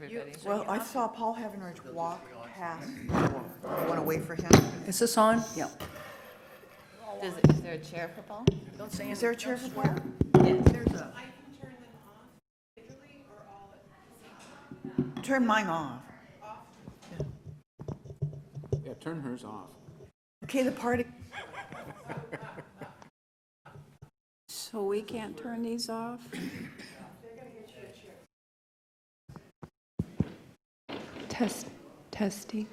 everybody. Well, I saw Paul Havenridge walk past the door. I want to wait for him. Is this on? Yeah. Is there a chair for Paul? Is there a chair for Paul? Turn mine off. Yeah, turn hers off. Okay, the party. So we can't turn these off? Testing.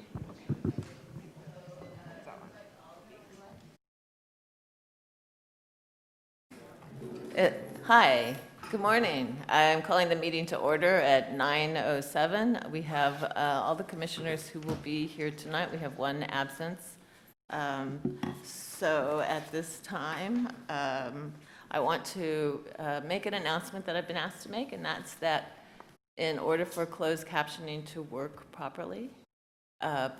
Hi, good morning. I'm calling the meeting to order at 9:07. We have all the commissioners who will be here tonight. We have one absence. So at this time, I want to make an announcement that I've been asked to make, and that's that in order for closed captioning to work properly,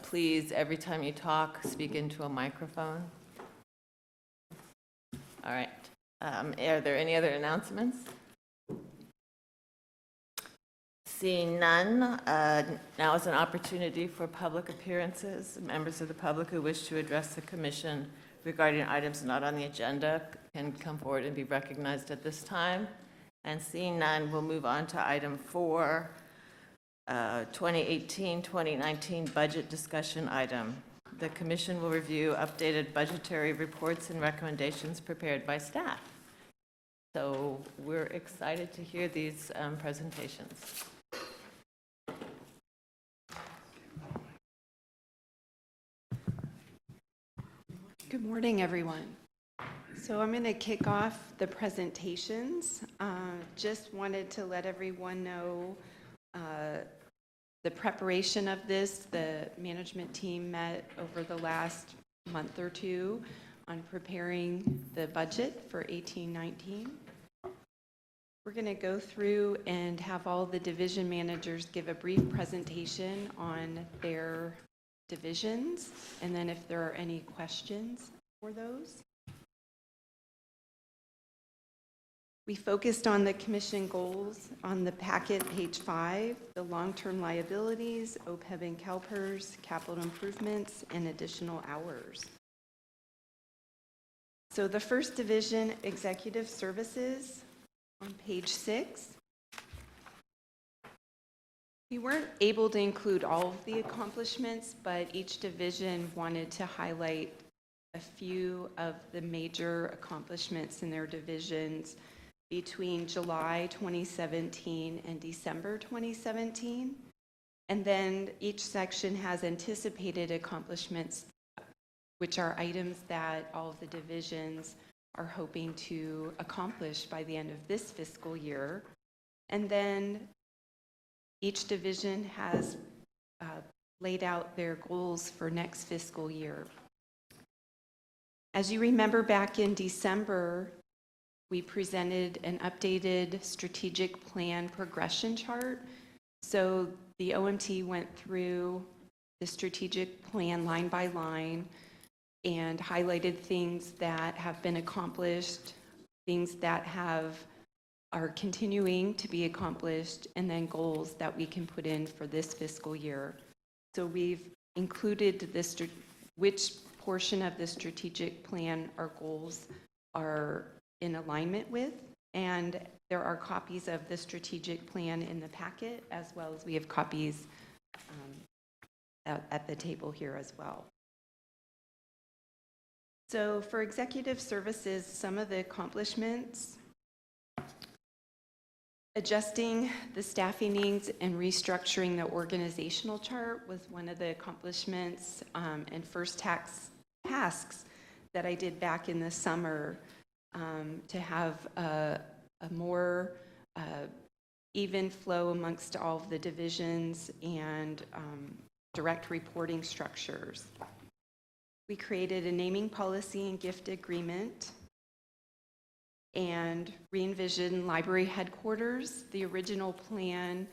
please, every time you talk, speak into a microphone. All right. Are there any other announcements? Seeing none, now is an opportunity for public appearances. Members of the public who wish to address the commission regarding items not on the agenda can come forward and be recognized at this time. And seeing none, we'll move on to item 4, 2018-2019 budget discussion item. The commission will review updated budgetary reports and recommendations prepared by staff. So we're excited to hear these presentations. Good morning, everyone. So I'm going to kick off the presentations. Just wanted to let everyone know the preparation of this. The management team met over the last month or two on preparing the budget for 18-19. We're going to go through and have all the division managers give a brief presentation on their divisions, and then if there are any questions for those. We focused on the commission goals on the packet, page 5, the long-term liabilities, OPEB and CalPERS, capital improvements, and additional hours. So the first division, executive services, on page 6. We weren't able to include all of the accomplishments, but each division wanted to highlight a few of the major accomplishments in their divisions between July 2017 and December 2017. And then each section has anticipated accomplishments, which are items that all of the divisions are hoping to accomplish by the end of this fiscal year. And then each division has laid out their goals for next fiscal year. As you remember, back in December, we presented an updated strategic plan progression chart. So the OMT went through the strategic plan line by line and highlighted things that have been accomplished, things that are continuing to be accomplished, and then goals that we can put in for this fiscal year. So we've included which portion of the strategic plan our goals are in alignment with, and there are copies of the strategic plan in the packet, as well as we have copies at the table here as well. So for executive services, some of the accomplishments: adjusting the staffing needs and restructuring the organizational chart was one of the accomplishments and first tasks that I did back in the summer, to have a more even flow amongst all of the divisions and direct reporting structures. We created a naming policy and gift agreement and re-envisioned library headquarters. The original plan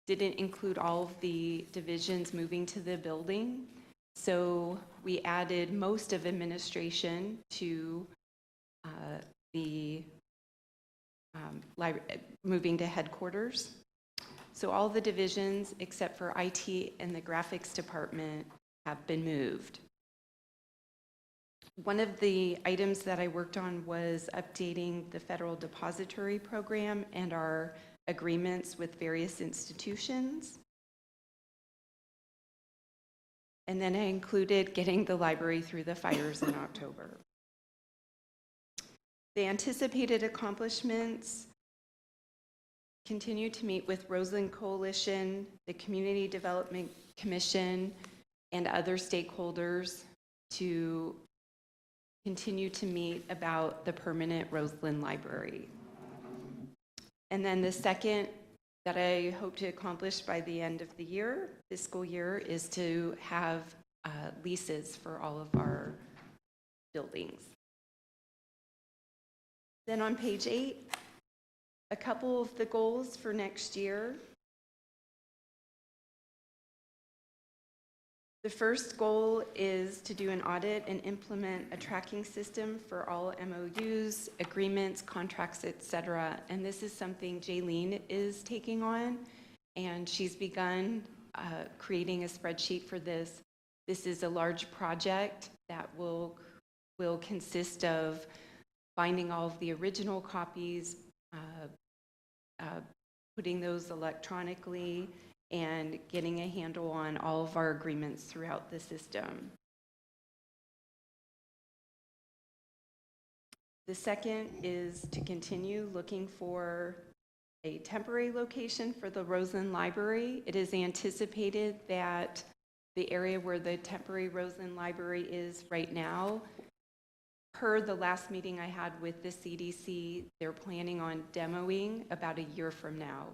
didn't include all of the divisions moving to the building, so we added most of administration to the moving to headquarters. So all the divisions, except for IT and the graphics department, have been moved. One of the items that I worked on was updating the federal depository program and our agreements with various institutions. And then I included getting the library through the fires in October. The anticipated accomplishments: continue to meet with Roseland Coalition, the Community Development Commission, and other stakeholders to continue to meet about the permanent Roseland Library. And then the second that I hope to accomplish by the end of the year, fiscal year, is to have leases for all of our buildings. Then on page 8, a couple of the goals for next year. The first goal is to do an audit and implement a tracking system for all MOUs, agreements, contracts, etc. And this is something Jaylene is taking on, and she's begun creating a spreadsheet for this. This is a large project that will consist of finding all of the original copies, putting those electronically, and getting a handle on all of our agreements throughout the system. The second is to continue looking for a temporary location for the Roseland Library. It is anticipated that the area where the temporary Roseland Library is right now, per the last meeting I had with the CDC, they're planning on demoing about a year from now.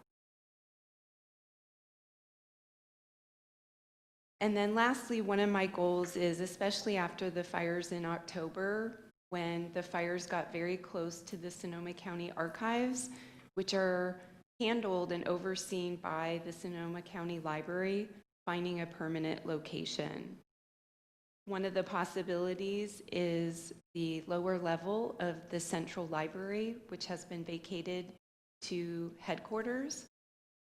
And then lastly, one of my goals is, especially after the fires in October, when the fires got very close to the Sonoma County Archives, which are handled and overseen by the Sonoma County Library, finding a permanent location. One of the possibilities is the lower level of the central library, which has been vacated to headquarters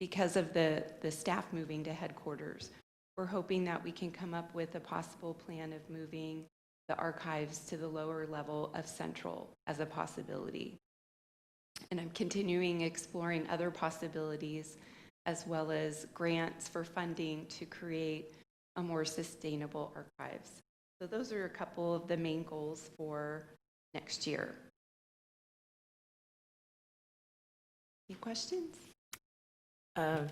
because of the staff moving to headquarters. We're hoping that we can come up with a possible plan of moving the archives to the lower level of Central as a possibility. And I'm continuing exploring other possibilities, as well as grants for funding to create a more sustainable archives. So those are a couple of the main goals for next year. Any questions? Are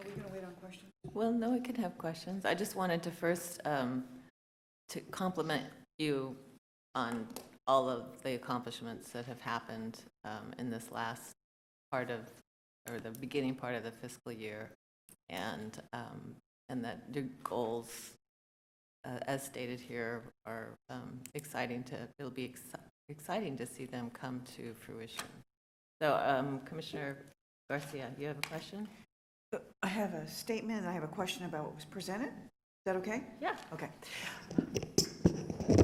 we going to wait on questions? Well, no, we can have questions. I just wanted to first to compliment you on all of the accomplishments that have happened in this last part of, or the beginning part of the fiscal year, and that your goals, as stated here, are exciting to. It'll be exciting to see them come to fruition. So, Commissioner Garcia, you have a question? I have a statement and I have a question about what was presented. Is that okay? Yeah. Okay.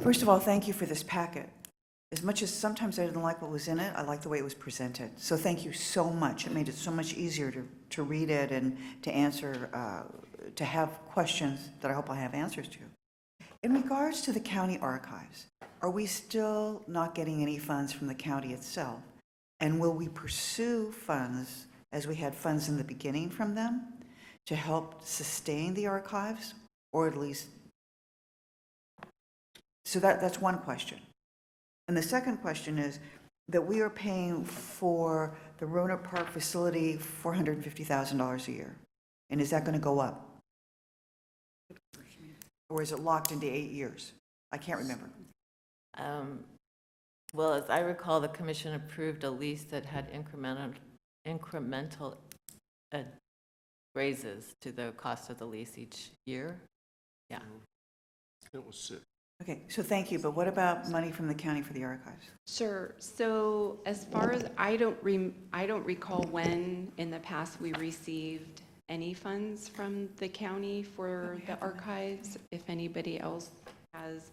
First of all, thank you for this packet. As much as sometimes I didn't like what was in it, I like the way it was presented. So thank you so much. It made it so much easier to read it and to answer, to have questions that I hope I have answers to. In regards to the county archives, are we still not getting any funds from the county itself? And will we pursue funds, as we had funds in the beginning from them, to help sustain the archives, or at least, so that's one question. And the second question is that we are paying for the Rohnert Park facility $450,000 a year. And is that going to go up? Or is it locked into 8 years? I can't remember. Well, as I recall, the commission approved a lease that had incremental raises to the cost of the lease each year. Yeah. It was 6. Okay, so thank you, but what about money from the county for the archives? Sure. So as far as I don't recall when in the past we received any funds from the county for the archives. If anybody else has,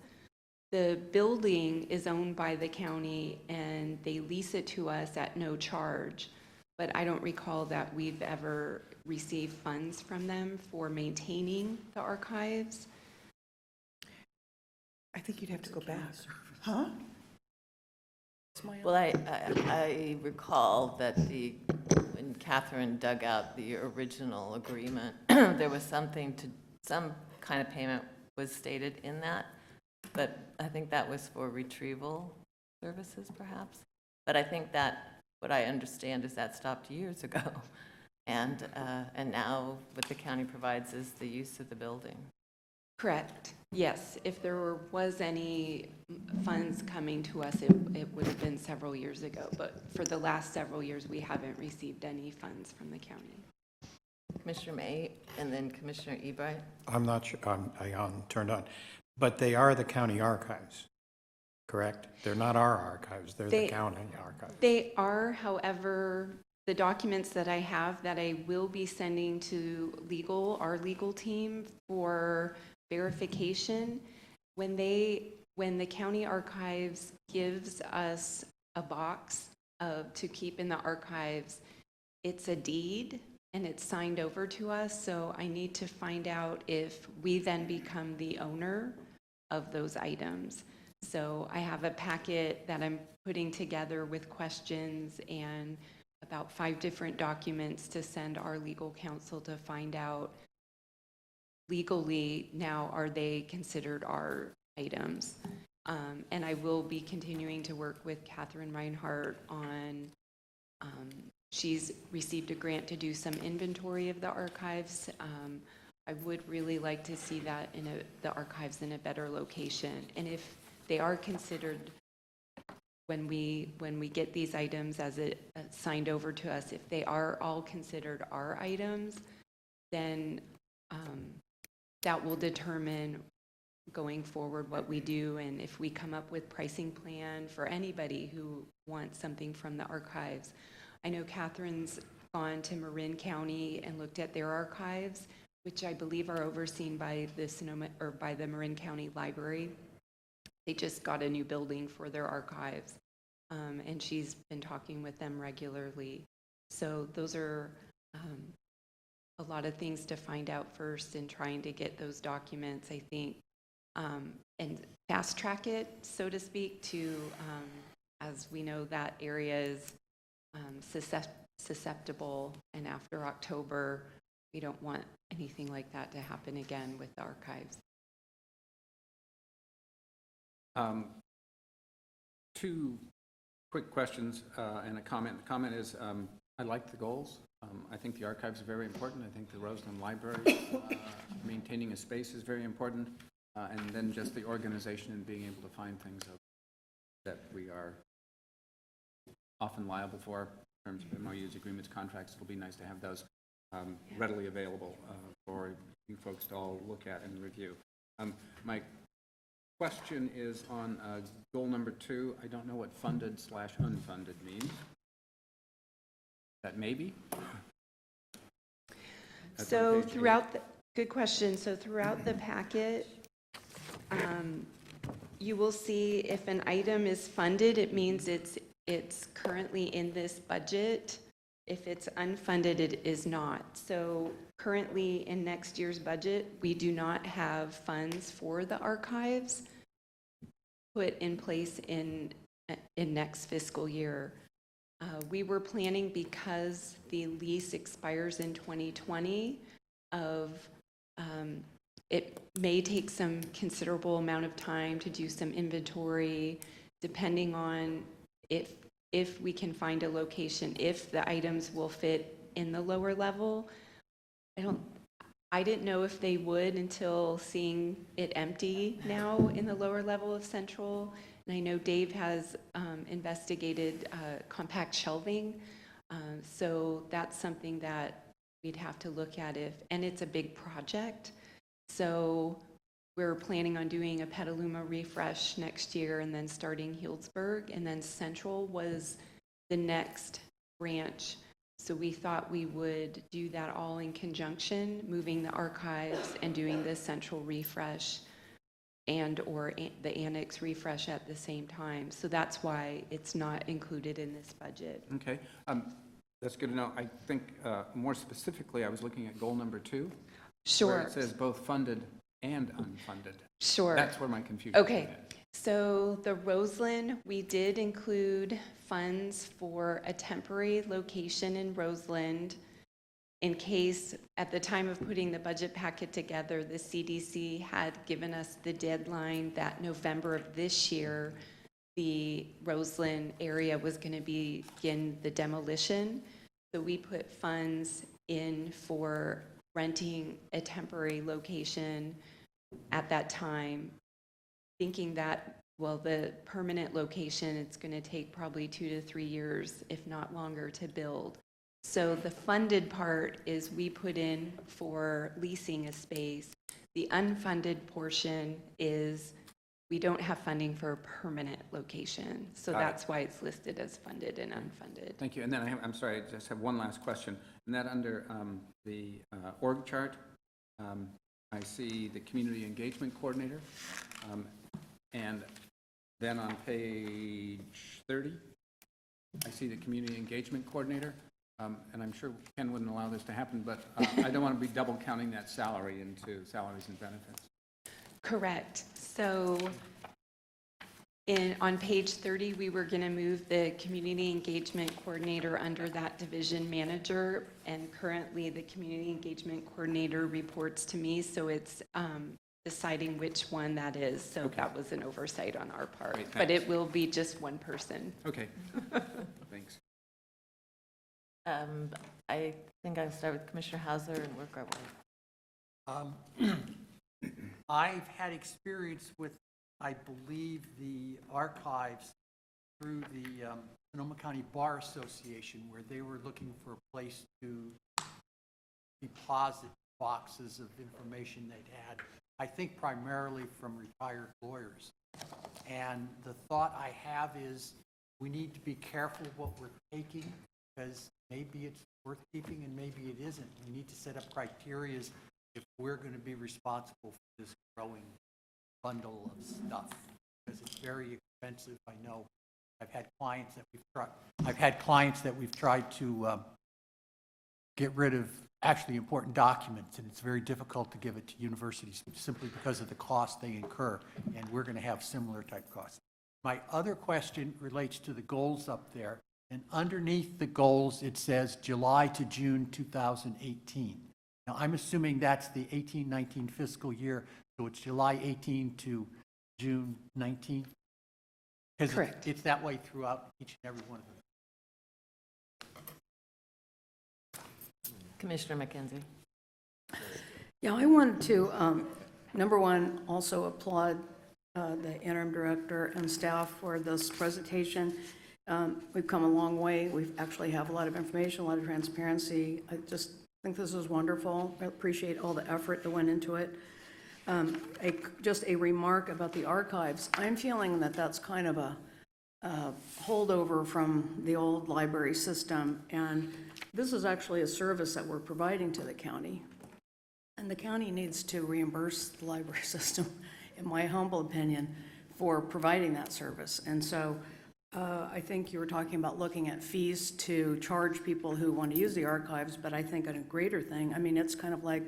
the building is owned by the county and they lease it to us at no charge. but I don't recall that we've ever received funds from them for maintaining the archives. I think you'd have to go back. Huh? Well, I recall that when Catherine dug out the original agreement, there was some kind of payment was stated in that, but I think that was for retrieval services perhaps. But I think that, what I understand is that stopped years ago. And now what the county provides is the use of the building. Correct. Yes, if there was any funds coming to us, it would have been several years ago. But for the last several years, we haven't received any funds from the county. Commissioner May and then Commissioner Ebright. I'm not sure, I turned on, but they are the county archives, correct? They're not our archives, they're the county archives. They are, however, the documents that I have that I will be sending to our legal team for verification, when the county archives gives us a box to keep in the archives, it's a deed and it's signed over to us. So I need to find out if we then become the owner of those items. So I have a packet that I'm putting together with questions and about 5 different documents to send our legal counsel to find out legally now are they considered our items. And I will be continuing to work with Catherine Reinhardt on, she's received a grant to do some inventory of the archives. I would really like to see that in the archives in a better location. And if they are considered, when we get these items as it signed over to us, if they are all considered our items, then that will determine going forward what we do, and if we come up with pricing plan for anybody who wants something from the archives. I know Catherine's gone to Marin County and looked at their archives, which I believe are overseen by the Sonoma or by the Marin County Library. They just got a new building for their archives, and she's been talking with them regularly. So those are a lot of things to find out first in trying to get those documents, I think, and fast track it, so to speak, to, as we know, that area is susceptible, and after October, we don't want anything like that to happen again with the archives. 2 quick questions and a comment. The comment is, I like the goals. I think the archives are very important. I think the Roseland Library, maintaining a space is very important. And then just the organization and being able to find things that we are often liable for in terms of MOUs, agreements, contracts. It'll be nice to have those readily available for you folks to all look at and review. My question is on goal number 2. I don't know what funded/unfunded means. That maybe? So throughout the, good question. So throughout the packet, you will see if an item is funded, it means it's currently in this budget. If it's unfunded, it is not. So currently in next year's budget, we do not have funds for the archives put in place in next fiscal year. We were planning, because the lease expires in 2020, it may take some considerable amount of time to do some inventory, depending on if we can find a location, if the items will fit in the lower level. I didn't know if they would until seeing it empty now in the lower level of Central. And I know Dave has investigated compact shelving. So that's something that we'd have to look at and it's a big project. So we're planning on doing a Petaluma refresh next year and then starting Healdsburg, and then Central was the next branch. So we thought we would do that all in conjunction, moving the archives and doing the Central refresh or the annex refresh at the same time. So that's why it's not included in this budget. Okay. That's good to know. I think more specifically, I was looking at goal number 2. Where Sure, it says both funded and unfunded. sure. That's where my confusion Okay, came in. so the Roseland, we did include funds for a temporary location in Roseland in case, at the time of putting the budget packet together, the CDC had given us the deadline that November of this year, the Roseland area was going to begin the demolition. So we put funds in for renting a temporary location at that time, thinking that, well, the permanent location, it's going to take probably 2 to 3 years, if not longer, to build. So the funded part is we put in for leasing a space. The unfunded portion is we don't have funding for a permanent location. So Got it. that's why it's listed as funded and unfunded. Thank you. And then I'm sorry, I just have one last question. And that under the org chart, I see the community engagement coordinator. And then on page 30, I see the community engagement coordinator. And I'm sure Ken wouldn't allow this to happen, but I don't want to be double counting that salary into salaries and benefits. Correct. So on page 30, we were going to move the community engagement coordinator under that division manager, and currently the community engagement coordinator reports to me, so it's deciding which one that is. So that was an oversight on our part, Great, but thanks. it will be just one person. Okay. Thanks. I think I'll start with Commissioner Hauser and work our way. I've had experience with, I believe, the archives through the Sonoma County Bar Association, where they were looking for a place to deposit boxes of information they'd had, I think primarily from retired lawyers. And the thought I have is we need to be careful what we're taking, because maybe it's worth keeping and maybe it isn't. We need to set up criteria if we're going to be responsible for this growing bundle of stuff, because it's very expensive. I know I've had clients that we've tried to get rid of actually important documents, and it's very difficult to give it to universities simply because of the cost they incur, and we're going to have similar type costs. My other question relates to the goals up there, and underneath the goals it says July to June 2018. Now, I'm assuming that's the 18-19 fiscal year, so it's July 18 to June 19? Correct. It's that way throughout each and every one of them. Commissioner McKenzie. Yeah, I wanted to, number one, also applaud the interim director and staff for this presentation. We've come a long way. We actually have a lot of information, a lot of transparency. I just think this is wonderful. I appreciate all the effort that went into it. Just a remark about the archives. I'm feeling that that's kind of a holdover from the old library system, and this is actually a service that we're providing to the county. And the county needs to reimburse the library system, in my humble opinion, for providing that service. And so I think you were talking about looking at fees to charge people who want to use the archives, but I think a greater thing, I mean, it's kind of like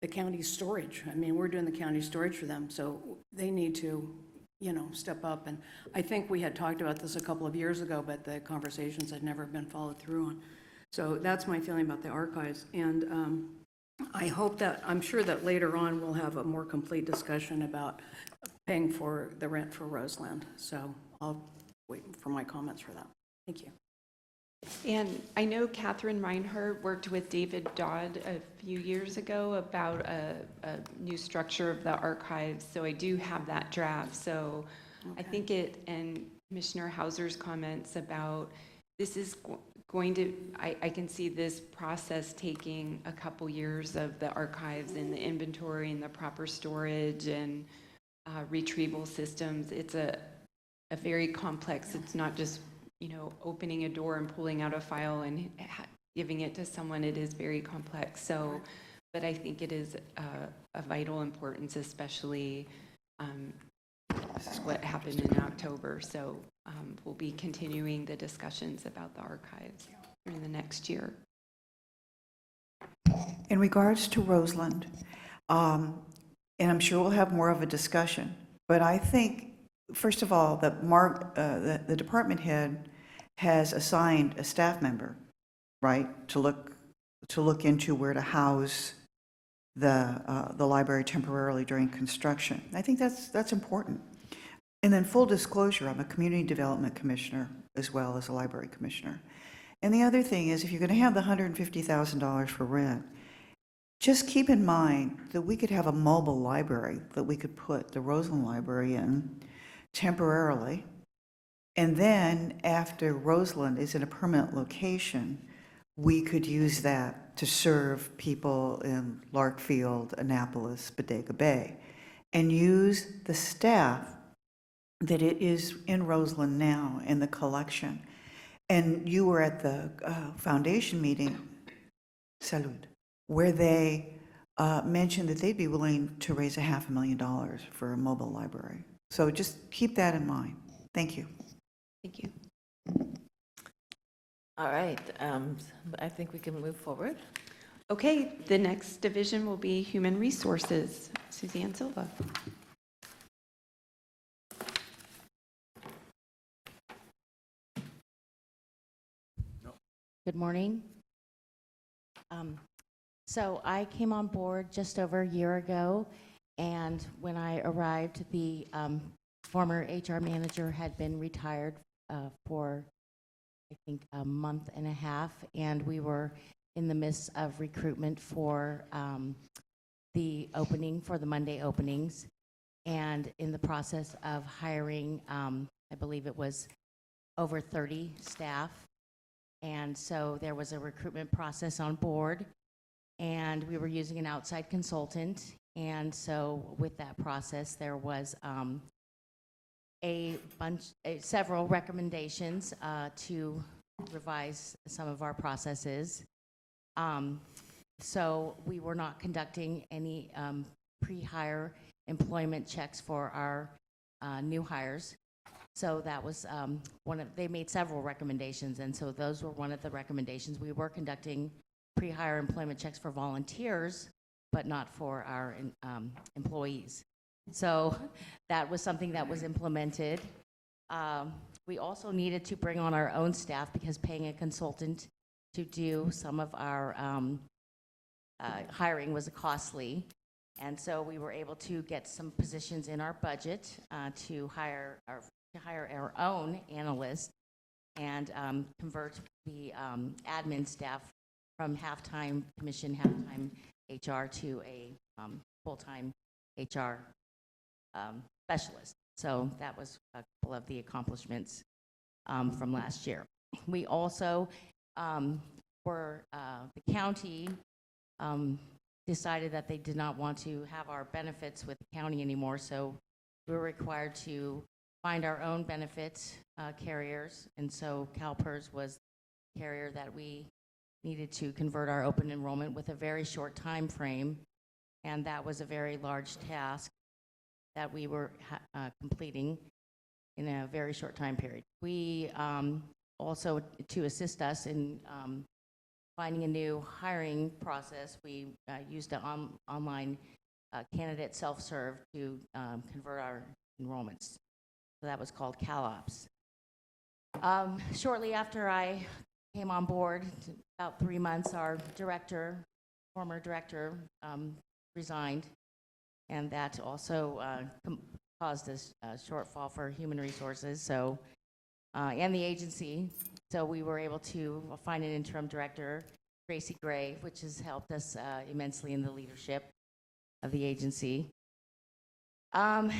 the county's storage. I mean, we're doing the county storage for them, so they need to, you know, step up. And I think we had talked about this a couple of years ago, but the conversations had never been followed through on. So that's my feeling about the archives. And I hope that, I'm sure that later on we'll have a more complete discussion about paying for the rent for Roseland. So I'll wait for my comments for that. Thank you. And I know Catherine Reinhardt worked with David Dodd a few years ago about a new structure of the archives, so I do have that draft. So I think it, and Commissioner Hauser's comments about this is going to, I can see this process taking a couple years of the archives and the inventory and the proper storage and retrieval systems. It's a very complex, it's not just, you know, opening a door and pulling out a file and giving it to someone. It is very complex. So, but I think it is a vital importance, especially what happened in October. So we'll be continuing the discussions about the archives. through the next year. In regards to Roseland, and I'm sure we'll have more of a discussion, but I think, first of all, that the department head has assigned a staff member, right, to look into where to house the library temporarily during construction. I think that's important. And then full disclosure, I'm a community development commissioner as well as a library commissioner. And the other thing is, if you're going to have the $150,000 for rent, just keep in mind that we could have a mobile library that we could put the Roseland Library in temporarily. And then after Roseland is in a permanent location, we could use that to serve people in Larkfield, Annapolis, Bodega Bay, and use the staff that it is in Roseland now in the collection. And you were at the foundation meeting, Salud, where they mentioned that they'd be willing to raise $500,000 for a mobile library. So just keep that in mind. Thank you. Thank you. All right, I think we can move forward. Okay, the next division will be Human Resources. Suzanne Silva. Good morning. So I came on board just over a year ago, and when I arrived, the former HR manager had been retired for, I think, a month and a half, and we were in the midst of recruitment for the opening, for the Monday openings, and in the process of hiring, I believe it was over 30 staff. And so there was a recruitment process on board, and we were using an outside consultant. And so with that process, there was several recommendations to revise some of our processes. So we were not conducting any pre-hire employment checks for our new hires. So that was they made several recommendations, and so those were one of the recommendations. We were conducting pre-hire employment checks for volunteers, but not for our employees. So that was something that was implemented. We also needed to bring on our own staff because paying a consultant to do some of our hiring was costly. And so we were able to get some positions in our budget to hire our own analyst and convert the admin staff from half-time commission, half-time HR to a full-time HR specialist. So that was a couple of the accomplishments from last year. We also the county decided that they did not want to have our benefits with the county anymore, so we were required to find our own benefit carriers, and so CalPERS was the carrier that we needed to convert our open enrollment with a very short time frame, and that was a very large task that we were completing in a very short time period. We also, to assist us in finding a new hiring process, we used an online candidate self-serve to convert our enrollments. So that was called CalOps. Shortly after I came on board, about 3 months, our former director, resigned, and that also caused a shortfall for human resources. So, and the agency. So we were able to find an interim director, Tracy Gray, which has helped us immensely in the leadership of the agency.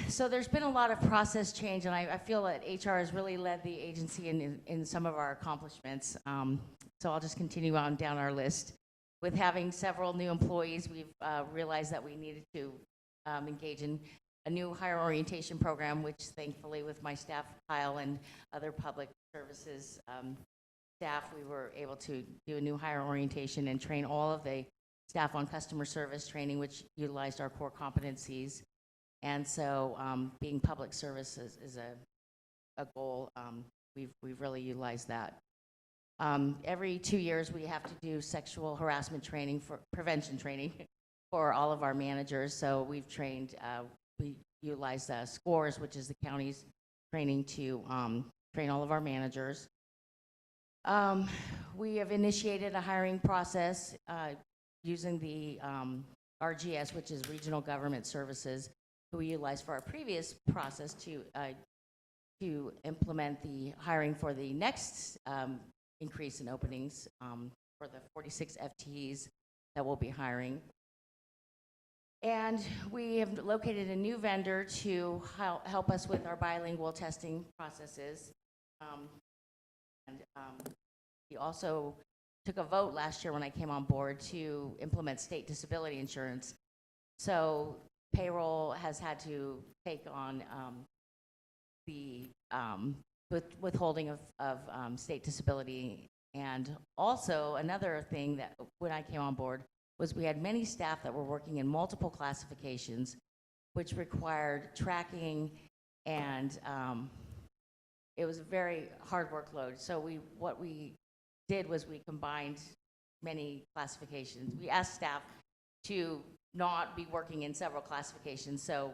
So there's been a lot of process change, and I feel that HR has really led the agency in some of our accomplishments. So I'll just continue on down our list. With having several new employees, we've realized that we needed to engage in a new hire orientation program, which thankfully with my staff, Kyle, and other public services staff, we were able to do a new hire orientation and train all of the staff on customer service training, which utilized our core competencies. And so being public service is a goal. We've really utilized that. Every 2 years, we have to do sexual harassment training for prevention training for all of our managers. So we've trained, we utilize SCORES, which is the county's training to train all of our managers. We have initiated a hiring process using the RGS, which is Regional Government Services, who we utilized for our previous process to implement the hiring for the next increase in openings for the 46 FTEs that we'll be hiring. And we have located a new vendor to help us with our bilingual testing processes. We also took a vote last year when I came on board to implement state disability insurance. So payroll has had to take on the withholding of state disability. And also another thing that when I came on board was we had many staff that were working in multiple classifications, which required tracking, and it was a very hard workload. So what we did was we combined many classifications. We asked staff to not be working in several classifications, so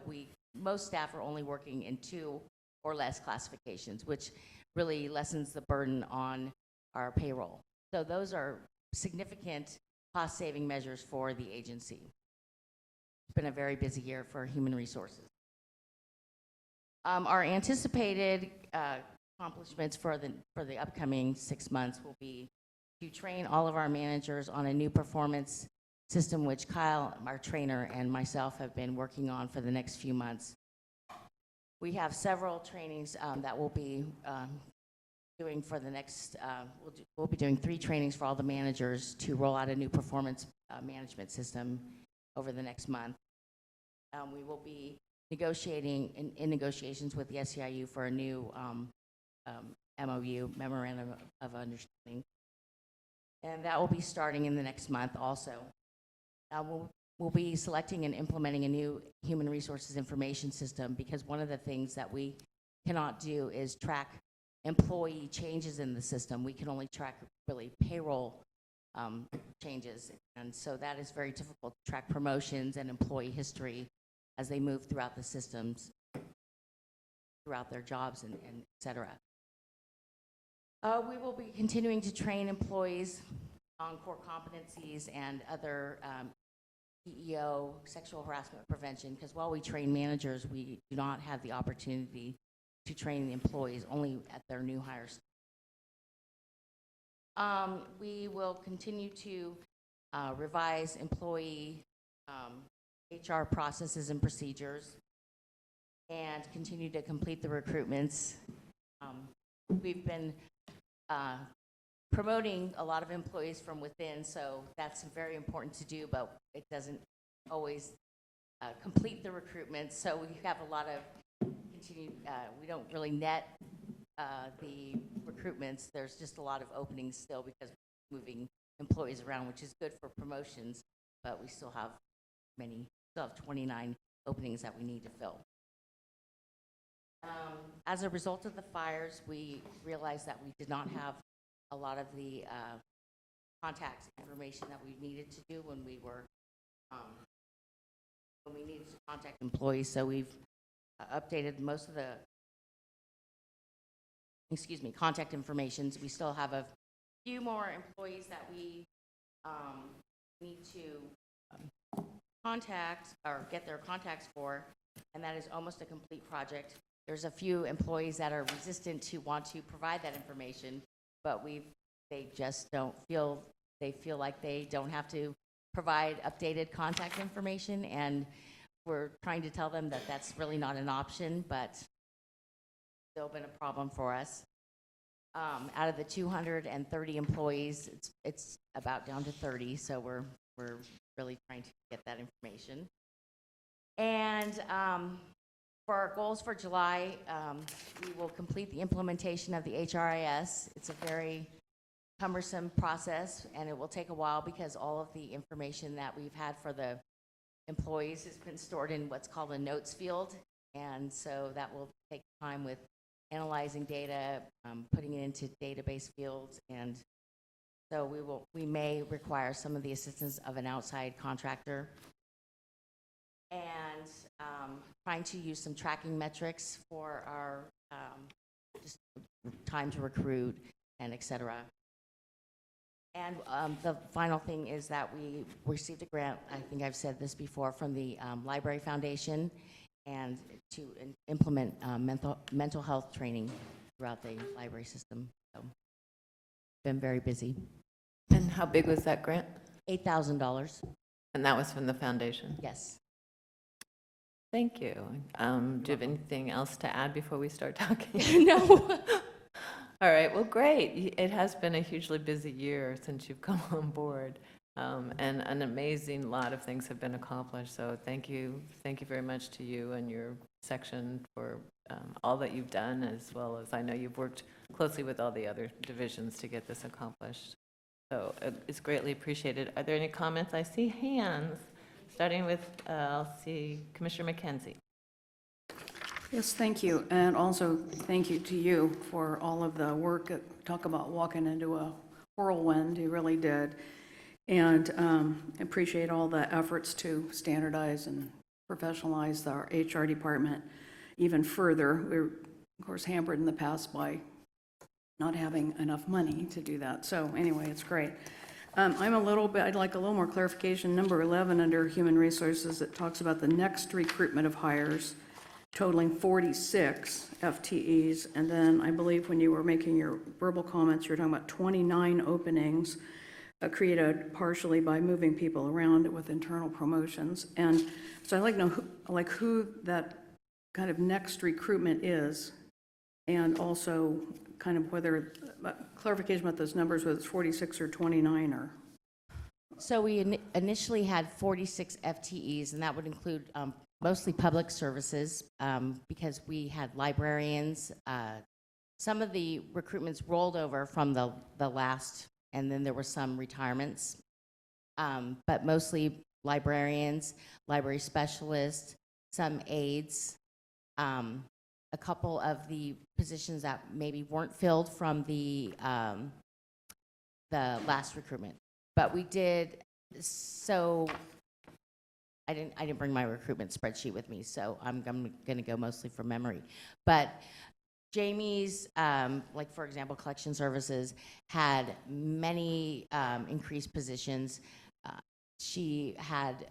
most staff are only working in 2 or less classifications, which really lessens the burden on our payroll. So those are significant cost-saving measures for the agency. It's been a very busy year for human resources. Our anticipated accomplishments for the upcoming 6 months will be to train all of our managers on a new performance system, which Kyle, our trainer, and myself have been working on for the next few months. We have several trainings that we'll be doing for the next, we'll be doing 3 trainings for all the managers to roll out a new performance management system over the next month. We will be negotiating in negotiations with the SEIU for a new MOU, Memorandum of Understanding. And that will be starting in the next month also. We'll be selecting and implementing a new human resources information system, because one of the things that we cannot do is track employee changes in the system. We can only track really payroll changes. And so that is very difficult to track promotions and employee history as they move throughout the systems, throughout their jobs, and et cetera. We will be continuing to train employees on core competencies and other EEO, sexual harassment prevention, because while we train managers, we do not have the opportunity to train the employees, only at their new hires. We will continue to revise employee HR processes and procedures, and continue to complete the recruitments. We've been promoting a lot of employees from within, so that's very important to do, but it doesn't always complete the recruitment. So we have a lot of continued, we don't really net the recruitments. There's just a lot of openings still because we're moving employees around, which is good for promotions, but we still have 29 openings that we need to fill. As a result of the fires, we realized that we did not have a lot of the contact information that we needed to do when we were when we needed to contact employees. So we've updated most of the contact information. We still have a few more employees that we need to contact or get their contacts for, and that is almost a complete project. There's a few employees that are resistant to want to provide that information, but they just don't feel, they feel like they don't have to provide updated contact information, and we're trying to tell them that that's really not an option, but still been a problem for us. Out of the 230 employees, it's about down to 30, so we're really trying to get that information. And for our goals for July, we will complete the implementation of the HRIS. It's a very cumbersome process, and it will take a while because all of the information that we've had for the employees has been stored in what's called a notes field, and so that will take time with analyzing data, putting it into database fields, and So we may require some of the assistance of an outside contractor. And trying to use some tracking metrics for our just time to recruit and et cetera. And the final thing is that we received a grant, I think I've said this before, from the Library Foundation, and to implement mental health training throughout the library system. So, been very busy. And how big was that grant? $8,000, And that was from the foundation? yes. Thank you. Do you have anything else to add before we start talking? No. All right, well, great. It has been a hugely busy year since you've come on board, and an amazing lot of things have been accomplished. So thank you very much to you and your section for all that you've done, as well as I know you've worked closely with all the other divisions to get this accomplished. So it's greatly appreciated. Are there any comments? I see hands, starting with, I'll see Commissioner McKenzie. Yes, thank you. And also, thank you to you for all of the work. Talk about walking into a whirlwind, you really did. And appreciate all the efforts to standardize and professionalize our HR department even further. We're, of course, hampered in the past by not having enough money to do that. So anyway, it's great. I'd like a little more clarification. Number 11, under Human Resources, it talks about the next recruitment of hires totaling 46 FTEs. And then I believe when you were making your verbal comments, you were talking about 29 openings created partially by moving people around with internal promotions. And so I'd like to know who that kind of next recruitment is, and also kind of whether, clarification about those numbers, whether it's 46 or 29 or. So we initially had 46 FTEs, and that would include mostly public services, because we had librarians. Some of the recruitments rolled over from the last, and then there were some retirements, but mostly librarians, library specialists, some aides, a couple of the positions that maybe weren't filled from the last recruitment. But we did, so I didn't bring my recruitment spreadsheet with me, so I'm going to go mostly from memory. But Jamie's, like for example, collection services had many increased positions. She had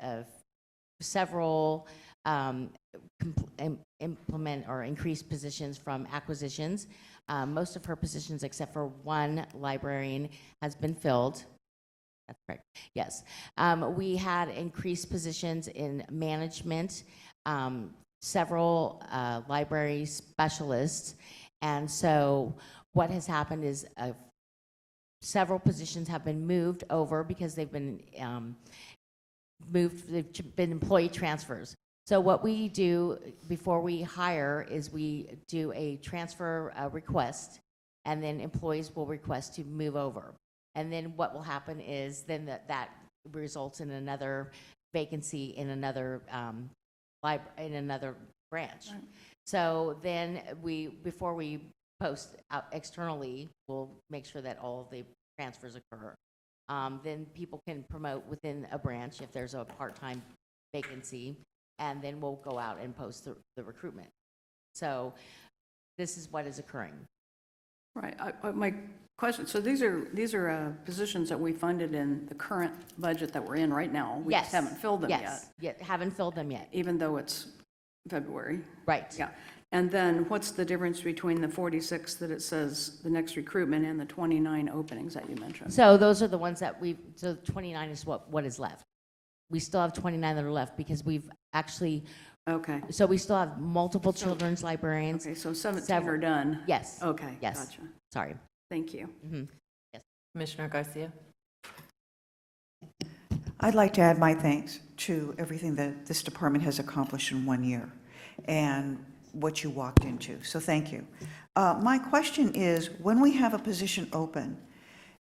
several implement or increase positions from acquisitions. Most of her positions, except for one librarian, has been filled. That's correct. Yes. We had increased positions in management, several library specialists. And so what has happened is several positions have been moved over because they've been they've been employee transfers. So what we do before we hire is we do a transfer request, and then employees will request to move over. And then what will happen is then that results in another vacancy in another in another branch. Right. So then before we post out externally, we'll make sure that all of the transfers occur. Then people can promote within a branch if there's a part-time vacancy, and then we'll go out and post the recruitment. So this is what is occurring. Right. My question, so these are positions that we funded in the current budget that we're in right now. We Yes. just haven't filled them yet. Yes. Yet haven't filled them yet. Even though it's February. Right. Yeah. And then what's the difference between the 46 that it says the next recruitment and the 29 openings that you mentioned? So those are the ones that so 29 is what is left. We still have 29 that are left because we've actually, Okay. so we still have multiple children's librarians. Okay, so 17 Several. are done. Yes. Okay. Yes. Gotcha. Sorry. Thank you. Mhm. Commissioner Garcia? I'd like to add my thanks to everything that this department has accomplished in 1 year and what you walked into. So thank you. My question is, when we have a position open,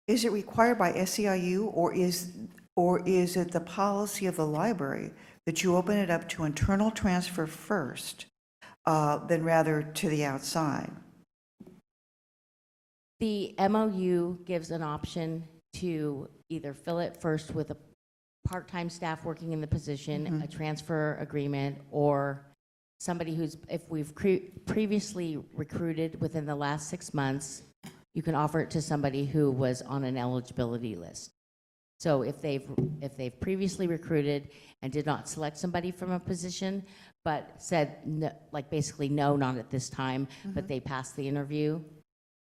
is it required by SEIU, or is it the policy of the library that you open it up to internal transfer first, than rather to the outside? The MOU gives an option to either fill it first with a part-time staff working in the position, a transfer agreement, or somebody who's, if we've previously recruited within the last 6 months, you can offer it to somebody who was on an eligibility list. So if they've previously recruited and did not select somebody from a position, but said, no, like basically, no, not at this time, but they passed the interview,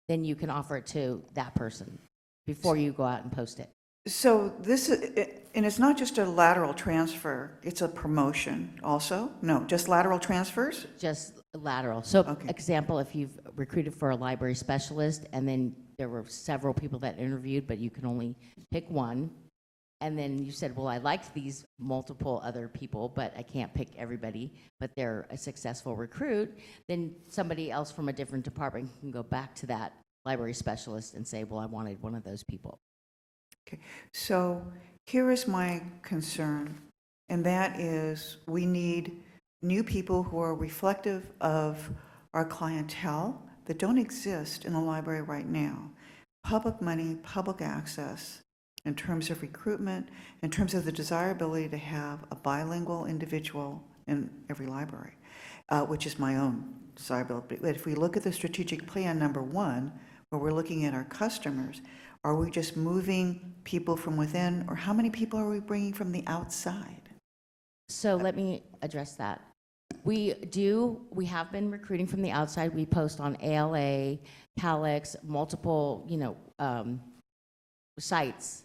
then you can offer it to that person before you go out and post it. So this, and it's not just a lateral transfer, it's a promotion also? No, just lateral transfers? Just lateral. So Okay. example, if you've recruited for a library specialist and then there were several people that interviewed, but you can only pick one, and then you said, well, I liked these multiple other people, but I can't pick everybody, but they're a successful recruit, then somebody else from a different department can go back to that library specialist and say, well, I wanted one of those people. Okay, so here is my concern, and that is we need new people who are reflective of our clientele that don't exist in the library right now. Public money, public access, in terms of recruitment, in terms of the desirability to have a bilingual individual in every library, which is my own desirability. But if we look at the strategic plan number 1, where we're looking at our customers, are we just moving people from within, or how many people are we bringing from the outside? So let me address that. We have been recruiting from the outside. We post on ALA, Calix, multiple, sites.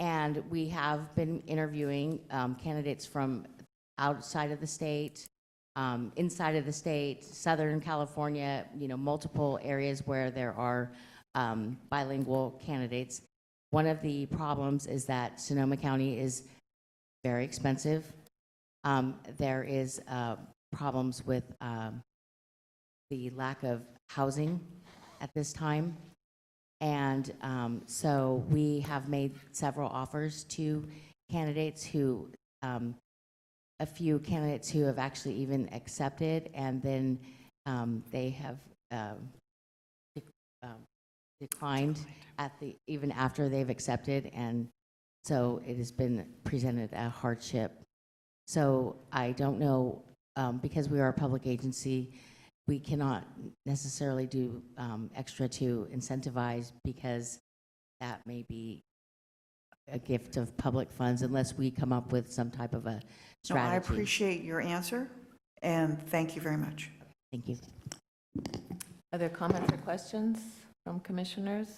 And we have been interviewing candidates from outside of the state, inside of the state, Southern California, multiple areas where there are bilingual candidates. One of the problems is that Sonoma County is very expensive. There is problems with the lack of housing at this time. And so we have made several offers to candidates who, a few candidates who have actually even accepted, and then they have declined even after they've accepted, and so it has been presented a hardship. So I don't know, because we are a public agency, we cannot necessarily do extra to incentivize, because that may be a gift of public funds unless we come up with some type of a No, strategy. I appreciate your answer, and thank you very much. Thank you. Other comments or questions from commissioners?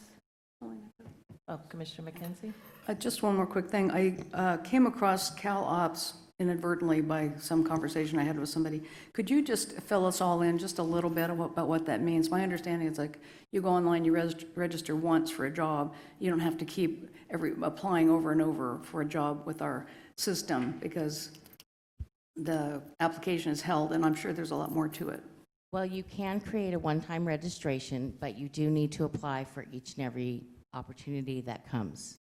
Oh, Commissioner McKenzie? Just one more quick thing. I came across CalOps inadvertently by some conversation I had with somebody. Could you just fill us all in just a little bit about what that means? My understanding is like you go online, you register once for a job. You don't have to keep applying over and over for a job with our system, because the application is held, and I'm sure there's a lot more to it. Well, you can create a one-time registration, but you do need to apply for each and every opportunity that comes.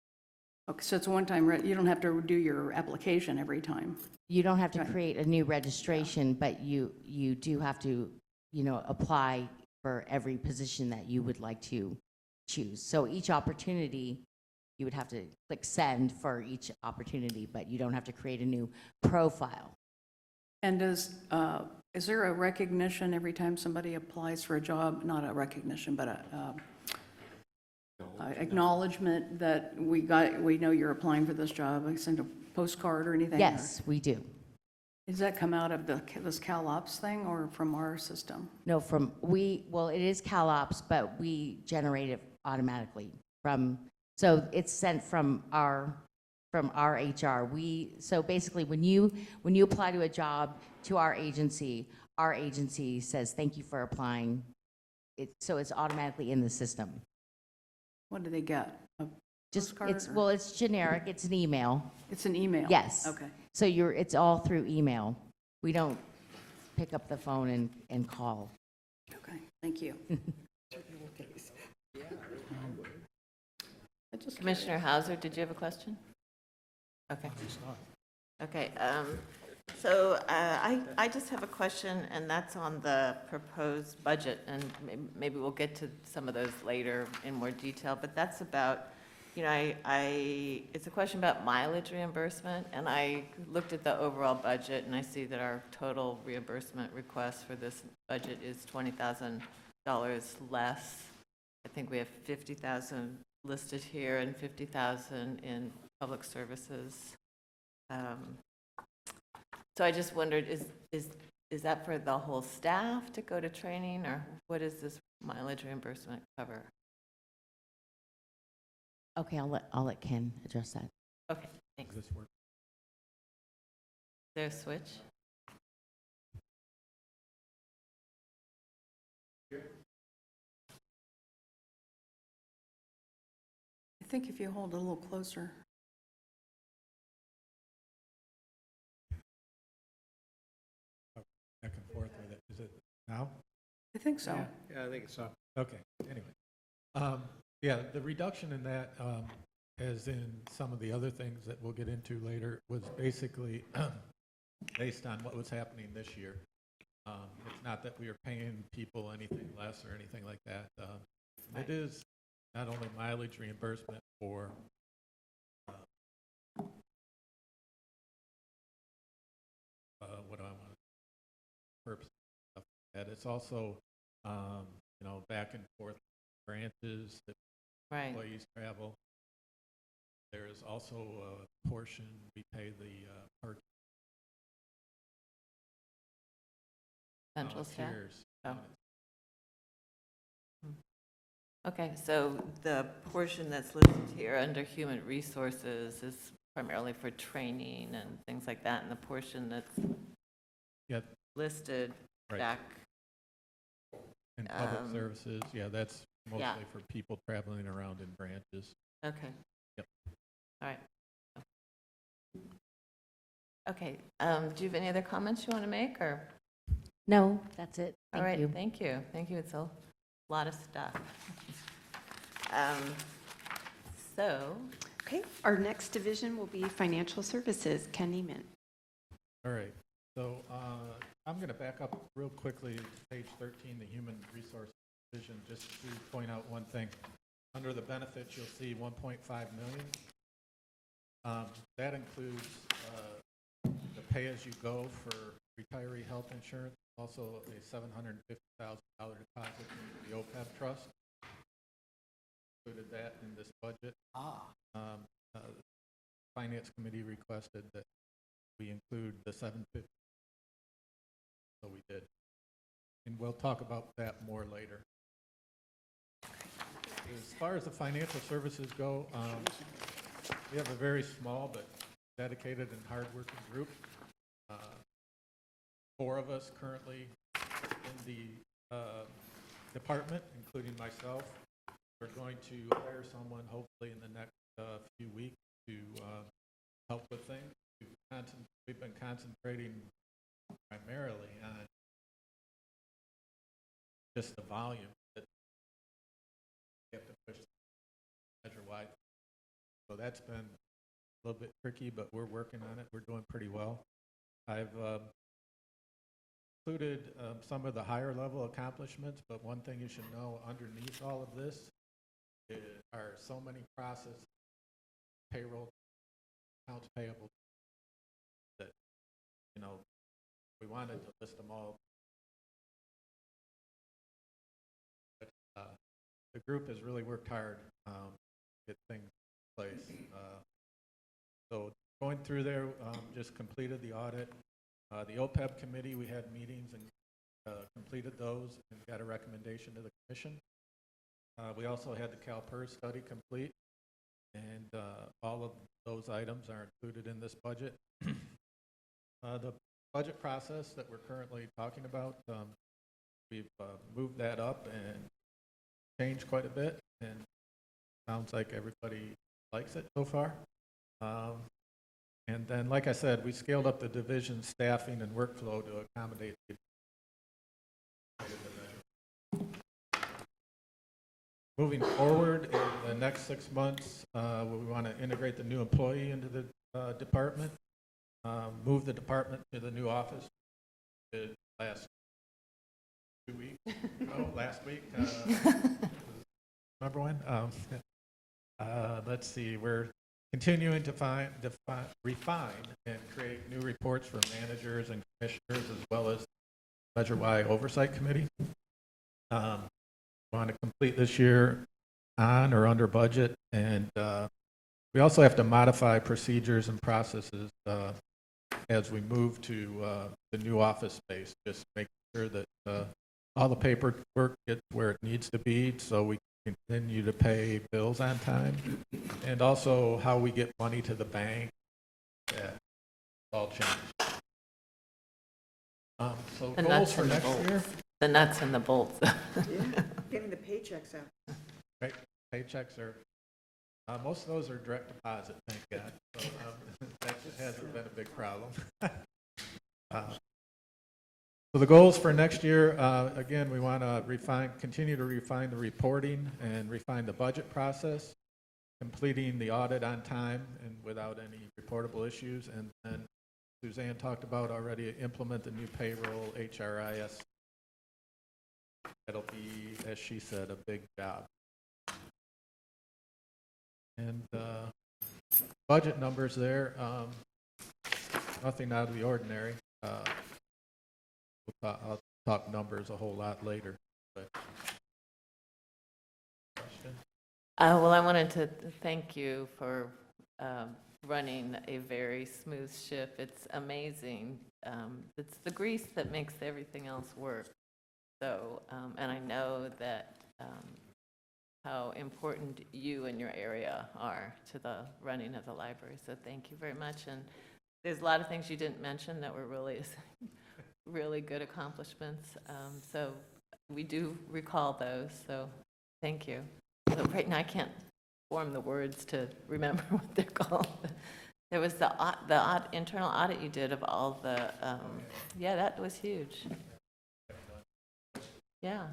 Okay, so it's a one-time, you don't have to do your application every time. You don't have to Right. create a new registration, but you do have to, apply for every position that you would like to choose. So each opportunity, you would have to click send for each opportunity, but you don't have to create a new profile. And is there a recognition every time somebody applies for a job? Not a recognition, but a acknowledgement that we know you're applying for this job? Like send a postcard or anything? Yes, we do. Does that come out of this CalOps thing or from our system? No, it is CalOps, but we generate it automatically so it's sent from our HR. So basically, when you apply to a job to our agency says, thank you for applying. So it's automatically in the system. What do they get? A Just, postcard or- it's generic, it's an email. It's an email? Yes. Okay. So it's all through email. We don't pick up the phone and call. Okay, thank you. Commissioner Hauser, did you have a question? Okay. Okay, so I just have a question, and that's on the proposed budget, and maybe we'll get to some of those later in more detail, but that's about it's a question about mileage reimbursement, and I looked at the overall budget, and I see that our total reimbursement request for this budget is $20,000 less. I think we have 50,000 listed here and 50,000 in public services. So I just wondered, is that for the whole staff to go to training, or what does this mileage reimbursement cover? Okay, I'll let Ken address that. Okay, thanks. Does this work? Is there a switch? I think if you hold it a little closer. Back and forth with it. Is it now? I think so. Yeah, I think so. Okay, anyway. Yeah, the reduction in that, as in some of the other things that we'll get into later, was basically based on what was happening this year. It's not that we are paying people anything less or anything like that. It is not only mileage reimbursement for what do I want to purpose of that. It's also back and forth branches that Right. employees travel. There is also a portion we pay the park Central staff? volunteers. Oh. Okay, so the portion that's listed here under human resources is primarily for training and things like that, and the portion that's Yeah, listed right. back, And public services, yeah, that's mostly yeah. for people traveling around in branches. okay. Yep. All right. Okay, do you have any other comments you want to make, or? No, that's it. All Thank right, you. thank you. Thank you, it's a lot of stuff. So, Okay, our next division will be financial services. Ken Neiman. All right, so I'm going to back up real quickly to page 13, the human resource division, just to point out one thing. Under the benefits, you'll see 1.5 million. That includes the pay-as-you-go for retiree health insurance, also a $750,000 deposit into the OPEB trust. Included that in this budget. Finance committee requested that we include the 750, so we did. And we'll talk about that more later. As far as the financial services go, we have a very small but dedicated and hardworking group. 4 of us currently in the department, including myself. We're going to hire someone hopefully in the next few weeks to help with things. We've been concentrating primarily on just the volume that we have to push measure-wide. So that's been a little bit tricky, but we're working on it. We're doing pretty well. I've included some of the higher level accomplishments, but one thing you should know underneath all of this are so many processes, payroll, accounts payable, that, we wanted to list them all. But the group has really worked hard to get things in place. So going through there, just completed the audit. The OPEB committee, we had meetings and completed those and got a recommendation to the commission. We also had the CalPERS study complete, and all of those items are included in this budget. The budget process that we're currently talking about, we've moved that up and changed quite a bit, and sounds like everybody likes it so far. And then, like I said, we scaled up the division staffing and workflow to accommodate the moving forward in the next 6 months, we want to integrate the new employee into the department, move the department to the new office. Last 2 weeks, last week, remember when? Let's see, we're continuing to refine and create new reports for managers and commissioners, as well as Measure Y Oversight Committee. Want to complete this year on or under budget, and we also have to modify procedures and processes as we move to the new office space, just making sure that all the paperwork gets where it needs to be so we can continue to pay bills on time, and also how we get money to the bank. That all changed. So The goals nuts for and the next year, bolts. The nuts and the bolts. Getting the paychecks out. right? Paychecks are, most of those are direct deposit, thank God. So that hasn't been a big problem. So the goals for next year, again, we want to continue to refine the reporting and refine the budget process, completing the audit on time and without any reportable issues, and then Suzanne talked about already, implement the new payroll, HRIS. That'll be, as she said, a big job. And budget numbers there, nothing out of the ordinary. I'll talk numbers a whole lot later. But question? Well, I wanted to thank you for running a very smooth ship. It's amazing. It's the grease that makes everything else work. So, and I know that how important you and your area are to the running of the library. So thank you very much. And there's a lot of things you didn't mention that were really, really good accomplishments. So we do recall those. So thank you. So right now I can't form the words to remember what they're called. There was the internal audit you did of all the, yeah, that was huge. Yeah.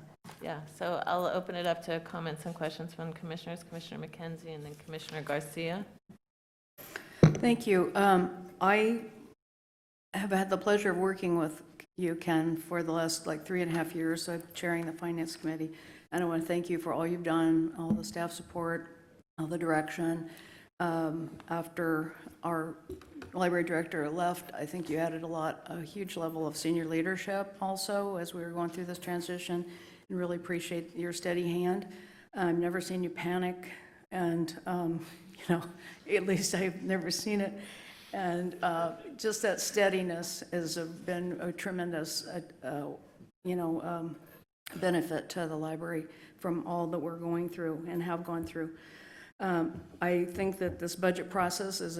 So I'll open it up to comments and questions from commissioners, Commissioner McKenzie and then Commissioner Garcia. Thank you. I have had the pleasure of working with you, Ken, for the last 3.5 years. I'm chairing the Finance Committee. And I want to thank you for all you've done, all the staff support, all the direction. After our library director left, I think you added a huge level of senior leadership also as we were going through this transition, and really appreciate your steady hand. I've never seen you panic, and, at least I've never seen it. And just that steadiness has been a tremendous, benefit to the library from all that we're going through and have gone through. I think that this budget process is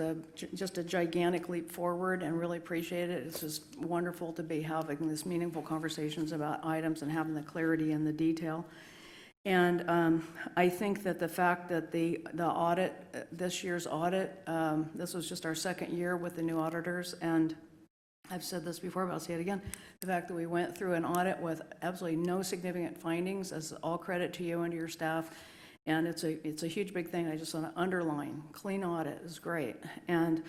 just a gigantic leap forward, and really appreciate it. It's just wonderful to be having these meaningful conversations about items and having the clarity and the detail. And I think that the fact that the audit, this year's audit, this was just our second year with the new auditors, and I've said this before, but I'll say it again. The fact that we went through an audit with absolutely no significant findings is all credit to you and to your staff. And it's a huge, big thing. I just want to underline, clean audit is great. And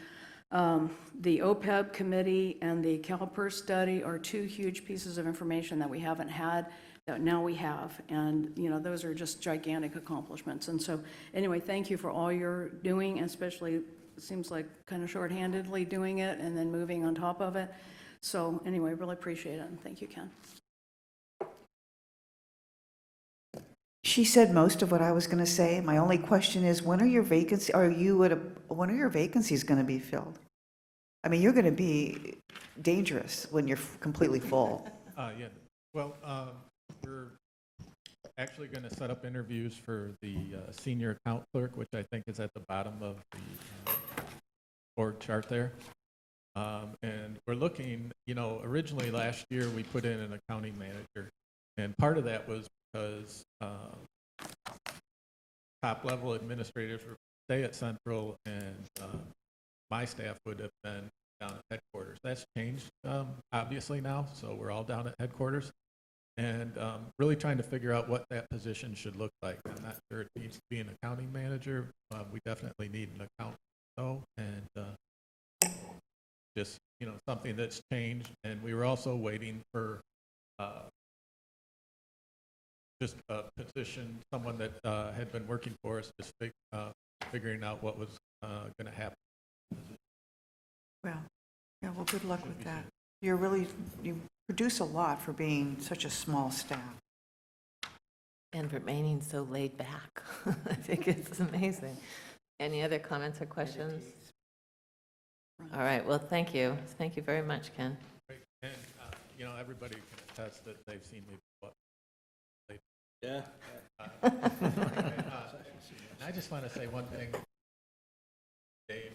the OPEB committee and the CalPERS study are two huge pieces of information that we haven't had, that now we have. And, those are just gigantic accomplishments. And so, anyway, thank you for all you're doing, and especially, it seems like kind of shorthandedly doing it and then moving on top of it. So, anyway, really appreciate it. And thank you, Ken. She said most of what I was going to say. My only question is, when are your vacancies going to be filled? I mean, you're going to be dangerous when you're completely full. Yeah. Well, we're actually going to set up interviews for the senior account clerk, which I think is at the bottom of the org chart there. And we're looking, originally last year we put in an accounting manager, and part of that was because top-level administrators would stay at Central, and my staff would have been down at headquarters. That's changed, obviously, now, so we're all down at headquarters. And really trying to figure out what that position should look like. I'm not sure it needs to be an accounting manager. We definitely need an accountant, though, and just, something that's changed. And we were also waiting for just a position, someone that had been working for us, just figuring out what was going to happen. Well, yeah, well, good luck with that. You produce a lot for being such a small staff. And remaining so laid back. I think it's amazing. Any other comments or questions? All right, well, thank you. Thank you very much, Ken. And, you know, everybody can attest that they've seen me before. Yeah. And I just want to say one thing, Dave.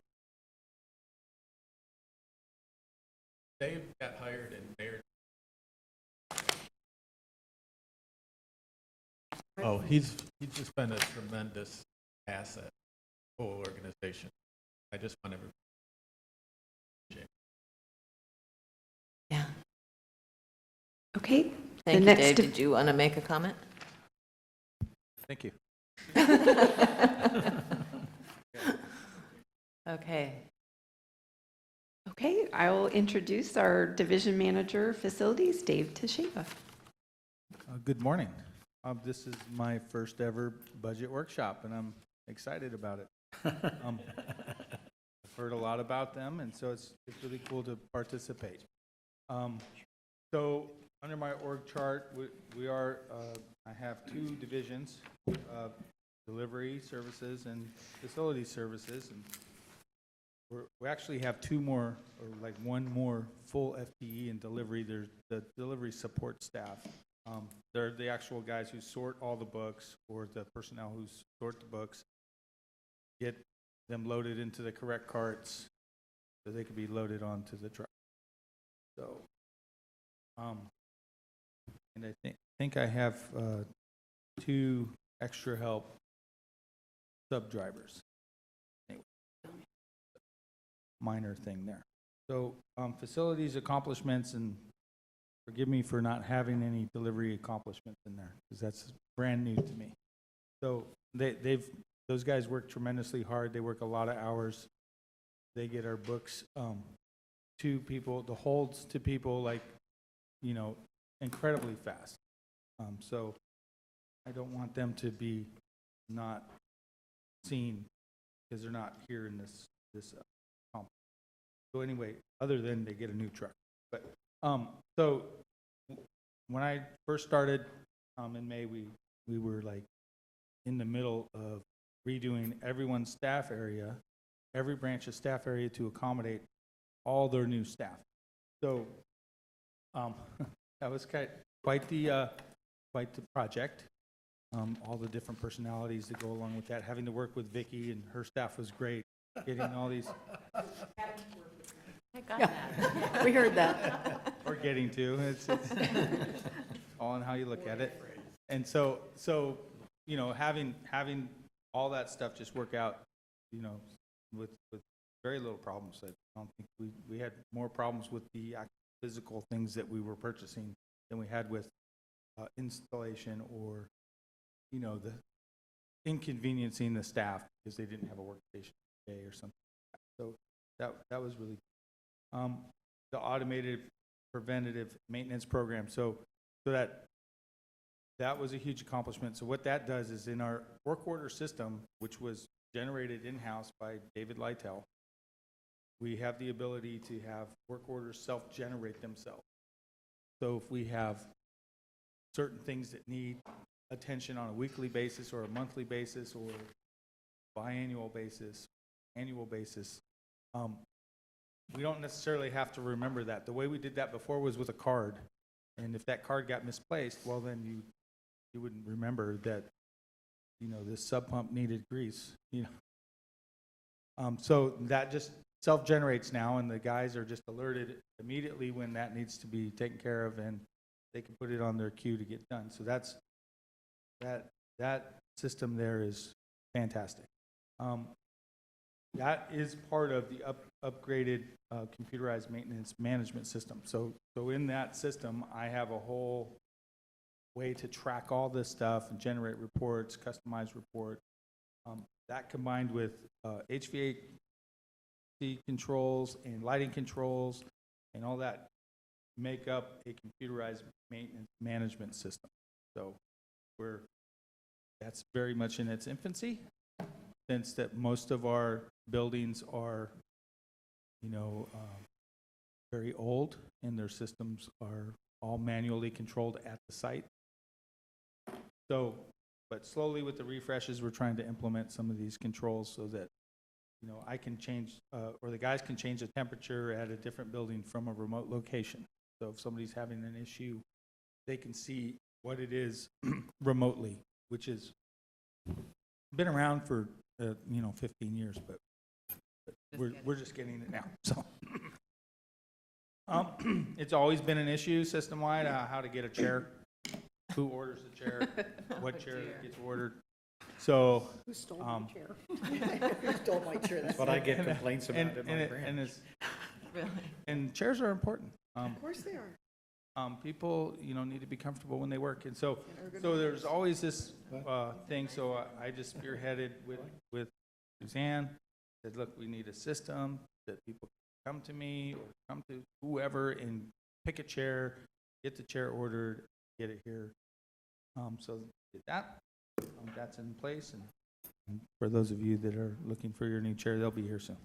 Dave got hired in Mayor. Oh, he's just been a tremendous asset for the whole organization. I just want everybody. Yeah. Okay. Thank you, next Dave. de- Did you want to make a comment? Thank you. Okay. Okay, I will introduce our Division Manager Facilities, Dave Tasheva. Good morning. This is my first ever budget workshop, and I'm excited about it. I've heard a lot about them, and so it's really cool to participate. So under my org chart, I have two divisions, delivery services and facility services, and we actually have two more, or like one more full FTE in delivery. There's the delivery support staff. They're the actual guys who sort all the books, or the personnel who sort the books, get them loaded into the correct carts so they can be loaded onto the truck. So, and I think I have two extra help sub-drivers. Anyway, minor thing there. So, facilities accomplishments, and forgive me for not having any delivery accomplishments in there, because that's brand new to me. So those guys work tremendously hard. They work a lot of hours. They get our books to people, the holds to people, like, you know, incredibly fast. So I don't want them to be not seen because they're not here in this conference. So anyway, other than they get a new truck. But so when I first started in May, we were like in the middle of redoing everyone's staff area, every branch's staff area, to accommodate all their new staff. So that was quite the project. All the different personalities that go along with that. Having to work with Vicki and her staff was great. Getting all these. I got that. We heard that. Or getting to. It's all on how you look at it. And so you know, having all that stuff just work out, you know, with very little problems. I don't think we had more problems with the physical things that we were purchasing than we had with installation, or, you know, the inconveniencing the staff because they didn't have a workstation today or something like that. So that was really the automated preventative maintenance program. So that was a huge accomplishment. So what that does is, in our work order system, which was generated in-house by David Lytle, we have the ability to have work orders self-generate themselves. So if we have certain things that need attention on a weekly basis or a monthly basis or biannual basis, annual basis, we don't necessarily have to remember that. The way we did that before was with a card. And if that card got misplaced, well, then you wouldn't remember that, you know, this sub pump needed grease, you know. So that just self-generates now, and the guys are just alerted immediately when that needs to be taken care of, and they can put it on their queue to get done. So that system there is fantastic. That is part of the upgraded computerized maintenance management system. So in that system, I have a whole way to track all this stuff and generate reports, customize reports. That combined with HVAC controls and lighting controls and all that make up a computerized maintenance management system. So that's very much in its infancy, sense that most of our buildings are, very old, and their systems are all manually controlled at the site. So, but slowly with the refreshes, we're trying to implement some of these controls so that, I can change, or the guys can change the temperature at a different building from a remote location. So if somebody's having an issue, they can see what it is remotely, which has been around for, 15 years, but we're just getting it now, so. It's always been an issue system-wide, how to get a chair, who orders the chair, what chair gets ordered. So, Who stole my chair? Who stole my chair? That's what I get complaints about at my and branch. it's, Really? and chairs are important. Of course they are. People, need to be comfortable when they work, and so there's always this thing. So I just spearheaded with Suzanne. Said, look, we need a system that people can come to me or come to whoever and pick a chair, get the chair ordered, get it here. So did that. That's in place, and for those of you that are looking for your new chair, they'll be here soon.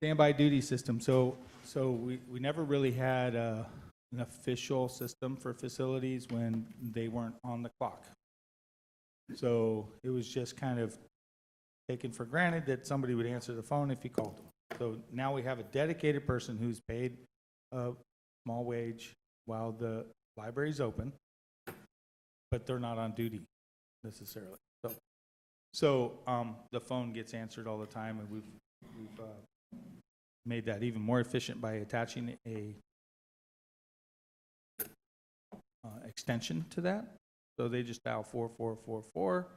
Standby duty system. So we never really had an official system for facilities when they weren't on the clock. So it was just kind of taken for granted that somebody would answer the phone if you called them. So now we have a dedicated person who's paid a small wage while the library's open, but they're not on duty necessarily. So the phone gets answered all the time, and we've made that even more efficient by attaching a extension to that. So they just dial 4444.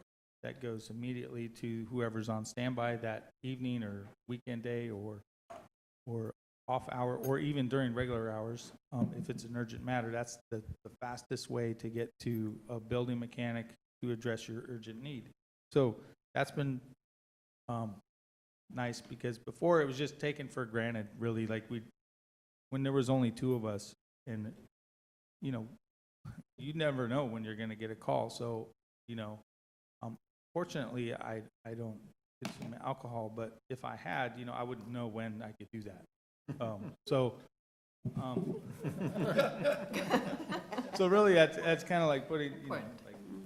That goes immediately to whoever's on standby that evening or weekend day or off hour, or even during regular hours. If it's an urgent matter, that's the fastest way to get to a building mechanic to address your urgent need. So that's been nice, because before it was just taken for granted, really, like when there was only two of us, and you never know when you're going to get a call. So fortunately I don't consume alcohol, but if I had, I wouldn't know when I could do that. So really that's kind of like putting,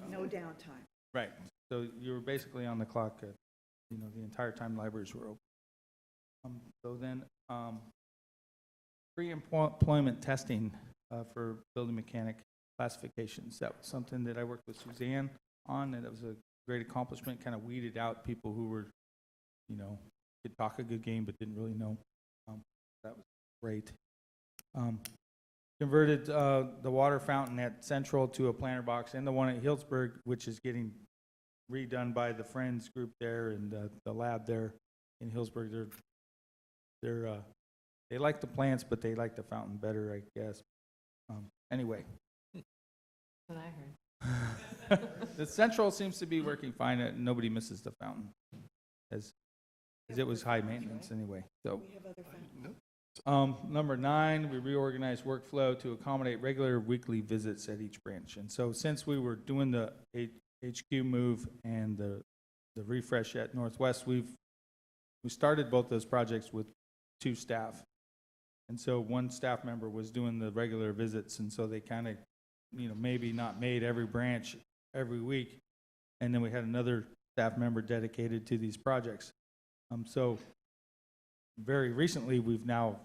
No downtime. right. So you were basically on the clock, the entire time libraries were open. So then, pre-employment testing for building mechanic classifications. That was something that I worked with Suzanne on, and it was a great accomplishment. Kind of weeded out people who were, could talk a good game but didn't really know. That was great. Converted the water fountain at Central to a planter box, and the one at Healdsburg, which is getting redone by the Friends group there and the lab there in Healdsburg. They like the plants, but they like the fountain better, I guess. Anyway. That's what I heard. The Central seems to be working fine, and nobody misses the fountain, as it was high maintenance anyway. So, number 9, we reorganized workflow to accommodate regular weekly visits at each branch. And so, since we were doing the HQ move and the refresh at Northwest, we started both those projects with 2 staff, and so one staff member was doing the regular visits, and so they kind of, maybe not made every branch every week, and then we had another staff member dedicated to these projects. So very recently, we've now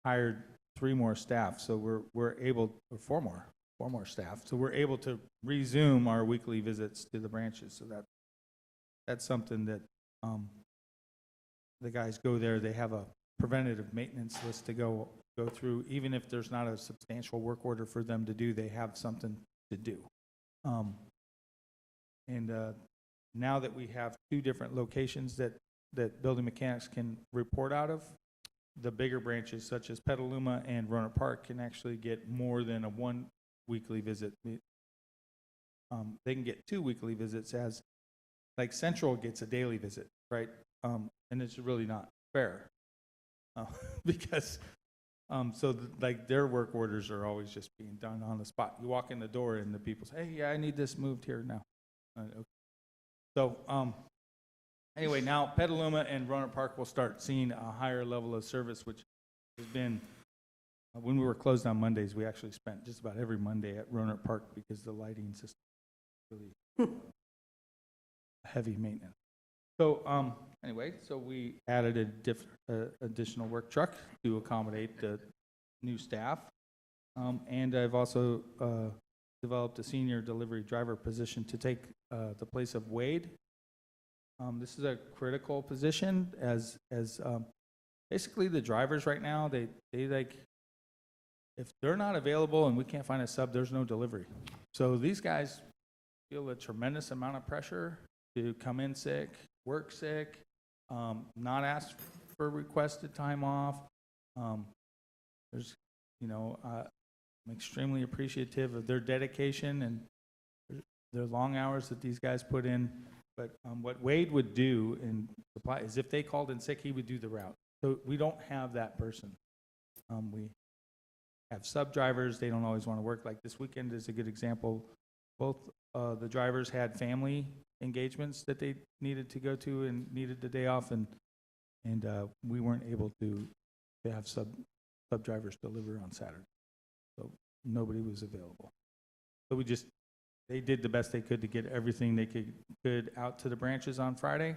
hired 3 more staff, so we're able, or 4 more staff, so we're able to resume our weekly visits to the branches. So that's something that the guys go there. They have a preventative maintenance list to go through. Even if there's not a substantial work order for them to do, they have something to do. Now that we have 2 different locations that building mechanics can report out of, the bigger branches such as Petaluma and Rohnert Park can actually get more than a 1 weekly visit. They can get 2 weekly visits, as like Central gets a daily visit, right? And it's really not fair because like their work orders are always just being done on the spot. You walk in the door and the people say, "Hey, yeah, I need this moved here now." Okay. So Anyway, now Petaluma and Roanoke Park will start seeing a higher level of service, which has been, when we were closed on Mondays, we actually spent just about every Monday at Roanoke Park because the lighting system really heavy maintenance. So anyway, so we added additional work truck to accommodate the new staff. And I've also developed a senior delivery driver position to take the place of Wade. This is a critical position as basically the drivers right now, they like, if they're not available and we can't find a sub, there's no delivery. So these guys feel a tremendous amount of pressure to come in sick, work sick, not ask for requested time off. There's, I'm extremely appreciative of their dedication and their long hours that these guys put in. But what Wade would do in supply is if they called in sick, he would do the route. So we don't have that person. We have sub drivers. They don't always want to work. Like this weekend is a good example. Both the drivers had family engagements that they needed to go to and needed the day off, and we weren't able to have sub drivers deliver on Saturday. So nobody was available. So they did the best they could to get everything they could out to the branches on Friday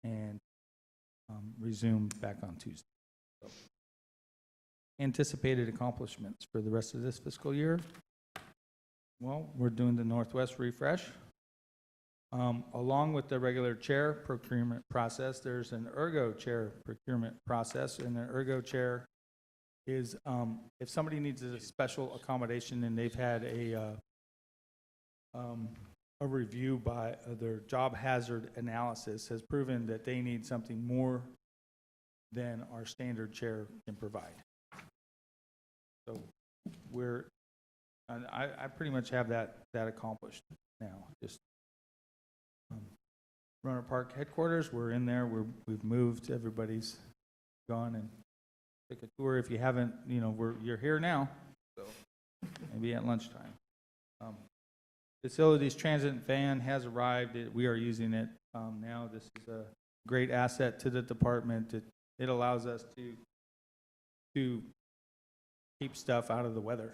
and resume back on Tuesday. So, anticipated accomplishments for the rest of this fiscal year. Well, we're doing the Northwest refresh. Along with the regular chair procurement process, there's an ergo chair procurement process, and the ergo chair is if somebody needs a special accommodation and they've had a review by their job hazard analysis has proven that they need something more than our standard chair can provide. So I pretty much have that accomplished now. Just Roanoke Park headquarters, we're in there. We've moved. Everybody's gone, and take a tour if you haven't. You're here now, so maybe at lunchtime. Facilities transit van has arrived. We are using it now. This is a great asset to the department. It allows us to keep stuff out of the weather.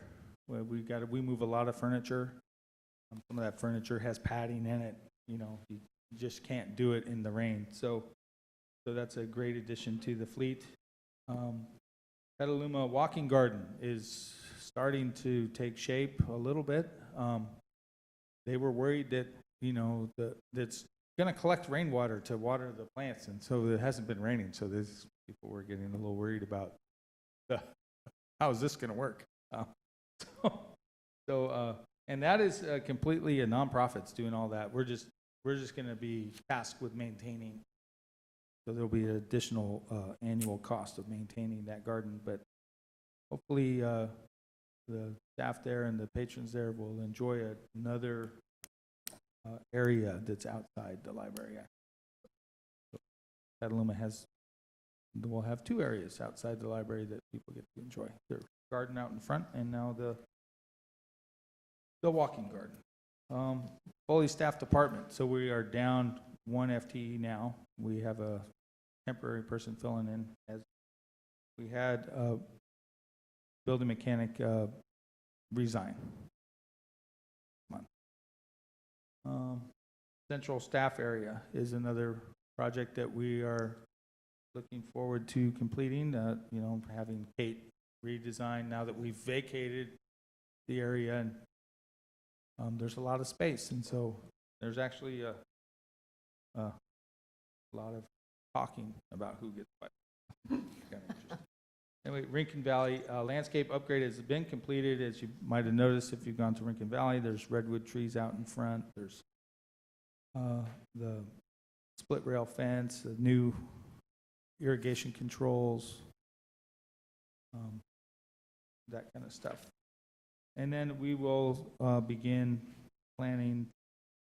We move a lot of furniture. Some of that furniture has padding in it. You just can't do it in the rain. So that's a great addition to the fleet. Petaluma Walking Garden is starting to take shape a little bit. They were worried that that's going to collect rainwater to water the plants, and so it hasn't been raining. So people were getting a little worried about how is this going to work. And that is completely a nonprofit's doing all that. We're just going to be tasked with maintaining. So there'll be an additional annual cost of maintaining that garden, but hopefully the staff there and the patrons there will enjoy another area that's outside the library. So Petaluma will have two areas outside the library that people get to enjoy. Their garden out in front, and now the walking garden. Fully staffed department, so we are down one FTE now. We have a temporary person filling in, as we had a building mechanic resign. Central staff area is another project that we are looking forward to completing. Having Kate redesign now that we've vacated the area, and there's a lot of space, and so there's actually a lot of talking about who gets what. Kind of interesting. Anyway, Rincon Valley landscape upgrade has been completed. As you might have noticed if you've gone to Rincon Valley, there's redwood trees out in front. There's the split rail fence, the new irrigation controls, that kind of stuff. And then we will begin planning,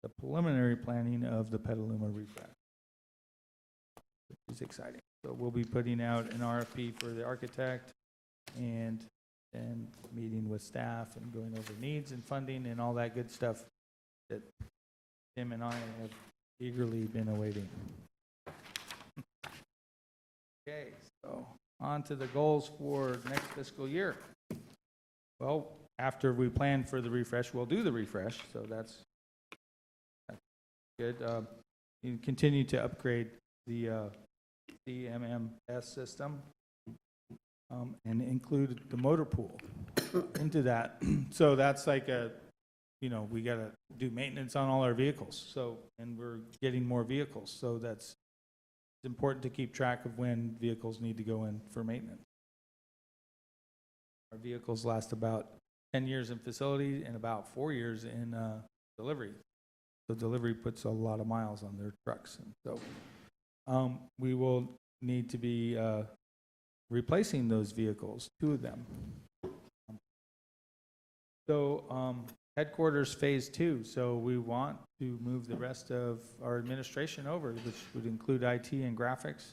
the preliminary planning of the Petaluma refresh, which is exciting. So we'll be putting out an RFP for the architect and meeting with staff and going over needs and funding and all that good stuff that Tim and I have eagerly been awaiting. Okay, so on to the goals for next fiscal year. Well, after we plan for the refresh, we'll do the refresh, so that's good. You continue to upgrade the CMMS system and include the motor pool into that. So that's like we got to do maintenance on all our vehicles. So, and we're getting more vehicles. So it's important to keep track of when vehicles need to go in for maintenance. Our vehicles last about 10 years in facility and about 4 years in delivery. So delivery puts a lot of miles on their trucks. And so we will need to be replacing those vehicles, 2 of them. So headquarters phase 2. So we want to move the rest of our administration over, which would include IT and graphics.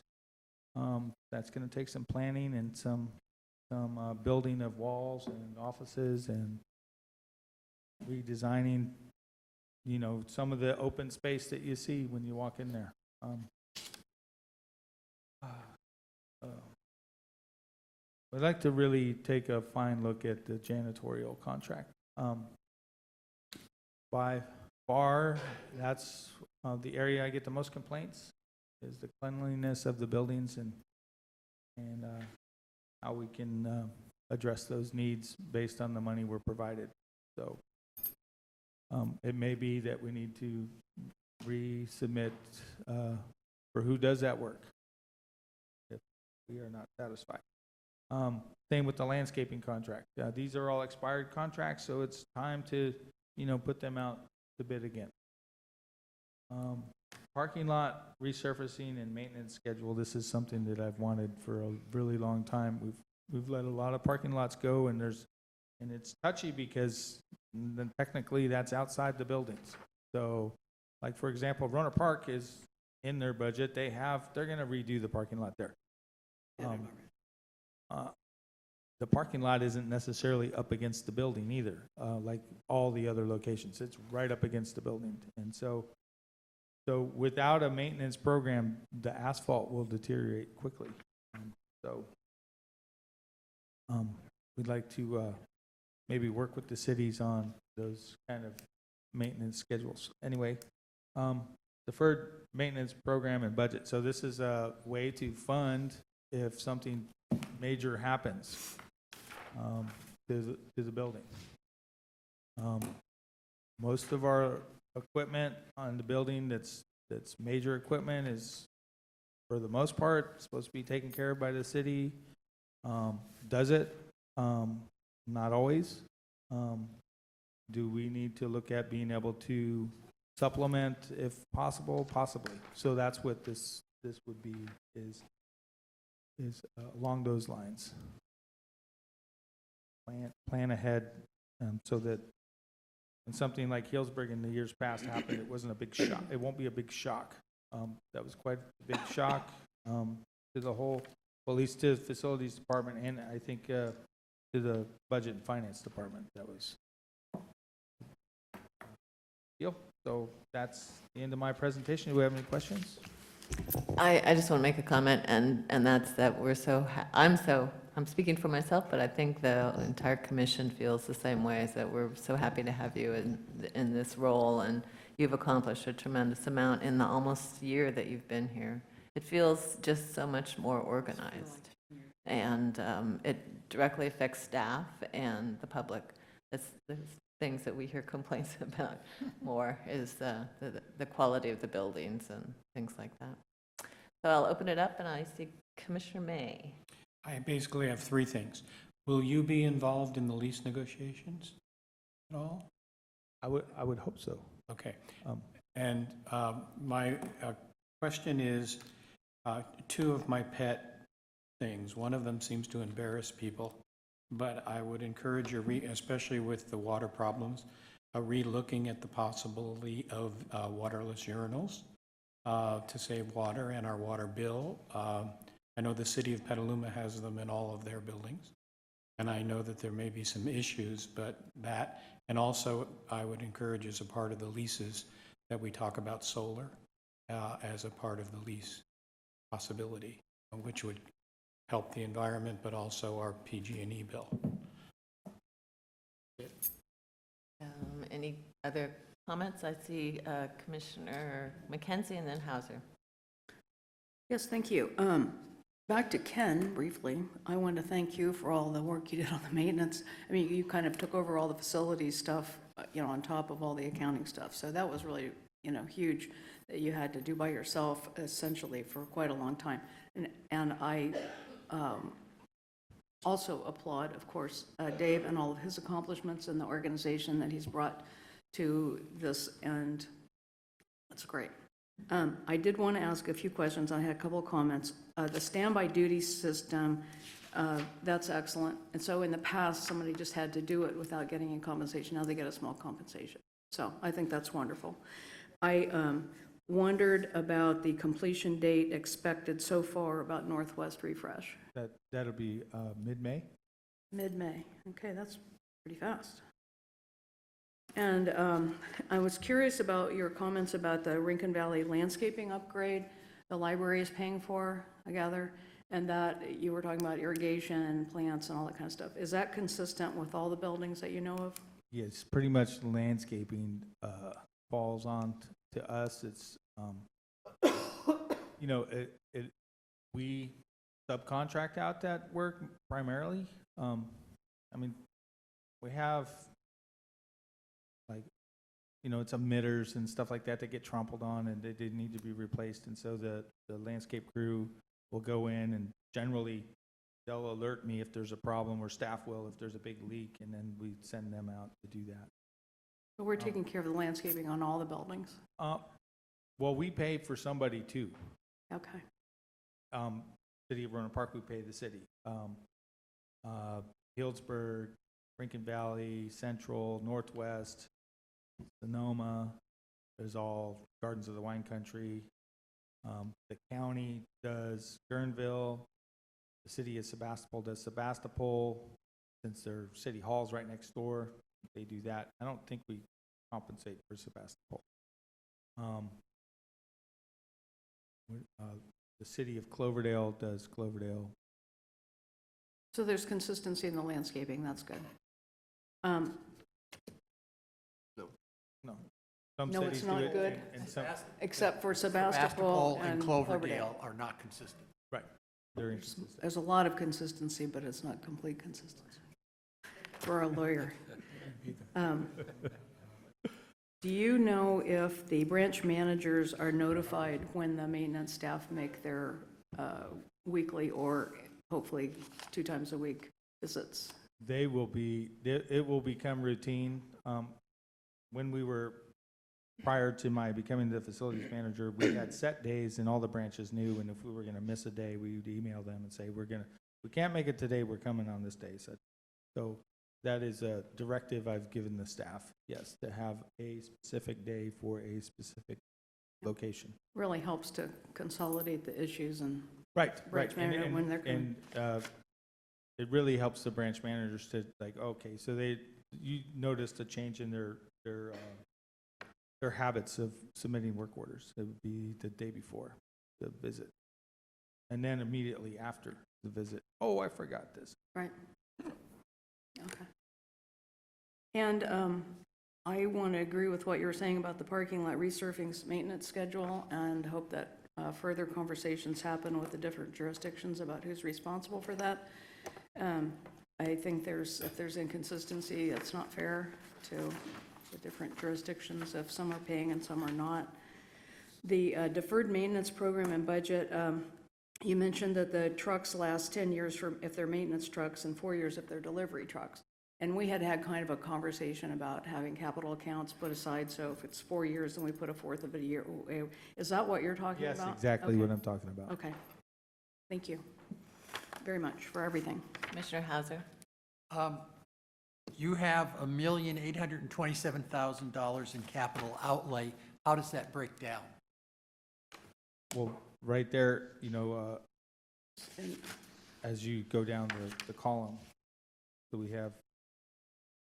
That's going to take some planning and some building of walls and offices and redesigning, some of the open space that you see when you walk in there. I'd like to really take a fine look at the janitorial contract. By far, that's the area I get the most complaints, is the cleanliness of the buildings and how we can address those needs based on the money we're provided. So it may be that we need to resubmit for who does that work if we are not satisfied. Same with the landscaping contract. These are all expired contracts, so it's time to put them out to bid again. Parking lot resurfacing and maintenance schedule. This is something that I've wanted for a really long time. We've let a lot of parking lots go, and it's touchy because then technically that's outside the buildings. So, like for example, Roner Park is in their budget. They're going to redo the parking lot there. The parking lot isn't necessarily up against the building either, like all the other locations. It's right up against the building. And so without a maintenance program, the asphalt will deteriorate quickly. We'd like to maybe work with the cities on those kind of maintenance schedules. Anyway, deferred maintenance program and budget. So this is a way to fund if something major happens to the building. Most of our equipment on the building that's major equipment is, for the most part, supposed to be taken care of by the city. Does it? Not always. Do we need to look at being able to supplement if possible? Possibly. So that's what this would be, is along those lines. Plan ahead so that when something like Healdsburg in the years past happened, it wasn't a big shock. It won't be a big shock. That was quite a big shock to the whole, well, at least to the facilities department, and I think to the budget and finance department. That was deal. So that's the end of my presentation. Do we have any questions? I just want to make a comment, and that's that I'm speaking for myself, but I think the entire commission feels the same way, is that we're so happy to have you in this role, and you've accomplished a tremendous amount in the almost year that you've been here. It feels just so much more organized, and it directly affects staff and the public. That's the things that we hear complaints about more, is the quality of the buildings and things like that. So I'll open it up, and I see Commissioner May. I basically have 3 things. Will you be involved in the lease negotiations at all? I would hope so. Okay. And my question is, 2 of my pet things. One of them seems to embarrass people, but I would encourage you, especially with the water problems, re-looking at the possibility of waterless urinals to save water and our water bill. I know the city of Petaluma has them in all of their buildings, and I know that there may be some issues, but that, and also I would encourage as a part of the leases that we talk about solar, as a part of the lease possibility, which would help the environment, but also our PG&E bill. Any other comments? I see Commissioner McKenzie and then Hauser. Yes, thank you. Back to Ken briefly, I want to thank you for all the work you did on the maintenance. I mean, you kind of took over all the facilities stuff, on top of all the accounting stuff. So that was really, huge that you had to do by yourself essentially for quite a long time. And I also applaud, of course, Dave and all of his accomplishments and the organization that he's brought to this, and that's great. I did want to ask a few questions. I had a couple of comments. The standby duty system, that's excellent. And so in the past, somebody just had to do it without getting any compensation. Now they get a small compensation. So I think that's wonderful. I wondered about the completion date expected so far about Northwest Refresh. That'll be mid-May. Mid-May. Okay, that's pretty fast. And I was curious about your comments about the Rincon Valley landscaping upgrade the library is paying for, I gather, and that you were talking about irrigation and plants and all that kind of stuff. Is that consistent with all the buildings that you know of? Yes, pretty much landscaping falls on to us. It's, we subcontract out that work primarily. We have it's emitters and stuff like that get trampled on and they need to be replaced. And so the landscape crew will go in and generally they'll alert me if there's a problem, or staff will if there's a big leak, and then we send them out to do that. So we're taking care of the landscaping on all the buildings? Well, we pay for somebody too. Okay. City of Rohnert Park, we pay the city. Healdsburg, Rincon Valley, Central, Northwest, Sonoma, there's all Gardens of the Wine Country. The county does Guerneville. The city of Sebastopol does Sebastopol. Since their city hall's right next door, they do that. I don't think we compensate for Sebastopol. The city of Cloverdale does Cloverdale. So there's consistency in the landscaping, that's good. No. Some No, it's cities do not it, good? and some, Except for Sebastopol and Cloverdale. Cloverdale are not consistent. right, they're inconsistent. There's a lot of consistency, but it's not complete consistency for a lawyer. Do you know if the branch managers are notified when the maintenance staff make their weekly or hopefully 2 times a week visits? They will be, it will become routine. When we were, prior to my becoming the facilities manager, we had set days and all the branches knew, and if we were gonna miss a day, we would email them and say, we can't make it today, we're coming on this day. So that is a directive I've given the staff, yes, to have a specific day for a specific location. Really helps to consolidate the issues and Right. branch manager when they're coming. And it really helps the branch managers to okay, so you noticed a change in their habits of submitting work orders. It would be the day before the visit. And then immediately after the visit, oh, I forgot this. Right. Okay. And I want to agree with what you were saying about the parking lot resurfacing maintenance schedule, and hope that further conversations happen with the different jurisdictions about who's responsible for that. I think if there's inconsistency, it's not fair to the different jurisdictions if some are paying and some are not. The deferred maintenance program and budget, you mentioned that the trucks last 10 years if they're maintenance trucks and 4 years if they're delivery trucks. And we had kind of a conversation about having capital accounts put aside, so if it's 4 years, then we put a fourth of it a year. Is that what you're talking about? Yes, exactly Okay. what I'm talking about. Okay. Thank you very much for everything. Commissioner Hauser. You have $1,827,000 in capital outlay. How does that break down? Well, right there, And as you go down the column, so we have,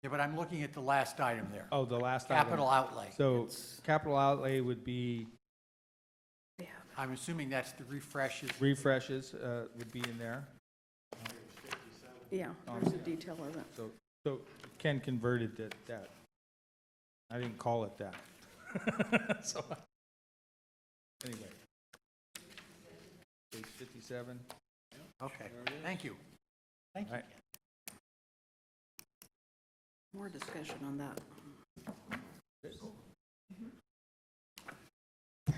Yeah, but I'm looking at the last item there. the last item. Capital outlay. So capital outlay would be I'm assuming that's the refreshes. refreshes would be in there. Yeah, there's a detail of it. So Ken converted that. I didn't call it that. So, anyway. Page 57. Okay, thank you. Thank you. Right. More discussion on that.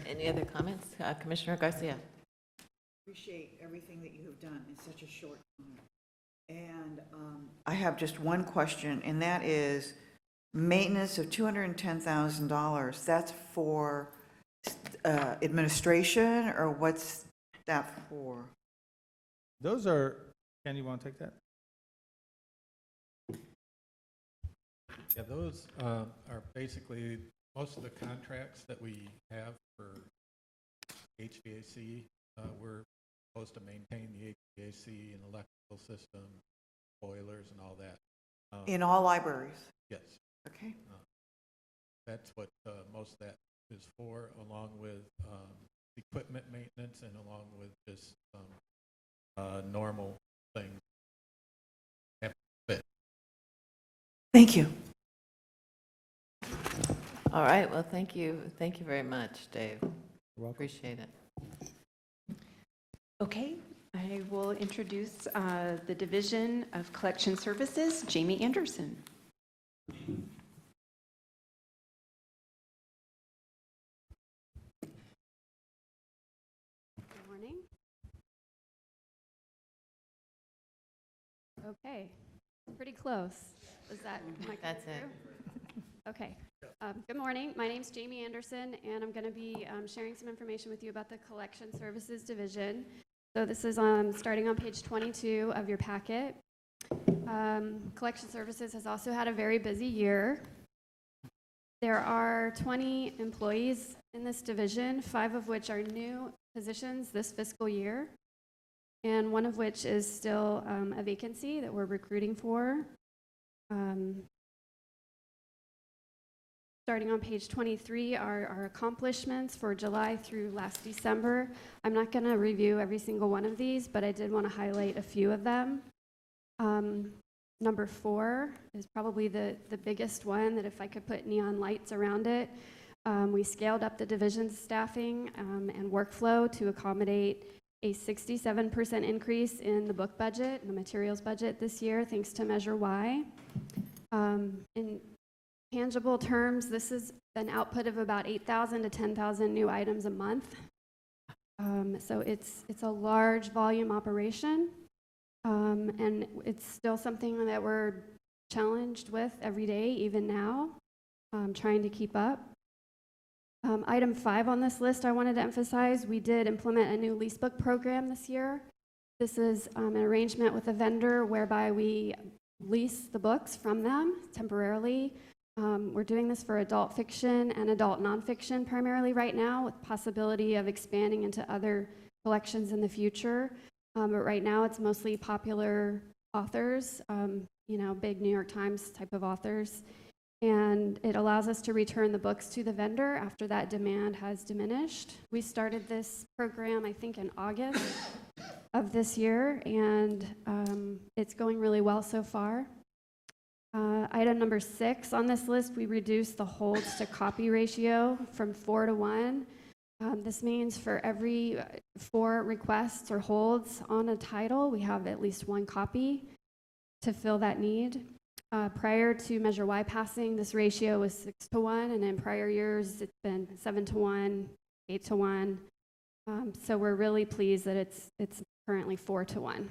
Any other comments? Commissioner Garcia? Appreciate everything that you have done in such a short time. And I have just one question, and that is maintenance of $210,000. That's for administration, or what's that for? Those are, Ken, you want to take that? Yeah, those are basically, most of the contracts that we have for HVAC, we're supposed to maintain the HVAC and electrical system, boilers and all that. In all libraries? Yes, Okay. that's what most of that is for, along with equipment maintenance and along with just normal things. Thank you. All right, well, thank you. Thank you very much, Dave. You're welcome. Appreciate it. Okay, I will introduce the Division of Collection Services, Jamie Anderson. Good morning. Okay, pretty close. Is that, am I That's coming it. through? Okay. Good morning. My name's Jamie Anderson, and I'm going to be sharing some information with you about the Collection Services Division. So this is starting on page 22 of your packet. Collection Services has also had a very busy year. There are 20 employees in this division, 5 of which are new positions this fiscal year, and one of which is still a vacancy that we're recruiting for. Starting on page 23 are our accomplishments for July through last December. I'm not going to review every single one of these, but I did want to highlight a few of them. Number 4 is probably the biggest one, that if I could put neon lights around it. We scaled up the division's staffing and workflow to accommodate a 67% increase in the book budget and the materials budget this year, thanks to Measure Y. In tangible terms, this is an output of about 8,000 to 10,000 new items a month. So it's a large volume operation, and it's still something that we're challenged with every day, even now, trying to keep up. Item 5 on this list I wanted to emphasize, we did implement a new leasebook program this year. This is an arrangement with a vendor whereby we lease the books from them temporarily. We're doing this for adult fiction and adult nonfiction primarily right now, with possibility of expanding into other collections in the future. But right now it's mostly popular authors, big New York Times type of authors. And it allows us to return the books to the vendor after that demand has diminished. We started this program, I think, in August of this year, and it's going really well so far. Item number 6 on this list, we reduced the holds to copy ratio from 4 to 1. This means for every 4 requests or holds on a title, we have at least 1 copy to fill that need. Prior to Measure Y passing, this ratio was 6 to 1, and in prior years, it's been 7 to 1, 8 to 1. So we're really pleased that it's currently 4 to 1.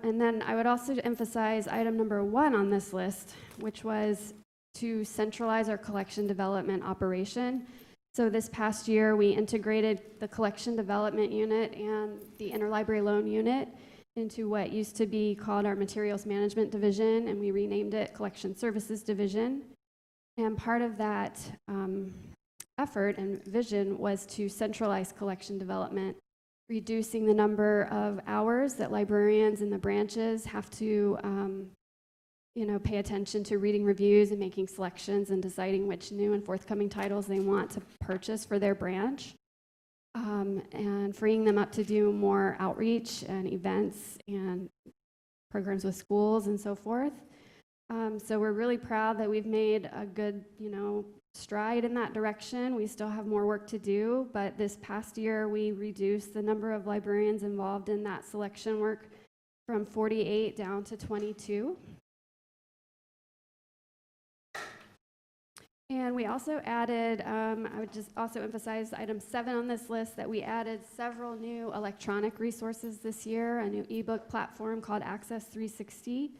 And then I would also emphasize item number 1 on this list, which was to centralize our collection development operation. So this past year, we integrated the collection development unit and the interlibrary loan unit into what used to be called our materials management division, and we renamed it Collection Services Division. And part of that effort and vision was to centralize collection development, reducing the number of hours that librarians in the branches have to pay attention to reading reviews and making selections and deciding which new and forthcoming titles they want to purchase for their branch. and freeing them up to do more outreach and events and programs with schools and so forth. So we're really proud that we've made a good, stride in that direction. We still have more work to do, but this past year we reduced the number of librarians involved in that selection work from 48 down to 22. And we also added, I would just also emphasize item 7 on this list, that we added several new electronic resources this year, a new ebook platform called Access 360,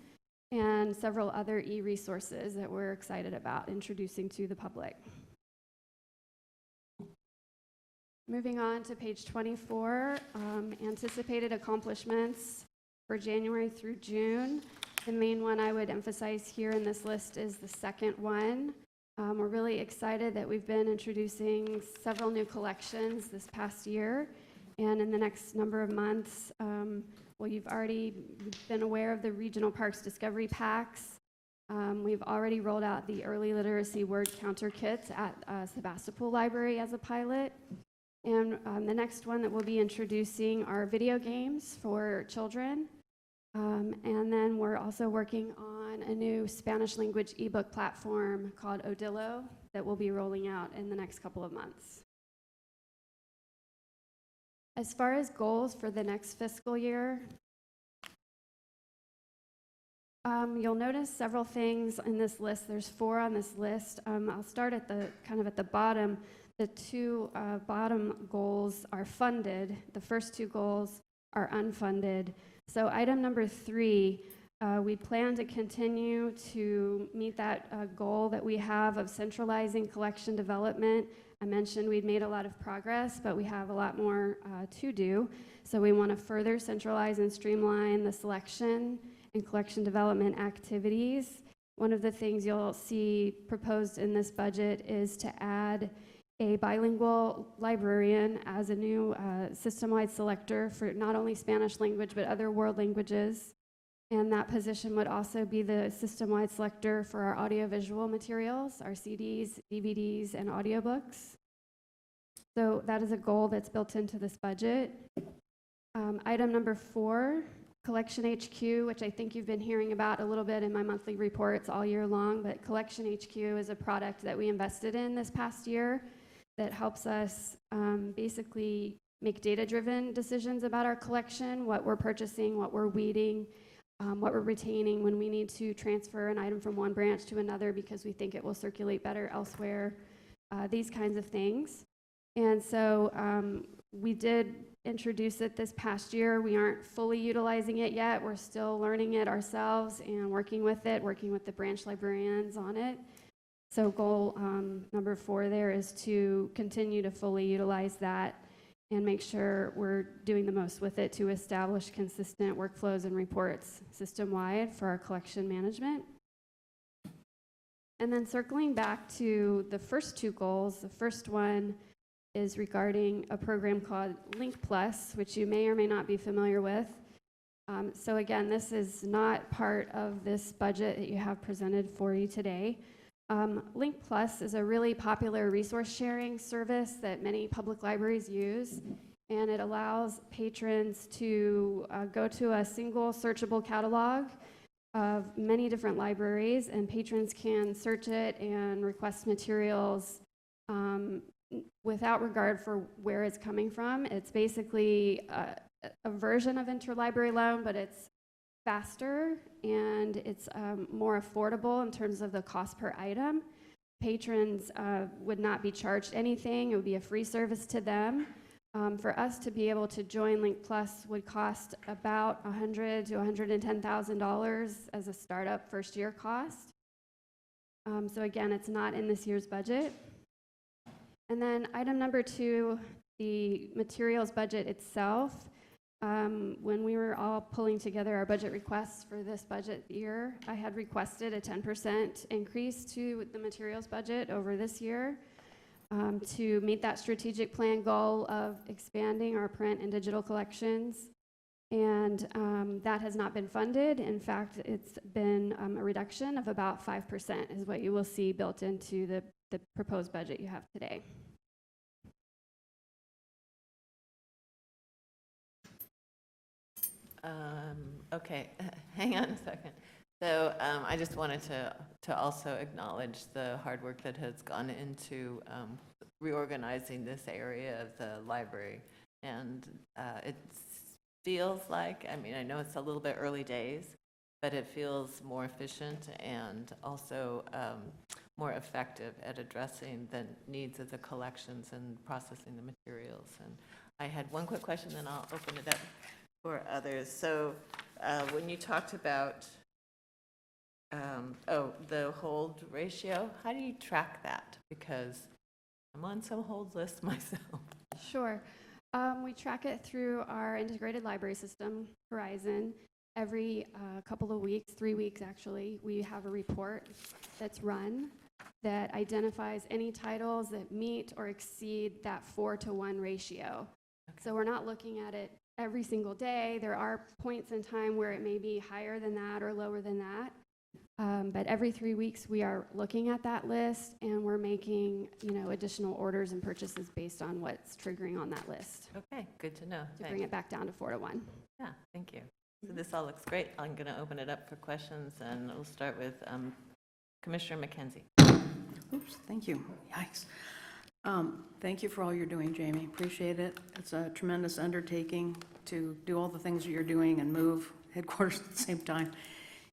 and several other e-resources that we're excited about introducing to the public. Moving on to page 24, anticipated accomplishments for January through June. The main one I would emphasize here in this list is the second one. We're really excited that we've been introducing several new collections this past year, and in the next number of months, you've already been aware of the Regional Parks Discovery Packs. We've already rolled out the early literacy word counter kits at Sebastopol Library as a pilot. And the next one that we'll be introducing are video games for children. And then we're also working on a new Spanish language ebook platform called Odillo that we'll be rolling out in the next couple of months. As far as goals for the next fiscal year, you'll notice several things in this list. There's 4 on this list. I'll start at the bottom. The 2 bottom goals are funded. The first 2 goals are unfunded. So item number 3, we plan to continue to meet that goal that we have of centralizing collection development. I mentioned we'd made a lot of progress, but we have a lot more to do. So we want to further centralize and streamline the selection and collection development activities. One of the things you'll see proposed in this budget is to add a bilingual librarian as a new system-wide selector for not only Spanish language, but other world languages. And that position would also be the system-wide selector for our audiovisual materials, our CDs, DVDs, and audiobooks. So that is a goal that's built into this budget. Item number 4, Collection HQ, which I think you've been hearing about a little bit in my monthly reports all year long, but Collection HQ is a product that we invested in this past year that helps us basically make data-driven decisions about our collection, what we're purchasing, what we're weeding, what we're retaining when we need to transfer an item from one branch to another because we think it will circulate better elsewhere, these kinds of things. And so we did introduce it this past year. We aren't fully utilizing it yet. We're still learning it ourselves and working with the branch librarians on it. So goal number 4 there is to continue to fully utilize that and make sure we're doing the most with it to establish consistent workflows and reports system-wide for our collection management. And then circling back to the first 2 goals, the first one is regarding a program called Link Plus, which you may or may not be familiar with. So again, this is not part of this budget that you have presented for you today. Link Plus is a really popular resource sharing service that many public libraries use, and it allows patrons to go to a single searchable catalog of many different libraries, and patrons can search it and request materials without regard for where it's coming from. It's basically a version of interlibrary loan, but it's faster and it's more affordable in terms of the cost per item. Patrons would not be charged anything. It would be a free service to them. For us to be able to join Link Plus would cost about $100,000 to $110,000 as a startup first year cost. So again, it's not in this year's budget. And then item number 2, the materials budget itself. When we were all pulling together our budget requests for this budget year, I had requested a 10% increase to the materials budget over this year to meet that strategic plan goal of expanding our print and digital collections. And that has not been funded. In fact, it's been a reduction of about 5% is what you will see built into the proposed budget you have today. Okay, hang on a second. So I just wanted to also acknowledge the hard work that has gone into reorganizing this area of the library. And it feels like, I mean, I know it's a little bit early days, but it feels more efficient and also more effective at addressing the needs of the collections and processing the materials. And I had one quick question, then I'll open it up for others. So when you talked about, the hold ratio, how do you track that? Because I'm on some hold list myself. Sure. We track it through our integrated library system, Horizon. Every couple of weeks, 3 weeks actually, we have a report that's run that identifies any titles that meet or exceed that 4-to-1 ratio. So we're not looking at it every single day. There are points in time where it may be higher than that or lower than that. But every 3 weeks, we are looking at that list and we're making, additional orders and purchases based on what's triggering on that list Okay, good to know. to bring it back down to 4-to-1. Yeah, thank you. So this all looks great. I'm going to open it up for questions, and we'll start with Commissioner McKenzie. Oops, thank you. Yikes. Thank you for all you're doing, Jamie. Appreciate it. It's a tremendous undertaking to do all the things that you're doing and move headquarters at the same time.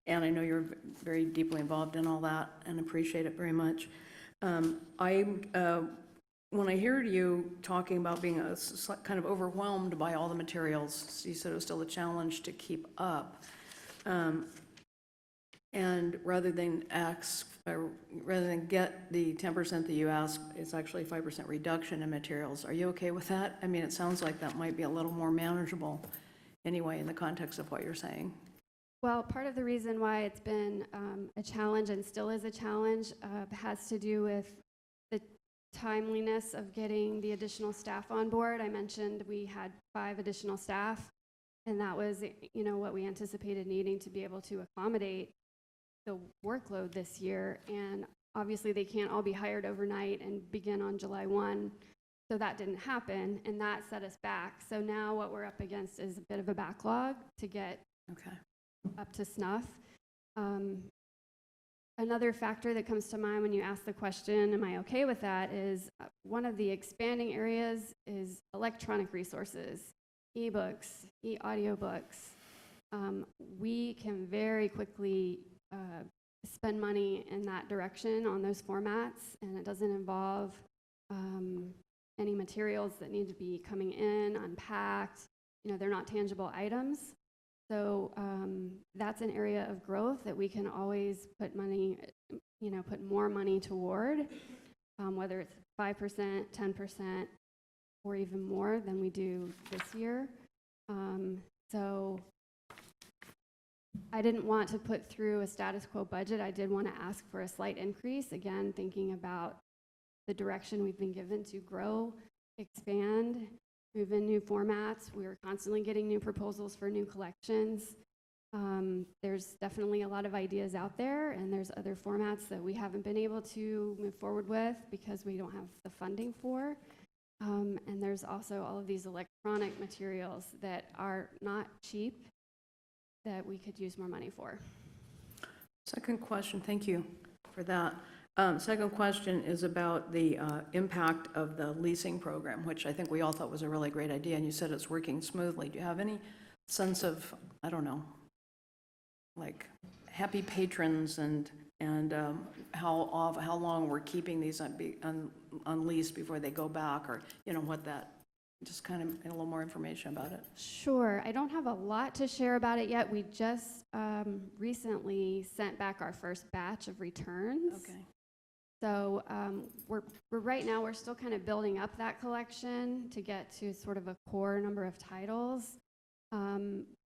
And I know you're very deeply involved in all that and appreciate it very much. When I heard you talking about being kind of overwhelmed by all the materials, you said it was still a challenge to keep up. And rather than get the 10% that you asked, it's actually a 5% reduction in materials. Are you okay with that? I mean, it sounds like that might be a little more manageable anyway in the context of what you're saying. Well, part of the reason why it's been a challenge and still is a challenge has to do with the timeliness of getting the additional staff on board. I mentioned we had 5 additional staff, and that was, what we anticipated needing to be able to accommodate the workload this year. And obviously, they can't all be hired overnight and begin on July 1. So that didn't happen, and that set us back. So now what we're up against is a bit of a backlog to get up to snuff. Another factor that comes to mind when you ask the question, am I okay with that, is one of the expanding areas is electronic resources, ebooks, e-audiobooks. We can very quickly spend money in that direction on those formats, and it doesn't involve any materials that need to be coming in, unpacked. They're not tangible items. So that's an area of growth that we can always put money, put more money toward, whether it's 5%, 10%, or even more than we do this year. So I didn't want to put through a status quo budget. I did want to ask for a slight increase, again, thinking about the direction we've been given to grow, expand, move in new formats. We are constantly getting new proposals for new collections. There's definitely a lot of ideas out there, and there's other formats that we haven't been able to move forward with because we don't have the funding for. And there's also all of these electronic materials that are not cheap that we could use more money for. Second question, thank you for that. Second question is about the impact of the leasing program, which I think we all thought was a really great idea, and you said it's working smoothly. Do you have any sense of, I don't know, like happy patrons and how long we're keeping these on lease before they go back, or what that, just kind of a little more information about it? Sure. I don't have a lot to share about it yet. We just recently sent back our first batch of returns. Okay. So we're right now, we're still kind of building up that collection to get to sort of a core number of titles.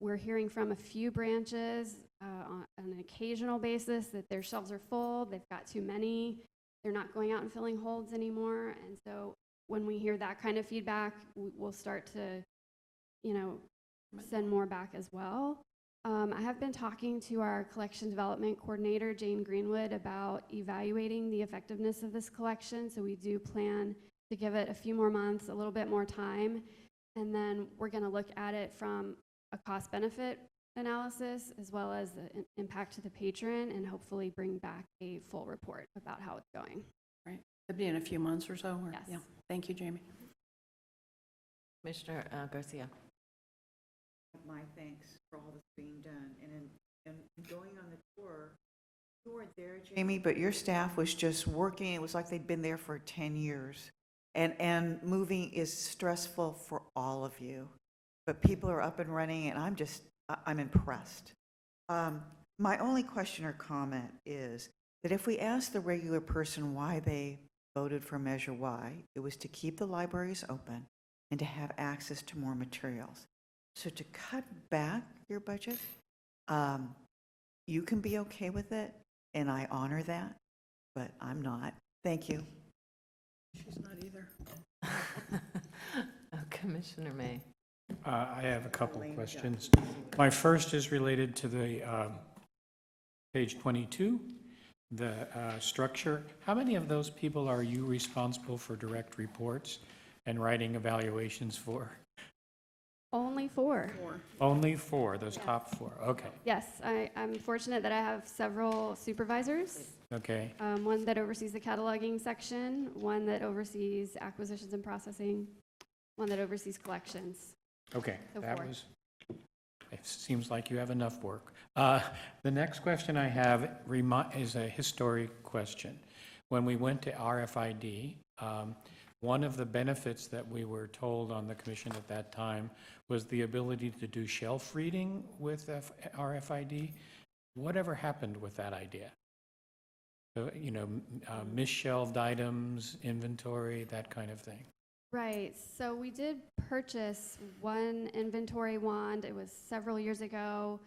We're hearing from a few branches on an occasional basis that their shelves are full, they've got too many, they're not going out and filling holds anymore. And so when we hear that kind of feedback, we'll start to, send more back as well. I have been talking to our collection development coordinator, Jane Greenwood, about evaluating the effectiveness of this collection. So we do plan to give it a few more months, a little bit more time, and then we're going to look at it from a cost-benefit analysis as well as the impact to the patron, and hopefully bring back a full report about how it's going. Right. It'll be in a few months or so? Or- Yes. Yeah. Thank you, Jamie. Commissioner Garcia. My thanks for all that's being done. And going on the tour, you weren't there, Jamie, but your staff was just working. It was like they'd been there for 10 years. And moving is stressful for all of you. But people are up and running, and I'm impressed. My only question or comment is that if we ask the regular person why they voted for Measure Y, it was to keep the libraries open and to have access to more materials. So to cut back your budget, you can be okay with it, and I honor that, but I'm not. Thank you. She's not either. Commissioner May. I have a couple of questions. My first is related to the page 22, the structure. How many of those people are you responsible for direct reports and writing evaluations for? Only 4. Only 4, those top 4. Okay, Yes, I'm fortunate that I have several supervisors. okay. One that oversees the cataloging section, one that oversees acquisitions and processing, one that oversees collections. Okay, So that 4. was, it seems like you have enough work. The next question I have is a historic question. When we went to RFID, one of the benefits that we were told on the commission at that time was the ability to do shelf reading with RFID. Whatever happened with that idea? So, misshelved items, inventory, that kind of thing. Right, so we did purchase one inventory wand, it was several years ago,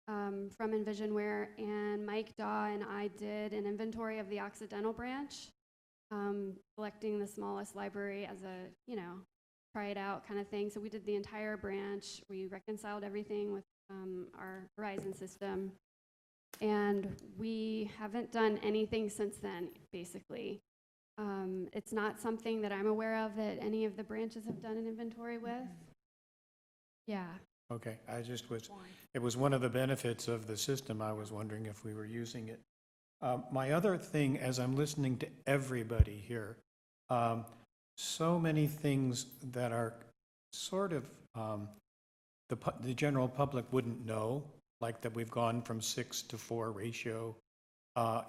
from Envisionware, and Mike Daw and I did an inventory of the Occidental branch, selecting the smallest library as a, try it out kind of thing. So we did the entire branch, we reconciled everything with our Horizon system, and we haven't done anything since then, basically. It's not something that I'm aware of that any of the branches have done an inventory with. Yeah. Okay, it was one of the benefits of the system. I was wondering if we were using it. My other thing, as I'm listening to everybody here, so many things that are sort of the general public wouldn't know, like that we've gone from 6 to 4 ratio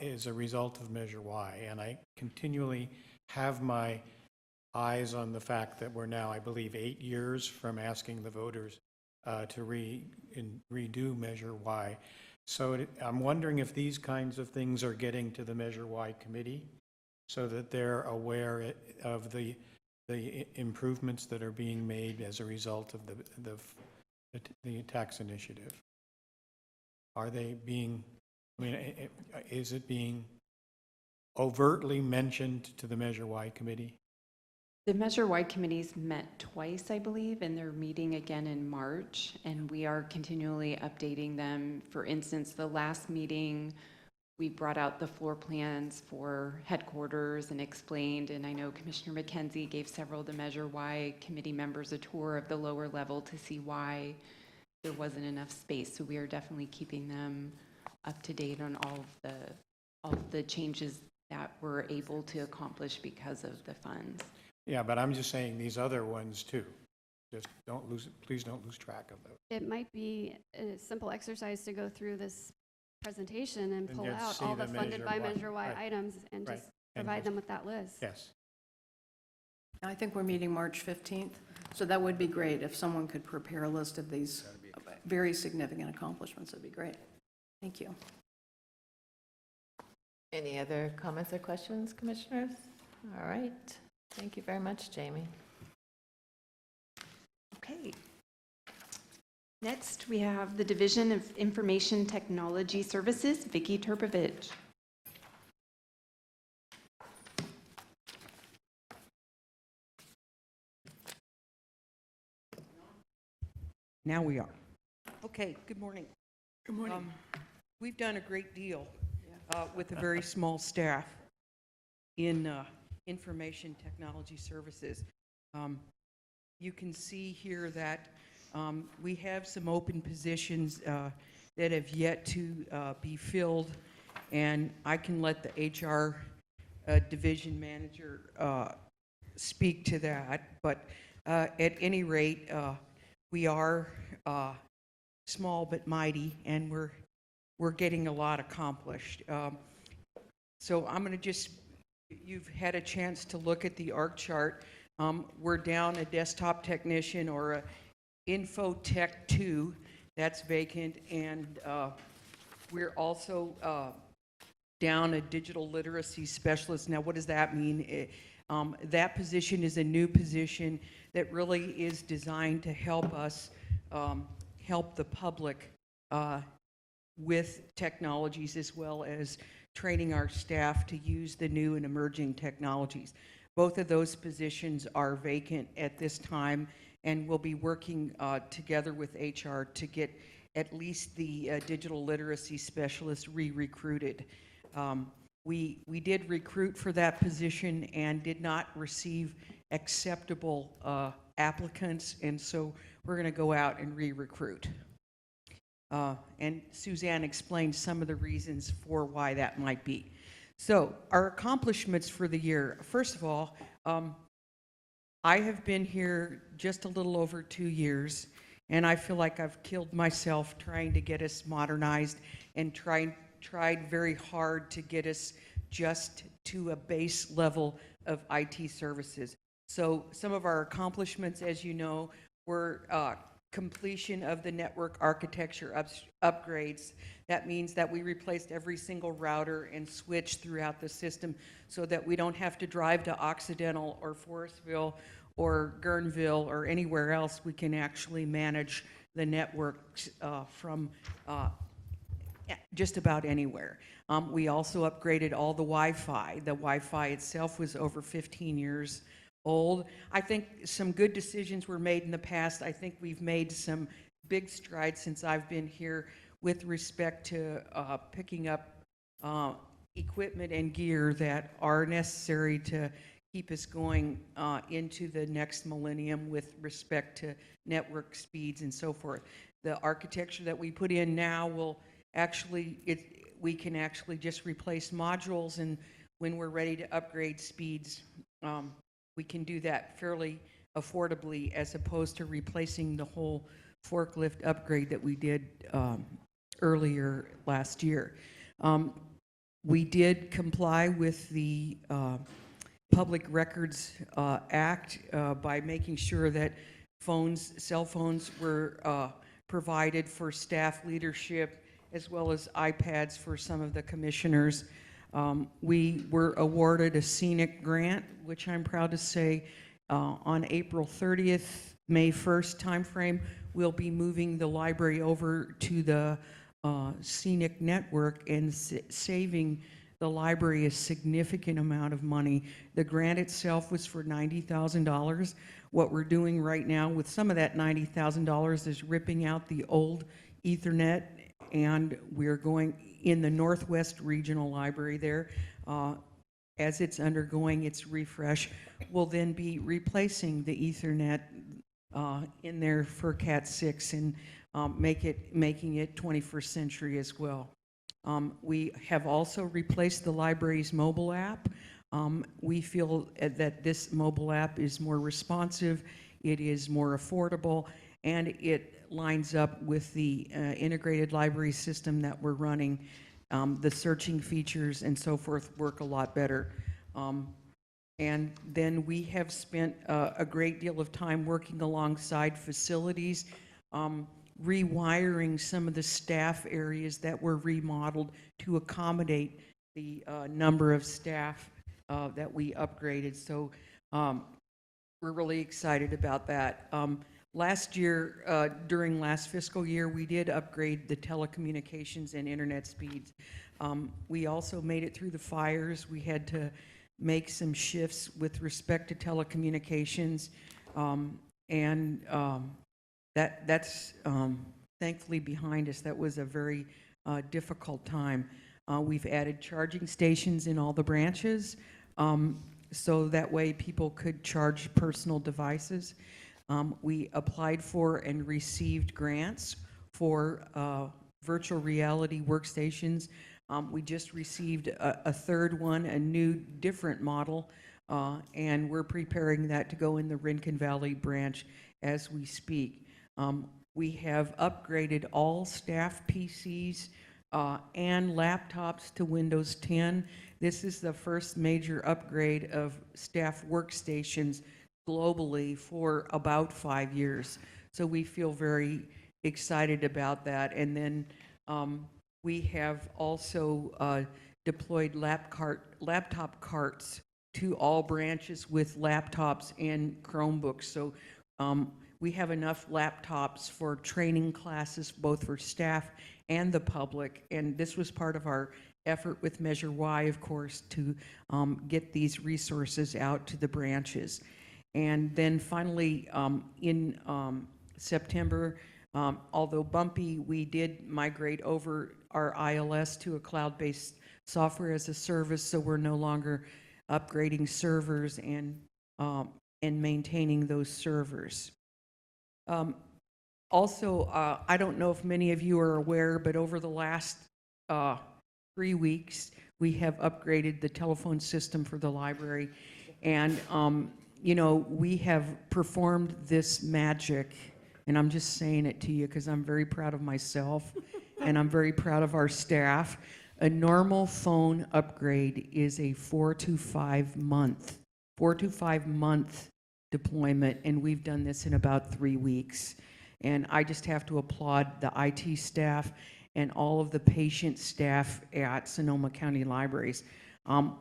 is a result of Measure Y. And I continually have my eyes on the fact that we're now, I believe, 8 years from asking the voters to redo Measure Y. So I'm wondering if these kinds of things are getting to the Measure Y committee so that they're aware of the improvements that are being made as a result of the tax initiative. Are they being, is it being overtly mentioned to the Measure Y committee? The Measure Y committee's met twice, I believe, and they're meeting again in March, and we are continually updating them. For instance, the last meeting, we brought out the floor plans for headquarters and explained, and I know Commissioner McKenzie gave several of the Measure Y committee members a tour of the lower level to see why there wasn't enough space. So we are definitely keeping them up to date on all of the changes that we're able to accomplish because of the funds. Yeah, but I'm just saying these other ones too. Just please don't lose track of those. It might be a simple exercise to go through this presentation and And pull just out see all the the funded by Measure Y. Measure Y Right. items and Right. just And provide just- them with that list. Yes. I think we're meeting March 15th, so that would be great if someone could prepare a list of these very significant accomplishments. That'd be great. Thank you. Any other comments or questions, commissioners? All right. Thank you very much, Jamie. Okay. Next, we have the Division of Information Technology Services, Vicki Turpovich. Now we are. Okay, good morning. Good morning. We've done a great deal with a very small staff in information technology services. You can see here that We have some open positions that have yet to be filled, and I can let the HR division manager speak to that. But at any rate, we are small but mighty, and we're getting a lot accomplished. So I'm going to just, you've had a chance to look at the org chart. We're down a desktop technician or a info tech 2 that's vacant, and we're also down a digital literacy specialist. Now, what does that mean? That position is a new position that really is designed to help us help the public with technologies, as well as training our staff to use the new and emerging technologies. Both of those positions are vacant at this time, and we'll be working together with HR to get at least the digital literacy specialist re-recruited. We did recruit for that position and did not receive acceptable applicants, and so we're going to go out and re-recruit. And Suzanne explained some of the reasons for why that might be. So our accomplishments for the year. First of all, I have been here just a little over 2 years, and I feel like I've killed myself trying to get us modernized and tried very hard to get us just to a base level of IT services. So some of our accomplishments, as you know, were completion of the network architecture upgrades. That means that we replaced every single router and switch throughout the system so that we don't have to drive to Occidental or Forestville or Guerneville or anywhere else. We can actually manage the networks from just about anywhere. We also upgraded all the Wi-Fi. The Wi-Fi itself was over 15 years old. I think some good decisions were made in the past. I think we've made some big strides since I've been here with respect to picking up equipment and gear that are necessary to keep us going into the next millennium with respect to network speeds and so forth. The architecture that we put in now will actually, we can actually just replace modules, and when we're ready to upgrade speeds, we can do that fairly affordably, as opposed to replacing the whole forklift upgrade that we did earlier last year. We did comply with the Public Records Act by making sure that cell phones were provided for staff leadership, as well as iPads for some of the commissioners. We were awarded a scenic grant, which I'm proud to say on April 30th, May 1st timeframe, we'll be moving the library over to the scenic network and saving the library a significant amount of money. The grant itself was for $90,000. What we're doing right now with some of that $90,000 is ripping out the old Ethernet, and we're going in the Northwest Regional Library there. As it's undergoing its refresh, we'll then be replacing the Ethernet in there for Cat 6 and making it 21st century as well. We have also replaced the library's mobile app. We feel that this mobile app is more responsive, it is more affordable, and it lines up with the integrated library system that we're running. The searching features and so forth work a lot better. And then we have spent a great deal of time working alongside facilities, rewiring some of the staff areas that were remodeled to accommodate the number of staff that we upgraded. So we're really excited about that. Last year, during last fiscal year, we did upgrade the telecommunications and internet speeds. We also made it through the fires. We had to make some shifts with respect to telecommunications, and that's thankfully behind us. That was a very difficult time. We've added charging stations in all the branches, so that way people could charge personal devices. We applied for and received grants for virtual reality workstations. We just received a third one, a new, different model, and we're preparing that to go in the Rincon Valley branch as we speak. We have upgraded all staff PCs and laptops to Windows 10. This is the first major upgrade of staff workstations globally for about 5 years. So we feel very excited about that. And then we have also deployed laptop carts to all branches with laptops and Chromebooks. So we have enough laptops for training classes, both for staff and the public. And this was part of our effort with Measure Y, of course, to get these resources out to the branches. And then finally, in September, although bumpy, we did migrate over our ILS to a cloud-based software as a service, so we're no longer upgrading servers and maintaining those servers. Also, I don't know if many of you are aware, but over the last 3 weeks, we have upgraded the telephone system for the library. And, you know, we have performed this magic, and I'm just saying it to you because I'm very proud of myself and I'm very proud of our staff. A normal phone upgrade is a 4 to 5 month deployment, and we've done this in about 3 weeks. And I just have to applaud the IT staff and all of the patient staff at Sonoma County Libraries.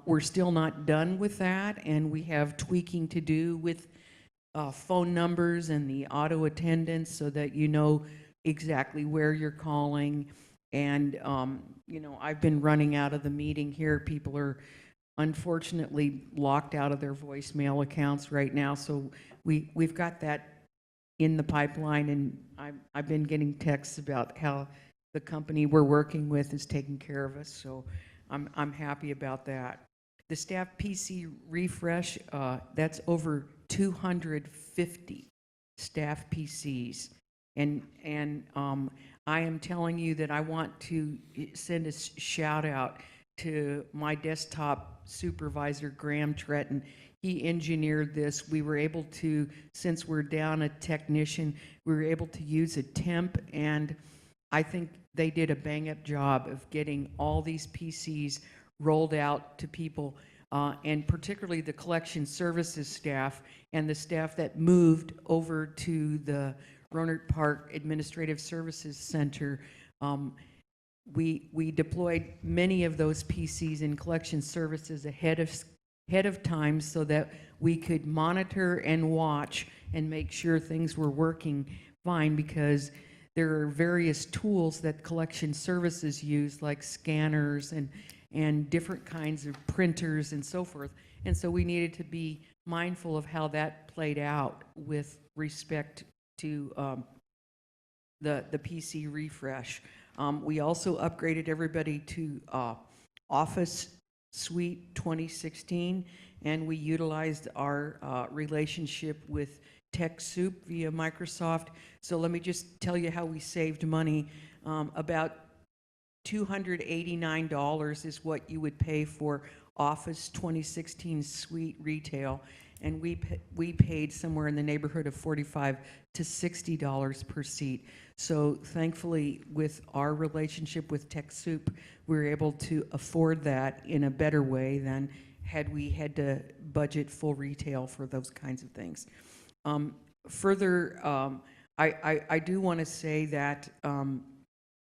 We're still not done with that, and we have tweaking to do with phone numbers and the auto attendants so that you know exactly where you're calling. And, you know, I've been running out of the meeting here. People are unfortunately locked out of their voicemail accounts right now, so we've got that in the pipeline, and I've been getting texts about how the company we're working with is taking care of us, so I'm happy about that. The staff PC refresh, that's over 250 staff PCs, and I am telling you that I want to send a shout out to my desktop supervisor, Graham Tretton. He engineered this. We were able to, since we're down a technician, we were able to use a temp, and I think they did a bang-up job of getting all these PCs rolled out to people, and particularly the collection services staff and the staff that moved over to the Rohnert Park Administrative Services Center. We deployed many of those PCs in collection services ahead of time so that we could monitor and watch and make sure things were working fine, because there are various tools that collection services use, like scanners and different kinds of printers and so forth. And so we needed to be mindful of how that played out with respect to the PC refresh. We also upgraded everybody to Office Suite 2016, and we utilized our relationship with TechSoup via Microsoft. So let me just tell you how we saved money. About $289 is what you would pay for Office 2016 Suite retail, and we paid somewhere in the neighborhood of $45 to $60 per seat. So thankfully, with our relationship with TechSoup, we were able to afford that in a better way than had we had to budget full retail for those kinds of things. Further, I do want to say that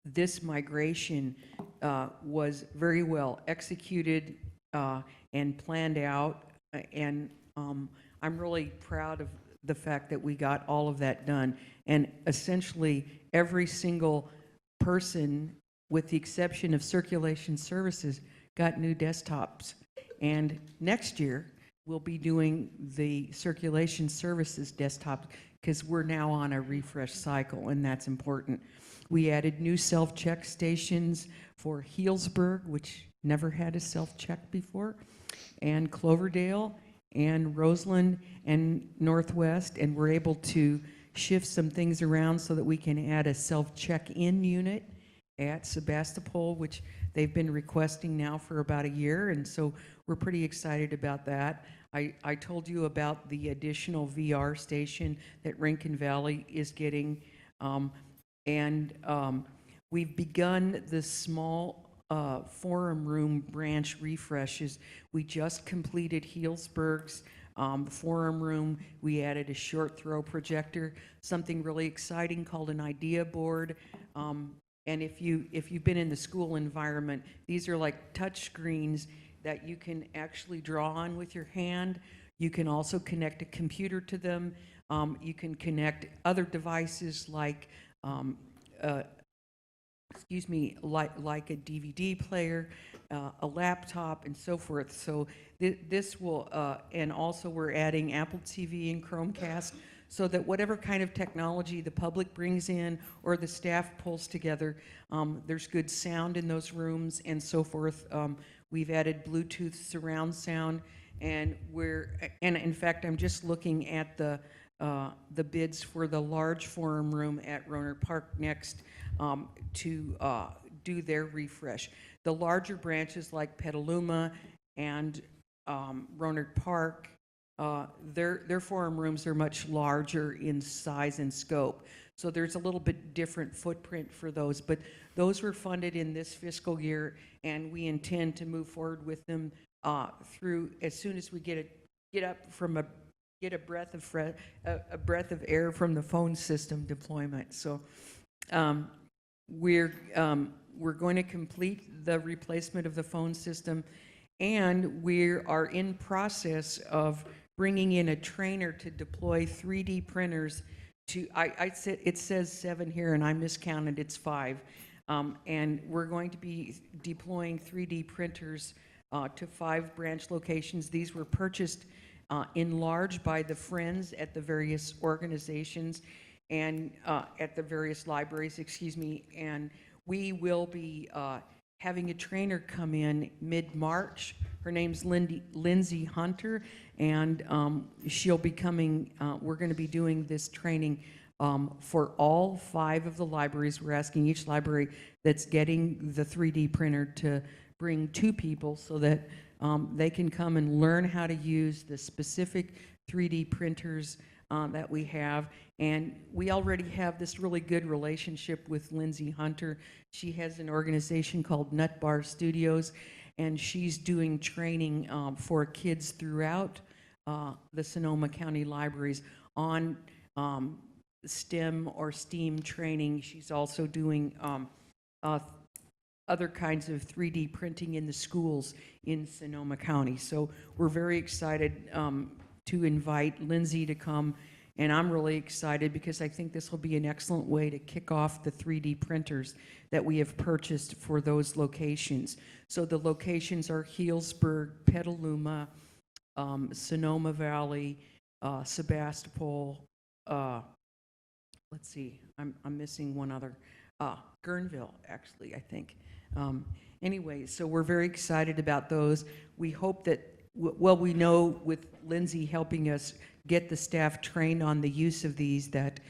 this migration was very well executed and planned out, and I'm really proud of the fact that we got all of that done. And essentially, every single person, with the exception of circulation services, got new desktops. And next year, we'll be doing the circulation services desktop, because we're now on a refresh cycle, and that's important. We added new self-check stations for Healdsburg, which never had a self-check before, and Cloverdale, and Roseland and Northwest, and we're able to shift some things around so that we can add a self-check-in unit at Sebastopol, which they've been requesting now for about a year, and so we're pretty excited about that. I told you about the additional VR station that Rincon Valley is getting, and we've begun the small forum room branch refreshes. We just completed Healdsburg's forum room. We added a short throw projector, something really exciting called an idea board. And if you've been in the school environment, these are like touch screens that you can actually draw on with your hand. You can also connect a computer to them. You can connect other devices like like a DVD player, a laptop, and so forth. So this will, and also we're adding Apple TV and Chromecast, so that whatever kind of technology the public brings in or the staff pulls together, there's good sound in those rooms and so forth. We've added Bluetooth surround sound, and in fact, I'm just looking at the bids for the large forum room at Rohnert Park next to do their refresh. The larger branches like Petaluma and Rohnert Park, their forum rooms are much larger in size and scope. So there's a little bit different footprint for those, but those were funded in this fiscal year, and we intend to move forward with them through as soon as we get a breath of air from the phone system deployment. So we're going to complete the replacement of the phone system, and we are in process of bringing in a trainer to deploy 3D printers to, it says 7 here and I miscounted, it's 5. And we're going to be deploying 3D printers to 5 branch locations. These were purchased in large by the Friends at the various organizations and at the various libraries, and we will be having a trainer come in mid-March. Her name's Lindsay Hunter, and she'll be coming, we're going to be doing this training for all 5 of the libraries. We're asking each library that's getting the 3D printer to bring 2 people so that they can come and learn how to use the specific 3D printers that we have. And we already have this really good relationship with Lindsay Hunter. She has an organization called Nut Bar Studios, and she's doing training for kids throughout the Sonoma County libraries on STEM or STEAM training. She's also doing other kinds of 3D printing in the schools in Sonoma County. So we're very excited to invite Lindsay to come, and I'm really excited because I think this will be an excellent way to kick off the 3D printers that we have purchased for those locations. So the locations are Healdsburg, Petaluma, Sonoma Valley, Sebastopol, let's see, I'm missing one other, Guerneville, actually, I think. Anyway, so we're very excited about those. We hope that, well, we know with Lindsay helping us get the staff trained on the use of these that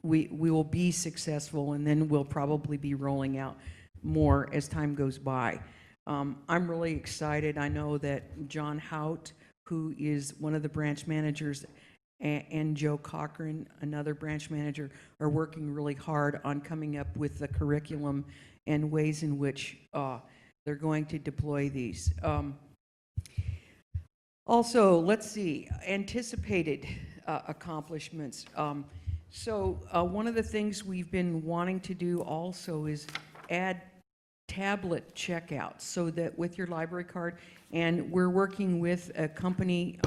we will be successful, and then we'll probably be rolling out more as time goes by. I'm really excited. I know that John Hout, who is one of the branch managers, and Joe Cochran, another branch manager, are working really hard on coming up with the curriculum and ways in which they're going to deploy these. Also, let's see, anticipated accomplishments. So one of the things we've been wanting to do also is add tablet checkouts so that with your library card, and we're working with a company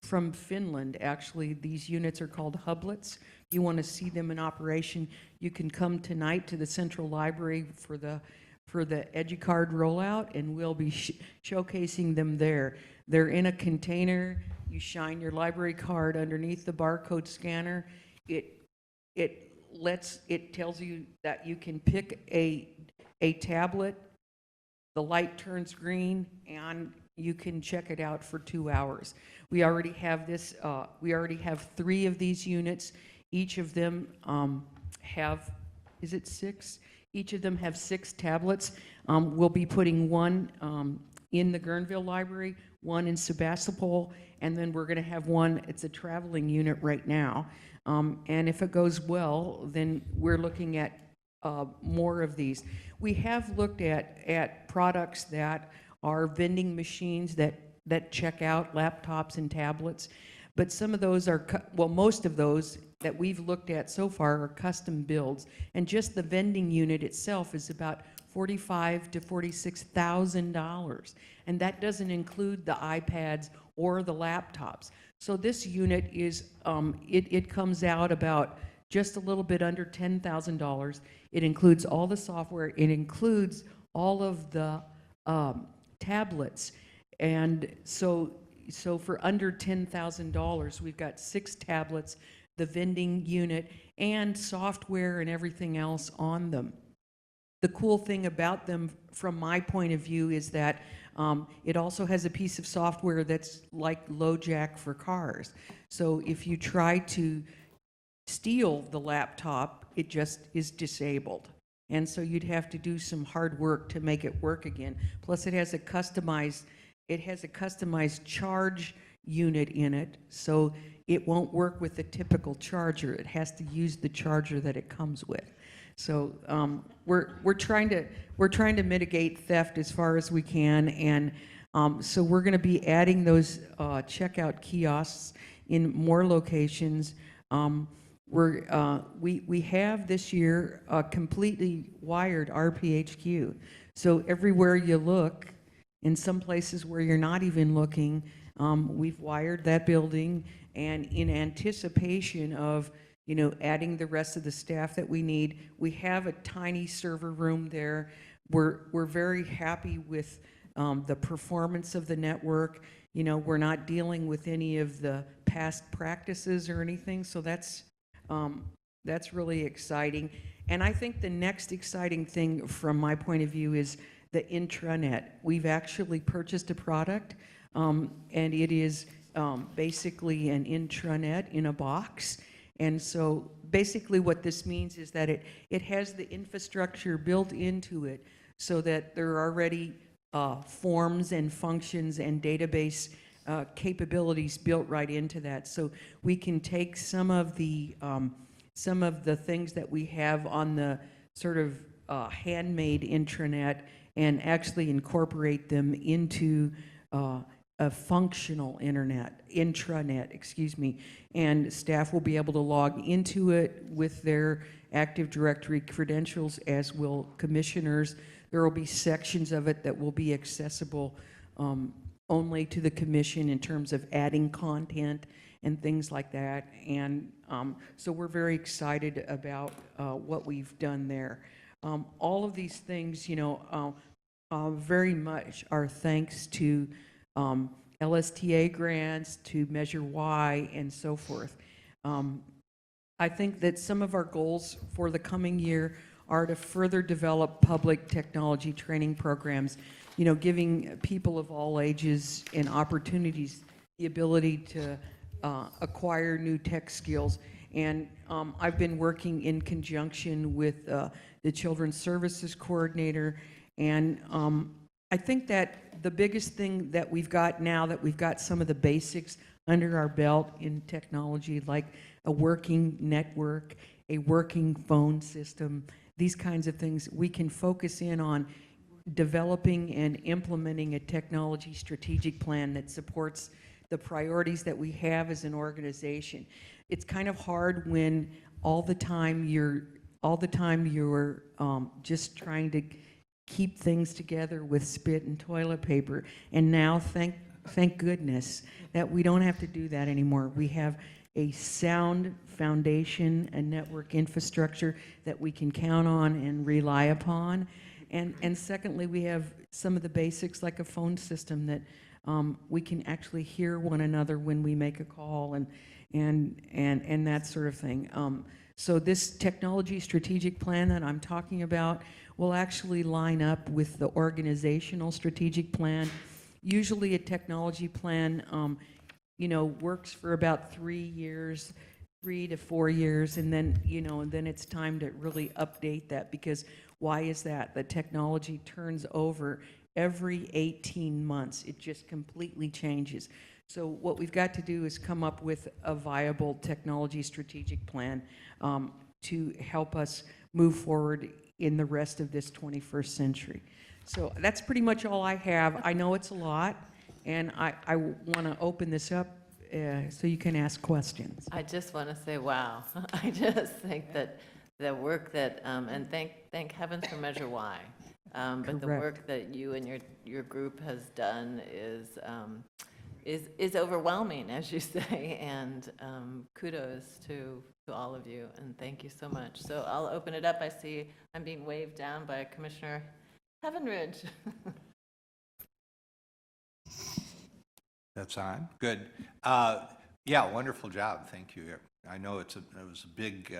from Finland, actually. These units are called Hublets. If you want to see them in operation, you can come tonight to the Central Library for the EduCard rollout, and we'll be showcasing them there. They're in a container. You shine your library card underneath the barcode scanner. It tells you that you can pick a tablet. The light turns green, and you can check it out for 2 hours. We already have this, we already have 3 of these units. Each of them have, is it 6? Each of them have 6 tablets. We'll be putting one in the Guerneville Library, one in Sebastopol, and then we're going to have one, it's a traveling unit right now. And if it goes well, then we're looking at more of these. We have looked at products that are vending machines that check out laptops and tablets, but some of those are, well, most of those that we've looked at so far are custom builds, and just the vending unit itself is about $45,000 to $46,000, and that doesn't include the iPads or the laptops. So this unit is, it comes out about just a little bit under $10,000. It includes all the software, it includes all of the tablets, and so for under $10,000, we've got 6 tablets, the vending unit, and software and everything else on them. The cool thing about them, from my point of view, is that it also has a piece of software that's like LoJack for cars. So if you try to steal the laptop, it just is disabled. And so you'd have to do some hard work to make it work again. Plus it has a customized charge unit in it, so it won't work with the typical charger. It has to use the charger that it comes with. So we're trying to mitigate theft as far as we can, and so we're going to be adding those checkout kiosks in more locations. We have this year a completely wired RPHQ. So everywhere you look, in some places where you're not even looking, we've wired that building, and in anticipation of, you know, adding the rest of the staff that we need, we have a tiny server room there. We're very happy with the performance of the network. You know, we're not dealing with any of the past practices or anything, so that's really exciting. And I think the next exciting thing from my point of view is the intranet. We've actually purchased a product, and it is basically an intranet in a box. And so basically what this means is that it has the infrastructure built into it so that there are already forms and functions and database capabilities built right into that. So we can take some of the things that we have on the sort of handmade intranet and actually incorporate them into a functional intranet, excuse me, and staff will be able to log into it with their Active Directory credentials, as will commissioners. There will be sections of it that will be accessible only to the commission in terms of adding content and things like that. And so we're very excited about what we've done there. All of these things, you know, very much are thanks to LSTA grants, to Measure Y, and so forth. I think that some of our goals for the coming year are to further develop public technology training programs, you know, giving people of all ages and opportunities the ability to acquire new tech skills. And I've been working in conjunction with the Children's Services Coordinator, and I think that the biggest thing that we've got now that we've got some of the basics under our belt in technology, like a working network, a working phone system, these kinds of things, we can focus in on developing and implementing a technology strategic plan that supports the priorities that we have as an organization. It's kind of hard when all the time you're just trying to keep things together with spit and toilet paper. And now, thank goodness that we don't have to do that anymore. We have a sound foundation and network infrastructure that we can count on and rely upon. And secondly, we have some of the basics like a phone system that we can actually hear one another when we make a call and that sort of thing. So this technology strategic plan that I'm talking about will actually line up with the organizational strategic plan. usually a technology plan, works for about 3 years, 3 to 4 years, and then, and then it's time to really update that, because why is that? The technology turns over every 18 months. It just completely changes. So what we've got to do is come up with a viable technology strategic plan to help us move forward in the rest of this 21st century. So that's pretty much all I have. I know it's a lot, and I want to open this up so you can ask questions. I just want to say, wow. I just think that the work that, and thank heavens for Measure Y, but the Correct. work that you and your group has done is overwhelming, as you say, and kudos to all of you, and thank you so much. So I'll open it up. I see I'm being waved down by Commissioner Heavenridge. That's on. Good. Yeah, wonderful job. Thank you. I know it was a big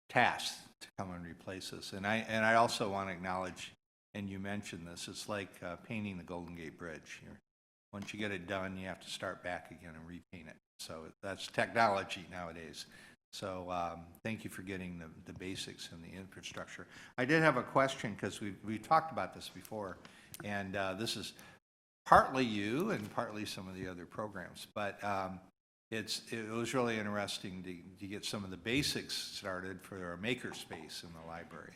task to come and replace this. And I also want to acknowledge, and you mentioned this, it's like painting the Golden Gate Bridge. Once you get it done, you have to start back again and repaint it. So that's technology nowadays. So thank you for getting the basics and the infrastructure. I did have a question, because we talked about this before, and this is partly you and partly some of the other programs, but it was really interesting to get some of the basics started for our makerspace in the library.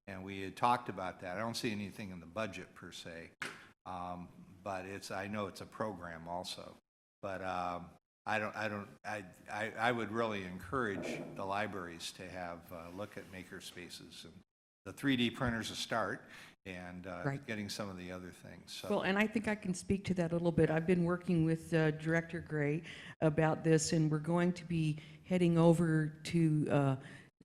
And we had talked about that. I don't see anything in the budget per se, but I know it's a program also. But I would really encourage the libraries to have a look at makerspaces, and the 3D printer's a start, and Right. getting some of the other things. So. Well, and I think I can speak to that a little bit. I've been working with Director Gray about this, and we're going to be heading over to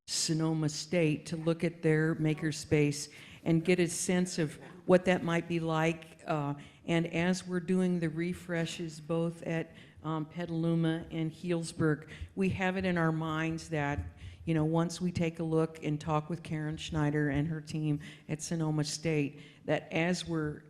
Sonoma State to look at their makerspace and get a sense of what that might be like. And as we're doing the refreshes both at Petaluma and Healdsburg, we have it in our minds that, once we take a look and talk with Karen Schneider and her team at Sonoma State, that as we're,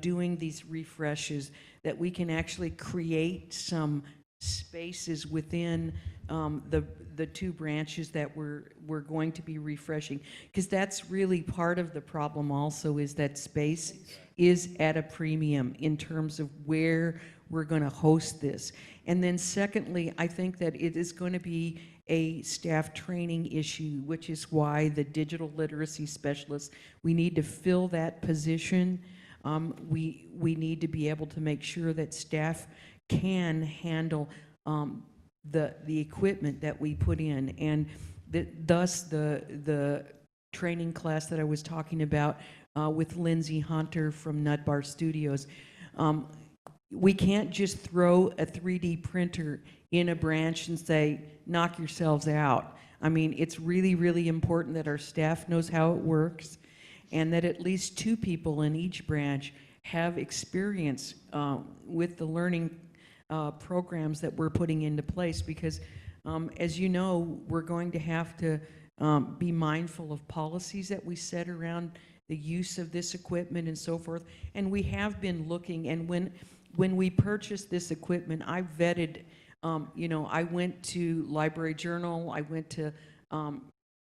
doing these refreshes, that we can actually create some spaces within the two branches that we're going to be refreshing. Because that's really part of the problem also, is that space is at a premium in terms of where we're going to host this. And then secondly, I think that it is going to be a staff training issue, which is why the digital literacy specialist, we need to fill that position. We need to be able to make sure that staff can handle the equipment that we put in, and thus the training class that I was talking about with Lindsay Hunter from Nut Bar Studios. We can't just throw a 3D printer in a branch and say, knock yourselves out. I mean, it's really, really important that our staff knows how it works, and that at least 2 people in each branch have experience with the learning programs that we're putting into place, because as you know, we're going to have to be mindful of policies that we set around the use of this equipment and so forth. And we have been looking, and when we purchased this equipment, I vetted, I went to Library Journal, I went to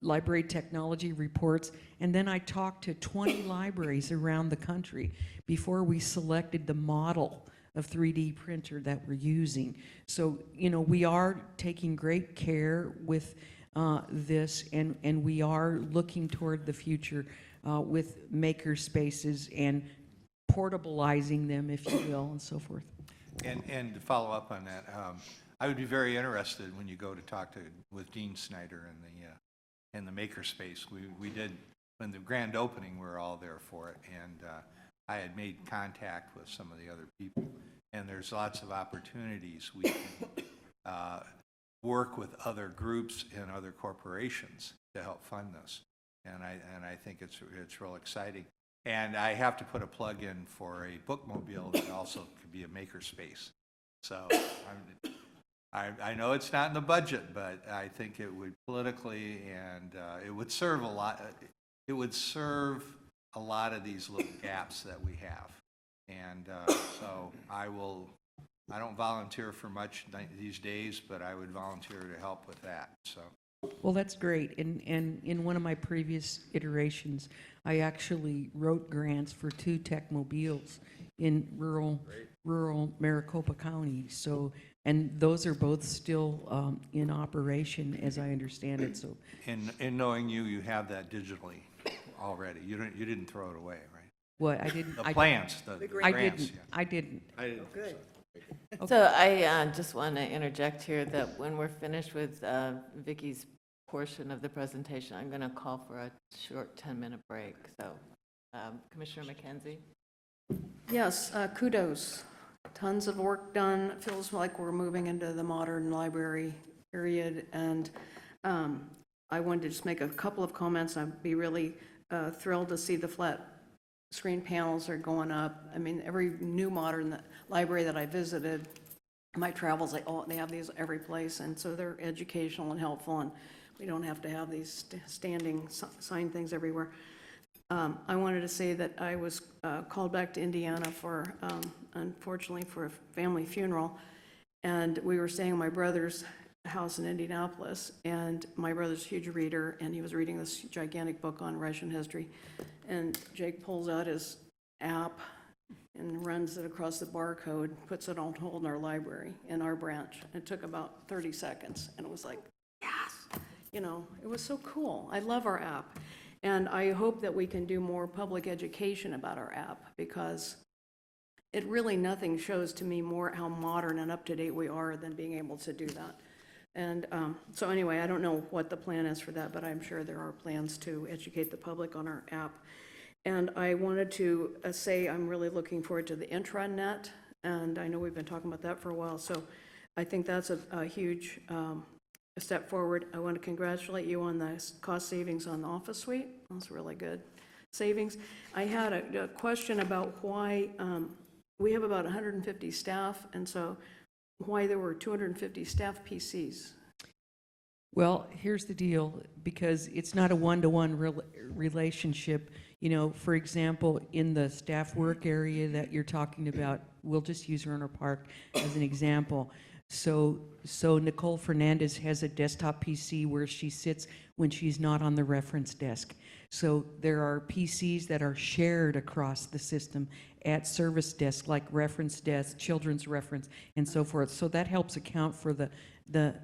Library Technology Reports, and then I talked to 20 libraries around the country before we selected the model of 3D printer that we're using. So, we are taking great care with this, and we are looking toward the future with maker spaces and portabilizing them, if you will, and so forth. And to follow up on that, I would be very interested when you go to talk with Dean Snyder in the makerspace. We did, when the grand opening, we were all there for it, and I had made contact with some of the other people, and there's lots of opportunities we can work with other groups and other corporations to help fund this, and I think it's real exciting. And I have to put a plug in for a bookmobile that also could be a makerspace. So I know it's not in the budget, but I think it would politically, and it would serve a lot. It would serve a lot of these little gaps that we have. And so I don't volunteer for much these days, but I would volunteer to help with that, so. Well, that's great. And in one of my previous iterations, I actually wrote grants for 2 Techmobiles in rural Maricopa County. So, and those are both still in operation, as I understand it. So, In knowing you, you have that digitally already. You didn't throw it away, right? what I didn't. The plans, the I grants. didn't. I didn't. Good. So I just want to interject here that when we're finished with Vicky's portion of the presentation, I'm going to call for a short 10-minute break. So Commissioner McKenzie? Yes, kudos. Tons of work done. It feels like we're moving into the modern library period. And I wanted to just make a couple of comments. I'd be really thrilled to see the flat screen panels are going up. I mean, every new modern library that I visited, my travels, they have these every place. And so they're educational and helpful. And we don't have to have these standing sign things everywhere. I wanted to say that I was called back to Indiana for, unfortunately, for a family funeral, and we were staying at my brother's house in Indianapolis, and my brother's a huge reader, and he was reading this gigantic book on Russian history, and Jake pulls out his app and runs it across the barcode, puts it on hold in our library, in our branch. It took about 30 seconds, and it was like, yes! You know, it was so cool. I love our app. And I hope that we can do more public education about our app, because it really, nothing shows to me more how modern and up-to-date we are than being able to do that. And so anyway, I don't know what the plan is for that, but I'm sure there are plans to educate the public on our app. And I wanted to say I'm really looking forward to the intranet, and I know we've been talking about that for a while, so I think that's a huge a step forward. I want to congratulate you on the cost savings on the office suite. That's really good savings. I had a question about why we have about 150 staff, and so why there were 250 staff PCs. Well, here's the deal, because it's not a one-to-one relationship. You know, for example, in the staff work area that you're talking about, we'll just use Rohnert Park as an example. So Nicole Fernandez has a desktop PC where she sits when she's not on the reference desk. So there are PCs that are shared across the system at service desks, like reference desk, children's reference, and so forth. So that helps account for the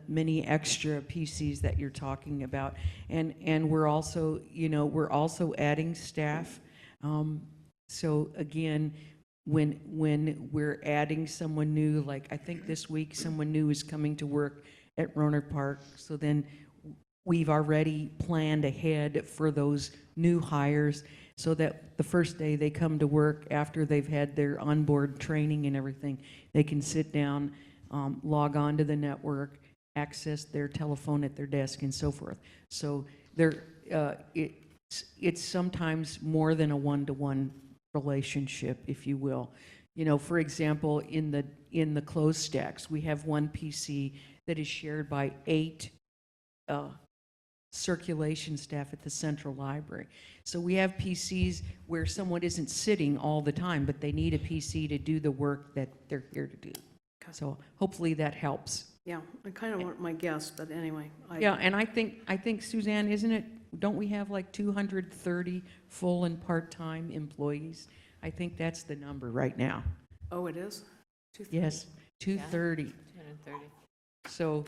many extra PCs that you're talking about. And we're also, you know, we're also adding staff. So again, when we're adding someone new, like I think this week someone new is coming to work at Rohnert Park, so then we've already planned ahead for those new hires so that the first day they come to work after they've had their onboard training and everything, they can sit down, log on to the network, access their telephone at their desk and so forth. So it's sometimes more than a one-to-one relationship, if you will. You know, for example, in the closed stacks, we have one PC that is shared by 8 circulation staff at the central library. So we have PCs where someone isn't sitting all the time, but they need a PC to do the work that they're here to do. So hopefully that helps. Yeah, I kind of want my guess, but anyway. Yeah, and I think Suzanne, isn't it, don't we have like 230 full and part-time employees? I think that's the number right now. Oh, it is? 230? Yes, 230. 230. So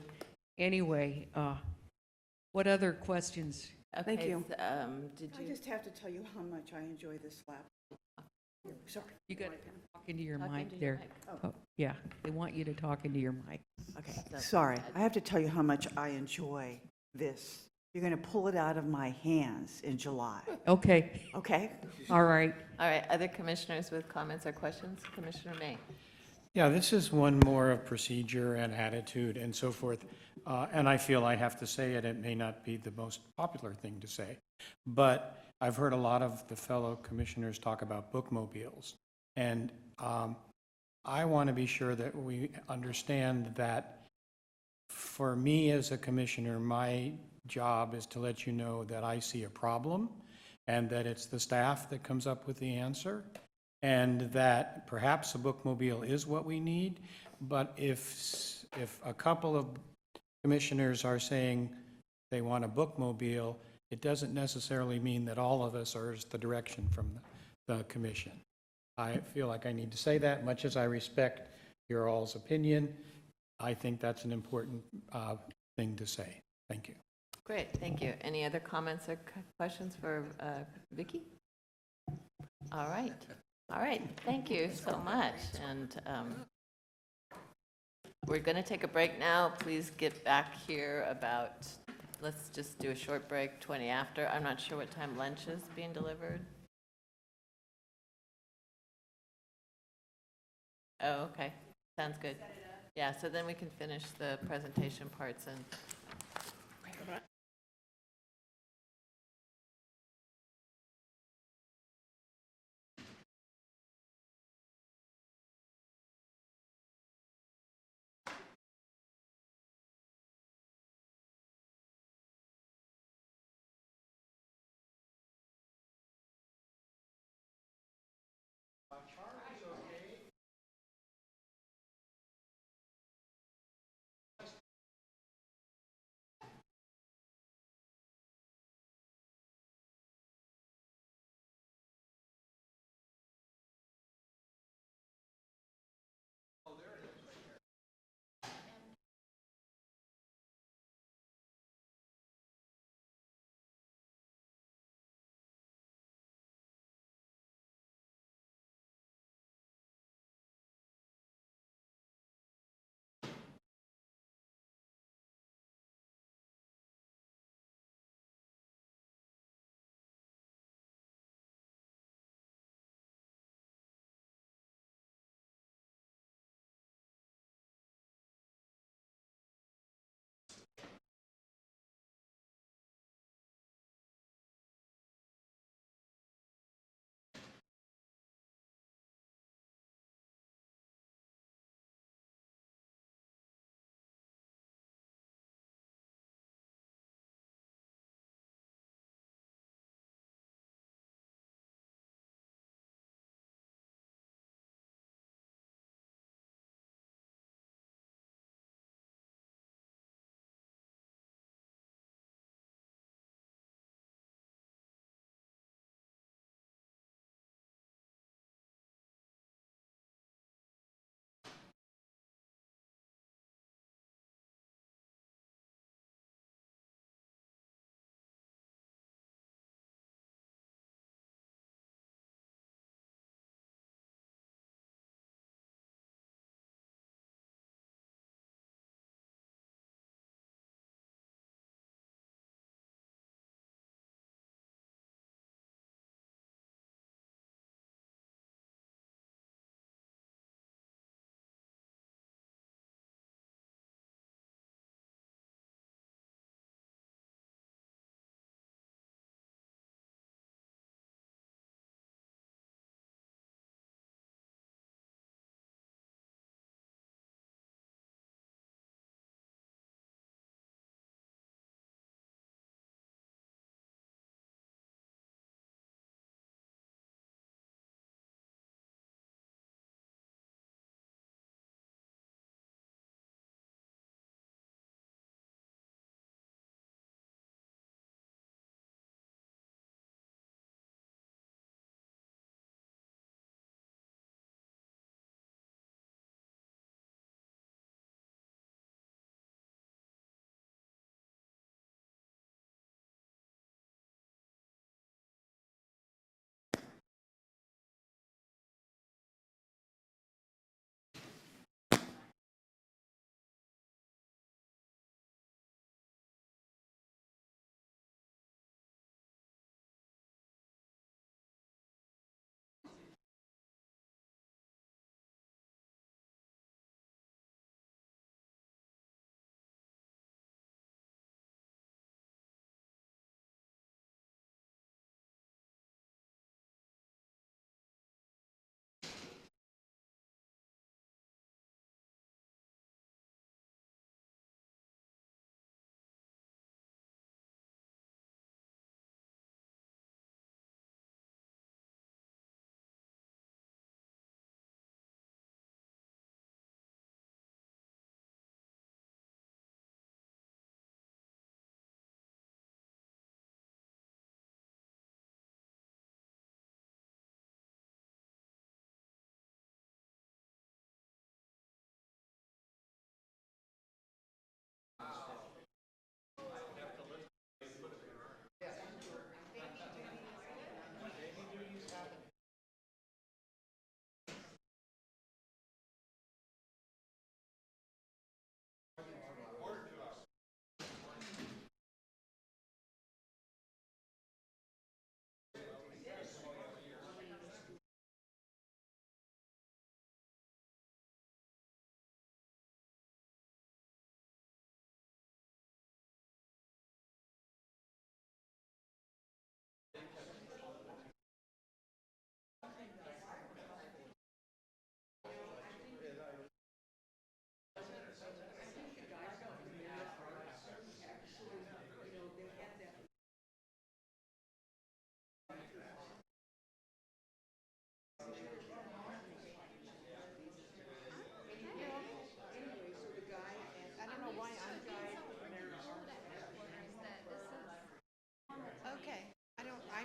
anyway, what other questions? Thank Okay, you. Did I you? just have to tell you how much I enjoy this lab. Sorry. You got to talk into your Talk mic into your there. mic. Oh, yeah, they want you to talk into your mic. Okay. so- Sorry, I have to tell you how much I enjoy this. You're going to pull it out of my hands in July, Okay, okay? all right. All right, other commissioners with comments or questions? Commissioner May. Yeah, this is one more of procedure and attitude and so forth. And I feel I have to say it, it may not be the most popular thing to say, but I've heard a lot of the fellow commissioners talk about bookmobiles. And I want to be sure that we understand that for me as a commissioner, my job is to let you know that I see a problem and that it's the staff that comes up with the answer. and that perhaps a bookmobile is what we need, but if a couple of commissioners are saying they want a bookmobile, it doesn't necessarily mean that all of us are the direction from the commission. I feel like I need to say that, much as I respect your all's opinion. I think that's an important thing to say. Thank you. Great, thank you. Any other comments or questions for Vicki? All right, thank you so much. And we're going to take a break now. Please get back here about, let's just do a short break, 20 after. I'm not sure what time lunch is being delivered. Oh, okay, sounds good. Yeah, so then we can finish the presentation parts and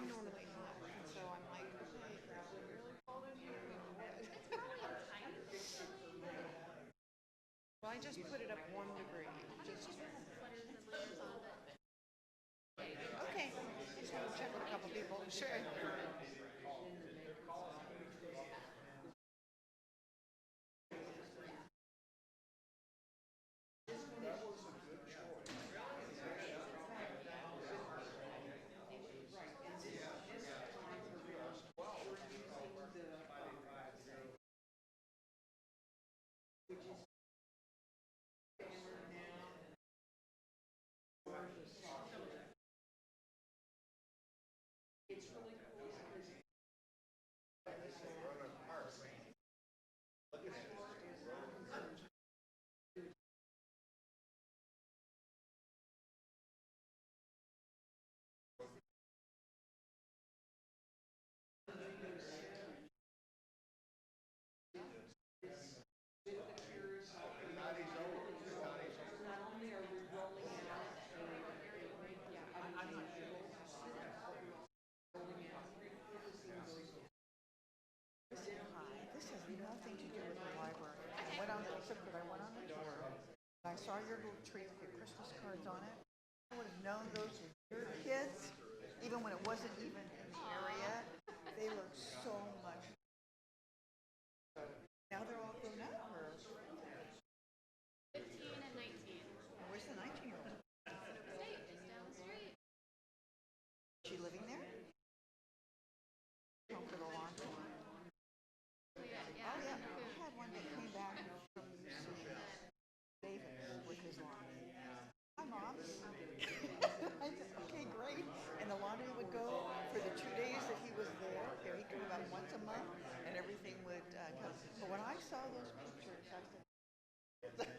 I'm normally not, and so I'm like, okay, is it really cold in here? Well, I just put it up 1 degree, just. Okay, just want to check with a couple people, sure. This has nothing to do with the library. I went on, except that I went on the tour, and I saw your little tree with your Christmas cards on it. I would have known those were your kids, even when it wasn't even in the area. They look so much. Now they're all grown up, or? 15 and 19. Where's the 19-year-old? Upstate, just down the street. Is she living there? Home for the lawn tour. Oh, yeah, Oh, yeah, I had one that came back from UC Davis with his laundry. Hi, Mom. I said, okay, great. And the laundry would go for the 2 days that he was there. He'd come about once a month, and everything would come. But when I saw those pictures, I said,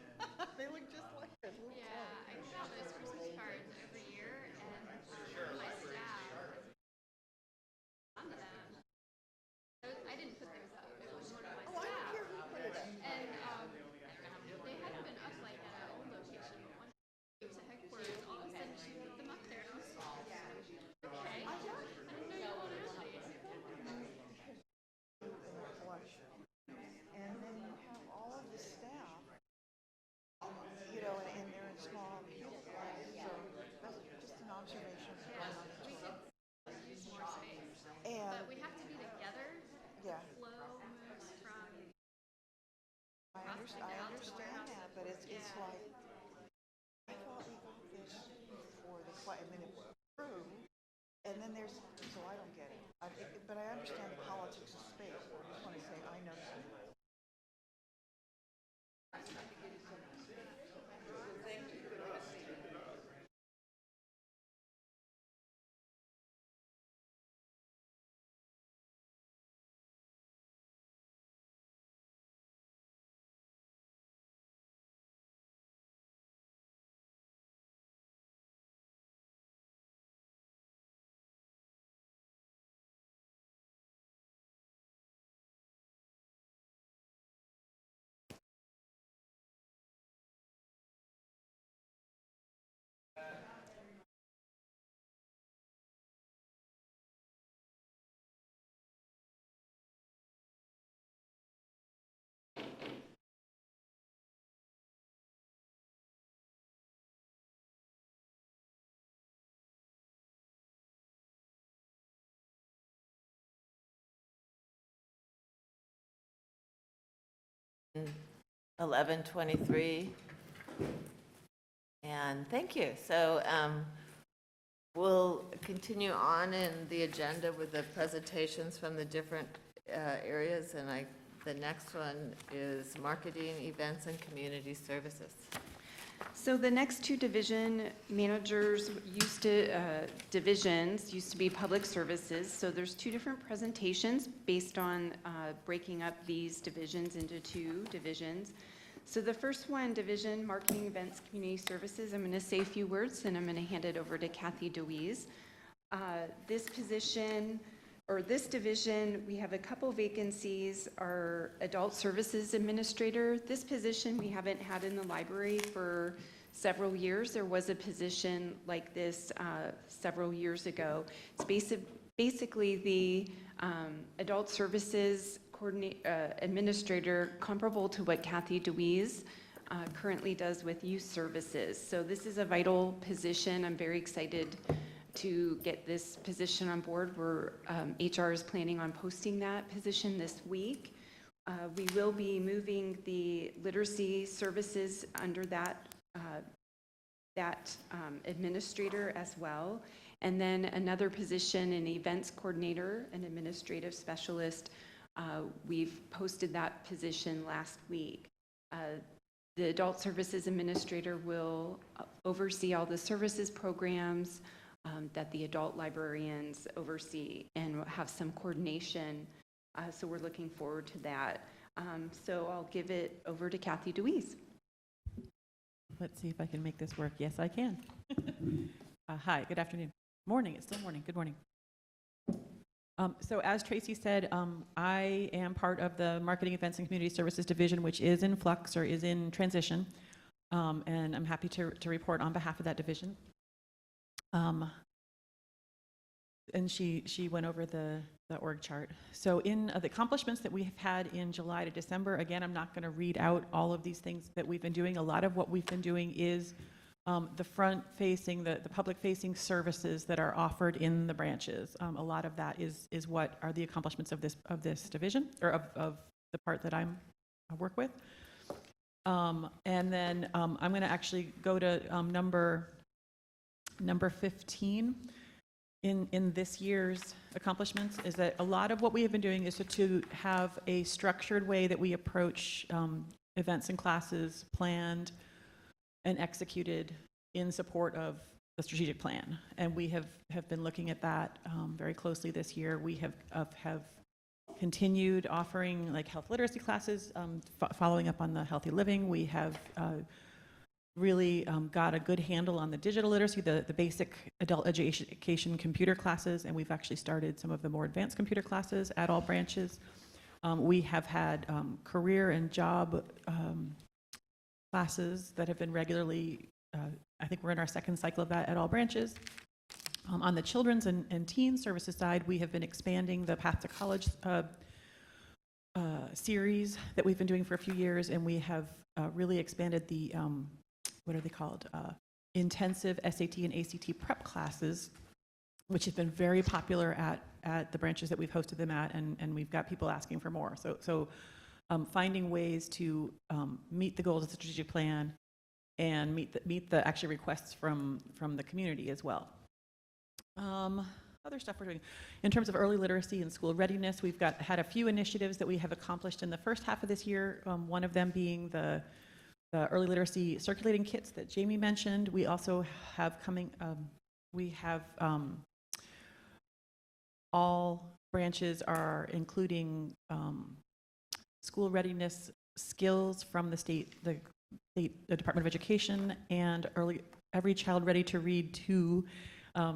they look just like their little Yeah, clothes. I sell those Christmas cards every year, and my staff onto them. I didn't put those up. It was one of my Oh, I don't staff. care who put it up. And they hadn't been up like at our old location, but one came to headquarters, all of a sudden she put them up there, and I was like, okay, I didn't know you wanted these. And they're flush. And then you have all of the staff, you know, and they're in small cubicles. So that's just an observation. We could use more space, And, but we have to be together. yeah, Flow moves from I understand that, but it's like, I thought we got this for the, and then it was approved, and then there's, so I don't get it. But I understand the politics of space. I just want to say, I know that. Mm. 11:23. And thank you. So we'll continue on in the agenda with the presentations from the different areas. And the next one is marketing, events, and community services. So the next two divisions used to be public services. So there's two different presentations based on breaking up these divisions into two divisions. So the first one, division, marketing, events, community services, I'm going to say a few words, and I'm going to hand it over to Kathy DeWeese. This position, or this division, we have a couple vacancies. Our adult services administrator, this position we haven't had in the library for several years. There was a position like this several years ago. It's basically the adult services administrator, comparable to what Kathy DeWeese currently does with youth services. So this is a vital position. I'm very excited to get this position on board. HR is planning on posting that position this week. We will be moving the literacy services under that administrator as well. And then another position, an events coordinator, an administrative specialist. We've posted that position last week. The adult services administrator will oversee all the services programs that the adult librarians oversee and have some coordination. So we're looking forward to that. So I'll give it over to Kathy DeWeese. Let's see if I can make this work. Yes, I can. Hi, good afternoon. Morning, it's still morning. Good morning. So as Tracy said, I am part of the Marketing, Events, and Community Services Division, which is in flux or is in transition. And I'm happy to report on behalf of that division. And she went over the org chart. So in the accomplishments that we have had in July to December, again, I'm not going to read out all of these things that we've been doing. A lot of what we've been doing is the front-facing, the public-facing services that are offered in the branches. A lot of that is what are the accomplishments of this division, or of the part that I work with. And then I'm going to actually go to number 15 in this year's accomplishments. Is that a lot of what we have been doing is to have a structured way that we approach events and classes planned and executed in support of the strategic plan. And we have been looking at that very closely this year. We have continued offering like health literacy classes, following up on the healthy living. We have really got a good handle on the digital literacy, the basic adult education computer classes, and we've actually started some of the more advanced computer classes at all branches. We have had career and job classes that have been regularly, I think we're in our second cycle of that at all branches. On the children's and teen services side, we have been expanding the Path to College series that we've been doing for a few years, and we have really expanded the, what are they called? Intensive SAT and ACT prep classes, which have been very popular at the branches that we've hosted them at, and we've got people asking for more. So finding ways to meet the goals of the strategic plan and meet the actual requests from the community as well. Other stuff we're doing in terms of early literacy and school readiness, we've had a few initiatives that we have accomplished in the first half of this year. One of them being the early literacy circulating kits that Jamie mentioned. We also have all branches are including school readiness skills from the state, the Department of Education, and Every Child Ready to Read 2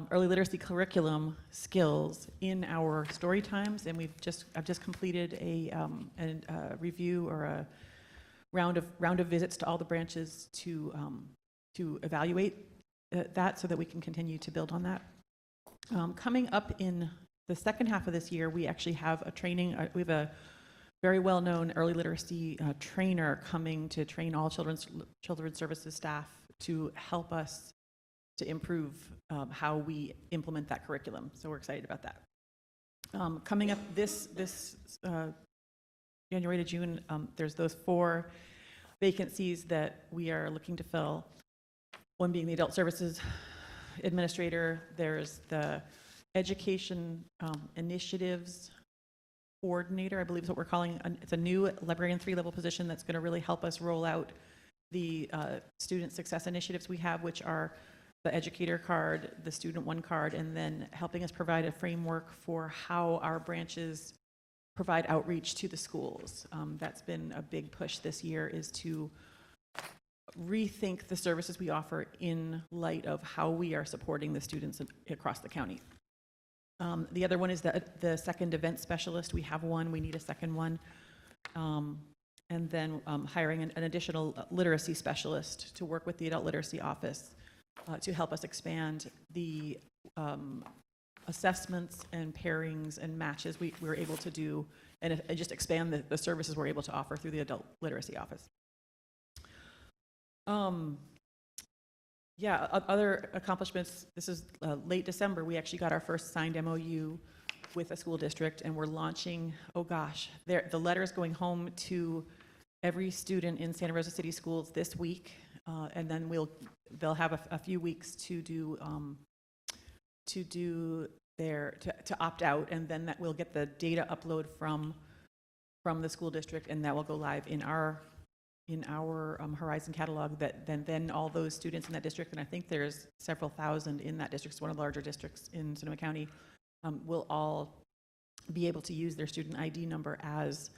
early literacy curriculum skills in our story times. And I've just completed a review or a round of visits to all the branches to evaluate that so that we can continue to build on that. Coming up in the second half of this year, we actually have a training. We have a very well-known early literacy trainer coming to train all children's services staff to help us to improve how we implement that curriculum. So we're excited about that. Coming up this January to June, there's those 4 vacancies that we are looking to fill. One being the adult services administrator. There's the education initiatives coordinator, I believe is what we're calling. It's a new librarian 3-level position that's going to really help us roll out the student success initiatives we have, which are the educator card, the student one card, and then helping us provide a framework for how our branches provide outreach to the schools. That's been a big push this year, is to rethink the services we offer in light of how we are supporting the students across the county. The other one is the second event specialist. We have one, we need a second one. And then hiring an additional literacy specialist to work with the adult literacy office to help us expand the assessments and pairings and matches we were able to do, and just expand the services we're able to offer through the Adult Literacy Office. Yeah, other accomplishments, this is late December, we actually got our first signed MOU with a school district, and we're launching, oh gosh, the letter is going home to every student in Santa Rosa City Schools this week, and then they'll have a few weeks to opt out, and then that we'll get the data upload from the school district, and that will go live in our Horizon catalog. That then all those students in that district, and I think there's several thousand in that district, it's one of the larger districts in Sonoma County, will all be able to use their student ID number as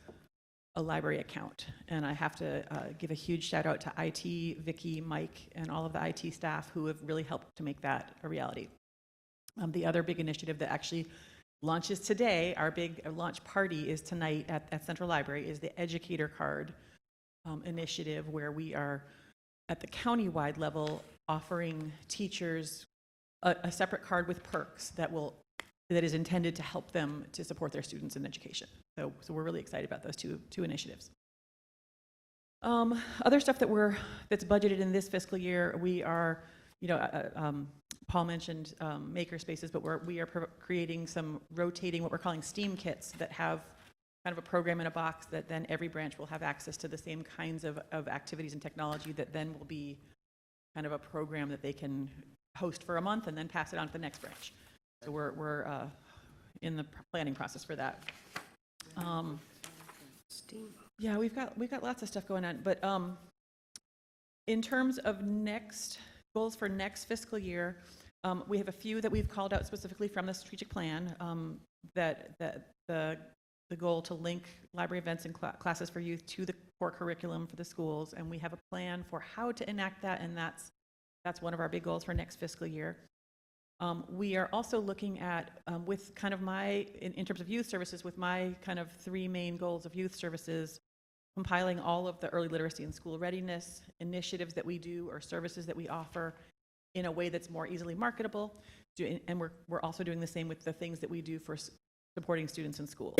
a library account. And I have to give a huge shout out to IT, Vicky, Mike, and all of the IT staff who have really helped to make that a reality. The other big initiative that actually launches today, our big launch party is tonight at Central Library, is the Educator Card initiative, where we are at the county-wide level offering teachers a separate card with perks that is intended to help them to support their students in education. So we're really excited about those two initiatives. Other stuff that's budgeted in this fiscal year, we are, Paul mentioned maker spaces, but we are creating some rotating, what we're calling STEAM kits, that have kind of a program in a box that then every branch will have access to the same kinds of activities and technology that then will be kind of a program that they can host for a month and then pass it on to the next branch. So we're in the planning process for that. Yeah, we've got lots of stuff going on, but in terms of goals for next fiscal year, we have a few that we've called out specifically from the strategic plan, that the goal to link library events and classes for youth to the core curriculum for the schools, and we have a plan for how to enact that, and that's one of our big goals for next fiscal year. We are also looking at, with kind of in terms of youth services, with my kind of three main goals of youth services, compiling all of the early literacy and school readiness initiatives that we do or services that we offer in a way that's more easily marketable, and we're also doing the same with the things that we do for supporting students in school.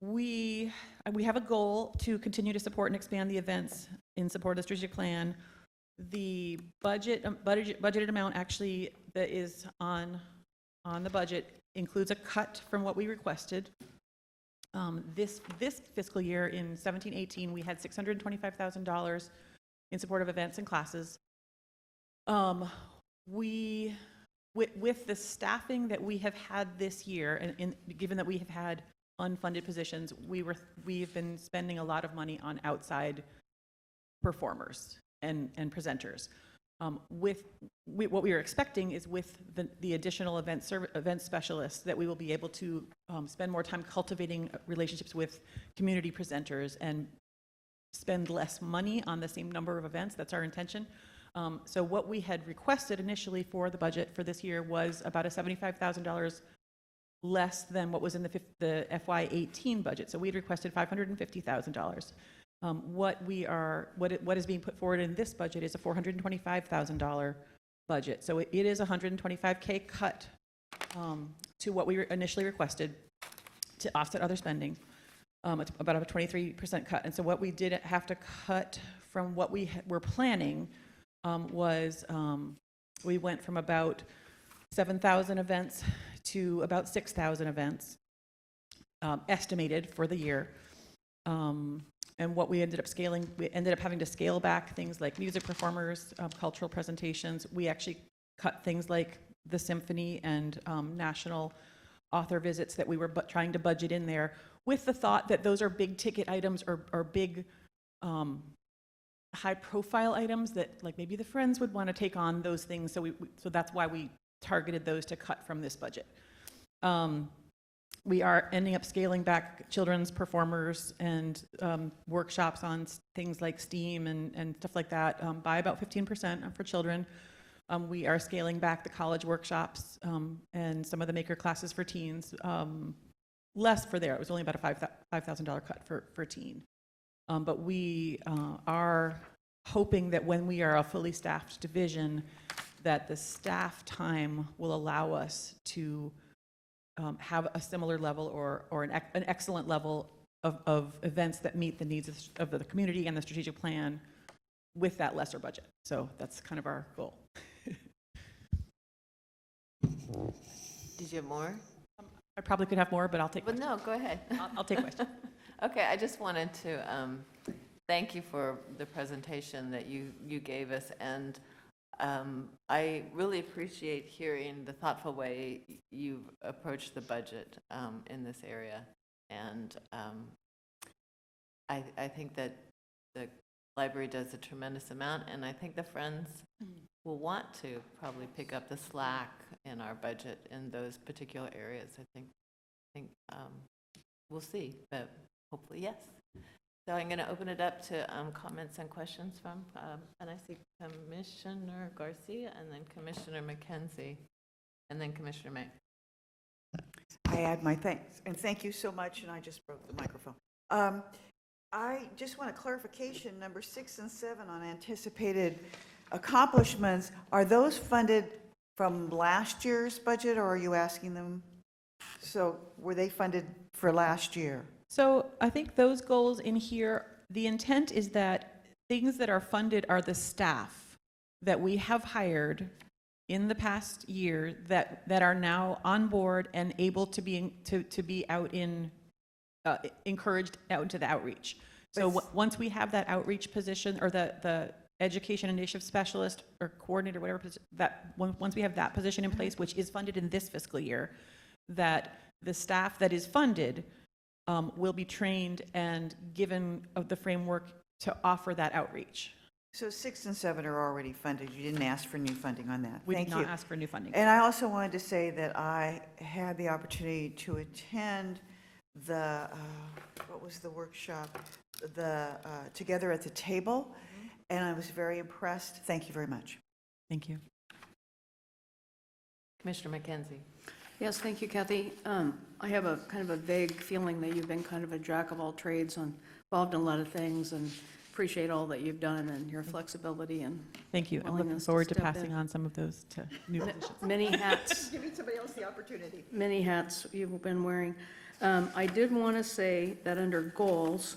We have a goal to continue to support and expand the events in support of the strategic plan. The budgeted amount actually that is on the budget includes a cut from what we requested. This fiscal year in 17-18, we had $625,000 in support of events and classes. With the staffing that we have had this year, and given that we have had unfunded positions, we've been spending a lot of money on outside performers and presenters. What we are expecting is with the additional event specialists that we will be able to spend more time cultivating relationships with community presenters and spend less money on the same number of events. That's our intention. So what we had requested initially for the budget for this year was about a $75,000 less than what was in the FY18 budget. So we'd requested $550,000. What is being put forward in this budget is a $425,000 budget. So it is a $125K cut to what we initially requested to offset other spending. It's about a 23% cut. And so what we did have to cut from what we were planning was we went from about 7,000 events to about 6,000 events estimated for the year. And what we ended up having to scale back things like music performers, cultural presentations. We actually cut things like the symphony and national author visits that we were trying to budget in there, with the thought that those are big ticket items or big high profile items that like maybe the Friends would want to take on those things. So so that's why we targeted those to cut from this budget. We are ending up scaling back children's performers and workshops on things like STEAM and stuff like that by about 15% for children. We are scaling back the college workshops and some of the maker classes for teens. Less for there. It was only about a $5,000 cut for teen. But we are hoping that when we are a fully staffed division, that the staff time will allow us to have a similar level or an excellent level of events that meet the needs of the community and the strategic plan with that lesser budget. So that's kind of our goal. Did you have more? I probably could have more, but I'll take Well, questions. no, go ahead. I'll take questions. Okay, I just wanted to thank you for the presentation that you gave us, and I really appreciate hearing the thoughtful way you've approached the budget in this area. And I think that the library does a tremendous amount, and I think the Friends will want to probably pick up the slack in our budget in those particular areas. I think we'll see, but hopefully, yes. So I'm going to open it up to comments and questions from, and I see Commissioner Garcia, and then Commissioner McKenzie, and then Commissioner May. I add my thanks, and thank you so much, and I just broke the microphone. I just want a clarification, number 6 and 7 on anticipated accomplishments. Are those funded from last year's budget, or are you asking them? So were they funded for last year? So I think those goals in here, the intent is that things that are funded are the staff that we have hired in the past year that are now on board and able to be out in, encouraged out into the outreach. So once we have that outreach position, or the education initiative specialist or coordinator, whatever, once we have that position in place, which is funded in this fiscal year, that the staff that is funded will be trained and given the framework to offer that outreach. So 6 and 7 are already funded. You didn't ask for new funding on that. We Thank did you. not ask for new funding. And I also wanted to say that I had the opportunity to attend the, what was the workshop? The Together at the Table, and I was very impressed. Thank you very much. Thank you. Commissioner McKenzie. Yes, thank you, Kathy. I have a kind of a vague feeling that you've been kind of a jack of all trades, involved in a lot of things, and appreciate all that you've done and your flexibility and Thank you. I'm looking willingness to forward to step passing in. on some of those to new positions. Many hats. Giving somebody else the opportunity. Many hats you've been wearing. I did want to say that under goals,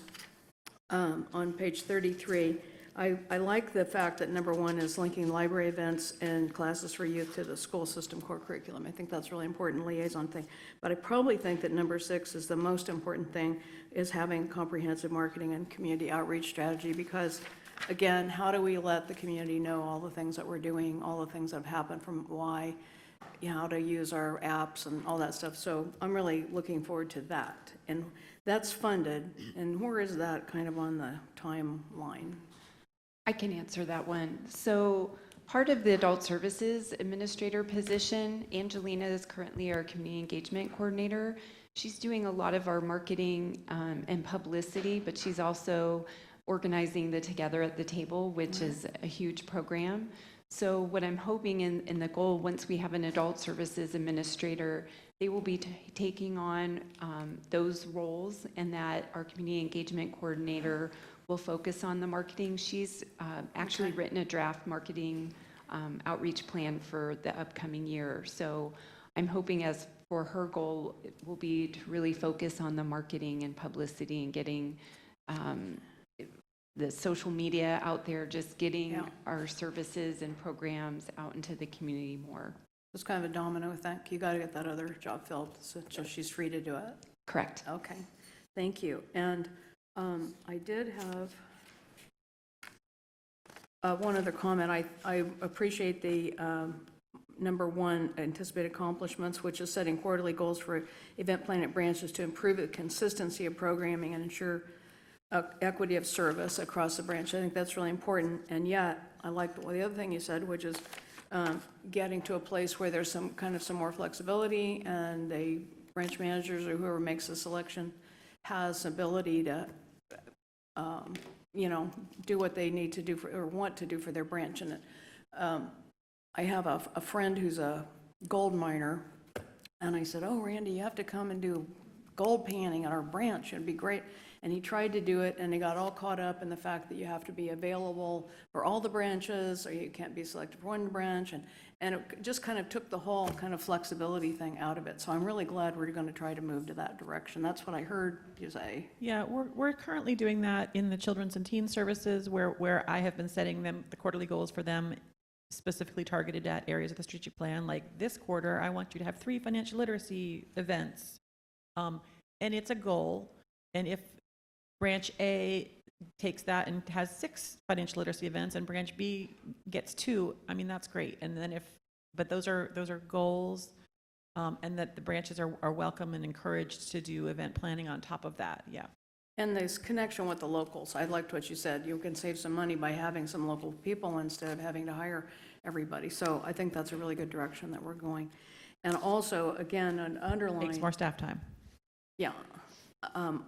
on page 33, I like the fact that number 1 is linking library events and classes for youth to the school system core curriculum. I think that's really important liaison thing. But I probably think that number 6 is the most important thing, is having comprehensive marketing and community outreach strategy, because again, how do we let the community know all the things that we're doing, all the things that have happened, from why, how to use our apps and all that stuff. So I'm really looking forward to that. And that's funded, and where is that kind of on the timeline? I can answer that one. So part of the Adult Services Administrator position, Angelina is currently our Community Engagement Coordinator. She's doing a lot of our marketing and publicity, but she's also organizing the Together at the Table, which is a huge program. So what I'm hoping in the goal, once we have an Adult Services Administrator, they will be taking on those roles, and that our Community Engagement Coordinator will focus on the marketing. She's actually written a draft marketing outreach plan for the upcoming year. So I'm hoping, as for her goal, it will be to really focus on the marketing and publicity and getting the social media out there, just getting our services and programs out into the community more. It's kind of a domino effect. You got to get that other job filled, so she's free to do it. Correct. Okay, thank you. And I did have one other comment. I appreciate the number 1, anticipated accomplishments, which is setting quarterly goals for event planning branches to improve the consistency of programming and ensure equity of service across the branch. I think that's really important. And yet, I like the other thing you said, which is getting to a place where there's some more flexibility, and the branch managers or whoever makes the selection has ability to do what they need to do or want to do for their branch. And I have a friend who's a gold miner, and I said, "Oh, Randy, you have to come and do gold panning at our branch. It'd be great." And he tried to do it, and he got all caught up in the fact that you have to be available for all the branches, or you can't be selected for one branch, and it just kind of took the whole kind of flexibility thing out of it. So I'm really glad we're going to try to move to that direction. That's what I heard you say. Yeah, we're currently doing that in the Children's and Teen Services, where I have been setting them, the quarterly goals for them, specifically targeted at areas of the strategic plan. Like this quarter, I want you to have 3 financial literacy events. And it's a goal. And if branch A takes that and has 6 financial literacy events and branch B gets 2, I mean, that's great. And then but those are goals, and that the branches are welcome and encouraged to do event planning on top of that. Yeah. And this connection with the locals, I liked what you said. You can save some money by having some local people instead of having to hire everybody. So I think that's a really good direction that we're going. And also, again, an underline. Takes more staff time. Yeah.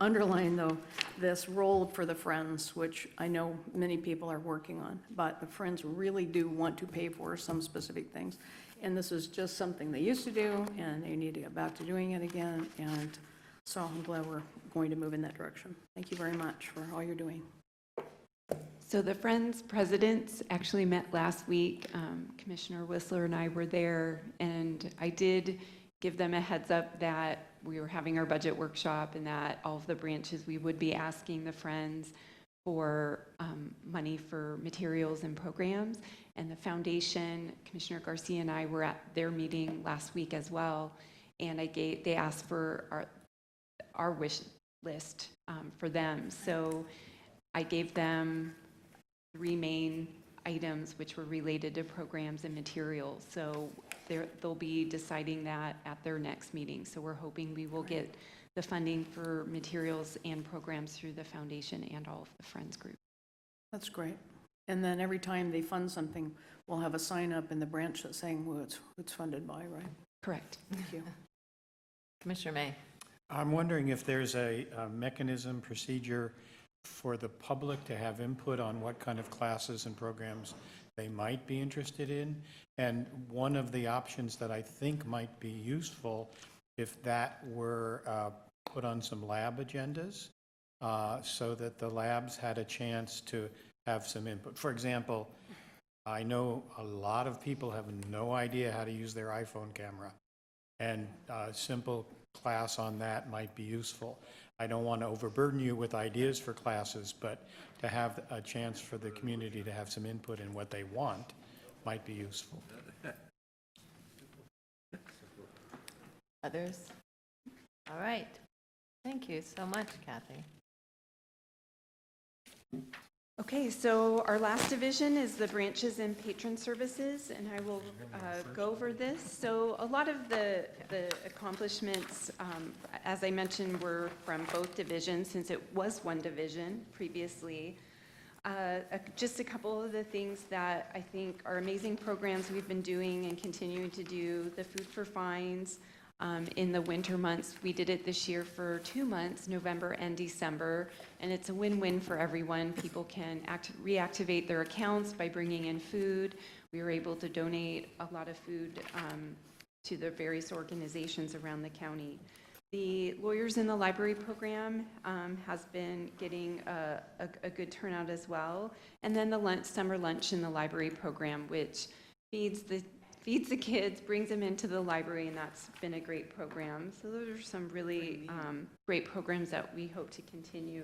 Underline, though, this role for the Friends, which I know many people are working on, but the Friends really do want to pay for some specific things. And this is just something they used to do, and they need to get back to doing it again. And so I'm glad we're going to move in that direction. Thank you very much for all you're doing. So the Friends presidents actually met last week. Commissioner Whistler and I were there, and I did give them a heads up that we were having our budget workshop and that all of the branches, we would be asking the Friends for money for materials and programs. And the foundation, Commissioner Garcia and I were at their meeting last week as well. And they asked for our wish list for them. So I gave them 3 main items which were related to programs and materials. So they'll be deciding that at their next meeting. So we're hoping we will get the funding for materials and programs through the foundation and all of the Friends group. That's great. And then every time they fund something, we'll have a sign up in the branch that's saying who it's funded by, right? Correct. Thank you. Commissioner May. I'm wondering if there's a mechanism, procedure for the public to have input on what kind of classes and programs they might be interested in. And one of the options that I think might be useful, if that were put on some lab agendas, so that the labs had a chance to have some input. For example, I know a lot of people have no idea how to use their iPhone camera, and a simple class on that might be useful. I don't want to overburden you with ideas for classes, but to have a chance for the community to have some input in what they want might be useful. Others? All right. Thank you so much, Kathy. Okay, so our last division is the branches and patron services, and I will go over this. So a lot of the accomplishments, as I mentioned, were from both divisions, since it was one division previously. Just a couple of the things that I think are amazing programs we've been doing and continuing to do: the Food for Fines. In the winter months, we did it this year for 2 months, November and December, and it's a win-win for everyone. People can reactivate their accounts by bringing in food. We were able to donate a lot of food to the various organizations around the county. The Lawyers in the Library program has been getting a good turnout as well. And then the summer lunch in the library program, which feeds the kids, brings them into the library, and that's been a great program. So those are some really great programs that we hope to continue.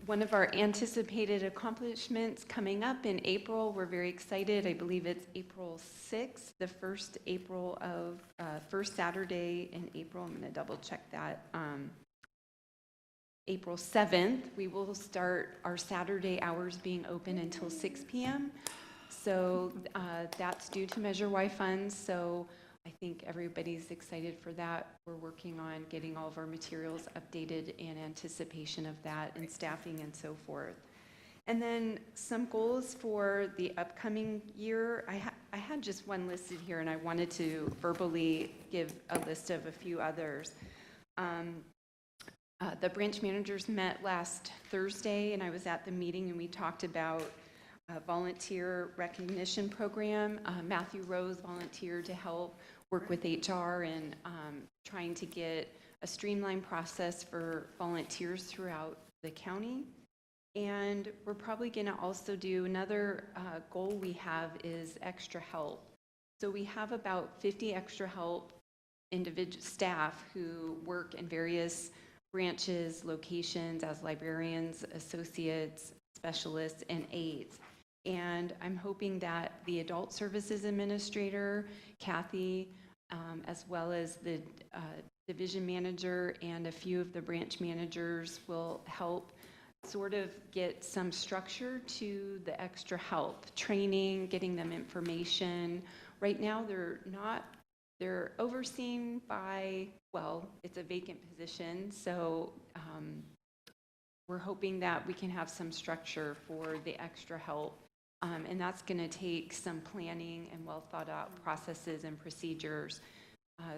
One of our anticipated accomplishments coming up in April, we're very excited. I believe it's April 6th, the first Saturday in April. I'm going to double check that. April 7th, we will start our Saturday hours being open until 6 p.m. So that's due to Measure Y funds. So I think everybody's excited for that. We're working on getting all of our materials updated in anticipation of that, and staffing and so forth. And then some goals for the upcoming year. I had just one listed here, and I wanted to verbally give a list of a few others. The branch managers met last Thursday, and I was at the meeting, and we talked about a volunteer recognition program. Matthew Rose volunteered to help work with HR and trying to get a streamlined process for volunteers throughout the county. And we're probably going to also do another goal we have is extra help. So we have about 50 extra help staff who work in various branches, locations as librarians, associates, specialists, and aides. And I'm hoping that the Adult Services Administrator, Kathy, as well as the division manager and a few of the branch managers will help sort of get some structure to the extra help, training, getting them information. Right now, they're overseen by, well, it's a vacant position, so we're hoping that we can have some structure for the extra help. And that's going to take some planning and well thought out processes and procedures.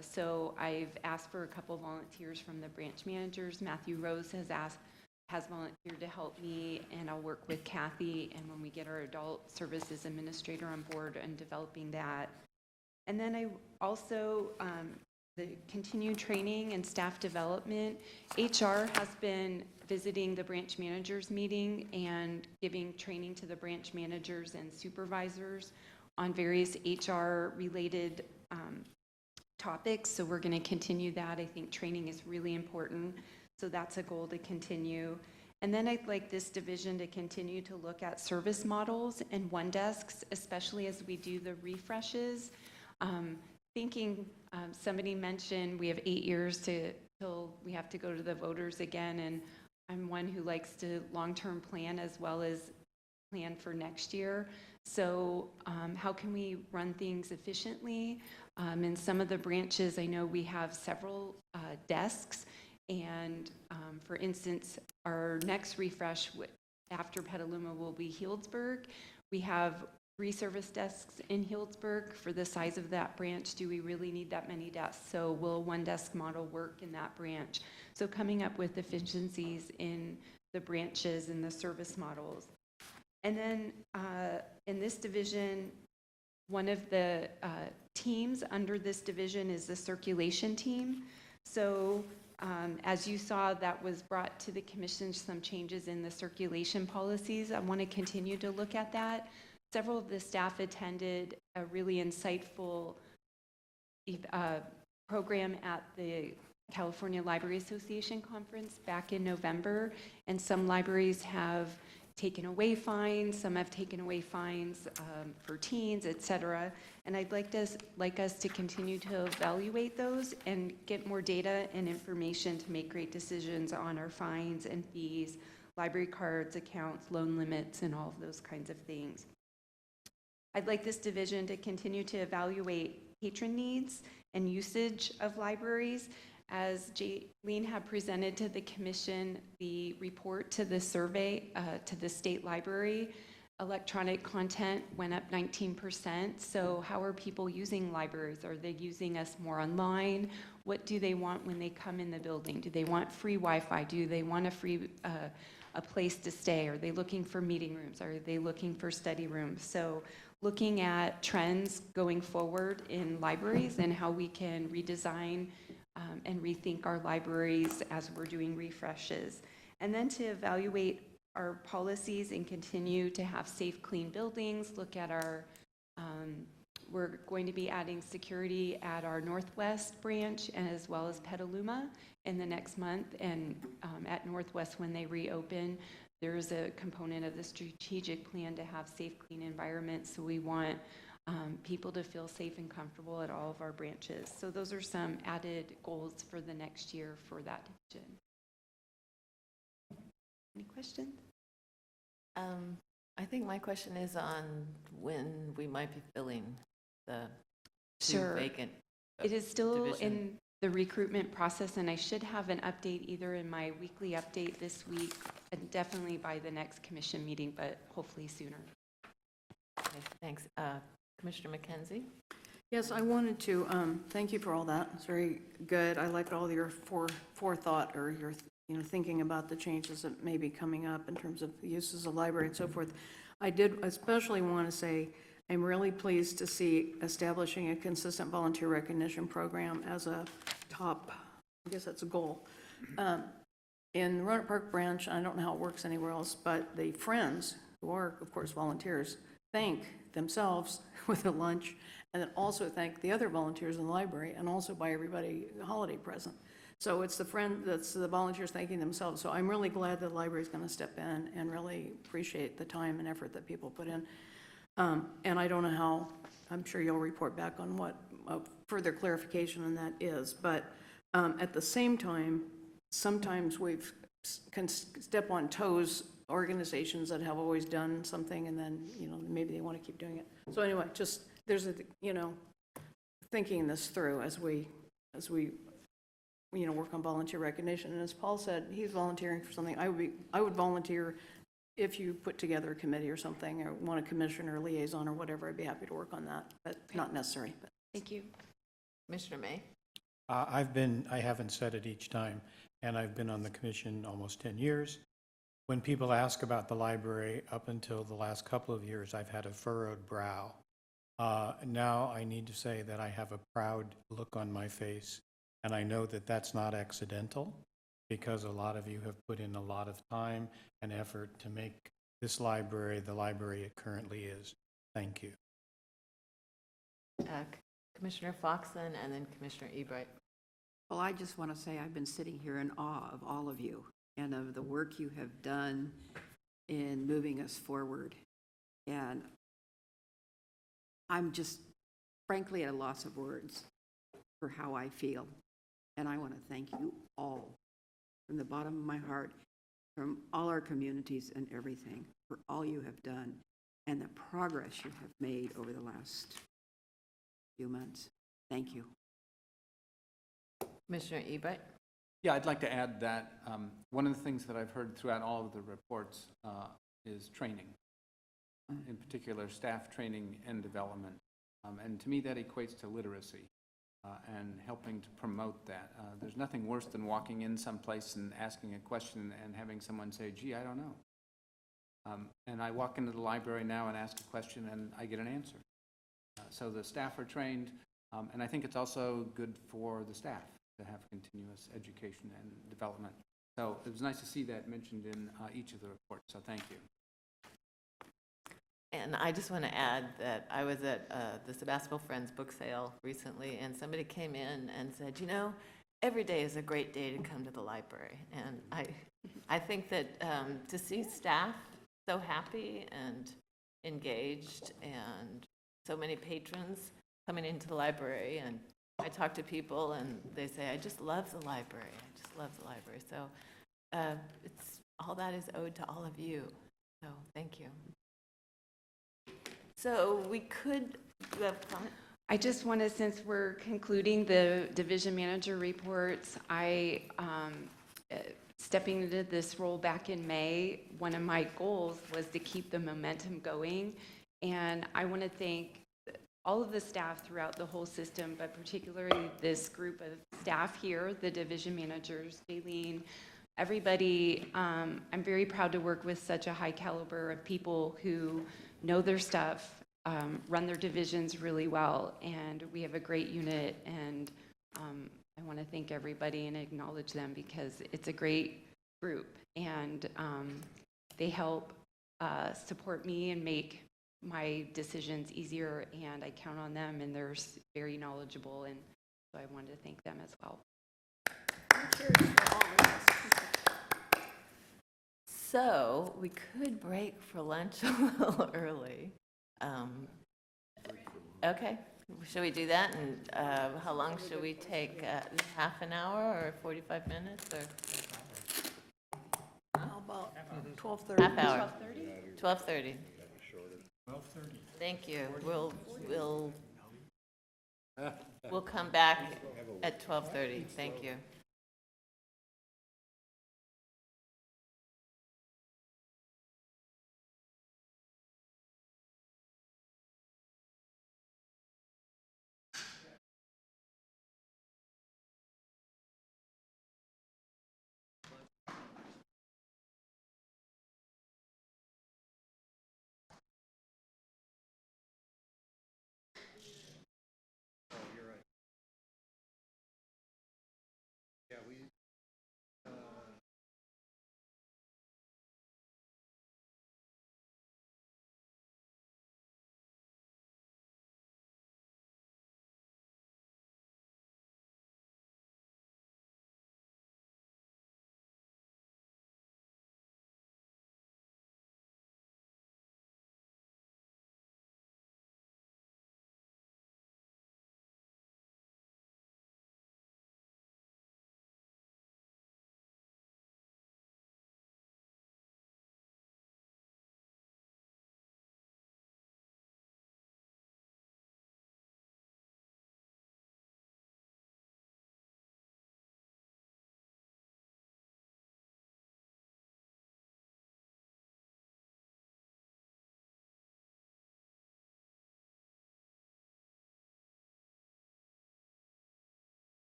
So I've asked for a couple volunteers from the branch managers. Matthew Rose has volunteered to help me, and I'll work with Kathy, and when we get our Adult Services Administrator on board and developing that. And then I also, the continued training and staff development. HR has been visiting the branch managers meeting and giving training to the branch managers and supervisors on various HR related topics. So we're going to continue that. I think training is really important. So that's a goal to continue. And then I'd like this division to continue to look at service models and one desks, especially as we do the refreshes. Somebody mentioned we have 8 years till we have to go to the voters again, and I'm one who likes to long-term plan as well as plan for next year. So how can we run things efficiently? In some of the branches, I know we have several desks, and for instance, our next refresh after Petaluma will be Healdsburg. We have 3 service desks in Healdsburg. For the size of that branch, do we really need that many desks? So will one desk model work in that branch? So coming up with efficiencies in the branches and the service models. And then in this division, one of the teams under this division is the circulation team. So as you saw, that was brought to the commission, some changes in the circulation policies. I want to continue to look at that. Several of the staff attended a really insightful program at the California Library Association conference back in November, and some libraries have taken away fines, some have taken away fines for teens, etc. And I'd like us to continue to evaluate those and get more data and information to make great decisions on our fines and fees, library cards, accounts, loan limits, and all of those kinds of things. I'd like this division to continue to evaluate patron needs and usage of libraries. As Jaylene had presented to the commission the report to the survey to the state library, electronic content went up 19%. So how are people using libraries? Are they using us more online? What do they want when they come in the building? Do they want free Wi-Fi? Do they want a place to stay? Are they looking for meeting rooms? Are they looking for study rooms? So looking at trends going forward in libraries and how we can redesign and rethink our libraries as we're doing refreshes. And then to evaluate our policies and continue to have safe, clean buildings, look at our, we're going to be adding security at our Northwest branch as well as Petaluma in the next month. And at Northwest, when they reopen, there is a component of the strategic plan to have safe, clean environments. So we want people to feel safe and comfortable at all of our branches. So those are some added goals for the next year for that division. Any questions? I think my question is on when we might be filling the Sure. vacant It is still division. in the recruitment process, and I should have an update either in my weekly update this week and definitely by the next commission meeting, but hopefully sooner. Okay, thanks. Commissioner McKenzie? Yes, I wanted to thank you for all that. It's very good. I like all your forethought or your thinking about the changes that may be coming up in terms of the uses of library and so forth. I did especially want to say I'm really pleased to see establishing a consistent volunteer recognition program as a top, I guess that's a goal. In Roanoke Park branch, I don't know how it works anywhere else, but the Friends, who are, of course, volunteers, thank themselves with a lunch, and then also thank the other volunteers in the library, and also buy everybody a holiday present. So it's that's the volunteers thanking themselves. So I'm really glad the library is going to step in and really appreciate the time and effort that people put in. And I don't know how, I'm sure you'll report back on what further clarification on that is, but at the same time, sometimes can step on toes organizations that have always done something, and then, maybe they want to keep doing it. So anyway, just, there's thinking this through as we work on volunteer recognition. And as Paul said, he's volunteering for something. I would volunteer if you put together a committee or something, or want a commissioner or liaison or whatever. I'd be happy to work on that, but not necessary. But. Thank you. Commissioner May? I haven't said it each time, and I've been on the commission almost 10 years. When people ask about the library, up until the last couple of years, I've had a furrowed brow. Now I need to say that I have a proud look on my face, and I know that that's not accidental, because a lot of you have put in a lot of time and effort to make this library the library it currently is. Thank you. Commissioner Foxen and then Commissioner Ebright. Well, I just want to say I've been sitting here in awe of all of you and of the work you have done in moving us forward. And I'm just frankly at a loss of words for how I feel. And I want to thank you all from the bottom of my heart, from all our communities and everything, for all you have done and the progress you have made over the last few months. Thank you. Commissioner Ebright? Yeah, I'd like to add that one of the things that I've heard throughout all of the reports is training, in particular staff training and development. And to me, that equates to literacy and helping to promote that. There's nothing worse than walking in someplace and asking a question and having someone say, gee, I don't know. And I walk into the library now and ask a question and I get an answer. So the staff are trained, and I think it's also good for the staff to have continuous education and development. So it was nice to see that mentioned in each of the reports, so thank you. And I just want to add that I was at the Sebastopol Friends book sale recently, and somebody came in and said, every day is a great day to come to the library. And I think that to see staff so happy and engaged, and so many patrons coming into the library, and I talk to people and they say, I just love the library. I just love the library. So it's all that is owed to all of you. So thank you. So we could, do you have a comment? I just want to, since we're concluding the division manager reports, stepping into this role back in May, one of my goals was to keep the momentum going. And I want to thank all of the staff throughout the whole system, but particularly this group of staff here, the division managers, Jaylene, everybody. I'm very proud to work with such a high caliber of people who know their stuff, run their divisions really well, and we have a great unit, and I want to thank everybody and acknowledge them because it's a great group, and they help support me and make my decisions easier, and I count on them, and they're very knowledgeable, and so I wanted to thank them as well. So we could break for lunch a little early. Okay, should we do that? And how long should we take? Half an hour or 45 minutes? Or How about 12:30? half hour? 12:30. 12:30. Thank you. We'll come back at 12:30. Thank you.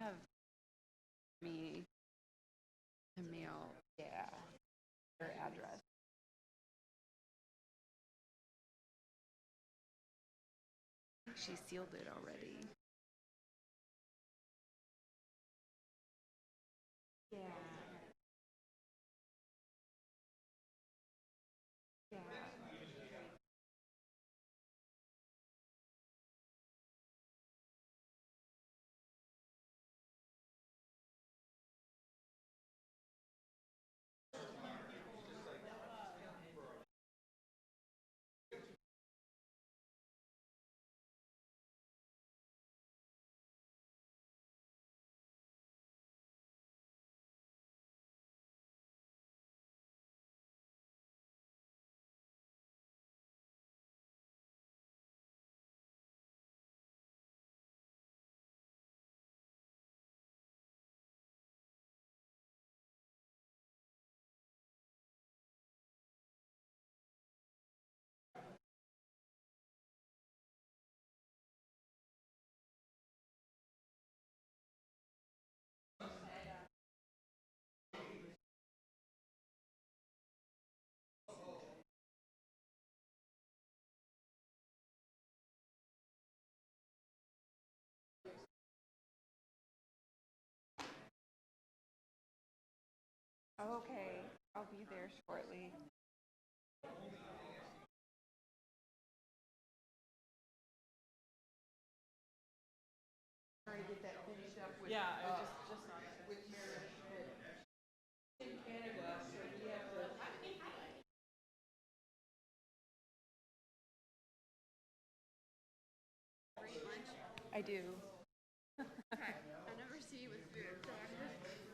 have me to mail, yeah, her address. She sealed it already. Yeah. Yeah. Okay, I'll be there shortly. Try to get that finished up with. Yeah, I was just on it. With Meredith Schmidt in Canada, so we have to. I do. I never see you with food.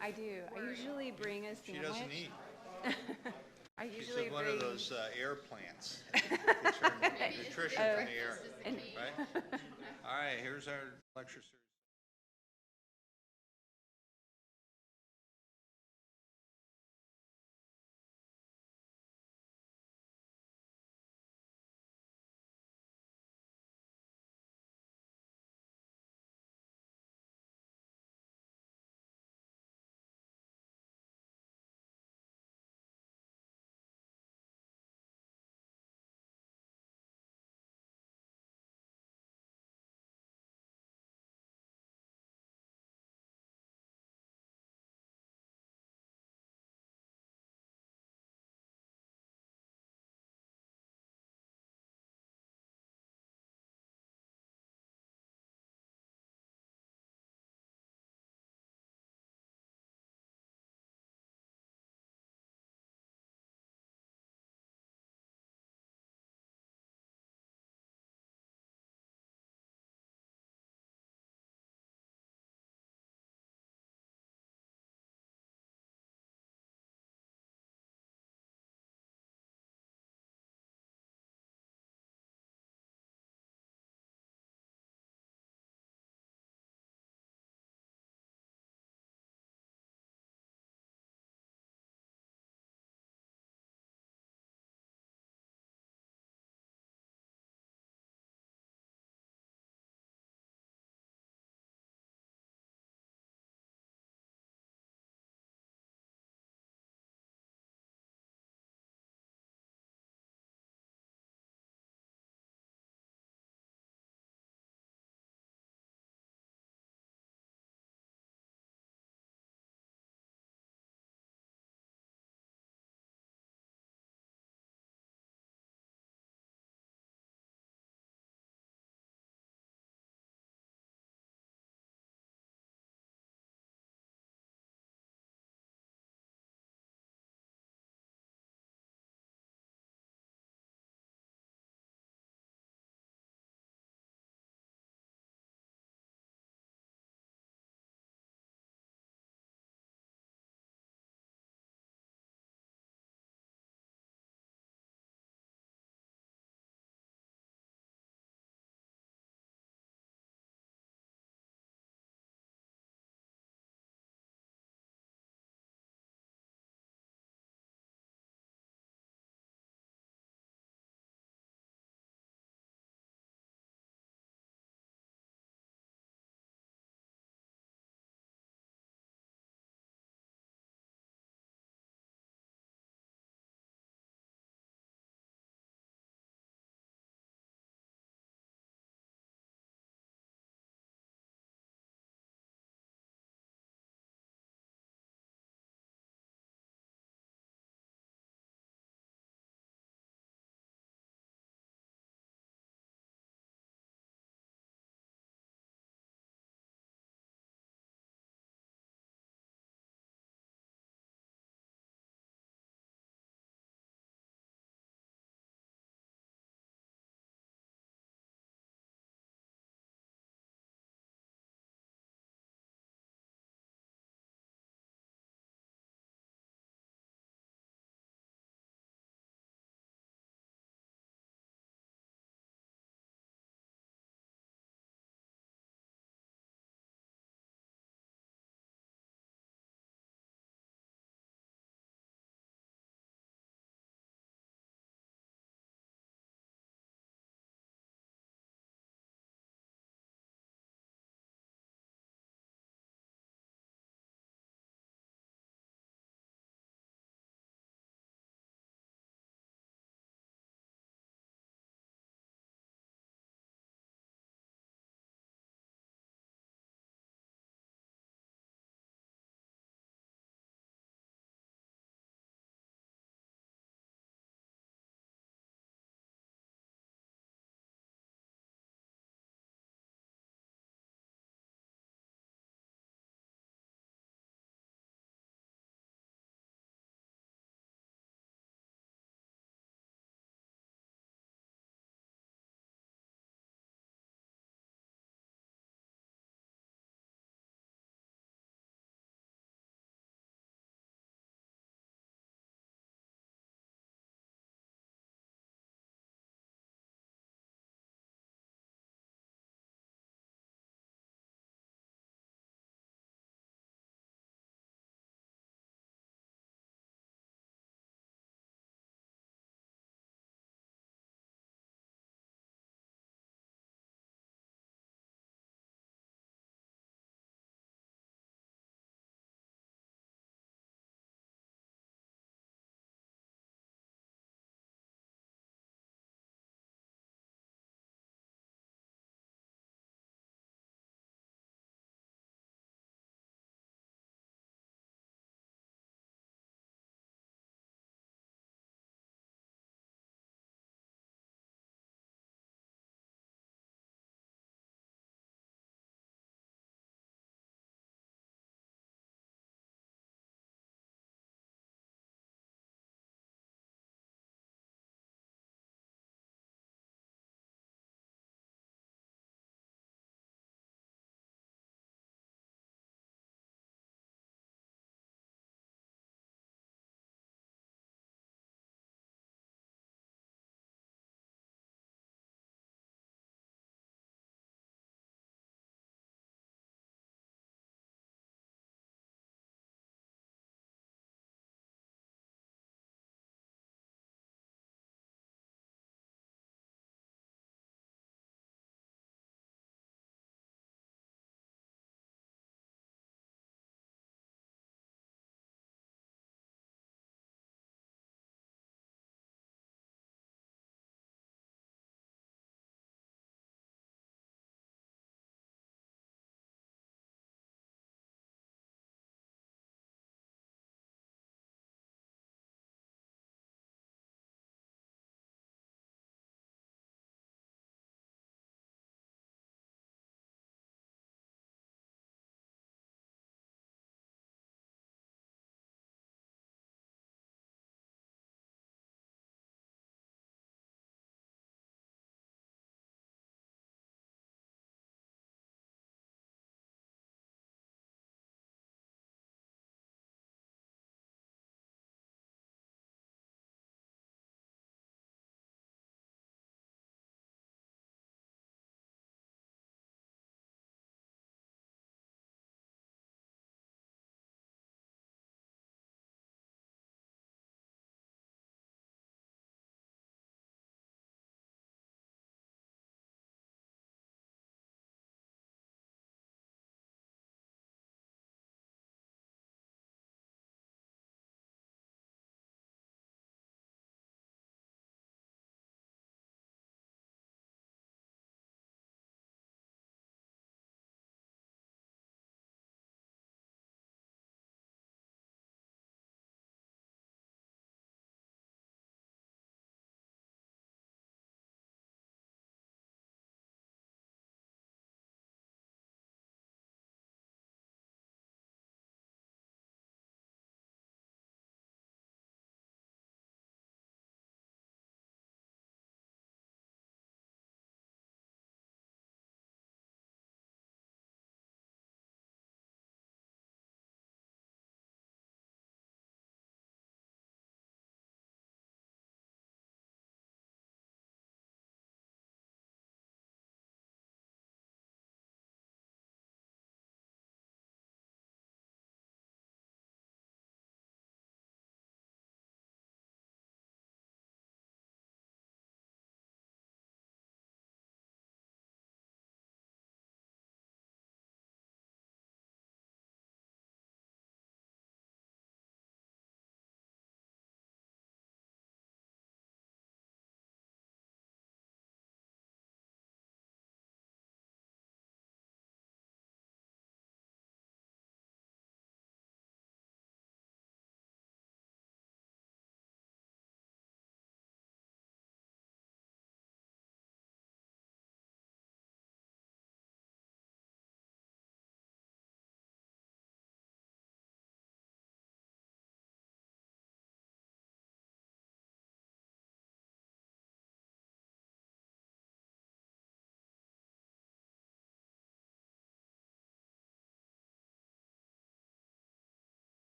I do. I usually bring a She sandwich. doesn't eat. I She's usually in one bring. of those air plants. Gets her nutrition from the air, right? All right, here's our lecture series.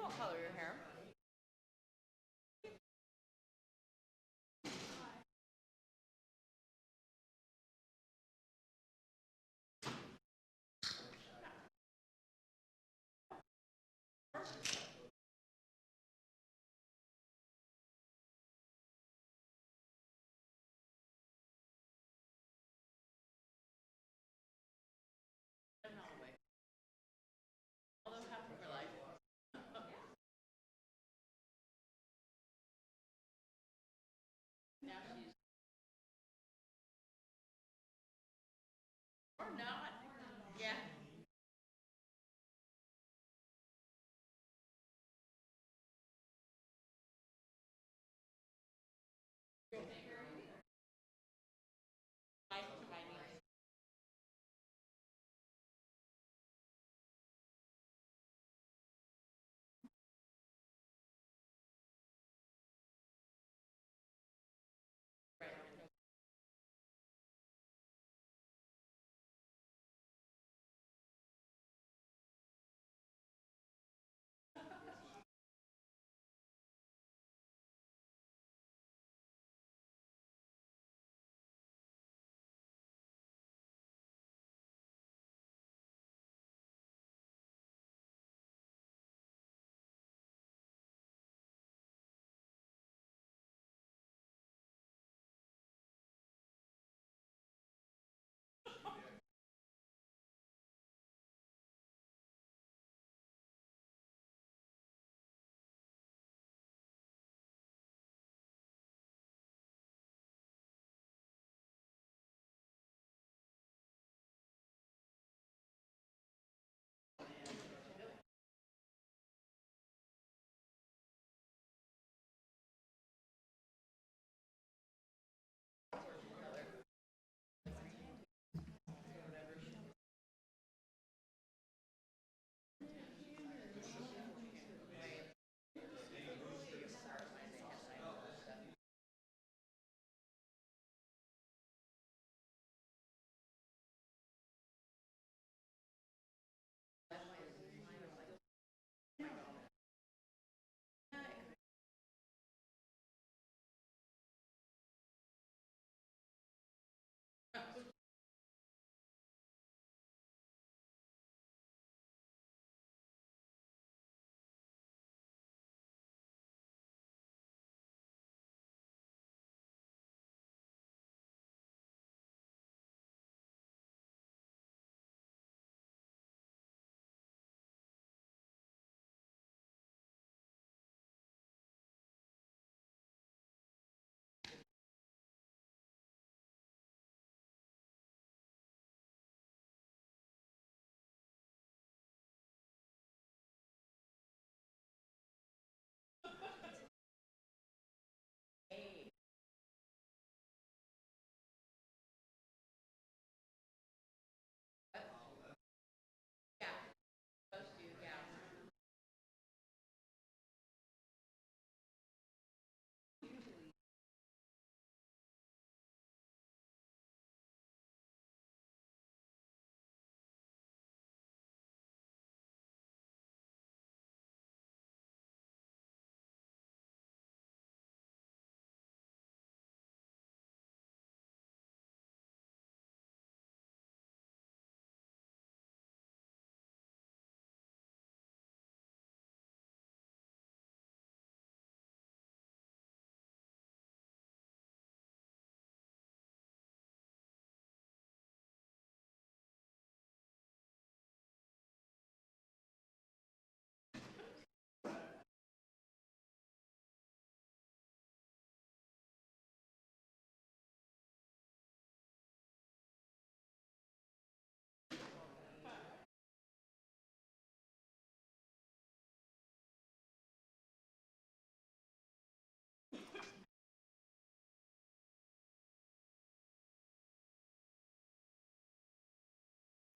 What color your hair?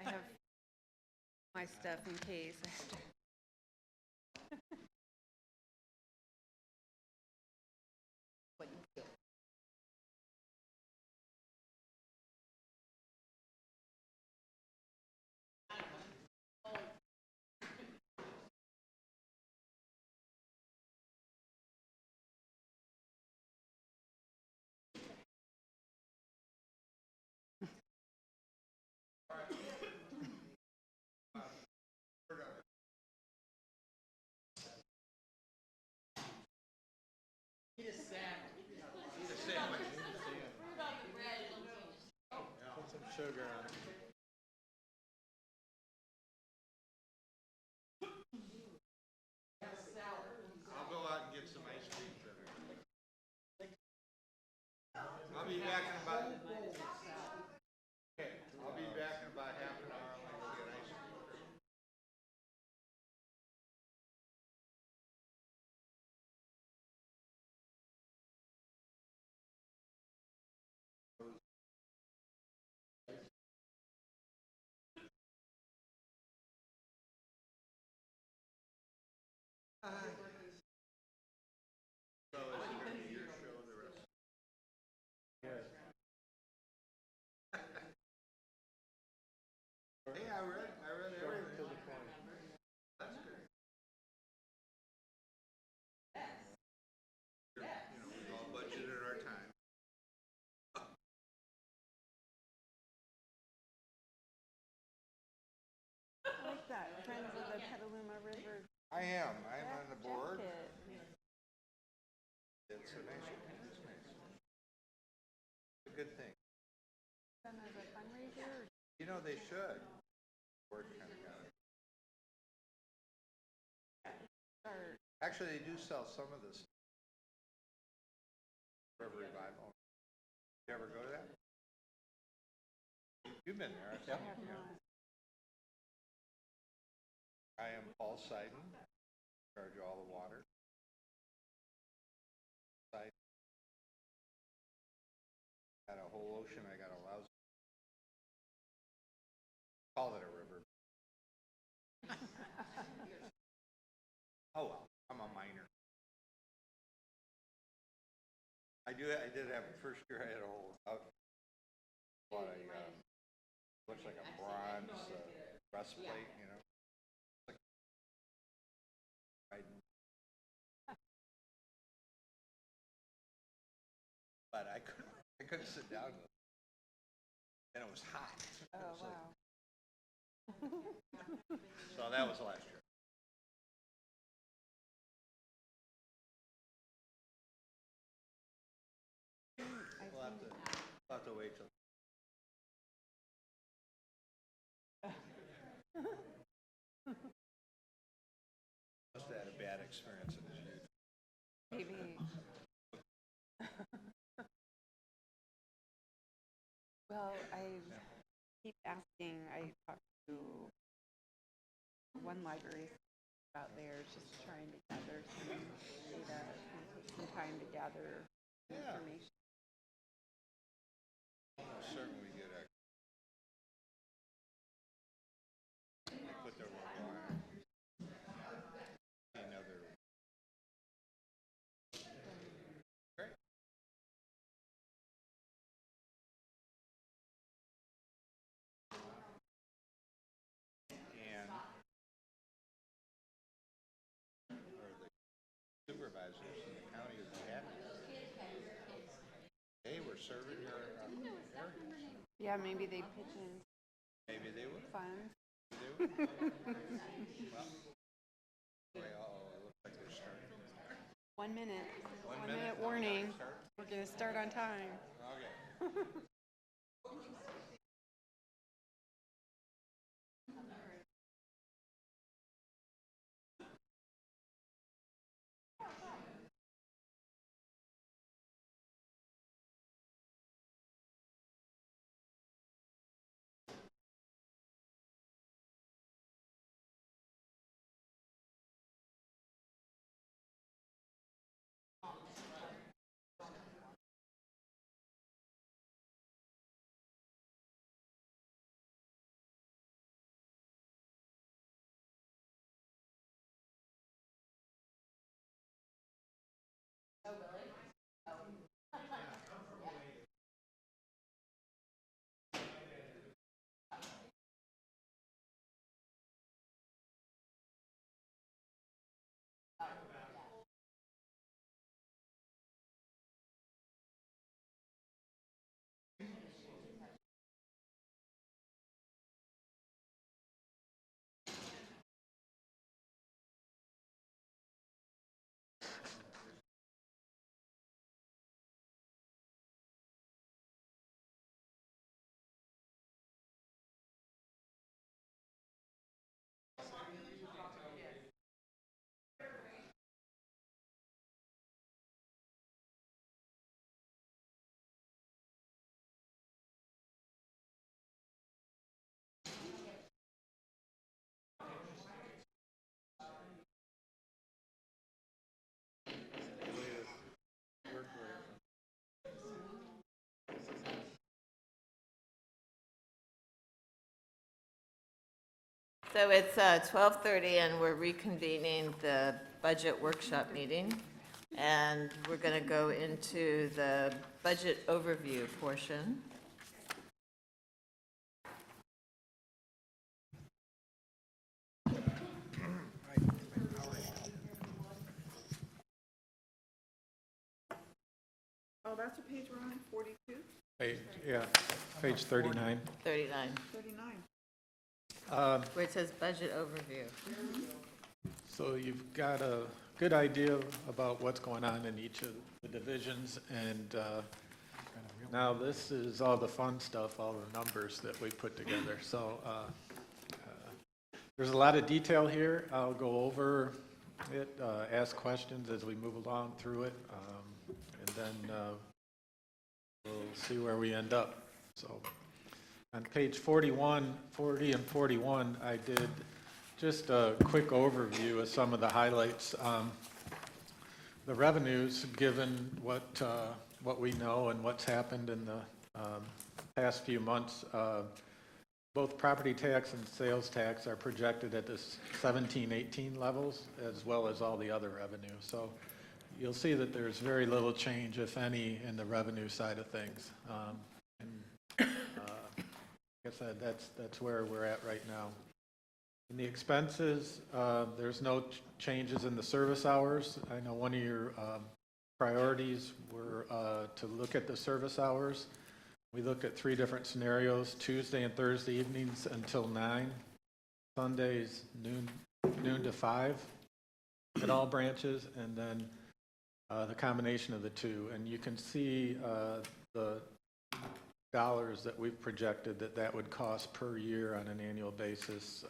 I have my stuff in case. What you feel. sugar on it. I'll go out and get some ice cream for everybody. I'll be back in about, okay, I'll be back in about half an hour. I'm gonna go get ice cream for you. So is it gonna be your show the rest? Hey, I read everything. That's good. You know, we've all budgeted our time. I like that, Friends of the Petaluma River I'm on the board. jacket. It's a nice, it's nice. It's a good thing. Done as a fundraiser? You know, they should. Board kind of got it. Or Actually, they do sell some of this. River Revival. You ever go to that? You've been there, I think. I have not. I am Paul Seiden, in charge of all the water. Seiden. Got a whole ocean, I got a lousy. Call it a river. Oh well, I'm a minor. I did have, first year I had a whole, bought a, looks like a bronze breastplate, you know. But I couldn't sit down with it. And it was hot. Oh, wow. So that was last year. We'll have to wait till. Must have had a bad experience in his youth. Maybe. Well, I keep asking, I talked to one library out there, just trying to gather some data, and take some time to gather Yeah. information. Certainly get a. They put their logo on it. Another. Great. And. Or the supervisors in the county would be happy. Hey, we're serving our areas. Yeah, maybe they pitch in Maybe they would. funds. They would. Well, it looks like they're starting. 1 minute. 1 1 minute. minute warning. We're gonna start on time. Okay. So it's 12:30, and we're reconvening the budget workshop meeting. And we're going to go into the budget overview portion. Oh, that's a page we're on, 42, Page 39. 39, 39. where it says budget overview. So you've got a good idea about what's going on in each of the divisions, and now this is all the fun stuff, all the numbers that we put together. So there's a lot of detail here. I'll go over it, ask questions as we move along through it, and then we'll see where we end up. So on page 40 and 41, I did just a quick overview of some of the highlights. The revenues, given what we know and what's happened in the past few months, both property tax and sales tax are projected at the 17-18 levels, as well as all the other revenue. So you'll see that there's very little change, if any, in the revenue side of things. Like I said, that's where we're at right now. In the expenses, there's no changes in the service hours. I know one of your priorities were to look at the service hours. We looked at 3 different scenarios: Tuesday and Thursday evenings until 9, Sundays noon to 5 at all branches, and then the combination of the two. And you can see the dollars that we've projected that would cost per year on an annual basis.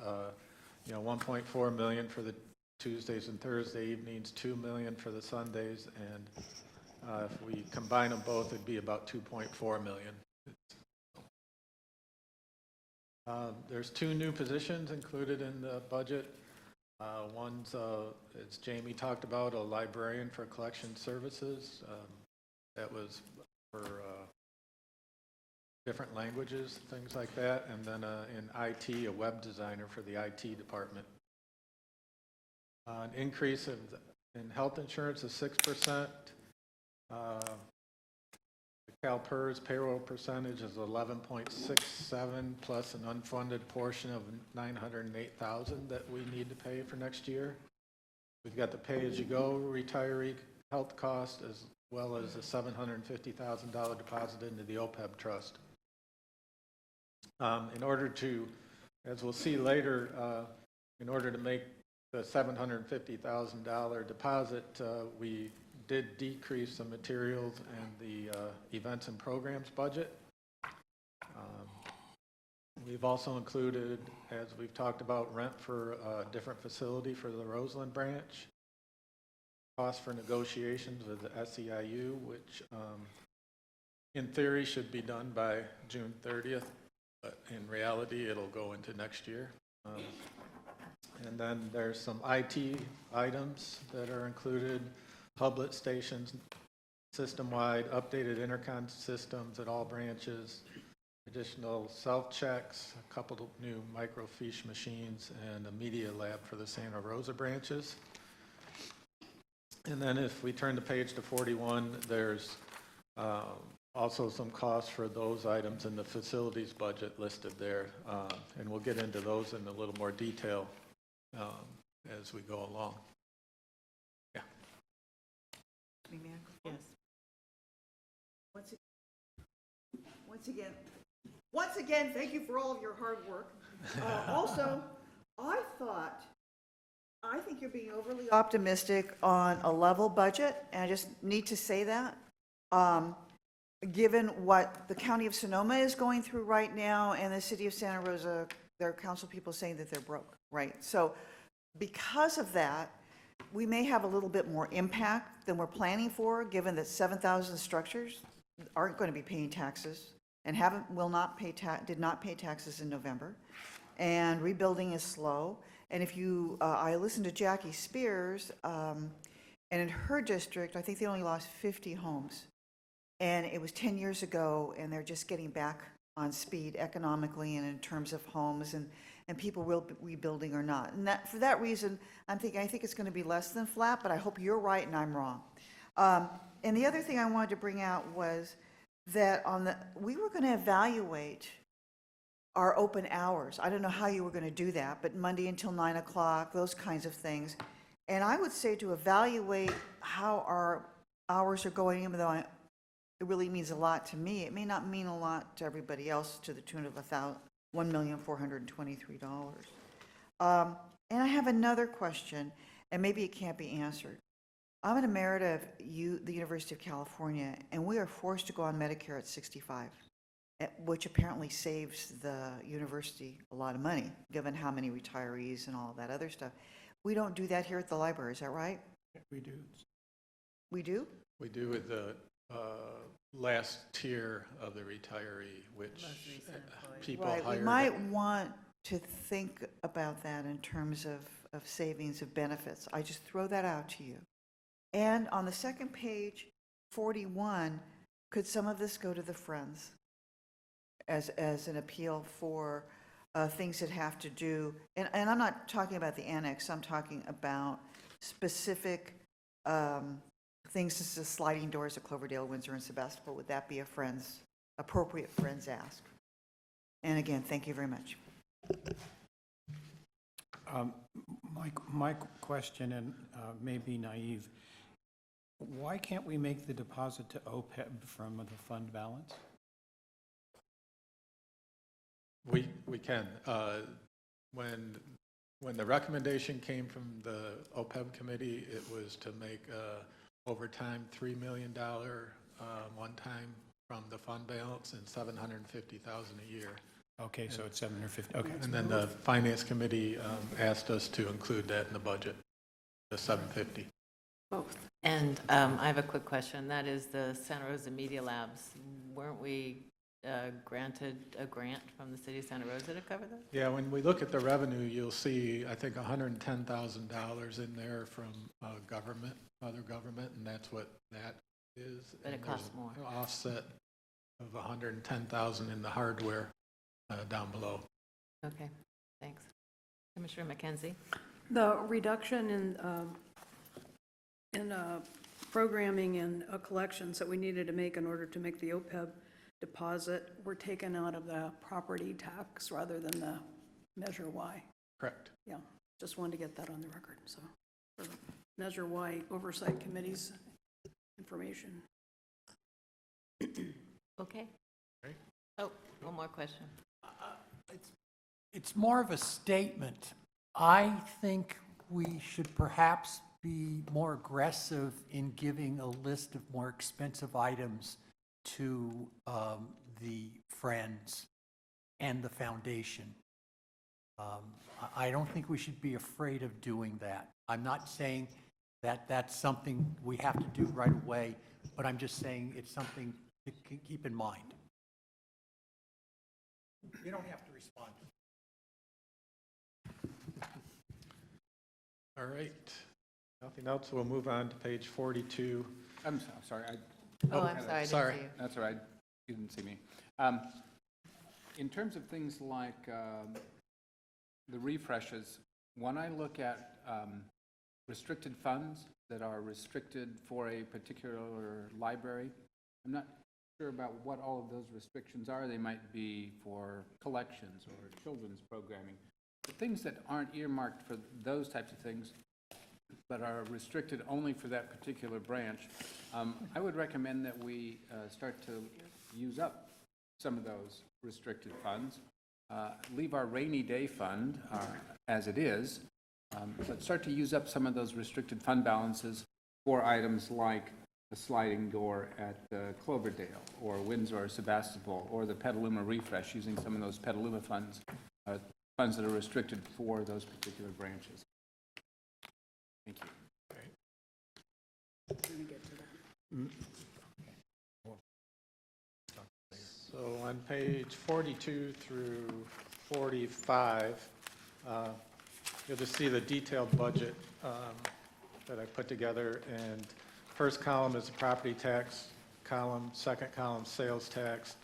1.4 million for the Tuesdays and Thursday evenings, 2 million for the Sundays, and if we combine them both, it'd be about 2.4 million. There's 2 new positions included in the budget. One's, as Jamie talked about, a librarian for collection services. That was for different languages, things like that, and then in IT, a web designer for the IT department. An increase in health insurance of 6%. The CalPERS payroll percentage is 11.67, plus an unfunded portion of $908,000 that we need to pay for next year. We've got the pay-as-you-go retiree health cost, as well as a $750,000 deposit into the OPEB trust. In order to, as we'll see later, in order to make the $750,000 deposit, we did decrease the materials and the events and programs budget. We've also included, as we've talked about, rent for a different facility for the Roseland branch, cost for negotiations with the SEIU, which in theory should be done by June 30th, but in reality it'll go into next year. And then there's some IT items that are included: public stations, system-wide, updated intercom systems at all branches, additional self-checks, a couple of new microfiche machines, and a media lab for the Santa Rosa branches. And then if we turn the page to 41, there's also some costs for those items in the facilities budget listed there, and we'll get into those in a little more detail as we go along. Yes. Once again, thank you for all of your hard work. Also, I think you're being overly optimistic on a level budget, and I just need to say that. Given what the County of Sonoma is going through right now, and the City of Santa Rosa, their council people saying that they're broke, right? So because of that, we may have a little bit more impact than we're planning for, given that 7,000 structures aren't going to be paying taxes and did not pay taxes in November, and rebuilding is slow. And if you, I listened to Jackie Spears, and in her district, I think they only lost 50 homes, and it was 10 years ago, and they're just getting back on speed economically and in terms of homes, and and people rebuilding or not. And that, for that reason, I think it's going to be less than flat, but I hope you're right and I'm wrong. And the other thing I wanted to bring out was that we were going to evaluate our open hours. I don't know how you were going to do that, but Monday until 9 o'clock, those kinds of things. And I would say to evaluate how our hours are going, even though it really means a lot to me, it may not mean a lot to everybody else to the tune of $1,423,000. And I have another question, and maybe it can't be answered. I'm an emerita of the University of California, and we are forced to go on Medicare at 65, which apparently saves the university a lot of money, given how many retirees and all that other stuff. We don't do that here at the library, is that right? We do. We do? We do with the last tier of the retiree, which people Right, we hired. might want to think about that in terms of savings of benefits. I just throw that out to you. And on the second page, 41, could some of this go to the Friends as an appeal for things that have to do, and I'm not talking about the annex, I'm talking about specific things such as sliding doors at Cloverdale, Windsor, and Sebastopol. Would that be appropriate Friends ask? And again, thank you very much. My question, and may be naive, why can't we make the deposit to OPEB from the fund balance? We can. When the recommendation came from the OPEB committee, it was to make overtime $3 million one time from the fund balance and $750,000 a year. Okay, so it's 750, okay. And then the finance committee asked us to include that in the budget, the 750. Both. And I have a quick question. That is the Santa Rosa Media Labs. Weren't we granted a grant from the city of Santa Rosa to cover that? Yeah, when we look at the revenue, you'll see, I think, $110,000 in there from government, other government, and that's what that is. But it And costs there's more. an offset of $110,000 in the hardware down below. Okay, thanks. Commissioner McKenzie? The reduction in programming and collections that we needed to make in order to make the OPEB deposit were taken out of the property tax rather than the Measure Y. Correct. Yeah, just wanted to get that on the record, so, for the Measure Y Oversight Committee's information. Okay. Great. Oh, one more question. It's more of a statement. I think we should perhaps be more aggressive in giving a list of more expensive items to the Friends and the foundation. I don't think we should be afraid of doing that. I'm not saying that that's something we have to do right away, but I'm just saying it's something to keep in mind. You don't have to respond. All right. Nothing else, we'll move on to page 42. I'm sorry. Oh, I'm sorry, I didn't sorry. see you. That's all right. You didn't see me. In terms of things like the refreshes, when I look at restricted funds that are restricted for a particular library, I'm not sure about what all of those restrictions are. They might be for collections or children's programming. The things that aren't earmarked for those types of things, but are restricted only for that particular branch, I would recommend that we start to use up some of those restricted funds, leave our rainy day fund as it is, but start to use up some of those restricted fund balances for items like the sliding door at Cloverdale or Windsor or Sebastopol or the Petaluma refresh, using some of those Petaluma funds, funds that are restricted for those particular branches. Thank you. So on page 42 through 45, you'll just see the detailed budget that I put together. And first column is the property tax column, second column sales tax,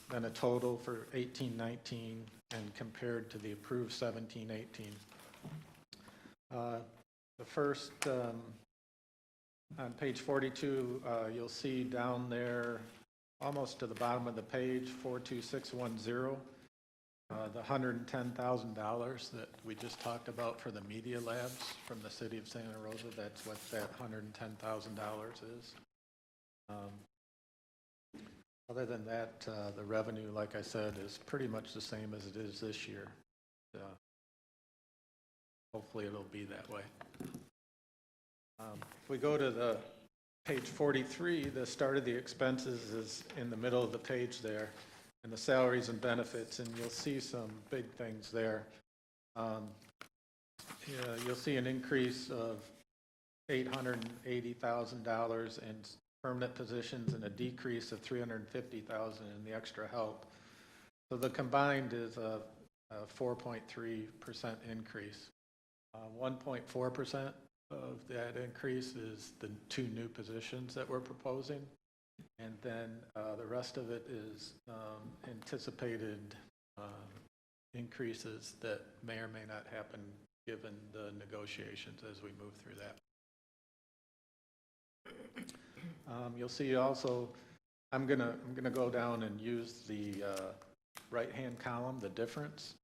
then a total for 18-19 and compared to the approved 17-18. The first, on page 42, you'll see down there, almost to the bottom of the page, 42610, the $110,000 that we just talked about for the media labs from the city of Santa Rosa. That's what that $110,000 is. Other than that, the revenue, like I said, is pretty much the same as it is this year. Hopefully it'll be that way. If we go to the page 43, the start of the expenses is in the middle of the page there, and the salaries and benefits, and you'll see some big things there. You'll see an increase of $880,000 in permanent positions and a decrease of $350,000 in the extra help. So the combined is a 4.3% increase. 1.4% of that increase is the 2 new positions that we're proposing. And then the rest of it is anticipated increases that may or may not happen given the negotiations as we move through that. You'll see also, I'm gonna go down and use the right-hand column, the difference.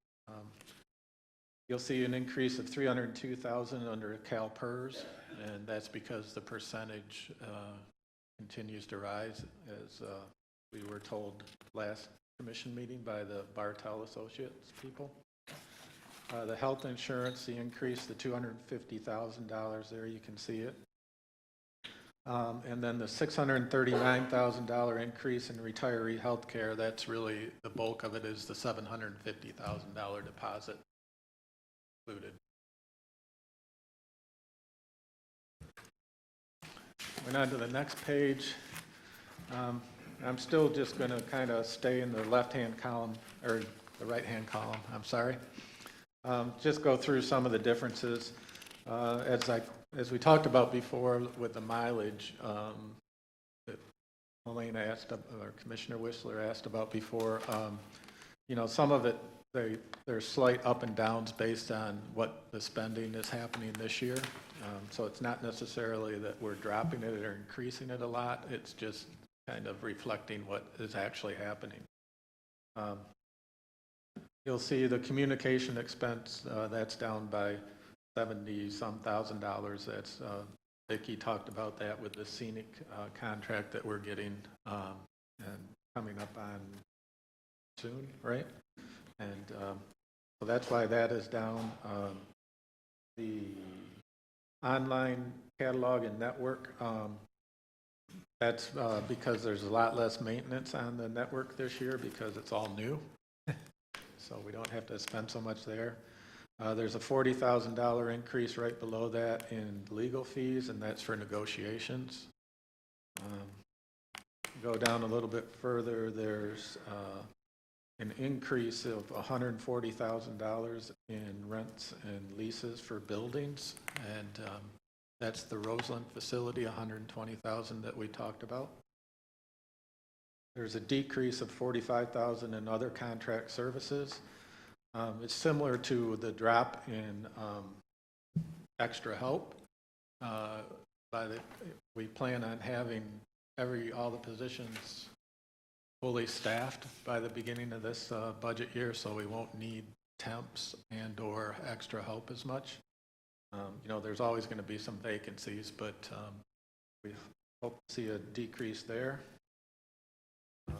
You'll see an increase of $302,000 under CalPERS, and that's because the percentage continues to rise, as we were told last commission meeting by the Bartel Associates people. The health insurance, the increase, the $250,000 there, you can see it. And then the $639,000 increase in retiree health care, that's really, the bulk of it is the $750,000 deposit included. Going on to the next page. I'm still just going to kind of stay in the left-hand column, or the right-hand column, I'm sorry. Just go through some of the differences. As we talked about before with the mileage that Elena asked, or Commissioner Whistler asked about before, some of it, there's slight up and downs based on what the spending is happening this year. So it's not necessarily that we're dropping it or increasing it a lot. It's just kind of reflecting what is actually happening. You'll see the communication expense, that's down by $70-some thousand. That's Vicki talked about that with the scenic contract that we're getting and coming up on soon, right? And so that's why that is down. The online catalog and network, that's because there's a lot less maintenance on the network this year because it's all new. So we don't have to spend so much there. There's a $40,000 increase right below that in legal fees, and that's for negotiations. Go down a little bit further, there's an increase of $140,000 in rents and leases for buildings, and that's the Roseland facility, $120,000 that we talked about. There's a decrease of $45,000 in other contract services. It's similar to the drop in extra help. We plan on having all the positions fully staffed by the beginning of this budget year, so we won't need temps and or extra help as much. There's always going to be some vacancies, but we hope to see a decrease there. On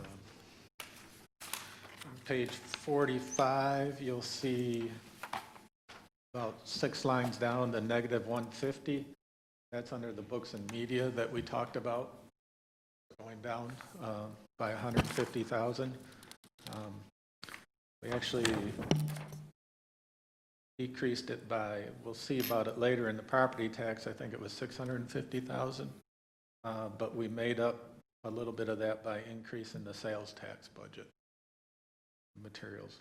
page 45, you'll see about 6 lines down, the -150. That's under the books and media that we talked about, going down by $150,000. We actually decreased it by, we'll see about it later in the property tax, I think it was $650,000, but we made up a little bit of that by increasing the sales tax budget, materials.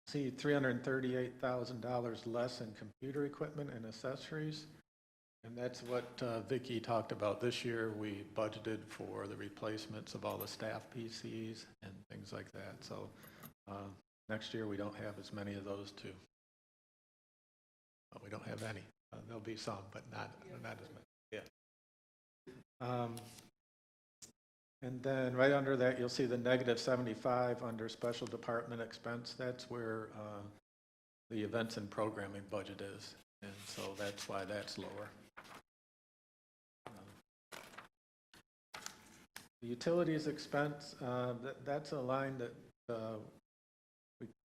See $338,000 less in computer equipment and accessories, and that's what Vicki talked about. This year we budgeted for the replacements of all the staff PCs and things like that. So Next year, we don't have as many of those to, we don't have any. There'll be some, but not as many. Yeah. And then right under that, you'll see the -75 under special department expense. That's where the events and programming budget is, and so that's why that's lower. The utilities expense, that's a line that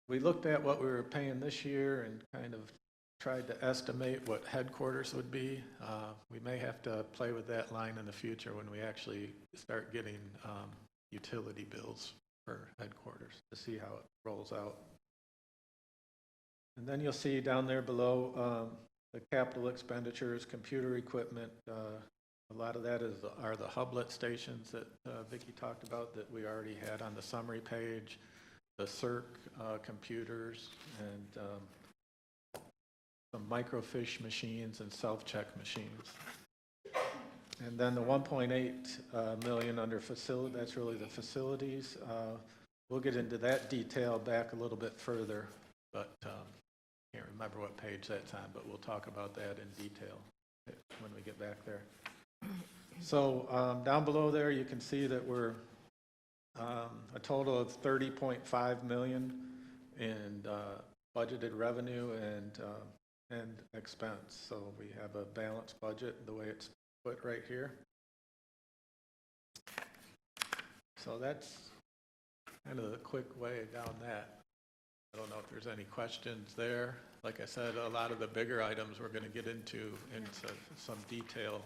we looked at what we were paying this year and kind of tried to estimate what headquarters would be. We may have to play with that line in the future when we actually start getting utility bills for headquarters to see how it rolls out. And then you'll see down there below the capital expenditures, computer equipment. A lot of that are the hublet stations that Vicki talked about that we already had on the summary page, the CERC computers, and some microfiche machines and self-check machines. And then the 1.8 million under facility, that's really the facilities. We'll get into that detail back a little bit further, but can't remember what page that's on, but we'll talk about that in detail when we get back there. So down below there, you can see that we're a total of 30.5 million in budgeted revenue and expense. So we have a balanced budget the way it's put right here. So that's kind of the quick way down that. I don't know if there's any questions there. Like I said, a lot of the bigger items we're going to get into some detail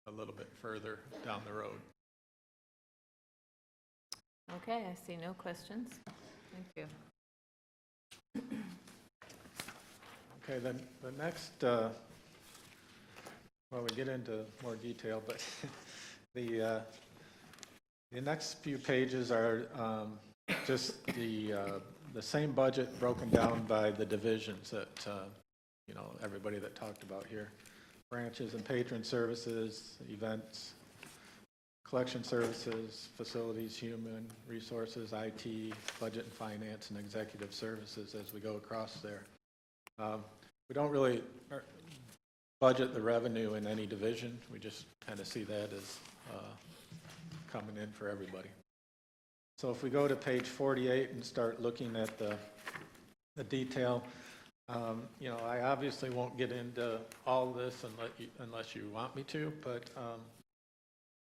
a little bit further down the road. Okay, I see no questions. Thank you. Okay, then the next, well, we get into more detail, but the next few pages are just the same budget broken down by the divisions that, you know, everybody that talked about here. Branches and patron services, events, collection services, facilities, human resources, IT, budget and finance, and executive services as we go across there. We don't really budget the revenue in any division. We just kind of see that as coming in for everybody. So if we go to page 48 and start looking at the detail, you know, I obviously won't get into all this unless you want me to, but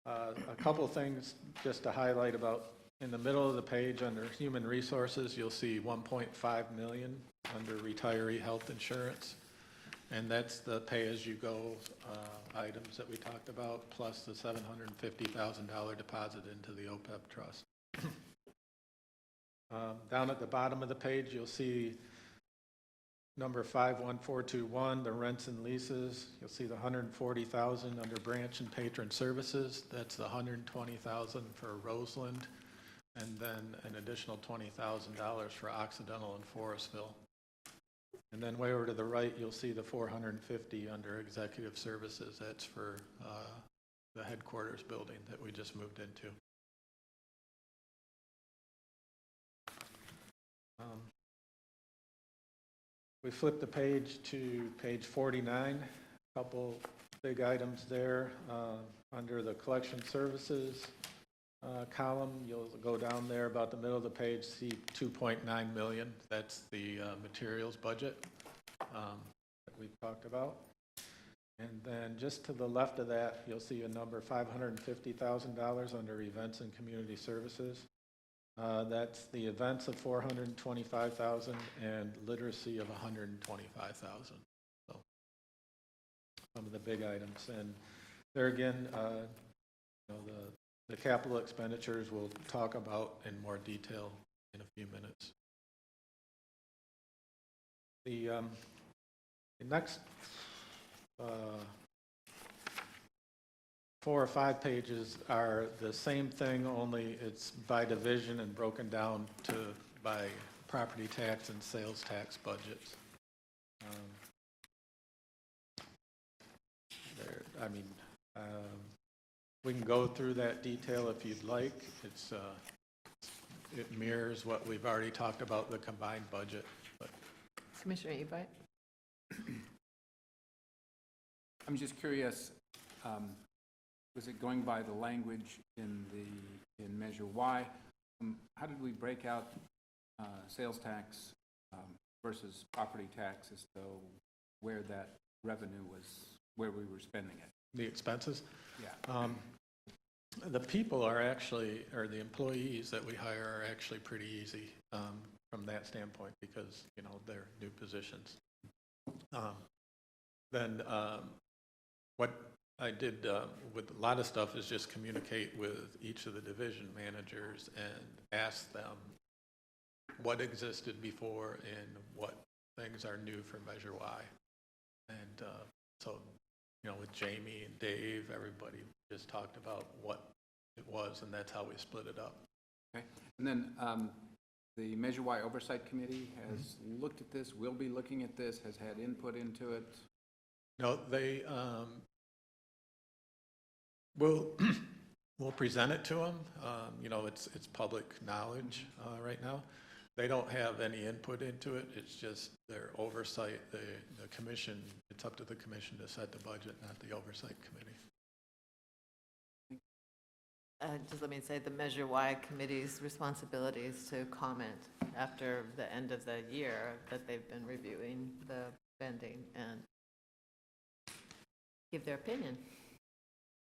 a couple of things just to highlight about in the middle of the page under human resources, you'll see 1.5 million under retiree health insurance. And that's the pay-as-you-go items that we talked about, plus the $750,000 deposit into the OPEB trust. Down at the bottom of the page, you'll see number 51421, the rents and leases. You'll see the $140,000 under branch and patron services. That's the $120,000 for Roseland, and then an additional $20,000 for Occidental and Forestville. And then way over to the right, you'll see the $450 under executive services. That's for the headquarters building that we just moved into. We flip the page to page 49, a couple big items there. Under the collection services column, you'll go down there about the middle of the page, see 2.9 million. That's the materials budget that we've talked about. And then just to the left of that, you'll see a number $550,000 under events and community services. That's the events of $425,000 and literacy of $125,000. So some of the big items. And there again, you know, the capital expenditures we'll talk about in more detail in a few minutes. The next 4 or 5 pages are the same thing, only it's by division and broken down by property tax and sales tax budgets. We can go through that detail if you'd like. It's it mirrors what we've already talked about, the combined budget. But Commissioner Ebright? I'm just curious, was it going by the language in Measure Y? How did we break out sales tax versus property tax as to where that revenue was, where we were spending it? the expenses, Yeah. the people are actually, or the employees that we hire are actually pretty easy from that standpoint because, you know, they're new positions. Then what I did with a lot of stuff is just communicate with each of the division managers and ask them what existed before and what things are new for Measure Y. And so, you know, with Jamie and Dave, everybody just talked about what it was, and that's how we split it up. Okay. And then the Measure Y Oversight Committee has looked at this, will be looking at this, has had input into it. No, they we'll present it to them. You know, it's public knowledge right now. They don't have any input into it. It's just their oversight. The commission, it's up to the commission to set the budget, not the oversight committee. Just let me say, the Measure Y Committee's responsibility is to comment after the end of the year that they've been reviewing the spending and give their opinion.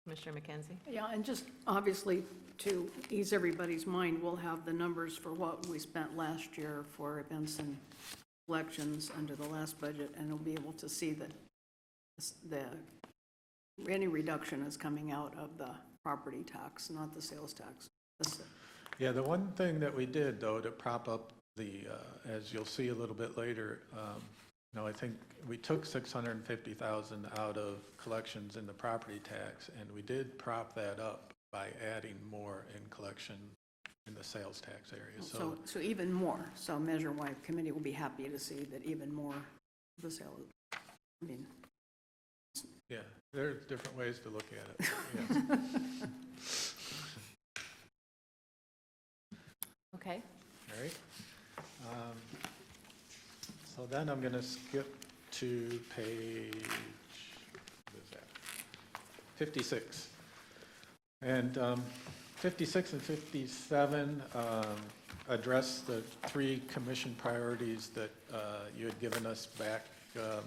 Commissioner McKenzie? Yeah, and just obviously to ease everybody's mind, we'll have the numbers for what we spent last year for events and collections under the last budget, and we'll be able to see that any reduction is coming out of the property tax, not the sales tax. Yeah, the one thing that we did, though, to prop up the, as you'll see a little bit later, you know, I think we took $650,000 out of collections in the property tax, and we did prop that up by adding more in collection in the sales tax area. So even more. So Measure Y Committee will be happy to see that even more of the sales. I mean, yeah, there are different ways to look at it. Yes. Okay. All right. So then I'm going to skip to page, what is that? 56. And 56 and 57 address the three commission priorities that you had given us back a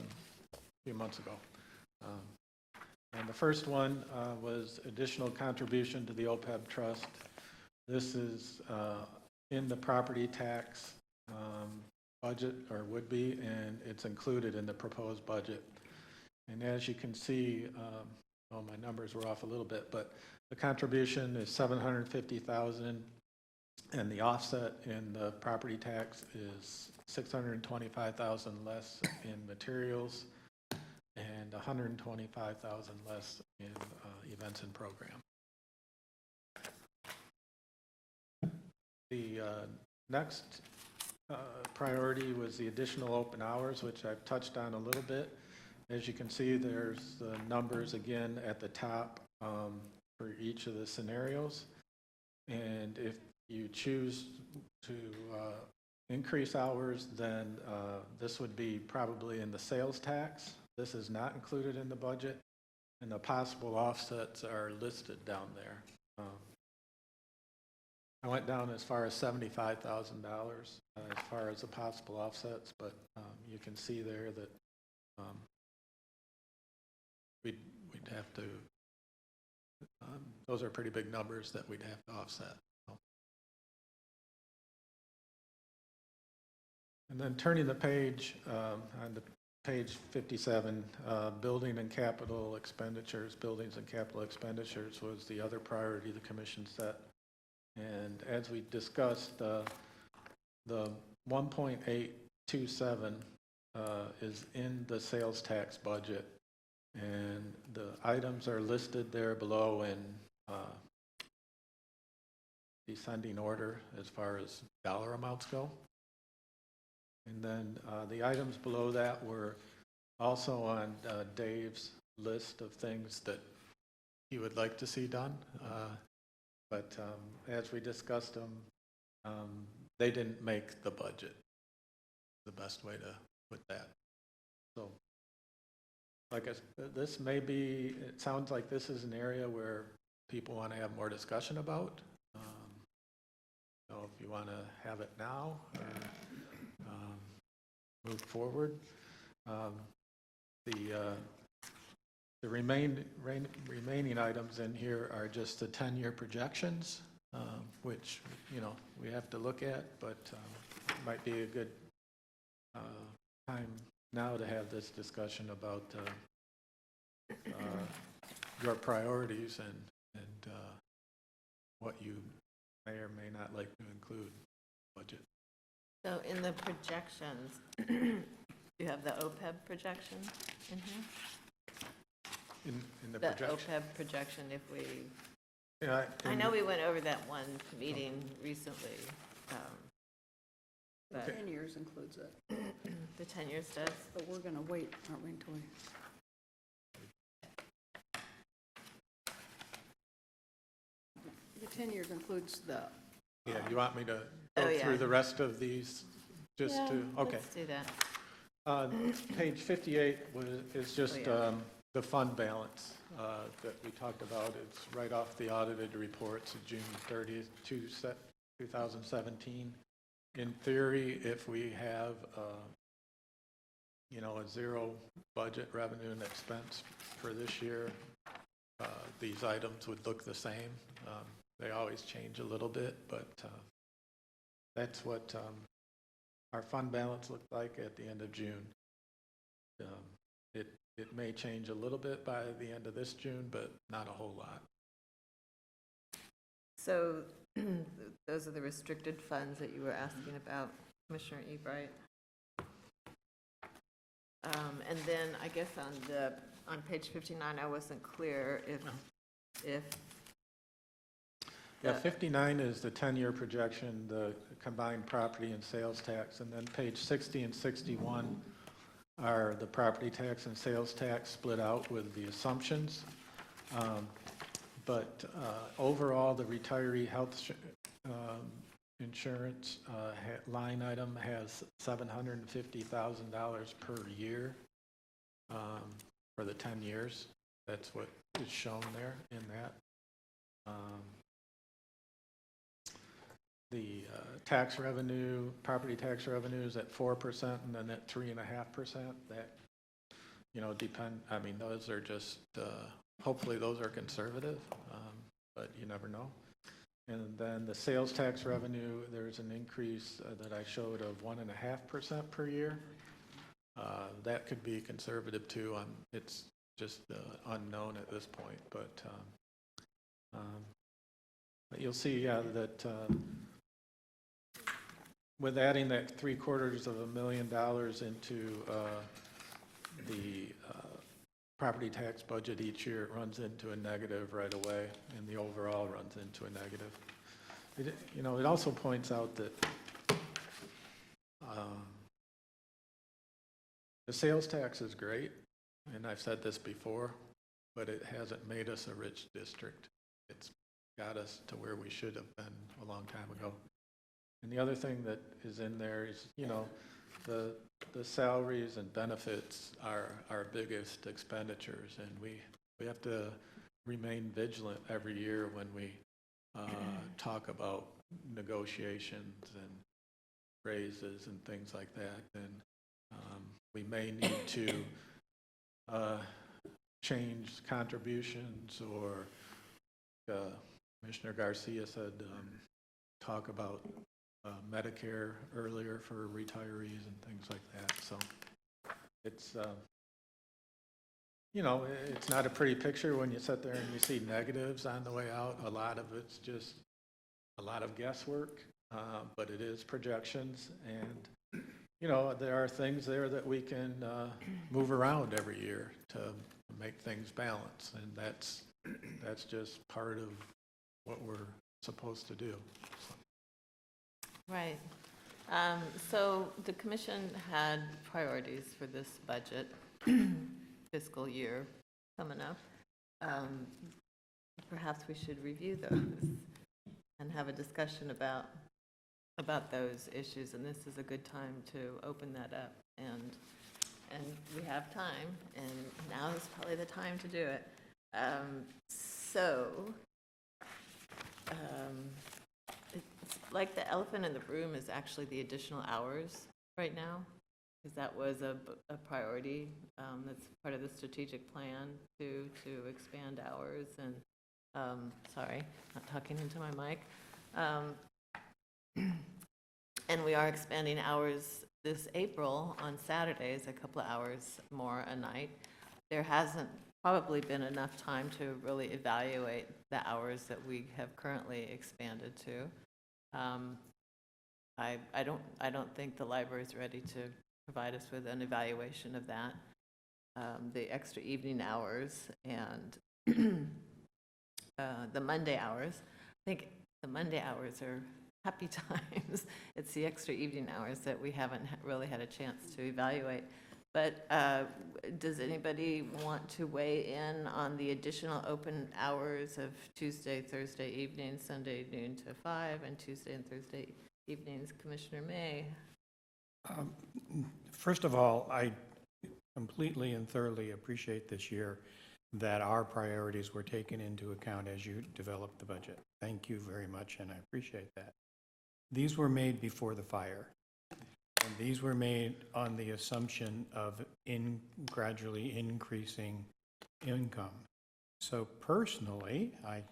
few months ago. And the first one was additional contribution to the OPEB trust. This is in the property tax budget, or would be, and it's included in the proposed budget. And as you can see, well, my numbers were off a little bit, but the contribution is $750,000, and the offset in the property tax is $625,000 less in materials and $125,000 less in events and program. The next priority was the additional open hours, which I've touched on a little bit. As you can see, there's the numbers again at the top for each of the scenarios. And if you choose to increase hours, then this would be probably in the sales tax. This is not included in the budget, and the possible offsets are listed down there. I went down as far as $75,000 as far as the possible offsets, but you can see there that we'd have to, those are pretty big numbers that we'd have to offset. And then turning the page, on the page 57, building and capital expenditures, buildings and capital expenditures was the other priority the commission set. And as we discussed, the 1.827 is in the sales tax budget, and the items are listed there below in descending order as far as dollar amounts go. And then the items below that were also on Dave's list of things that he would like to see done. But as we discussed them they didn't make the budget, the best way to put that. So, like I said, this may be, it sounds like this is an area where people want to have more discussion about. So if you want to have it now or move forward. The remaining items in here are just the 10-year projections, which, you know, we have to look at, but might be a good time now to have this discussion about your priorities and what you may or may not like to include in the budget. So in the projections, you have the OPEB projection in here? In the The projection. OPEB projection, if we, Yeah, I know we went over that one meeting recently. But 10 years includes it, the 10 years does? but we're going to wait, aren't we, until we... The 10 years includes the, Yeah, you want me to Oh, go yeah. through the rest of these just Yeah, to, okay. let's do that. Page 58 is just Oh, yeah. the fund balance that we talked about. It's right off the audited reports of June 30th, 2017. In theory, if we have, you know, a zero budget revenue and expense for this year, these items would look the same. They always change a little bit, but that's what our fund balance looked like at the end of June. It may change a little bit by the end of this June, but not a whole lot. So those are the restricted funds that you were asking about, Commissioner Ebright. And then I guess on page 59, I wasn't clear if Yeah, 59 is the 10-year projection, the combined property and sales tax, and then page 60 and 61 are the property tax and sales tax split out with the assumptions. But overall, the retiree health insurance line item has $750,000 per year for the 10 years. That's what is shown there in that. The tax revenue, property tax revenue is at 4% and then at 3.5%. That, you know, I mean, those are just, hopefully those are conservative, but you never know. And then the sales tax revenue, there's an increase that I showed of 1.5% per year. That could be conservative too. It's just unknown at this point, but you'll see, yeah, that with adding that $750,000 into the property tax budget each year, it runs into a negative right away, and the overall runs into a negative. You know, it also points out that the sales tax is great, and I've said this before, but it hasn't made us a rich district. It's got us to where we should have been a long time ago. And the other thing that is in there is, you know, the salaries and benefits are our biggest expenditures, and we have to remain vigilant every year when we talk about negotiations and raises and things like that. And we may need to change contributions, or Commissioner Garcia said talk about Medicare earlier for retirees and things like that. So it's, you know, it's not a pretty picture when you sit there and you see negatives on the way out. A lot of it's just a lot of guesswork, but it is projections. And, you know, there are things there that we can move around every year to make things balance. And that's just part of what we're supposed to do. So. Right. So the commission had priorities for this budget fiscal year coming up. Perhaps we should review those and have a discussion about about those issues, and this is a good time to open that up. And we have time, and now is probably the time to do it. It's like the elephant in the room is actually the additional hours right now, because that was a priority. That's part of the strategic plan to expand hours. And sorry, not talking into my mic. And we are expanding hours this April on Saturdays, a couple of hours more a night. There hasn't probably been enough time to really evaluate the hours that we have currently expanded to. I don't think the library is ready to provide us with an evaluation of that. The extra evening hours and the Monday hours. I think the Monday hours are happy times. It's the extra evening hours that we haven't really had a chance to evaluate. But does anybody want to weigh in on the additional open hours of Tuesday, Thursday evenings, Sunday noon to 5, and Tuesday and Thursday evenings? Commissioner May. First of all, I completely and thoroughly appreciate this year that our priorities were taken into account as you developed the budget. Thank you very much, and I appreciate that. These were made before the fire, and these were made on the assumption of gradually increasing income. So personally, I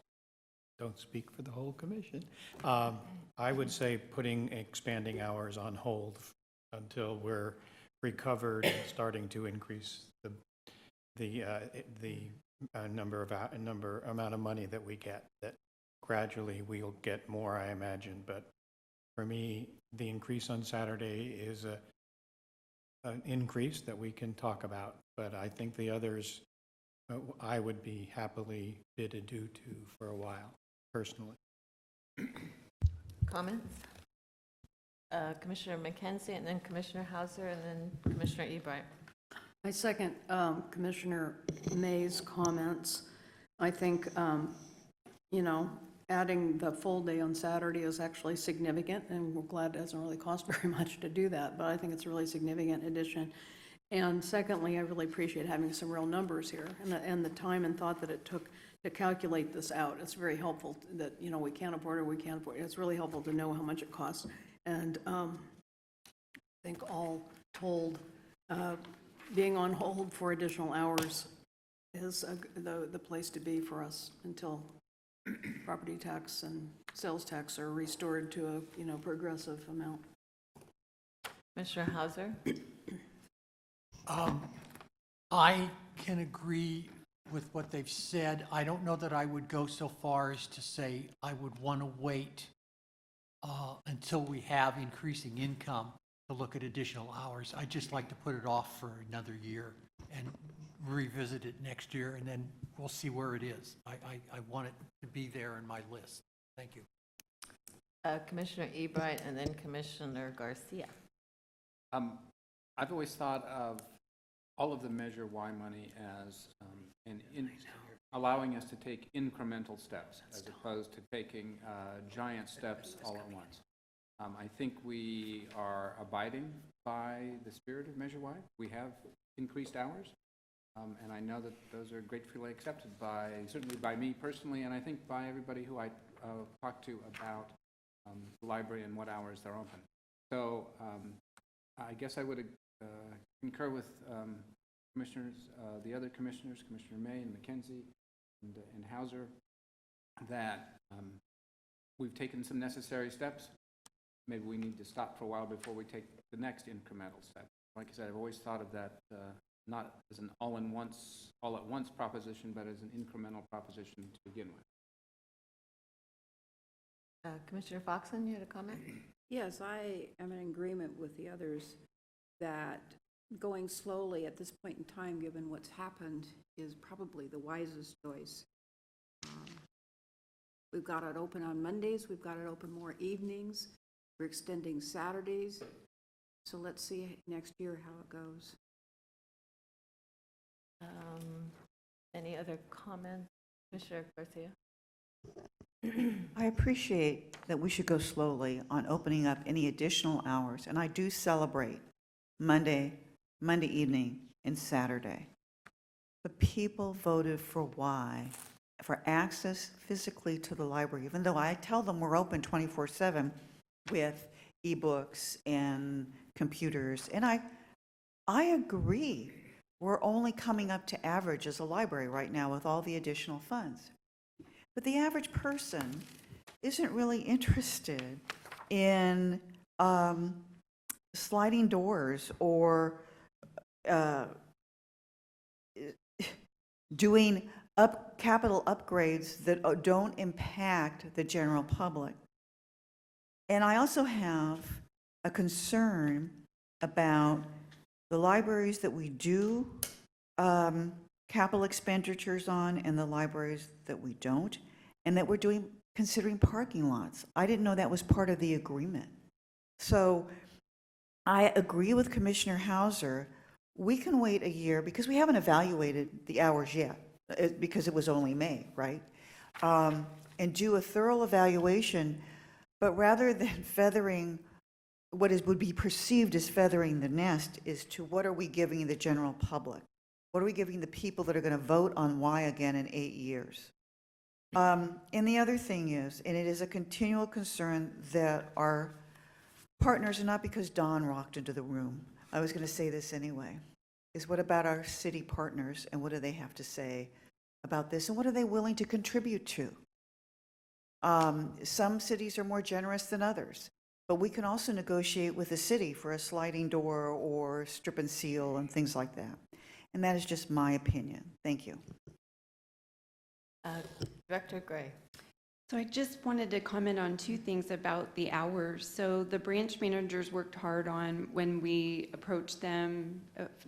don't speak for the whole commission, I would say putting expanding hours on hold until we're recovered and starting to increase the amount of money that we get. That gradually we'll get more, I imagine. But for me, the increase on Saturday is an increase that we can talk about. But I think the others, I would be happily bid adieu to for a while, personally. Comments? Commissioner McKenzie, and then Commissioner Hauser, and then Commissioner Ebright. I second Commissioner May's comments. I think, adding the full day on Saturday is actually significant, and we're glad it doesn't really cost very much to do that, but I think it's a really significant addition. And secondly, I really appreciate having some real numbers here, and the time and thought that it took to calculate this out. It's very helpful that, we can't afford it, we can't afford it. It's really helpful to know how much it costs. And I think all told, being on hold for additional hours is the place to be for us until property tax and sales tax are restored to a progressive amount. Commissioner Hauser? I can agree with what they've said. I don't know that I would go so far as to say I would want to wait until we have increasing income to look at additional hours. I'd just like to put it off for another year and revisit it next year, and then we'll see where it is. I want it to be there in my list. Thank you. Commissioner Ebright, and then Commissioner Garcia. I've always thought of all of the Measure Y money as allowing us to take incremental steps as opposed to taking giant steps all at once. I think we are abiding by the spirit of Measure Y. We have increased hours, and I know that those are gratefully accepted certainly by me personally, and I think by everybody who I talk to about the library and what hours they're open. So I guess I would concur with commissioners, the other commissioners, Commissioner May and McKenzie and Hauser, that we've taken some necessary steps. Maybe we need to stop for a while before we take the next incremental step. Like I said, I've always thought of that not as an all at once proposition, but as an incremental proposition to begin with. Commissioner Foxen, you had a comment? Yes, I am in agreement with the others that going slowly at this point in time, given what's happened, is probably the wisest choice. We've got it open on Mondays. We've got it open more evenings. We're extending Saturdays. So let's see next year how it goes. Any other comments? Commissioner Garcia? I appreciate that we should go slowly on opening up any additional hours, and I do celebrate Monday evening, and Saturday. But people voted for why? For access physically to the library, even though I tell them we're open 24/7 with ebooks and computers. And I agree. We're only coming up to average as a library right now with all the additional funds. But the average person isn't really interested in sliding doors or doing capital upgrades that don't impact the general public. And I also have a concern about the libraries that we do capital expenditures on and the libraries that we don't, and that we're considering parking lots. I didn't know that was part of the agreement. So I agree with Commissioner Hauser. We can wait a year because we haven't evaluated the hours yet, because it was only May, right? And do a thorough evaluation, but rather than feathering would be perceived as feathering the nest, is to what are we giving the general public? What are we giving the people that are going to vote on why again in 8 years? And the other thing is, and it is a continual concern that our partners, and not because Don rocked into the room, I was going to say this anyway, is what about our city partners and what do they have to say about this and what are they willing to contribute to? Some cities are more generous than others, but we can also negotiate with the city for a sliding door or strip and seal and things like that. And that is just my opinion. Thank you. Director Gray. So I just wanted to comment on two things about the hours. So the branch managers worked hard on, when we approached them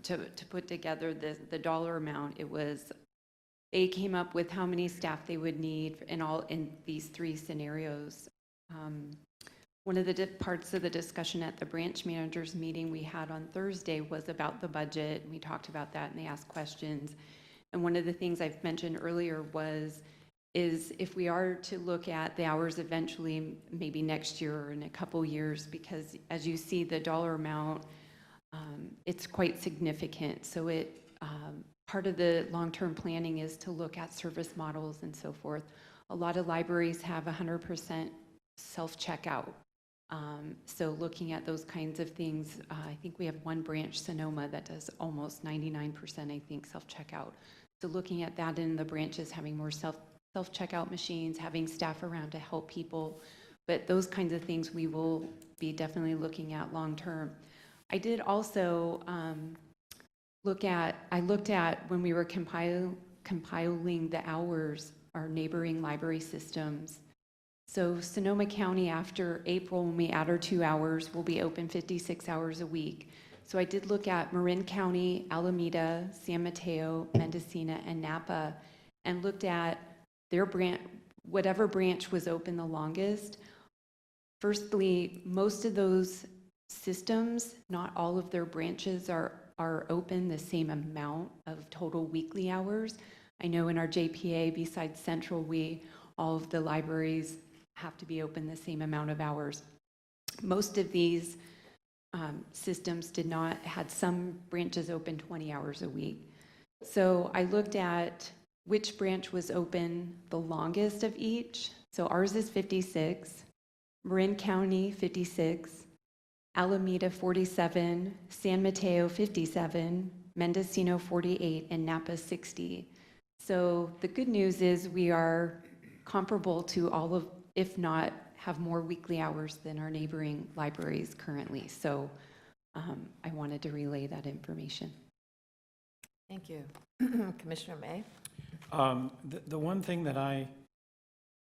to put together the dollar amount, they came up with how many staff they would need in these three scenarios. One of the parts of the discussion at the branch managers meeting we had on Thursday was about the budget. We talked about that and they asked questions. And one of the things I've mentioned earlier is if we are to look at the hours eventually, maybe next year or in a couple years, because as you see the dollar amount, it's quite significant. So part of the long-term planning is to look at service models and so forth. A lot of libraries have 100% self-checkout. So looking at those kinds of things, I think we have one branch, Sonoma, that does almost 99%, I think, self-checkout. So looking at that in the branches, having more self-checkout machines, having staff around to help people. But those kinds of things we will be definitely looking at long-term. I did also looked at when we were compiling the hours, our neighboring library systems. So Sonoma County, after April, when we add our 2 hours, will be open 56 hours a week. So I did look at Marin County, Alameda, San Mateo, Mendocino, and Napa, and looked at their branch, whatever branch was open the longest. Firstly, most of those systems, not all of their branches are open the same amount of total weekly hours. I know in our JPA, besides Central, all of the libraries have to be open the same amount of hours. Most of these systems had some branches open 20 hours a week. So I looked at which branch was open the longest of each. So ours is 56, Marin County 56, Alameda 47, San Mateo 57, Mendocino 48, and Napa 60. So the good news is we are comparable to all of, if not have more weekly hours than our neighboring libraries currently. So I wanted to relay that information. Thank you. Commissioner May? The one thing that I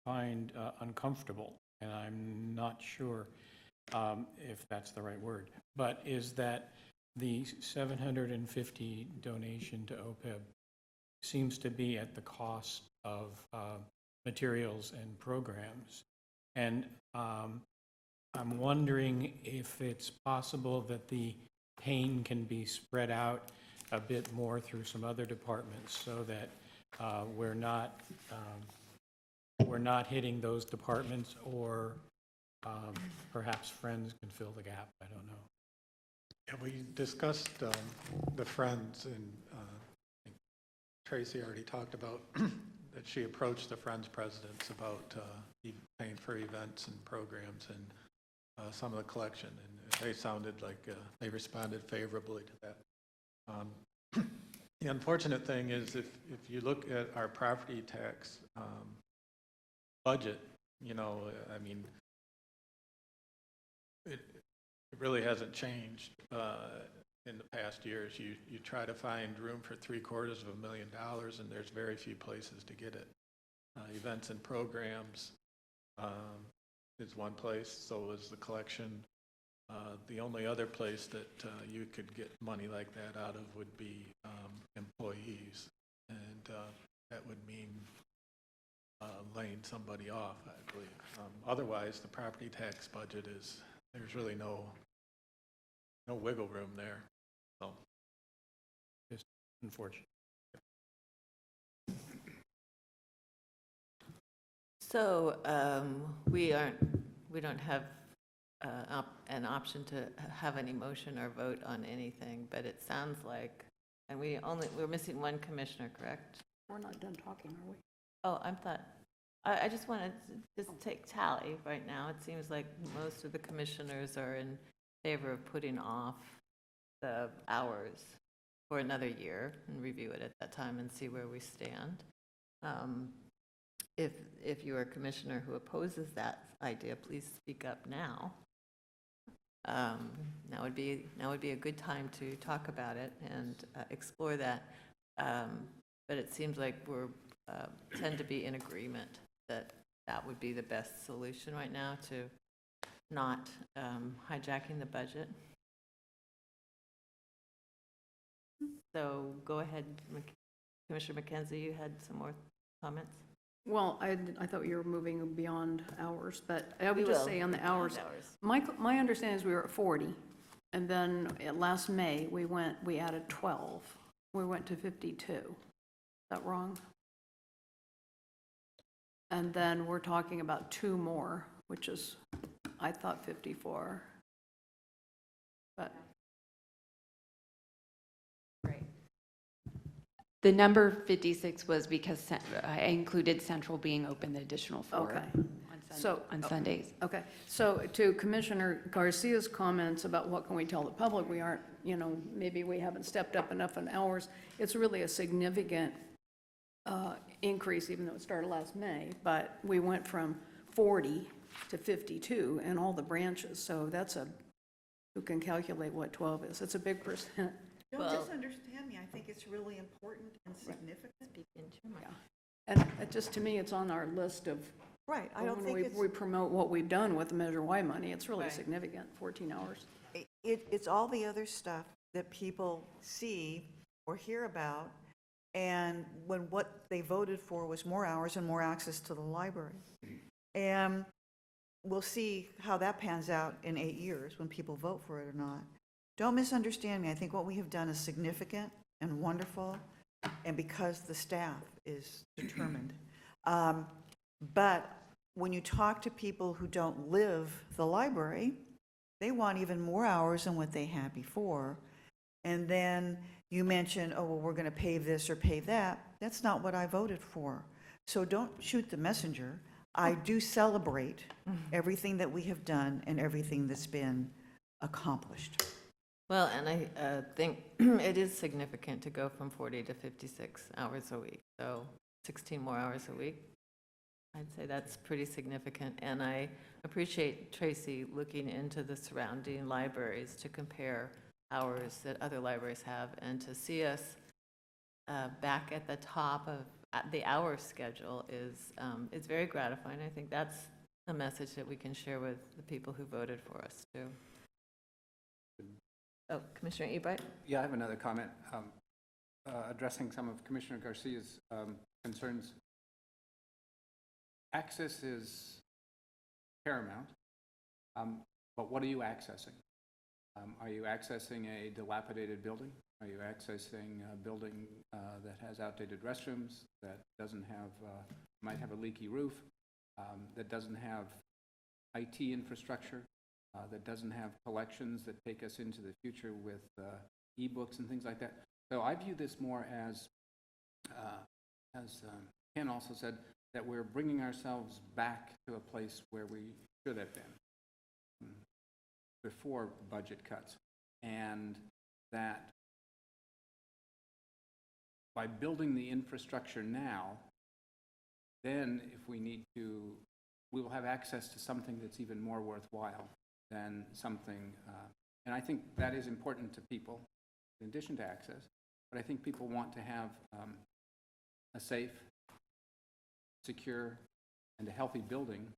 find uncomfortable, and I'm not sure if that's the right word, but is that the 750 donation to OPEB seems to be at the cost of materials and programs. And I'm wondering if it's possible that the pain can be spread out a bit more through some other departments so that we're not we're not hitting those departments, or perhaps Friends can fill the gap, I don't know. Yeah, we discussed the Friends, and I think Tracy already talked about that she approached the Friends presidents about paying for events and programs and some of the collection, and they sounded like they responded favorably to that. The unfortunate thing is if you look at our property tax budget, you know, I mean, it really hasn't changed in the past years. You try to find room for $750,000, and there's very few places to get it. Events and programs is one place, so is the collection. The only other place that you could get money like that out of would be employees, and that would mean laying somebody off, I believe. Otherwise, the property tax budget there's really no wiggle room there. So, Just unfortunate. So we don't have an option to have any motion or vote on anything, but it sounds like, and we're missing one commissioner, correct? We're not done talking, are we? Oh, I just wanted to just take tally right now. It seems like most of the commissioners are in favor of putting off the hours for another year and review it at that time and see where we stand. If you are a commissioner who opposes that idea, please speak up now. Now would be a good time to talk about it and explore that. But it seems like we're tend to be in agreement that would be the best solution right now to not hijacking the budget. So go ahead, Commissioner McKenzie, you had some more comments? Well, I thought you were moving beyond hours, but I We would just will, say on the beyond hours, my understanding is we were at 40, and then last May, we added 12. We went to 52. Is that wrong? And then we're talking about 2 more, which is, I thought 54. But The number 56 was because I included Central being open the additional 4 Okay. on Sundays. Okay, so to Commissioner Garcia's comments about what can we tell the public, we aren't, maybe we haven't stepped up enough in hours. It's really a significant increase, even though it started last May, but we went from 40 to 52 in all the branches, so who can calculate what 12 is? It's a big percent. Don't Well- misunderstand me. I think it's really important and significant. Yeah. And it just, to me, it's on our list of, Right, I don't when think it's, we promote what we've done with the Measure Y money, it's really Right. significant, 14 hours. it's all the other stuff that people see or hear about, and when what they voted for was more hours and more access to the library. And we'll see how that pans out in 8 years, when people vote for it or not. Don't misunderstand me. I think what we have done is significant and wonderful, and because the staff is determined. But when you talk to people who don't live the library, they want even more hours than what they had before. And then you mention, oh, well, we're going to pave this or pave that. That's not what I voted for. So don't shoot the messenger. I do celebrate everything that we have done and everything that's been accomplished. Well, and I think it is significant to go from 40 to 56 hours a week, so 16 more hours a week. I'd say that's pretty significant, and I appreciate Tracy looking into the surrounding libraries to compare hours that other libraries have, and to see us back at the top of the hour schedule is very gratifying. I think that's a message that we can share with the people who voted for us, too. Oh, Commissioner Ebright? Yeah, I have another comment addressing some of Commissioner Garcia's concerns. Access is paramount, but what are you accessing? Are you accessing a dilapidated building? Are you accessing a building that has outdated restrooms, that doesn't have, might have a leaky roof, that doesn't have IT infrastructure, that doesn't have collections that take us into the future with e-books and things like that? So I view this more as Ken also said, that we're bringing ourselves back to a place where we should have been before budget cuts, and that by building the infrastructure now, then if we need to, we will have access to something that's even more worthwhile than something, and I think that is important to people, in addition to access, but I think people want to have a safe, secure, and a healthy building,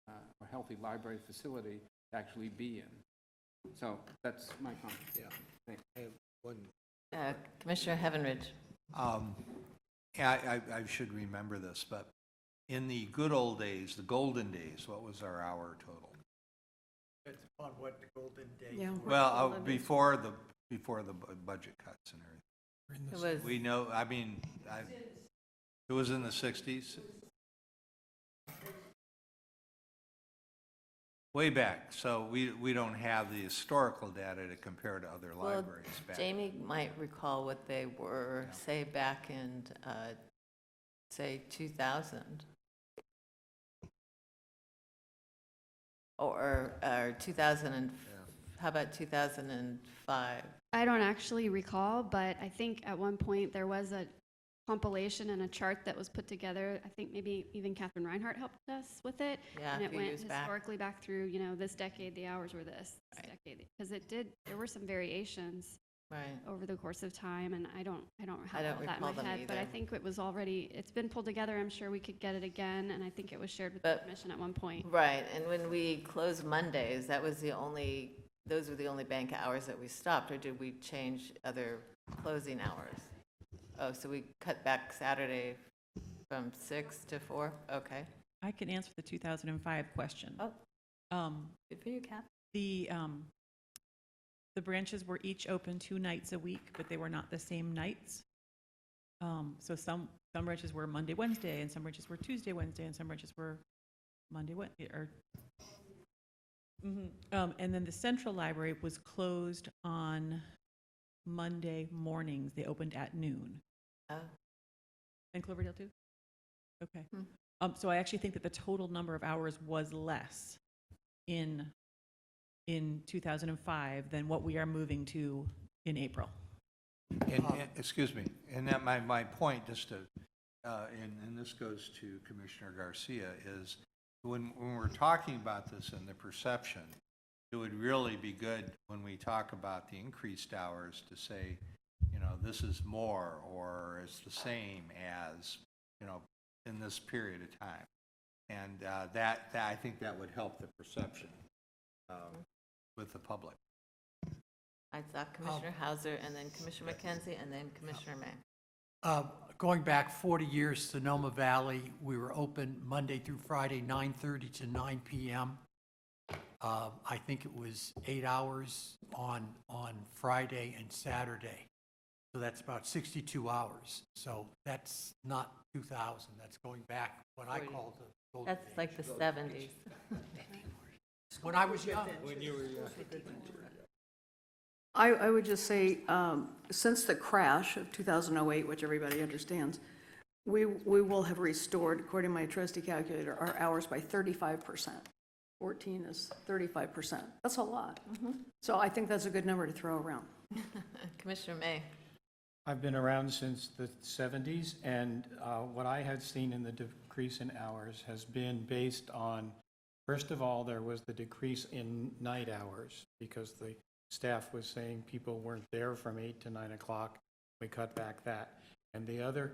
or healthy library facility to actually be in. So that's my comment. Yeah. Thanks. I have one. Commissioner Heavenridge. Yeah, I should remember this, but in the good old days, the golden days, what was our hour total? It's upon what the golden days Yeah. were. Well, before the budget cuts and everything. It was, We know, I mean, it was in the 60s. Way back, so we don't have the historical data to compare to other well, libraries back. Jamie might recall what they were, say, back in, say, 2000. Or 2000 and, how about 2005? I don't actually recall, but I think at one point there was a compilation and a chart that was put together. I think maybe even Catherine Reinhardt helped us with it. Yeah, And a it few went years back. historically back through, you know, this decade, the hours were this decade. Because there were some variations Right. over the course of time, and I don't have I don't all that in recall my them head. But I either. think it was already, it's been pulled together. I'm sure we could get it again, and I think it was shared with But- the commission at one point. Right, and when we closed Mondays, those were the only bank hours that we stopped, or did we change other closing hours? Oh, so we cut back Saturday from 6 to 4? Okay. I can answer the 2005 question. Oh. Good for you, Kath. The branches were each open 2 nights a week, but they were not the same nights. So some branches were Monday, Wednesday, and some branches were Tuesday, Wednesday, and some branches were Monday, Wednesday, or. And then the central library was closed on Monday mornings. They opened at noon. Oh. And Cloverdale too? Okay. Hmm. So I actually think that the total number of hours was less in 2005 than what we are moving to in April. And, excuse me, and that my point, just to, and this goes to Commissioner Garcia, is when we're talking about this and the perception, it would really be good when we talk about the increased hours to say, you know, this is more or it's the same as, you know, in this period of time. And that I think that would help the perception with the public. I thought Commissioner Hauser, and then Commissioner McKenzie, and then Commissioner May. Going back 40 years, Sonoma Valley, we were open Monday through Friday, 9:30 to 9 p.m. I think it was 8 hours on Friday and Saturday. So that's about 62 hours. So that's not 2000. That's going back what I call the golden That's age. like the 70s. When I was young. When you were young. I would just say, since the crash of 2008, which everybody understands, we will have restored, according to my trusty calculator, our hours by 35%. 14 is 35%. That's a lot. So I think that's a good number to throw around. Commissioner May. I've been around since the 70s, and what I had seen in the decrease in hours has been based on, first of all, there was the decrease in night hours because the staff was saying people weren't there from 8 to 9 o'clock. We cut back that. And the other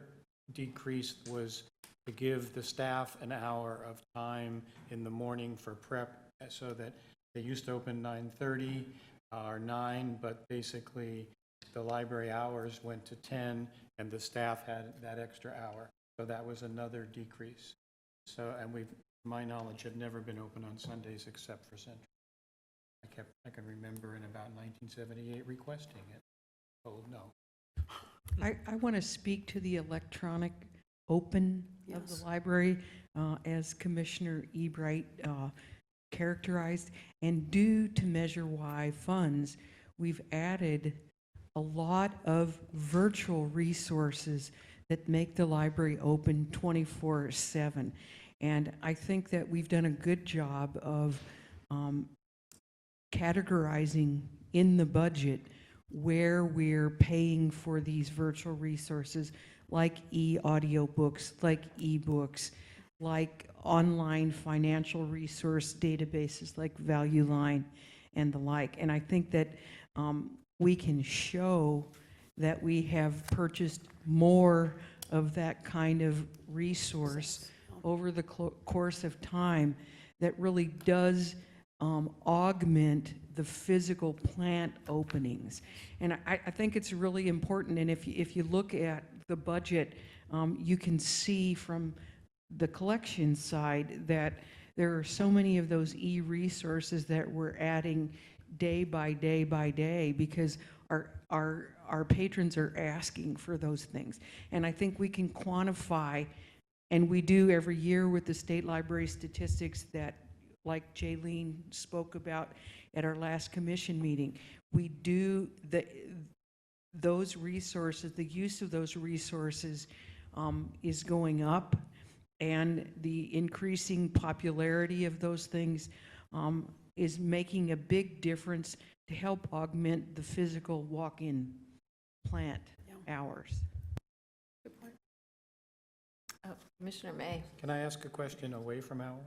decrease was to give the staff an hour of time in the morning for prep, so that they used to open 9:30 or 9, but basically the library hours went to 10 and the staff had that extra hour. So that was another decrease. So, and we've, to my knowledge, have never been open on Sundays except for Central. I can remember in about 1978 requesting it. Oh, no, I want to speak to the electronic open of Yes. the library, as Commissioner Ebright characterized. And due to Measure Y funds, we've added a lot of virtual resources that make the library open 24/7. And I think that we've done a good job of categorizing in the budget where we're paying for these virtual resources, like e-audiobooks, like e-books, like online financial resource databases like Value Line and the like. And I think that we can show that we have purchased more of that kind of resource over the course of time that really does augment the physical plant openings. And I think it's really important, and if you look at the budget, you can see from the collection side that there are so many of those e-resources that we're adding day by day by day because our patrons are asking for those things. And I think we can quantify, and we do every year with the state library statistics that, like Jaylene spoke about at our last commission meeting, we do those resources, the use of those resources is going up, and the increasing popularity of those things is making a big difference to help augment the physical walk-in plant hours. Commissioner May. Can I ask a question away from hours?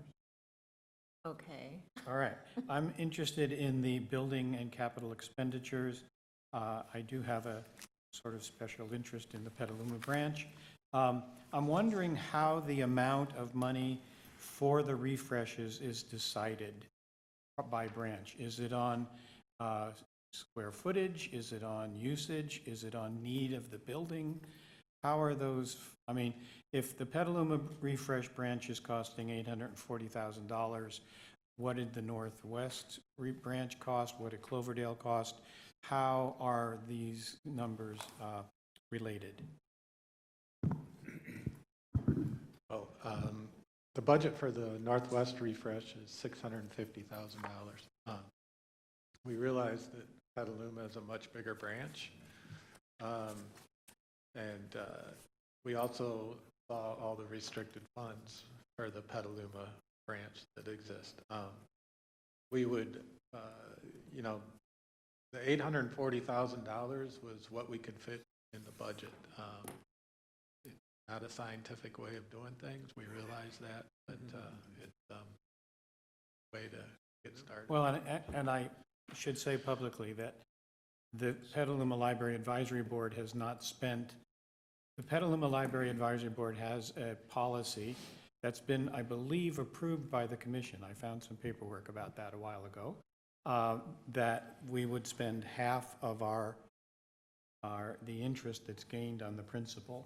Okay. All right. I'm interested in the building and capital expenditures. I do have a sort of special interest in the Petaluma branch. I'm wondering how the amount of money for the refreshes is decided by branch. Is it on square footage? Is it on usage? Is it on need of the building? How are those? I mean, if the Petaluma refresh branch is costing $840,000, what did the Northwest branch cost? What did Cloverdale cost? How are these numbers related? Well, the budget for the Northwest refresh is $650,000. We realize that Petaluma is a much bigger branch. And we also saw all the restricted funds for the Petaluma branch that exist. We would, the $840,000 was what we could fit in the budget. It's not a scientific way of doing things. We realize that, but it's a way to get started. Well, and I should say publicly that the Petaluma Library Advisory Board has not spent, the Petaluma Library Advisory Board has a policy that's been, I believe, approved by the commission. I found some paperwork about that a while ago, that we would spend half of the interest that's gained on the principal,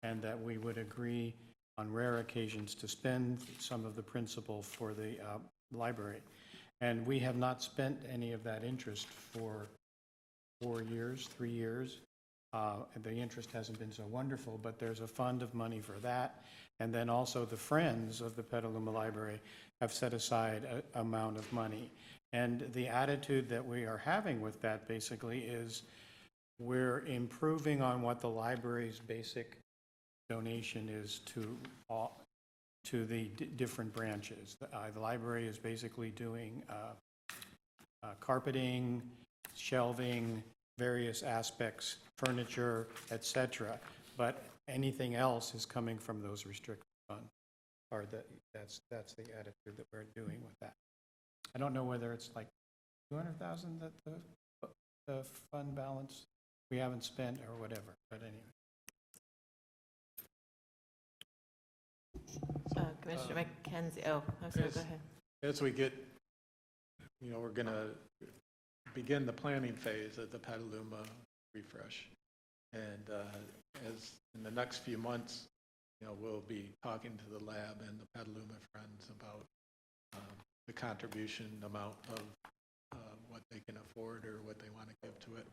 and that we would agree on rare occasions to spend some of the principal for the library. And we have not spent any of that interest for 4 years, 3 years. The interest hasn't been so wonderful, but there's a fund of money for that. And then also the Friends of the Petaluma Library have set aside an amount of money. And the attitude that we are having with that basically is we're improving on what the library's basic donation is to the different branches. The library is basically doing carpeting, shelving, various aspects, furniture, etc. But anything else is coming from those restricted funds. Or that's the attitude that we're doing with that. I don't know whether it's like 200,000 that the fund balance we haven't spent or whatever, but anyway. Commissioner McKenzie, I'm sorry, go ahead. As we get, we're going to begin the planning phase of the Petaluma refresh. And as in the next few months, we'll be talking to the lab and the Petaluma Friends about the contribution amount of what they can afford or what they want to give to it.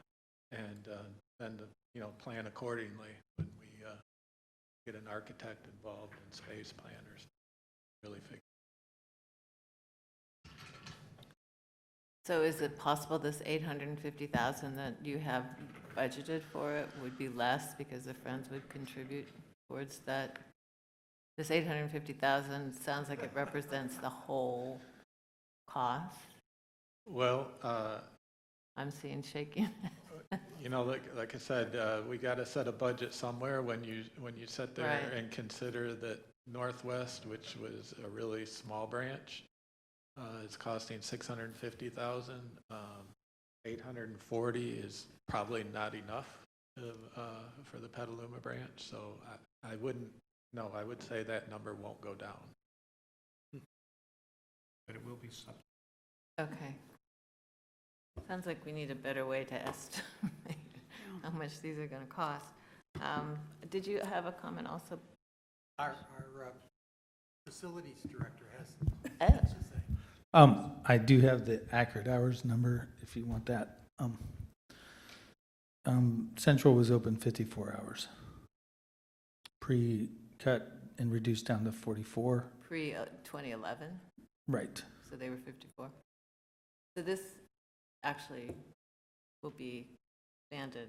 and then, plan accordingly when we get an architect involved and space planners, really figure. So is it possible this 850,000 that you have budgeted for it would be less because the Friends would contribute towards that? This 850,000 sounds like it represents the whole cost. Well, I'm seeing shaking. like I said, we got to set a budget somewhere when you sit there Right. and consider that Northwest, which was a really small branch, is costing 650,000. 840 is probably not enough for the Petaluma branch. So I wouldn't. No, I would say that number won't go down. But it will be something. Okay. Sounds like we need a better way to estimate how much these are going to cost. Did you have a comment also? Our facilities director has Oh. to say. I do have the accurate hours number, if you want that. Central was open 54 hours. Pre-cut and reduced down to 44. Pre-2011, Right. so they were 54. So this actually will be expanded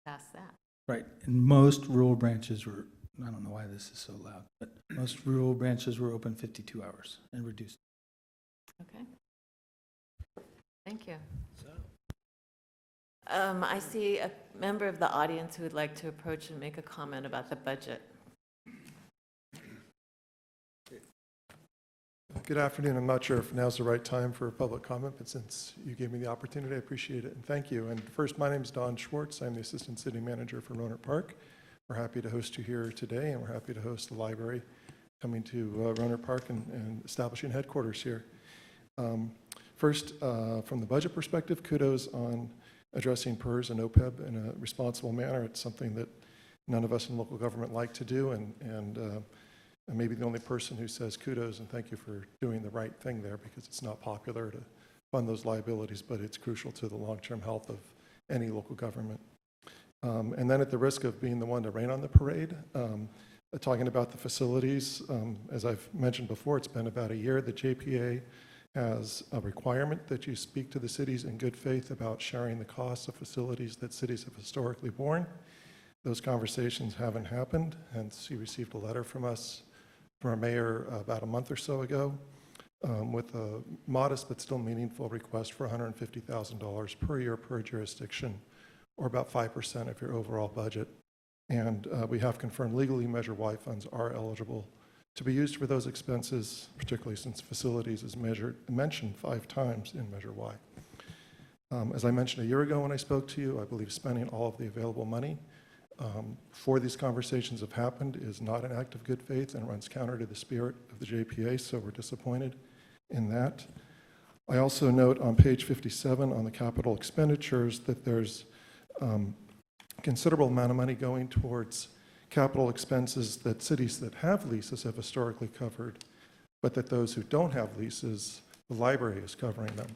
past that. Right. And most rural branches were, I don't know why this is so loud, but most rural branches were open 52 hours and reduced. Okay. Thank you. I see a member of the audience who would like to approach and make a comment about the budget. Good afternoon. I'm not sure if now's the right time for a public comment, but since you gave me the opportunity, I appreciate it, and thank you. And first, my name is Don Schwartz. I'm the Assistant City Manager for Rohnert Park. We're happy to host you here today, and we're happy to host the library coming to Rohnert Park and establishing headquarters here. First, from the budget perspective, kudos on addressing PERS and OPEB in a responsible manner. It's something that none of us in local government like to do, and maybe the only person who says kudos and thank you for doing the right thing there, because it's not popular to fund those liabilities, but it's crucial to the long-term health of any local government. And then at the risk of being the one to rain on the parade, talking about the facilities, as I've mentioned before, it's been about a year. The JPA has a requirement that you speak to the cities in good faith about sharing the costs of facilities that cities have historically borne. Those conversations haven't happened, hence you received a letter from us, from our mayor, about a month or so ago, with a modest but still meaningful request for $150,000 per year per jurisdiction, or about 5% of your overall budget. And we have confirmed legally Measure Y funds are eligible to be used for those expenses, particularly since facilities is mentioned 5 times in Measure Y. As I mentioned a year ago when I spoke to you, I believe spending all of the available money for these conversations have happened is not an act of good faith and runs counter to the spirit of the JPA, so we're disappointed in that. I also note on page 57 on the capital expenditures that there's a considerable amount of money going towards capital expenses that cities that have leases have historically covered, but that those who don't have leases, the library is covering them.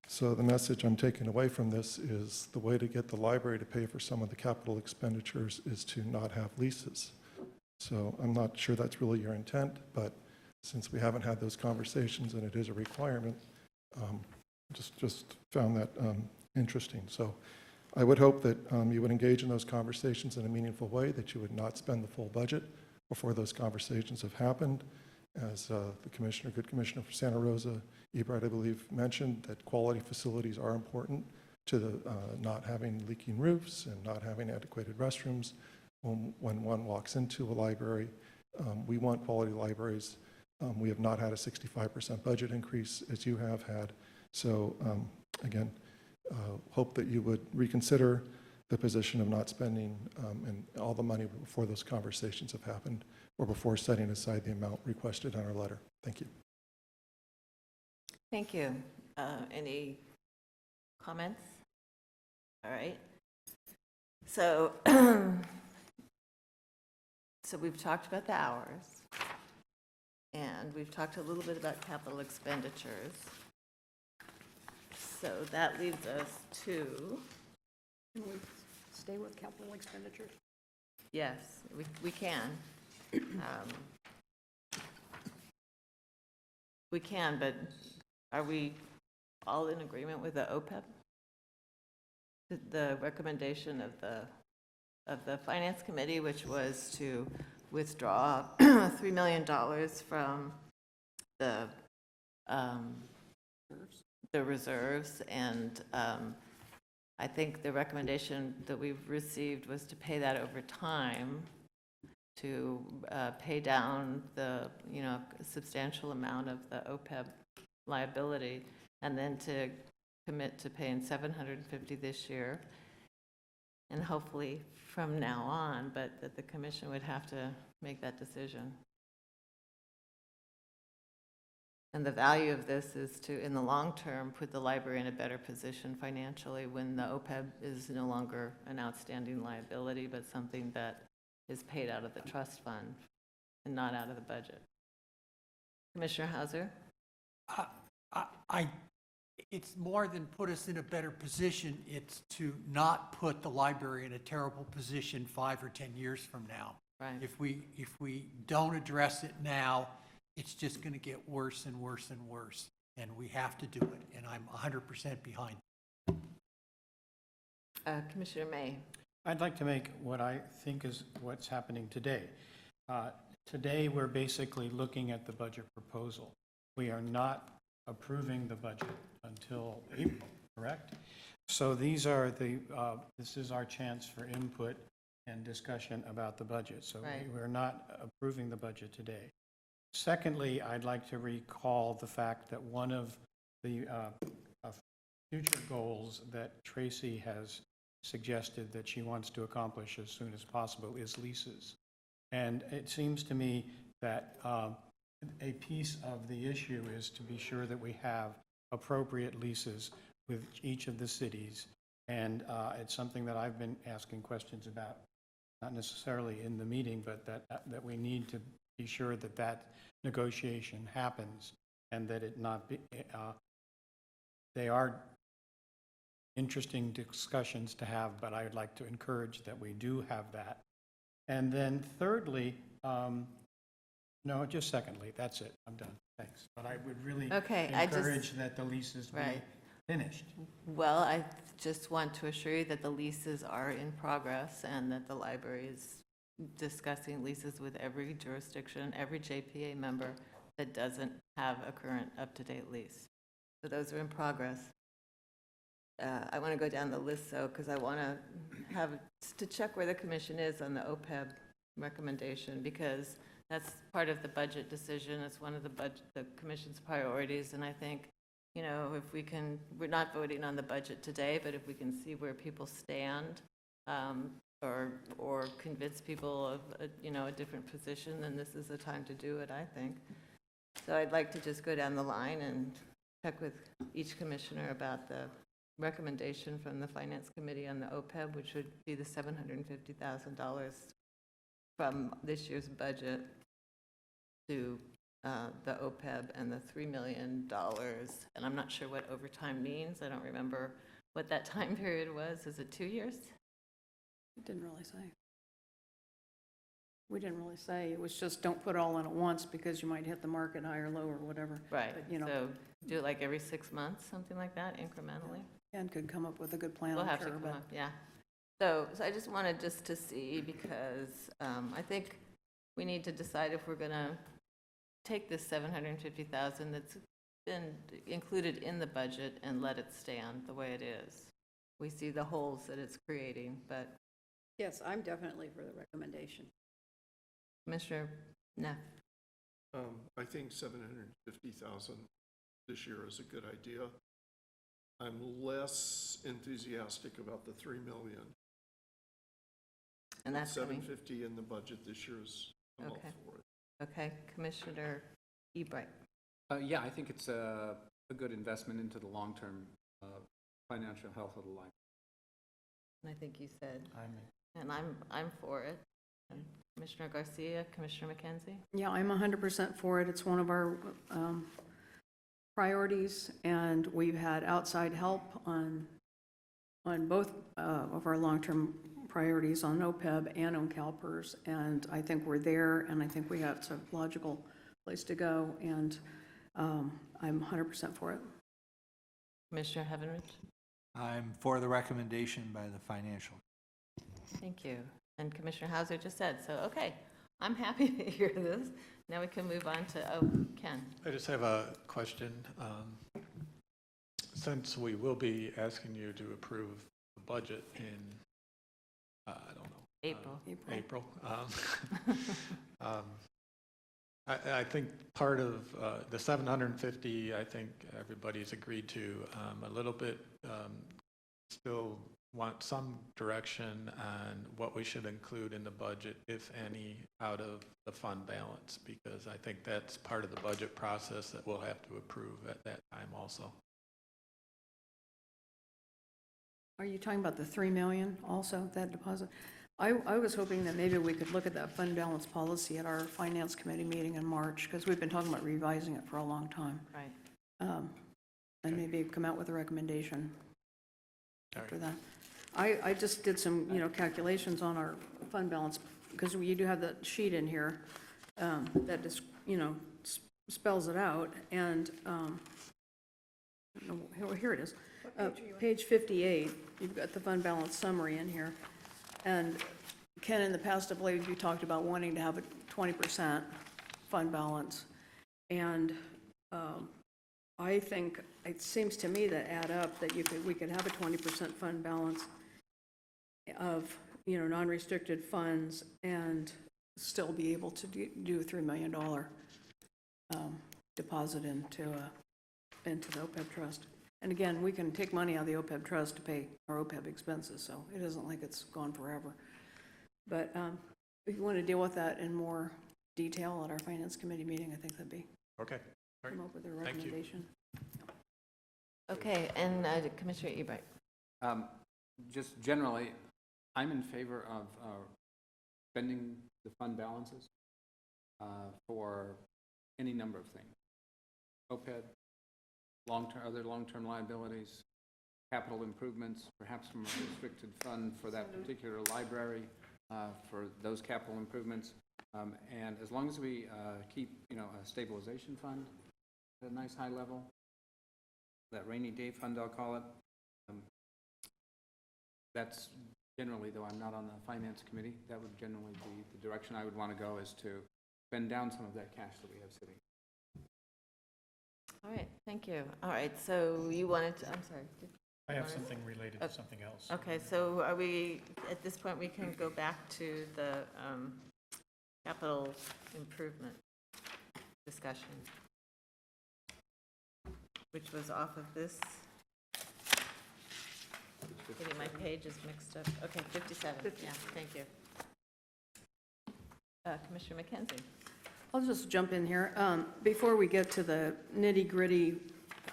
So the message I'm taking away from this is the way to get the library to pay for some of the capital expenditures is to not have leases. So I'm not sure that's really your intent, but since we haven't had those conversations and it is a requirement, just found that interesting. So I would hope that you would engage in those conversations in a meaningful way, that you would not spend the full budget before those conversations have happened. As the commissioner, good commissioner for Santa Rosa, Ebright, I believe, mentioned, that quality facilities are important to the not having leaking roofs and not having adequate restrooms when one walks into a library. We want quality libraries. We have not had a 65% budget increase as you have had. So again, hope that you would reconsider the position of not spending and all the money before those conversations have happened, or before setting aside the amount requested on our letter. Thank you. Thank you. Any comments? All right. So, so we've talked about the hours, and we've talked a little bit about capital expenditures. So that leaves us to Can we stay with capital expenditures? Yes, we can. We can, but are we all in agreement with the OPEB? The recommendation of the Finance Committee, which was to withdraw $3 million from the reserves, and I think the recommendation that we've received was to pay that over time, to pay down the, a substantial amount of the OPEB liability, and then to commit to paying $750 this year, and hopefully from now on, but that the commission would have to make that decision. And the value of this is to, in the long term, put the library in a better position financially when the OPEB is no longer an outstanding liability, but something that is paid out of the trust fund and not out of the budget. Commissioner Hauser? It's more than put us in a better position. It's to not put the library in a terrible position 5 or 10 years from now. Right. If we don't address it now, it's just going to get worse and worse and worse. And we have to do it. And I'm 100% behind. Commissioner May? I'd like to make what I think is what's happening today. Today, we're basically looking at the budget proposal. We are not approving the budget until April, correct? So these are this is our chance for input and discussion about the budget. So Right. we're not approving the budget today. Secondly, I'd like to recall the fact that one of the future goals that Tracy has suggested that she wants to accomplish as soon as possible is leases. And it seems to me that a piece of the issue is to be sure that we have appropriate leases with each of the cities. And it's something that I've been asking questions about, not necessarily in the meeting, but that we need to be sure that that negotiation happens and that it not be, they are interesting discussions to have, but I would like to encourage that we do have that. And then thirdly, no, just secondly, that's it, I'm done, thanks. But I would really encourage that the leases be finished. Well, I just want to assure you that the leases are in progress and that the library is discussing leases with every jurisdiction, every JPA member that doesn't have a current up-to-date lease. So those are in progress. I want to go down the list, though, because I want to check where the commission is on the OPEB recommendation, because that's part of the budget decision. It's one of the commission's priorities, and I think, if we can, we're not voting on the budget today, but if we can see where people stand, or convince people of a different position, then this is the time to do it, I think. So I'd like to just go down the line and check with each commissioner about the recommendation from the Finance Committee on the OPEB, which would be the $750,000 from this year's budget to the OPEB, and the $3 million. And I'm not sure what overtime means. I don't remember what that time period was. Is it 2 years? It didn't really say. We didn't really say. It was just don't put it all in at once because you might hit the market high or low or whatever. Right. But, So do it like every 6 months, something like that, incrementally? Ken could come up with a good plan, We'll I'm have to sure, come but up, yeah. So I just wanted just to see, because I think we need to decide if we're going to take this $750,000 that's been included in the budget and let it stand the way it is. We see the holes that it's creating, but Yes, I'm definitely for the recommendation. Commissioner Neff. I think 750,000 this year is a good idea. I'm less enthusiastic about the 3 million. And that's coming. 750 in the budget this year is, I'm all Okay. for it. Okay, Commissioner Ebright. Yeah, I think it's a good investment into the long-term financial health of the library. And I think you said, and I'm for it. And Commissioner Garcia, Commissioner McKenzie? yeah, I'm 100% for it. It's one of our priorities, and we've had outside help on on both of our long-term priorities on OPEB and on CalPERS, and I think we're there, and I think we have, it's a logical place to go, and I'm 100% for it. Commissioner Heavenridge? I'm for the recommendation by the financial. Thank you. And Commissioner Hauser just said, so, okay, I'm happy to hear this. Now we can move on to, Ken. I just have a question. Since we will be asking you to approve the budget in, I don't know, April. I think part of the 750, I think everybody's agreed to a little bit. Still want some direction on what we should include in the budget, if any, out of the fund balance, because I think that's part of the budget process that we'll have to approve at that time also. Are you talking about the 3 million also, that deposit? I was hoping that maybe we could look at that fund balance policy at our finance committee meeting in March, because we've been talking about revising it for a long time. Right. And maybe come out with a recommendation after that. I just did some, calculations on our fund balance, because you do have that sheet in here that just, spells it out, and here it is. Page 58, you've got the fund balance summary in here. And Ken, in the past, I believe you talked about wanting to have a 20% fund balance. And I think it seems to me that add up that we could have a 20% fund balance of, non-restricted funds and still be able to do a $3 million deposit into the OPEB trust. And again, we can take money out of the OPEB trust to pay our OPEB expenses, so it isn't like it's gone forever. But if you want to deal with that in more detail at our finance committee meeting, I think that'd be. Okay. All right. Come up with a Thank you. recommendation. Okay, and Commissioner Ebright. Just generally, I'm in favor of spending the fund balances for any number of things. OPEB, other long-term liabilities, capital improvements, perhaps from a restricted fund for that particular library, for those capital improvements. And as long as we keep, a stabilization fund at a nice high level, that rainy day fund, I'll call it. That's generally, though I'm not on the finance committee, that would generally be the direction I would want to go, is to spend down some of that cash that we have sitting. All right, thank you. All right, so you wanted to, I'm sorry. I have something related to something else. Okay, so are we, at this point, we can go back to the capital improvement discussion, which was off of this. Getting my pages mixed up. Okay, 57. Yeah, thank you. Commissioner McKenzie. I'll just jump in here. Before we get to the nitty-gritty,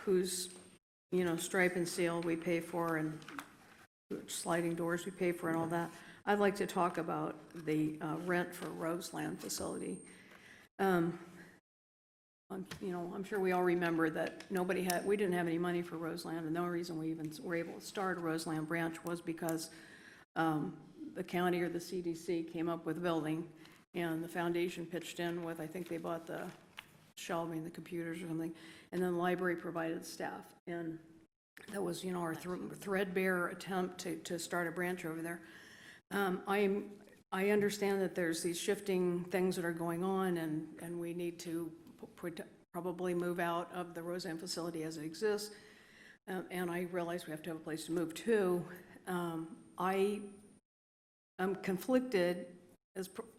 whose, stripe and seal we pay for and which sliding doors we pay for and all that, I'd like to talk about the rent for Roseland facility. I'm sure we all remember that we didn't have any money for Roseland, and the only reason we even were able to start a Roseland branch was because the county or the CDC came up with a building, and the foundation pitched in with, I think they bought the shelving, the computers or something, and then the library provided staff. And that was, our threadbare attempt to start a branch over there. I understand that there's these shifting things that are going on, and we need to probably move out of the Roseland facility as it exists. And I realize we have to have a place to move to. I am conflicted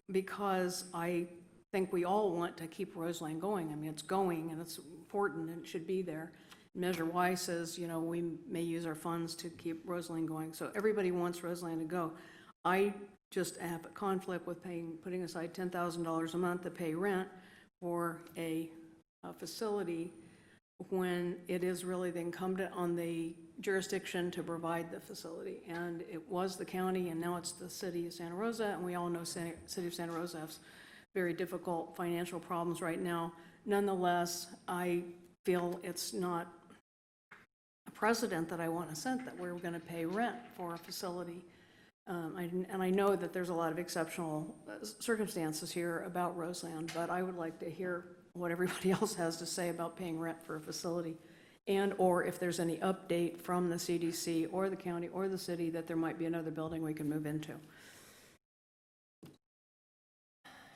because I think we all want to keep Roseland going. I mean, it's going and it's important and it should be there. Measure Y says, we may use our funds to keep Roseland going. So everybody wants Roseland to go. I just have a conflict with putting aside $10,000 a month to pay rent for a facility when it is really the incumbent on the jurisdiction to provide the facility. And it was the county, and now it's the city of Santa Rosa, and we all know city of Santa Rosa has very difficult financial problems right now. Nonetheless, I feel it's not precedent that I want to set, that we're going to pay rent for a facility. And I know that there's a lot of exceptional circumstances here about Roseland, but I would like to hear what everybody else has to say about paying rent for a facility, and/or if there's any update from the CDC or the county or the city that there might be another building we can move into.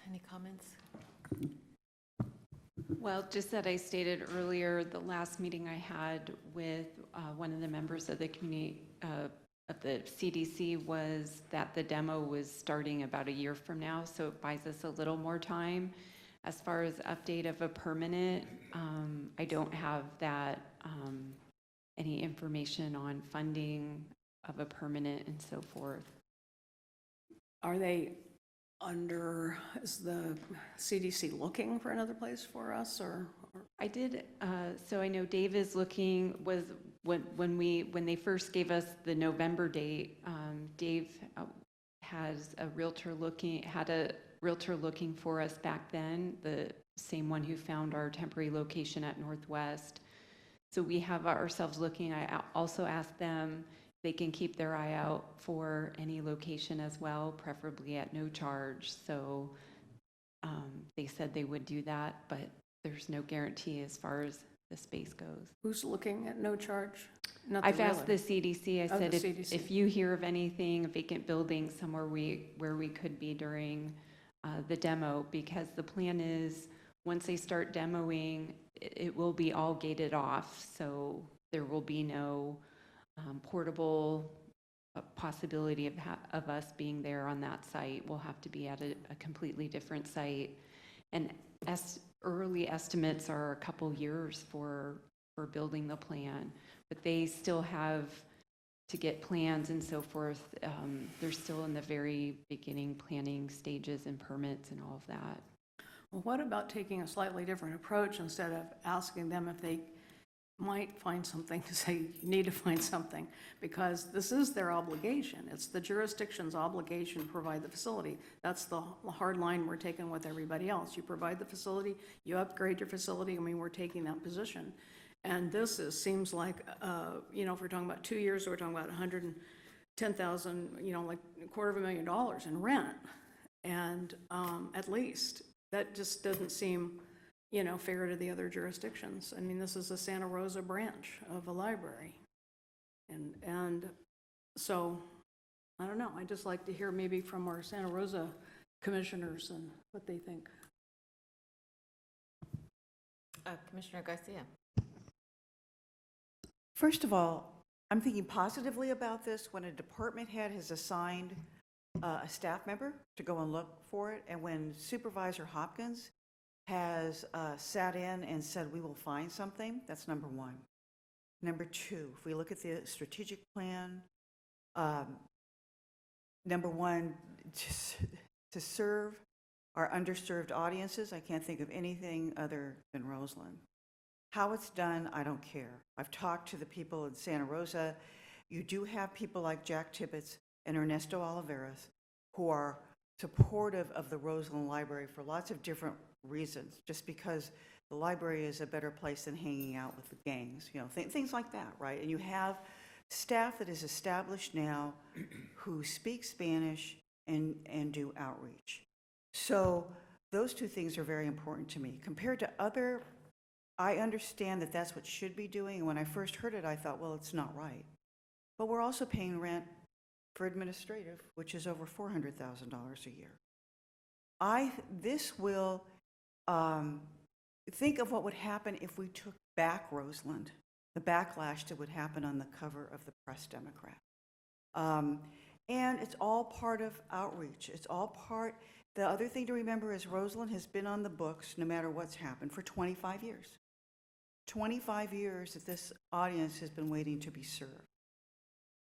Any comments? Well, just that I stated earlier, the last meeting I had with one of the members of the community, of the CDC, was that the demo was starting about a year from now, so it buys us a little more time. As far as update of a permanent, I don't have that, any information on funding of a permanent and so forth. Are they is the CDC looking for another place for us, or? I did, so I know Dave is looking, was, when they first gave us the November date, Dave had a realtor looking for us back then, the same one who found our temporary location at Northwest. So we have ourselves looking. I also asked them if they can keep their eye out for any location as well, preferably at no charge. So they said they would do that, but there's no guarantee as far as the space goes. Who's looking at no charge? Not the I've asked the realtor. CDC. I Oh, said, the CDC. if you hear of anything, a vacant building somewhere where we could be during the demo, because the plan is, once they start demoing, it will be all gated off, so there will be no portable possibility of us being there on that site. We'll have to be at a completely different site. And early estimates are a couple years for building the plan, but they still have to get plans and so forth. They're still in the very beginning planning stages and permits and all of that. Well, what about taking a slightly different approach? Instead of asking them if they might find something, to say, you need to find something, because this is their obligation. It's the jurisdiction's obligation to provide the facility. That's the hard line we're taking with everybody else. You provide the facility, you upgrade your facility. I mean, we're taking that position. And this seems like, if we're talking about 2 years, we're talking about $110,000, like $250,000 in rent. And at least, that just doesn't seem, fair to the other jurisdictions. I mean, this is a Santa Rosa branch of a library. And so, I don't know, I'd just like to hear maybe from our Santa Rosa commissioners and what they think. Commissioner Garcia. First of all, I'm thinking positively about this when a department head has assigned a staff member to go and look for it, and when Supervisor Hopkins has sat in and said, we will find something. That's number one. Number two, if we look at the strategic plan, number one, to serve our underserved audiences, I can't think of anything other than Roseland. How it's done, I don't care. I've talked to the people in Santa Rosa. You do have people like Jack Tibbetts and Ernesto Oliveras who are supportive of the Roseland Library for lots of different reasons, just because the library is a better place than hanging out with the gangs, things like that, right? And you have staff that is established now who speak Spanish and do outreach. So those two things are very important to me. Compared to other, I understand that that's what should be doing, and when I first heard it, I thought, well, it's not right. But we're also paying rent for administrative, which is over $400,000 a year. This will, think of what would happen if we took back Roseland, the backlash that would happen on the cover of the Press Democrat. And it's all part of outreach. It's all part, the other thing to remember is Roseland has been on the books, no matter what's happened, for 25 years. 25 years that this audience has been waiting to be served.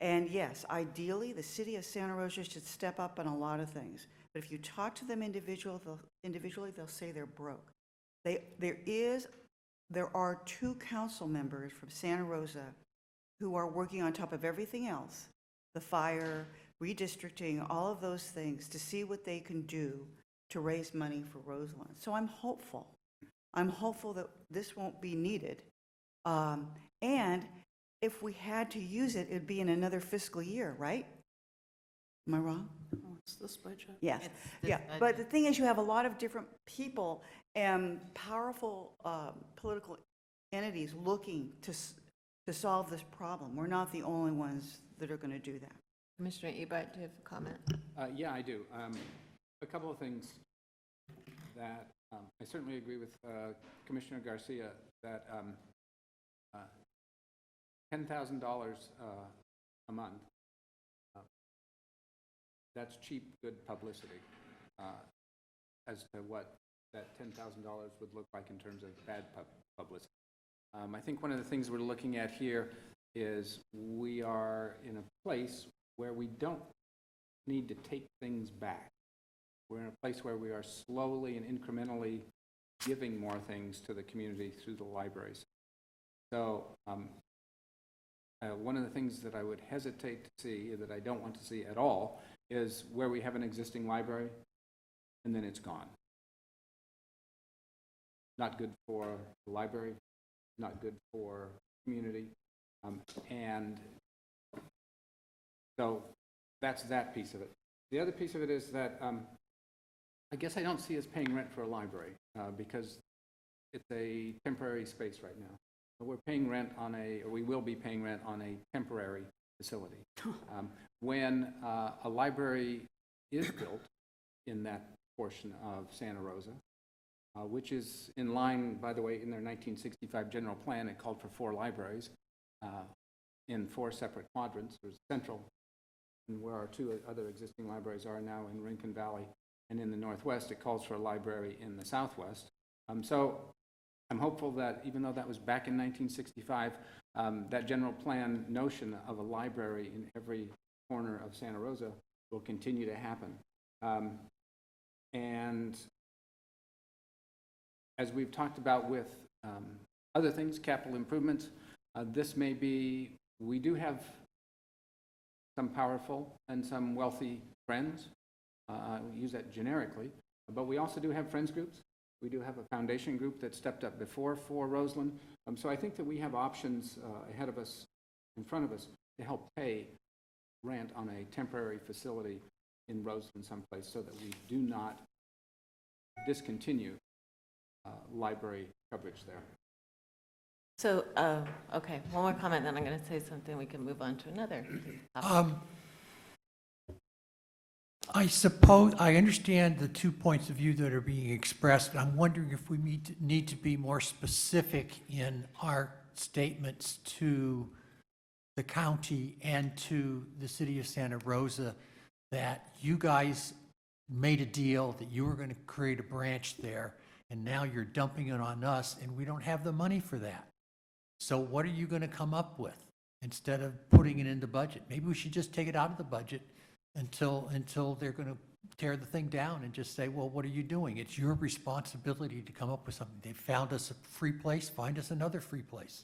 And yes, ideally, the city of Santa Rosa should step up on a lot of things. But if you talk to them individually, they'll say they're broke. There are 2 council members from Santa Rosa who are working on top of everything else, the fire, redistricting, all of those things, to see what they can do to raise money for Roseland. So I'm hopeful. I'm hopeful that this won't be needed. And if we had to use it, it'd be in another fiscal year, right? Am I wrong? Oh, it's this budget. Yes, It's this yeah, budget. but the thing is, you have a lot of different people and powerful political entities looking to solve this problem. We're not the only ones that are going to do that. Commissioner Ebert, do you have a comment? Yeah, I do. A couple of things that I certainly agree with Commissioner Garcia that $10,000 a month, that's cheap, good publicity as to what that $10,000 would look like in terms of bad publicity. I think one of the things we're looking at here is we are in a place where we don't need to take things back. We're in a place where we are slowly and incrementally giving more things to the community through the libraries. So one of the things that I would hesitate to see, that I don't want to see at all, is where we have an existing library and then it's gone. Not good for the library, not good for community. And so that's that piece of it. The other piece of it is that I guess I don't see us paying rent for a library because it's a temporary space right now. We're paying rent on or we will be paying rent on a temporary facility. When a library is built in that portion of Santa Rosa, which is in line, by the way, in their 1965 general plan, it called for 4 libraries in 4 separate quadrants. There's Central, and where our 2 other existing libraries are now in Rincon Valley, and in the Northwest, it calls for a library in the Southwest. So I'm hopeful that even though that was back in 1965, that general plan notion of a library in every corner of Santa Rosa will continue to happen. And as we've talked about with other things, capital improvements, this may be, we do have some powerful and some wealthy friends. We use that generically, but we also do have friends groups. We do have a foundation group that stepped up before for Roseland. So I think that we have options ahead of us, in front of us, to help pay rent on a temporary facility in Roseland someplace so that we do not discontinue library coverage there. So, okay, one more comment, then I'm going to say something, we can move on to another topic. I suppose, I understand the 2 points of view that are being expressed. I'm wondering if we need to be more specific in our statements to the county and to the city of Santa Rosa that you guys made a deal that you were going to create a branch there, and now you're dumping it on us, and we don't have the money for that. So what are you going to come up with instead of putting it in the budget? Maybe we should just take it out of the budget until they're going to tear the thing down and just say, well, what are you doing? It's your responsibility to come up with something. They found us a free place, find us another free place.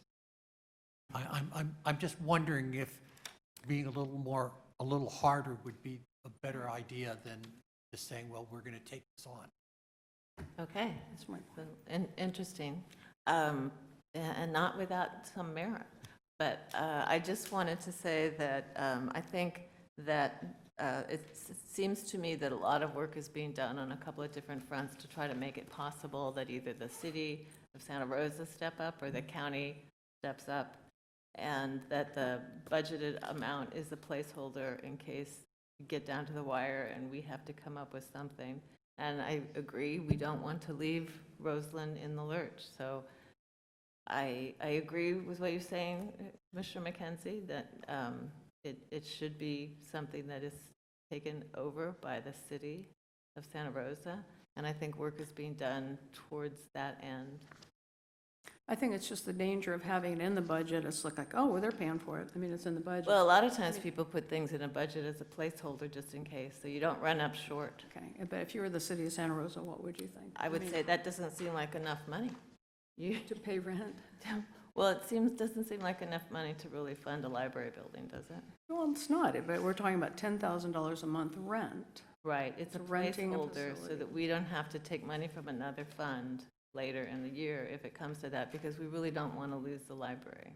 I'm just wondering if being a little harder would be a better idea than just saying, well, we're going to take this on. Okay, that's interesting, and not without some merit. But I just wanted to say that I think that it seems to me that a lot of work is being done on a couple of different fronts to try to make it possible that either the city of Santa Rosa step up or the county steps up, and that the budgeted amount is a placeholder in case we get down to the wire and we have to come up with something. And I agree, we don't want to leave Roseland in the lurch. So I agree with what you're saying, Mr. McKenzie, that it should be something that is taken over by the city of Santa Rosa. And I think work is being done towards that end. I think it's just the danger of having it in the budget. It's like, oh, well, they're paying for it. I mean, it's in the budget. Well, a lot of times people put things in a budget as a placeholder just in case, so you don't run up short. Okay, but if you were the city of Santa Rosa, what would you think? I would say that doesn't seem like enough money. To pay rent? Well, it doesn't seem like enough money to really fund a library building, does it? Well, it's not, but we're talking about $10,000 a month rent. Right, it's a renting a placeholder so facility. that we don't have to take money from another fund later in the year if it comes to that, because we really don't want to lose the library.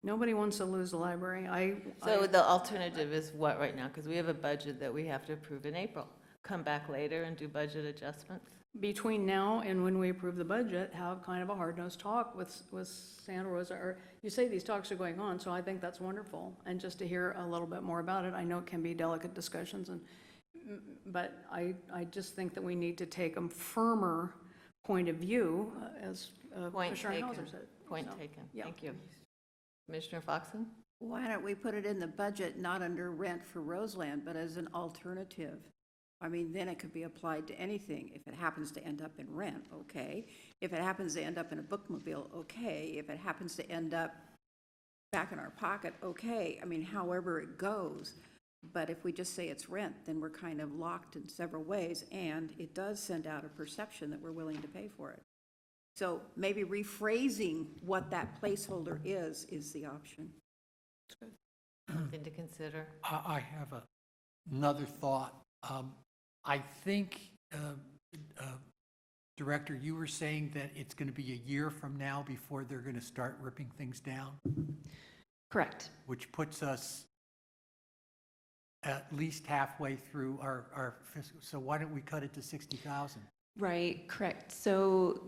Nobody wants to lose the library. So the alternative is what right now? Because we have a budget that we have to approve in April. Come back later and do budget adjustments? Between now and when we approve the budget, have kind of a hard-nosed talk with Santa Rosa, or you say these talks are going on, so I think that's wonderful. And just to hear a little bit more about it, I know it can be delicate discussions, but I just think that we need to take a firmer point of view, as Point Commissioner taken. Hauser said. Point So, taken. yeah. Thank you. Commissioner Foxen? Why don't we put it in the budget, not under rent for Roseland, but as an alternative? I mean, then it could be applied to anything. If it happens to end up in rent, okay. If it happens to end up in a bookmobile, okay. If it happens to end up back in our pocket, okay. I mean, however it goes. But if we just say it's rent, then we're kind of locked in several ways, and it does send out a perception that we're willing to pay for it. So maybe rephrasing what that placeholder is the option. Something to consider. I have another thought. I think, Director, you were saying that it's going to be a year from now before they're going to start ripping things down, Correct. which puts us at least halfway through our fiscal. So why don't we cut it to 60,000? Right, correct. So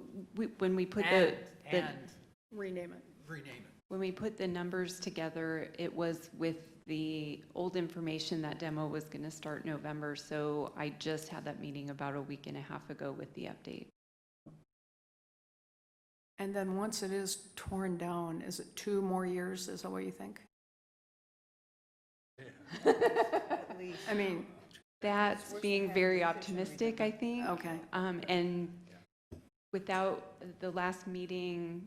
when we put And Rename it. rename it. when we put the numbers together, it was with the old information. That demo was going to start November, so I just had that meeting about a week and a half ago with the update. And then once it is torn down, is it 2 more years? Is that what you think? I mean, That's being very optimistic, I think. okay. And without the last meeting,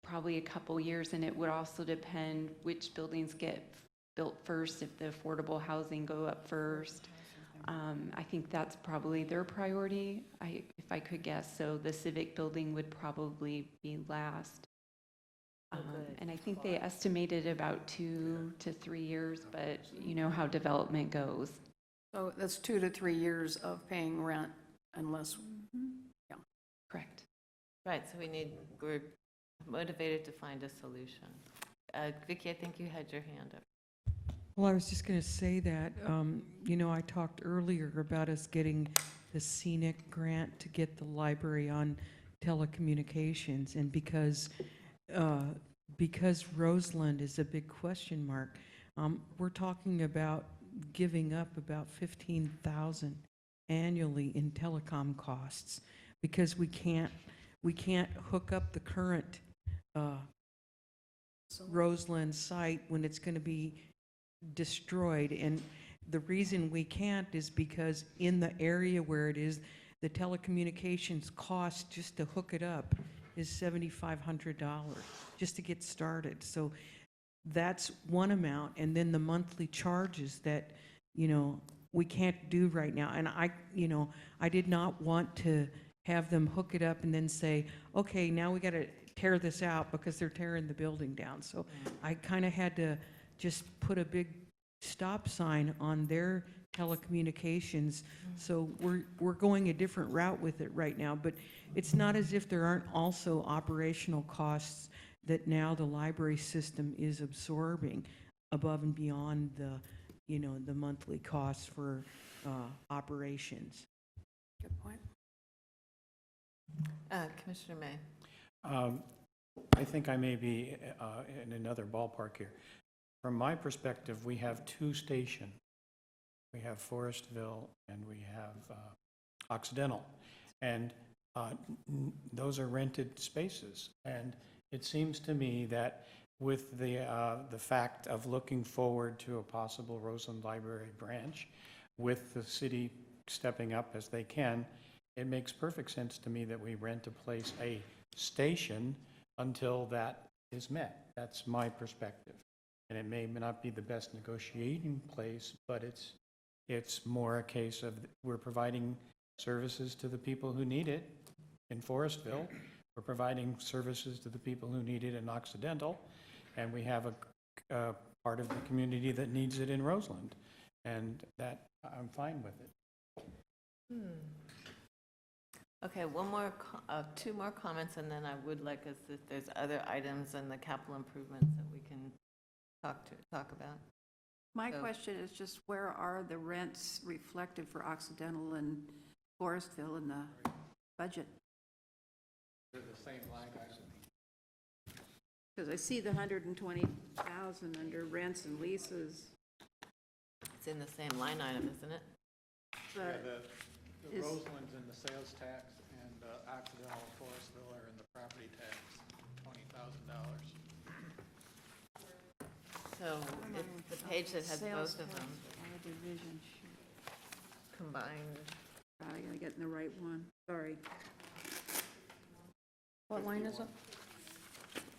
probably a couple years, and it would also depend which buildings get built first, if the affordable housing go up first. I think that's probably their priority, if I could guess. So the civic building would probably be last. And I think they estimated about 2 to 3 years, but you know how development goes. So that's 2 to 3 years of paying rent unless, yeah. Correct. Right, so we're motivated to find a solution. Vicki, I think you had your hand up. Well, I was just going to say that, you know, I talked earlier about us getting the scenic grant to get the library on telecommunications, and because Roseland is a big question mark, we're talking about giving up about $15,000 annually in telecom costs because we can't hook up the current Roseland site when it's going to be destroyed. And the reason we can't is because in the area where it is, the telecommunications cost just to hook it up is $7,500 just to get started. So that's one amount, and then the monthly charges that, you know, we can't do right now. And I did not want to have them hook it up and then say, okay, now we got to tear this out because they're tearing the building down. So I kind of had to just put a big stop sign on their telecommunications. So we're going a different route with it right now, but it's not as if there aren't also operational costs that now the library system is absorbing above and beyond the, you know, the monthly costs for operations. Good point. Commissioner May. I think I may be in another ballpark here. From my perspective, we have 2 stations. We have Forestville and we have Occidental. And those are rented spaces. And it seems to me that with the fact of looking forward to a possible Roseland Library branch, with the city stepping up as they can, it makes perfect sense to me that we rent a station until that is met. That's my perspective. And it may not be the best negotiating place, but it's more a case of we're providing services to the people who need it in Forestville. We're providing services to the people who need it in Occidental. And we have a part of the community that needs it in Roseland. And that, I'm fine with it. Okay, 2 more comments, and then I would like us, if there's other items in the capital improvements that we can talk about. My So- question is just where are the rents reflected for Occidental and Forestville in the budget? They're the same line item. Because I see the 120,000 under rents and leases, It's in the same line item, isn't it? but The is- Roseland's in the sales tax, and Occidental and Forestville are in the property tax, $20,000. So it's the page that has sales both of tax them on the division sheet. combined. God, I gotta get in the right one, sorry. What line is it?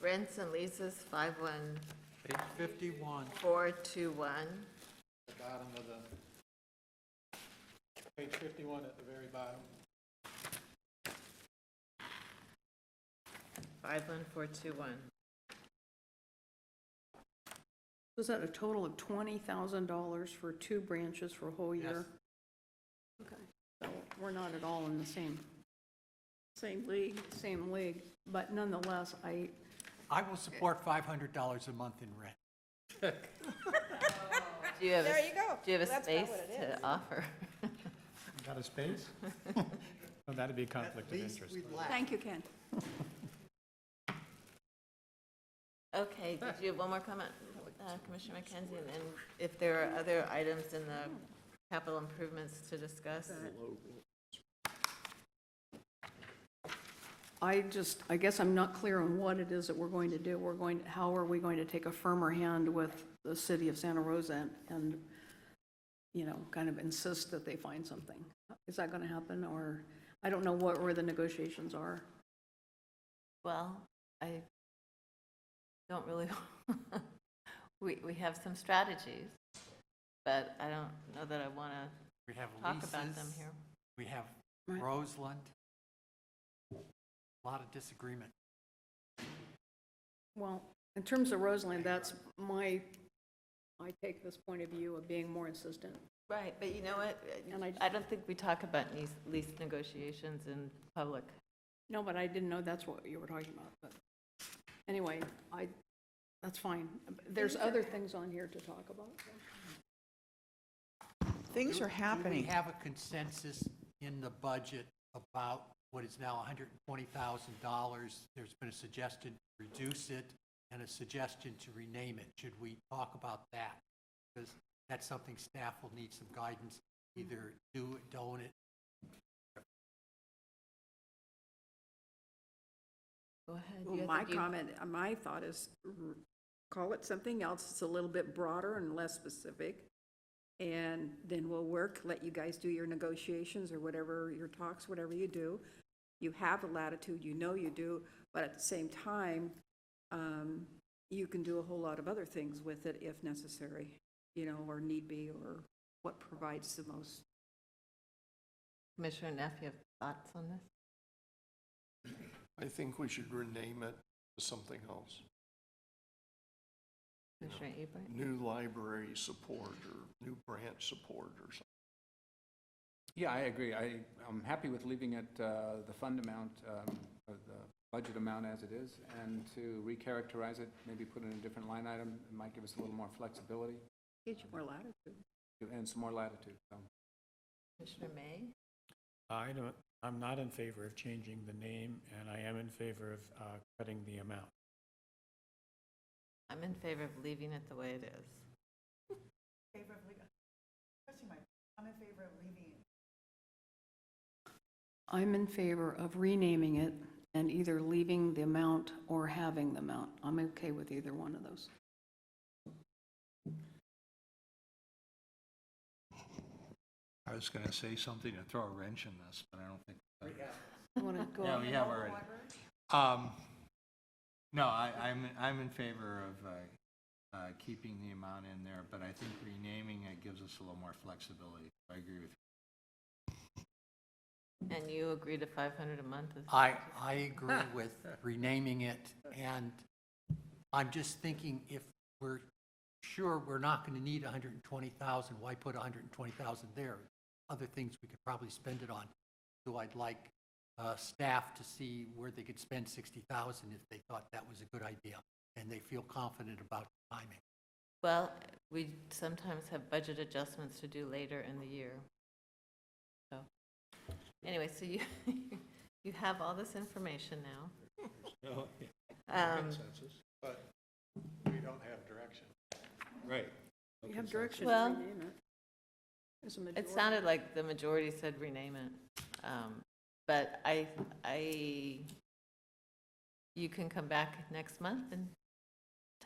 Rents and leases, 51. Page 51. 421. The bottom of the, page 51 at the very bottom. 51421. Was that a total of $20,000 for 2 branches for a whole year? Okay, so we're not at all in the same league, but nonetheless, I will support $500 a month in rent. Do you have There you go. Do you have a That's not space what it to is. offer? Got a space? Well, that'd be a conflict of interest. Thank you, Ken. Okay, did you have one more comment, Commissioner McKenzie? And then if there are other items in the capital improvements to discuss? I guess I'm not clear on what it is that we're going to do. How are we going to take a firmer hand with the city of Santa Rosa and, kind of insist that they find something? Is that going to happen, or, I don't know where the negotiations are. Well, I don't really, we have some strategies, but I don't know that I want We have to talk about them leases. here. We have Right. Roseland. A lot of disagreement. Well, in terms of Roseland, that's I take this point of view of being more insistent. Right, but you know what? And I don't think we talk about lease negotiations in public. No, but I didn't know that's what you were talking about, but anyway, that's fine. There's other things on here to talk about. Things are Do happening. we have a consensus in the budget about what is now $120,000? There's been a suggestion to reduce it and a suggestion to rename it. Should we talk about that? Because that's something staff will need some guidance, either do it, don't it. Go ahead. Well, my thought is call it something else that's a little bit broader and less specific. And then we'll let you guys do your negotiations or whatever, your talks, whatever you do. You have the latitude, you do, but at the same time, you can do a whole lot of other things with it if necessary, or need be, or what provides the most. Commissioner Neff, you have thoughts on this? I think we should rename it to something else. Commissioner Eber? New library support or new branch support or something. Yeah, I agree. I'm happy with leaving it the fund amount, or the budget amount as it is, and to recharacterize it, maybe put it in a different line item. It might give us a little more flexibility Get you more latitude. and some more latitude. So. Commissioner May? I'm not in favor of changing the name, and I am in favor of cutting the amount. I'm in favor of leaving it the way it is. I'm in favor of leaving it. I'm in favor of renaming it and either leaving the amount or having the amount. I'm okay with either one of those. I was going to say something to throw a wrench in this, but I don't think. You want to go? Yeah, we have already. No, I'm in favor of keeping the amount in there, but I think renaming it gives us a little more flexibility. I agree with you. And you agree to 500 a month? I agree with renaming it, and I'm just thinking if we're sure we're not going to need 120,000, why put 120,000 there? Other things we could probably spend it on. So I'd like staff to see where they could spend 60,000 if they thought that was a good idea, and they feel confident about the timing. Well, we sometimes have budget adjustments to do later in the year. So, anyway, so you, you have all this information now. No, Um, consensus, but we don't have direction. Right. You have direction to Well, rename it. There's a It majority. sounded like the majority said rename it. But you can come back next month and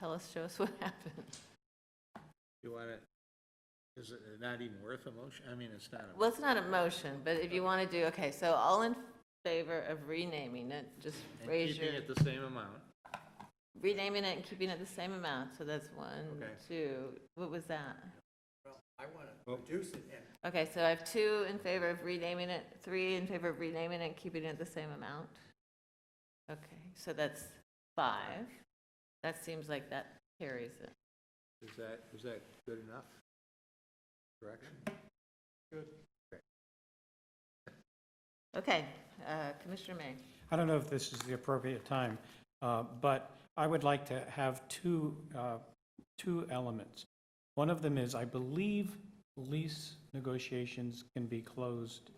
show us what happened. You want it, is it not even worth a motion? I mean, it's not a. Well, it's not a motion, but if you want to do, okay, so all in favor of renaming it, just And raise your, keeping it the same amount. renaming it and keeping it the same amount. So that's one, Okay. two, what was that? Well, I want to reduce it and Okay, so I have 2 in favor of renaming it, 3 in favor of renaming it and keeping it the same amount. Okay, so that's 5. That seems like that carries it. Is that good enough? Direction? good. Okay, Commissioner May. I don't know if this is the appropriate time, but I would like to have two elements. One of them is, I believe lease negotiations can be closed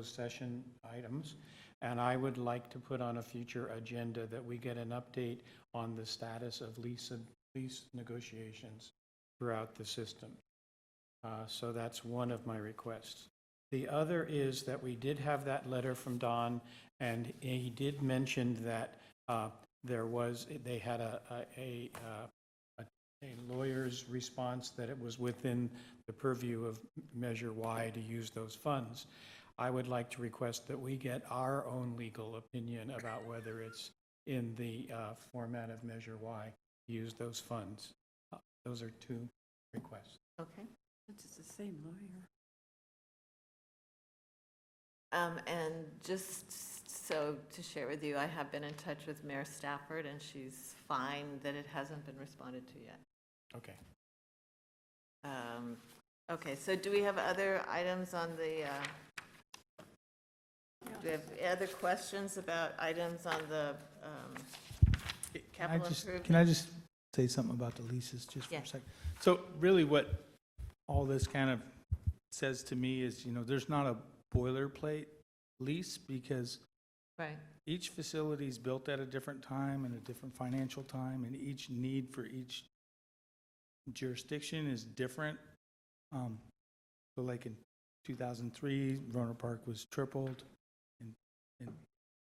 session items, and I would like to put on a future agenda that we get an update on the status of lease negotiations throughout the system. So that's one of my requests. The other is that we did have that letter from Don, and he did mention that they had a lawyer's response that it was within the purview of Measure Y to use those funds. I would like to request that we get our own legal opinion about whether it's in the format of Measure Y to use those funds. Those are 2 requests. Okay. It's the same lawyer. And just so to share with you, I have been in touch with Mayor Stafford, and she's fine that it hasn't been responded to yet. Okay. Okay, so do we have other items on the, do we have other questions about items on the capital improvement? Can I just say something about the leases just for Yeah. a second? So really what all this kind of says to me is, there's not a boilerplate lease because Right. each facility is built at a different time and a different financial time, and each need for each jurisdiction is different. So like in 2003, Rohnert Park was tripled. In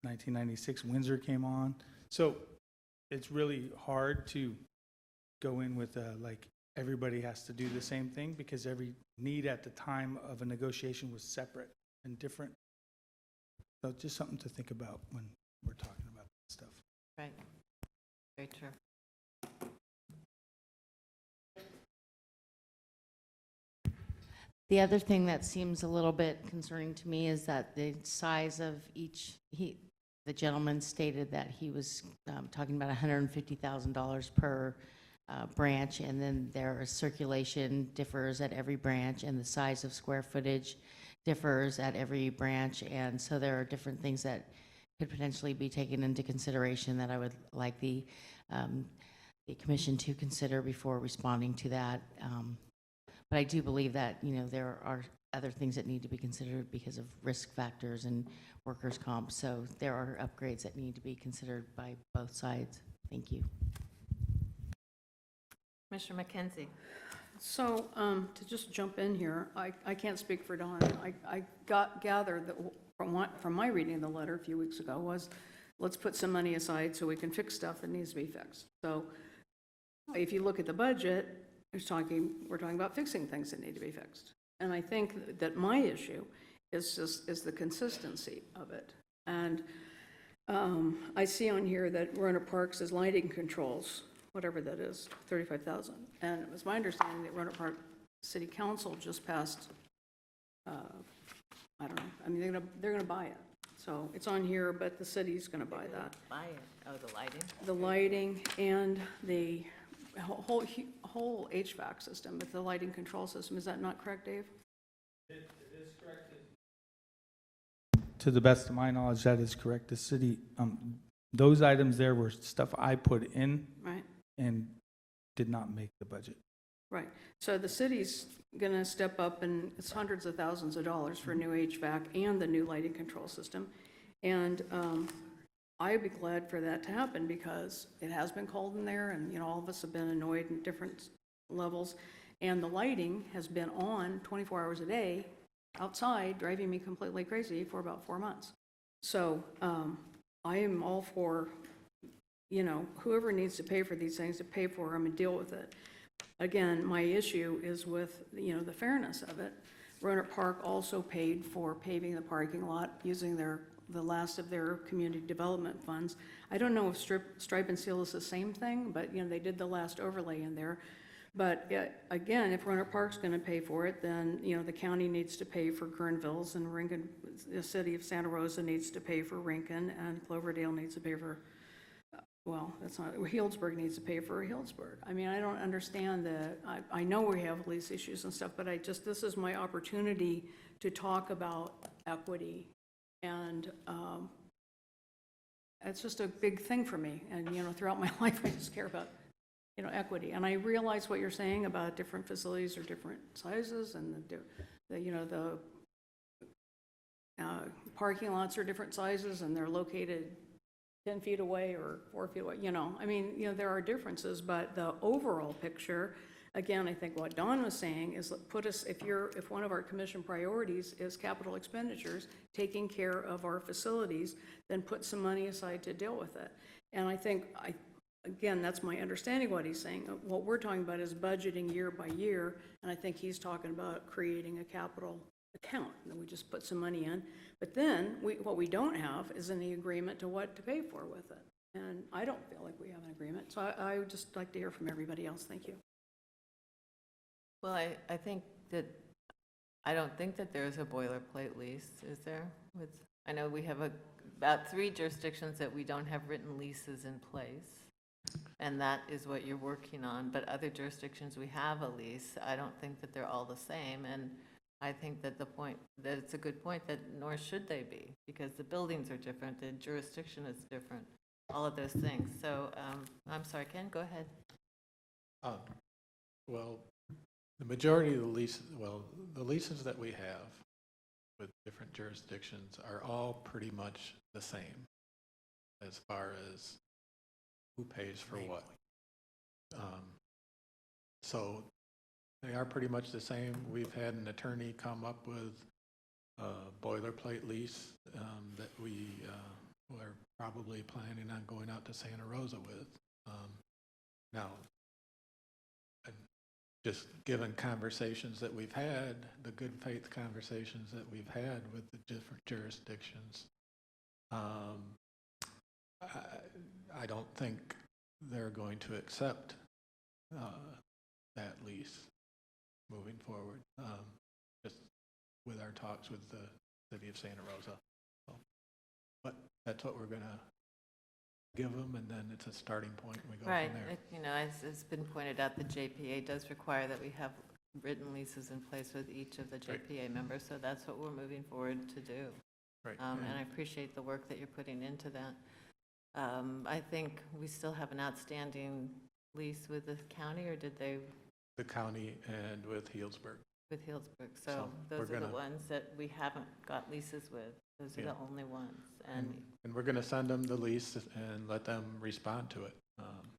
1996, Windsor came on. So it's really hard to go in with like everybody has to do the same thing because every need at the time of a negotiation was separate and different. So just something to think about when we're talking about that stuff. Right. Very true. The other thing that seems a little bit concerning to me is that the size of the gentleman stated that he was talking about $150,000 per branch, and then their circulation differs at every branch, and the size of square footage differs at every branch, and so there are different things that could potentially be taken into consideration that I would like the commission to consider before responding to that. But I do believe that, there are other things that need to be considered because of risk factors and workers' comp. So there are upgrades that need to be considered by both sides. Thank you. Commissioner McKenzie. So, to just jump in here, I can't speak for Don. I gathered that from my reading of the letter a few weeks ago was, let's put some money aside so we can fix stuff that needs to be fixed. So if you look at the budget, we're talking about fixing things that need to be fixed. And I think that my issue is the consistency of it. And I see on here that Rohnert Parks is lighting controls, whatever that is, $35,000. And it was my understanding that Rohnert Park City Council just passed, I don't know, I mean, they're gonna buy it. So it's on here, but the city's gonna buy that. Buy it. Oh, the lighting. The lighting and the whole HVAC system, but the lighting control system, is that not correct, Dave? It is correct. To the best of my knowledge, that is correct. The city, those items there were stuff I put in. Right. And did not make the budget. Right. So the city's going to step up, and it's hundreds of thousands of dollars for new HVAC and the new lighting control system. And I'd be glad for that to happen because it has been cold in there, and, you know, all of us have been annoyed in different levels. And the lighting has been on 24 hours a day outside, driving me completely crazy for about 4 months. So I am all for, you know, whoever needs to pay for these things to pay for them and deal with it. Again, my issue is with, you know, the fairness of it. Rohnert Park also paid for paving the parking lot using the last of their community development funds. I don't know if Stripe and Seal is the same thing, but, you know, they did the last overlay in there. But again, if Rohnert Park's going to pay for it, then, you know, the county needs to pay for Kernville's, and Rincon, the city of Santa Rosa needs to pay for Rincon, and Cloverdale needs to pay for, well, that's not, Healdsburg needs to pay for Healdsburg. I mean, I don't understand I know we have lease issues and stuff, but this is my opportunity to talk about equity. And it's just a big thing for me. And, you know, throughout my life, I just care about, you know, equity. And I realize what you're saying about different facilities are different sizes, and you know, the parking lots are different sizes, and they're located 10 feet away or 4 feet away, you know. I mean, you know, there are differences, but the overall picture, again, I think what Don was saying is put us, if one of our commission priorities is capital expenditures, taking care of our facilities, then put some money aside to deal with it. And I think, again, that's my understanding of what he's saying. What we're talking about is budgeting year by year, and I think he's talking about creating a capital account, and then we just put some money in. But then, what we don't have is any agreement to what to pay for with it. And I don't feel like we have an agreement. So I would just like to hear from everybody else. Thank you. Well, I think that, I don't think that there's a boilerplate lease, is there? I know we have about 3 jurisdictions that we don't have written leases in place, and that is what you're working on. But other jurisdictions, we have a lease. I don't think that they're all the same, and I think that it's a good point that nor should they be, because the buildings are different, the jurisdiction is different, all of those things. So, I'm sorry, Ken, go ahead. Well, the majority of the leases that we have with different jurisdictions are all pretty much the same as far as who pays for what. So they are pretty much the same. We've had an attorney come up with a boilerplate lease that we are probably planning on going out to Santa Rosa with. Now, just given conversations that we've had, the good faith conversations that we've had with the different jurisdictions, I don't think they're going to accept that lease moving forward, just with our talks with the city of Santa Rosa. So, but that's what we're going to give them, and then it's a starting point, and we go Right. from there. You know, as it's been pointed out, the JPA does require that we have written leases in place with each of the JPA members, so that's what we're moving forward to do. Right. And I appreciate the work that you're putting into that. I think we still have an outstanding lease with the county, or did they? The county and with Healdsburg. With Healdsburg. So So those we're are the gonna- ones that we haven't got leases with. Those are Yeah. the only ones. And we're going to send them the lease and let them respond to it.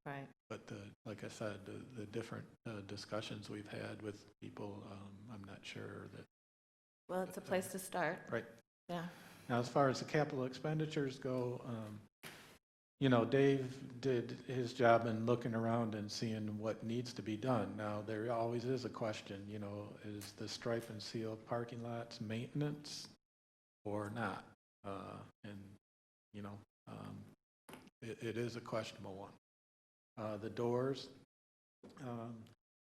Right. But like I said, the different discussions we've had with people, I'm not sure that. Well, it's a place to start. Right. Yeah. Now, as far as the capital expenditures go, you know, Dave did his job in looking around and seeing what needs to be done. Now, there always is a question, you know, is the Stripe and Seal parking lots maintenance or not? And, you know, it is a questionable one. The doors,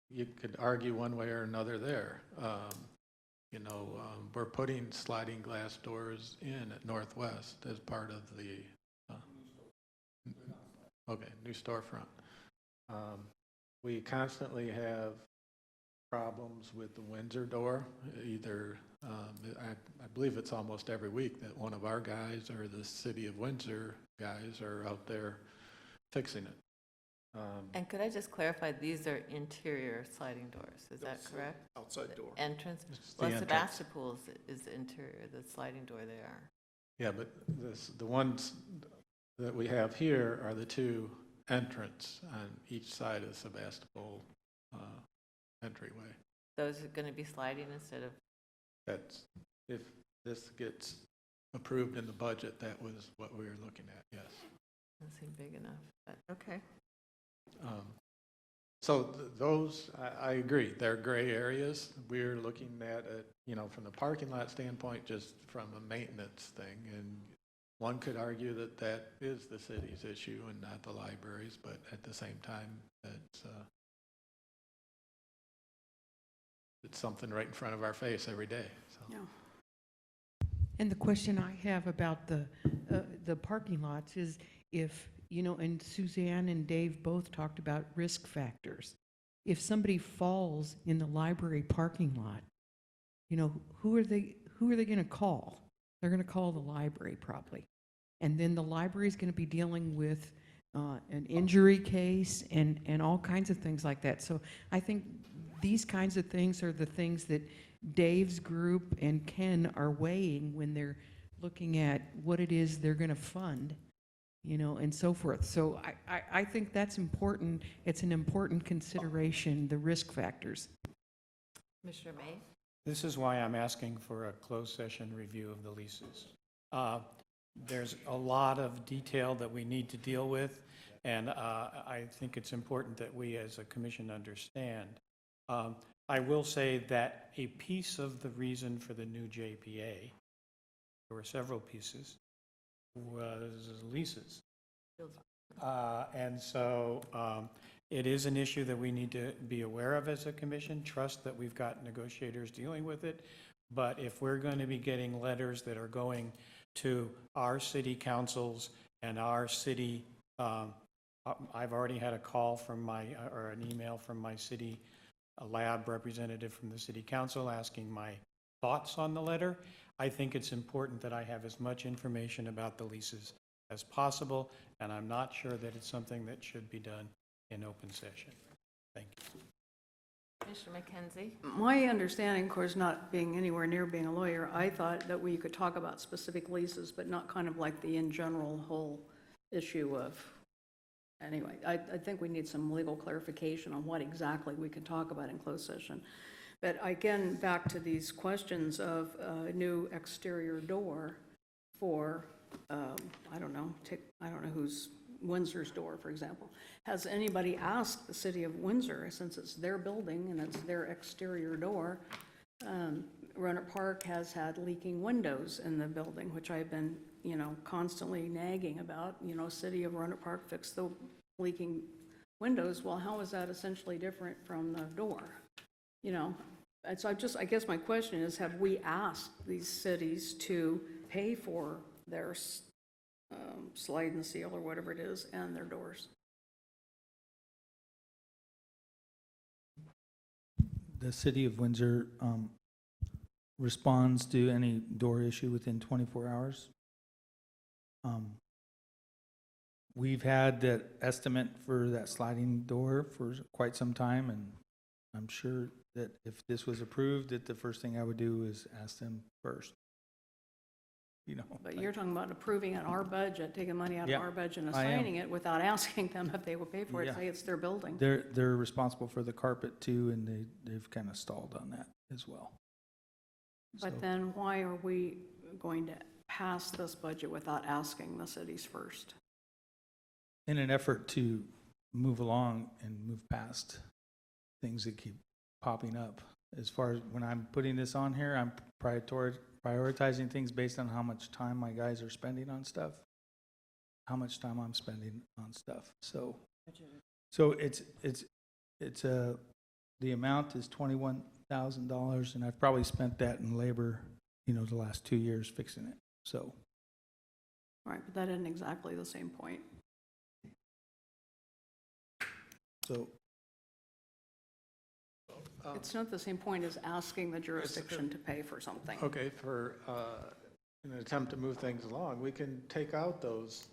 you could argue one way or another there. You know, we're putting sliding glass doors in at Northwest as part of the new storefront. We constantly have problems with the Windsor door. Either, I believe it's almost every week that one of our guys or the city of Windsor guys are out there fixing it. And could I just clarify, these are interior sliding doors, is that correct? Outside door. Entrance? It's the Well, entrance. Sebastopol is the interior, the sliding door there. Yeah, but the ones that we have here are the two entrance on each side of Sebastopol entryway. Those are going to be sliding instead of, That's, if this gets approved in the budget, that was what we were looking at, yes. doesn't seem big enough, but, okay. So those, I agree, they're gray areas. We're looking at it, from the parking lot standpoint, just from a maintenance thing. And one could argue that that is the city's issue and not the library's, but at the same time, it's something right in front of our face every day, so. Yeah. And the question I have about the parking lots is if, and Suzanne and Dave both talked about risk factors. If somebody falls in the library parking lot, who are they going to call? They're going to call the library probably. And then the library is going to be dealing with an injury case and all kinds of things like that. So I think these kinds of things are the things that Dave's group and Ken are weighing when they're looking at what it is they're going to fund, and so forth. So I think that's important. It's an important consideration, the risk factors. Commissioner May? This is why I'm asking for a closed session review of the leases. There's a lot of detail that we need to deal with, and I think it's important that we as a commission understand. I will say that a piece of the reason for the new JPA, there were several pieces, was leases. And so it is an issue that we need to be aware of as a commission, trust that we've got negotiators dealing with it. But if we're going to be getting letters that are going to our city councils and our city, I've already had a call from or an email from my city lab representative from the city council asking my thoughts on the letter. I think it's important that I have as much information about the leases as possible, and I'm not sure that it's something that should be done in open session. Thank you. Commissioner McKenzie? My understanding, of course, not being anywhere near being a lawyer, I thought that we could talk about specific leases, but not kind of like the in general whole issue of, anyway, I think we need some legal clarification on what exactly we can talk about in closed session. But again, back to these questions of a new exterior door for, I don't know who's, Windsor's door, for example. Has anybody asked the city of Windsor, since it's their building and it's their exterior door? Rohnert Park has had leaking windows in the building, which I've been, constantly nagging about. City of Rohnert Park fixed the leaking windows. Well, how is that essentially different from the door? And so I guess my question is, have we asked these cities to pay for their slide and seal or whatever it is and their doors? The city of Windsor responds to any door issue within 24 hours. We've had that estimate for that sliding door for quite some time, and I'm sure that if this was approved, that the first thing I would do is ask them first. But you're talking about approving in our budget, taking money out of Yeah, our budget and I am. assigning it without asking them if they will pay for it, Yeah. say it's their building. They're responsible for the carpet too, and they've kind of stalled on that as well. But So- then why are we going to pass this budget without asking the cities first? In an effort to move along and move past things that keep popping up. As far as when I'm putting this on here, I'm prioritizing things based on how much time my guys are spending on stuff, how much time I'm spending on stuff. So it's the amount is $21,000, and I've probably spent that in labor, the last 2 years fixing it. So Right, but that isn't exactly the same point. It's not the same point as asking the jurisdiction to pay for something. Okay, for in an attempt to move things along, we can take out those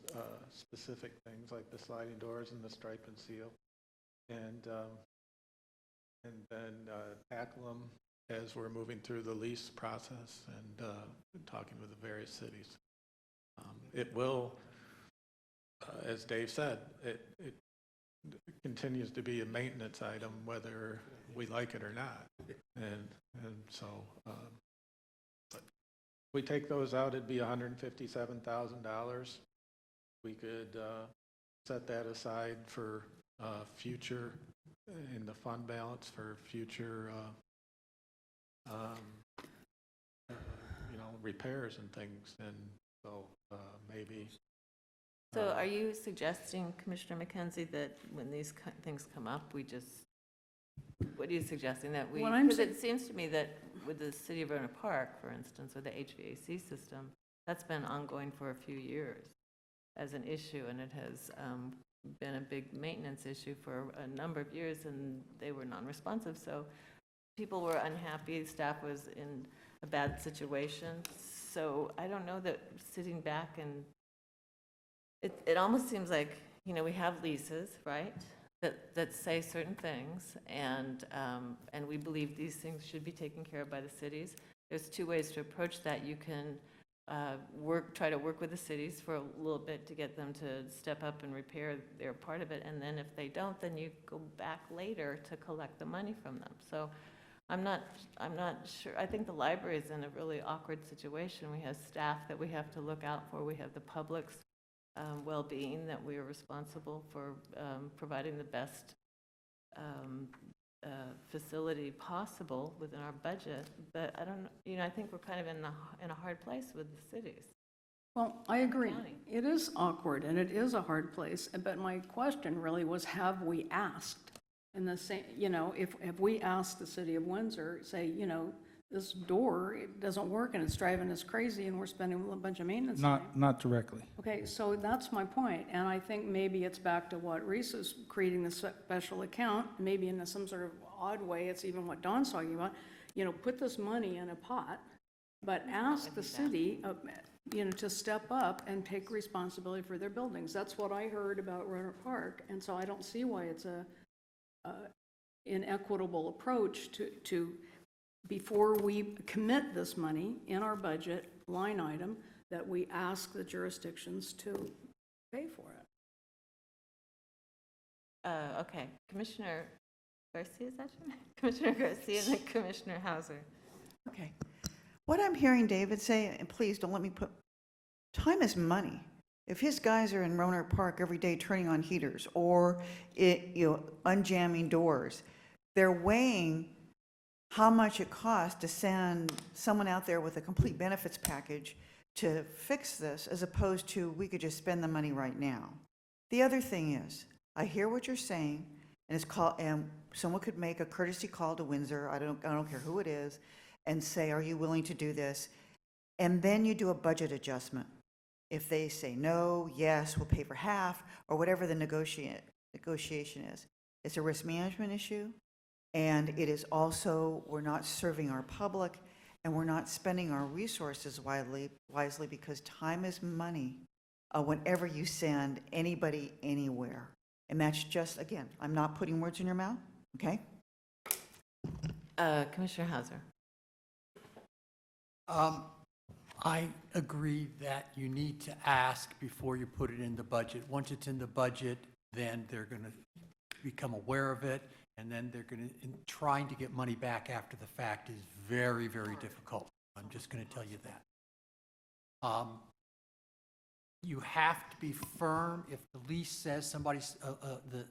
specific things like the sliding doors and the stripe and seal, and then tackle them as we're moving through the lease process and talking with the various cities. It will, as Dave said, it continues to be a maintenance item whether we like it or not, and so but if we take those out, it'd be $157,000. We could set that aside for future, in the fund balance for future repairs and things, and so maybe. So are you suggesting, Commissioner McKenzie, that when these things come up, we just, what are you suggesting, that we, What I'm because it seems to me that with the city of Rohnert Park, for instance, or the HVAC system, that's been ongoing for a few years as an issue, and it has been a big maintenance issue for a number of years, and they were non-responsive, so people were unhappy, staff was in a bad situation, so I don't know that sitting back and it almost seems like, we have leases, right, that say certain things, and we believe these things should be taken care of by the cities. There's two ways to approach that. You can try to work with the cities for a little bit to get them to step up and repair their part of it, and then if they don't, then you go back later to collect the money from them. So I'm not sure. I think the library is in a really awkward situation. We have staff that we have to look out for. We have the public's well-being that we are responsible for providing the best facility possible within our budget. But I don't, I think we're kind of in a hard place with the cities. Well, I agree. County. It is awkward and it is a hard place. But my question really was, have we asked? In the same, if we asked the city of Windsor, say, this door, it doesn't work and it's driving us crazy and we're spending a bunch of maintenance time. Not directly. Okay, so that's my point, and I think maybe it's back to what Reese is creating the special account, maybe in some sort of odd way, it's even what Don's talking about, put this money in a pot, but ask the city, to step up and take responsibility for their buildings. That's what I heard about Rohnert Park, and so I don't see why it's a inequitable approach to before we commit this money in our budget line item, that we ask the jurisdictions to pay for it. Okay, Commissioner Garcia, is that your name? Commissioner Garcia and then Commissioner Hauser. Okay. What I'm hearing David say, and please don't let me put, time is money. If his guys are in Rohnert Park every day turning on heaters or unjamming doors, they're weighing how much it costs to send someone out there with a complete benefits package to fix this, as opposed to we could just spend the money right now. The other thing is, I hear what you're saying, and someone could make a courtesy call to Windsor, I don't care who it is, and say, are you willing to do this? And then you do a budget adjustment. If they say no, yes, we'll pay for half, or whatever the negotiation is. It's a risk management issue. And it is also, we're not serving our public, and we're not spending our resources wisely because time is money whenever you send anybody anywhere. And that's just, again, I'm not putting words in your mouth, okay? Commissioner Hauser. I agree that you need to ask before you put it in the budget. Once it's in the budget, then they're going to become aware of it, and then they're going to, trying to get money back after the fact is very, very difficult. I'm just going to tell you that. You have to be firm. If the lease says somebody's, the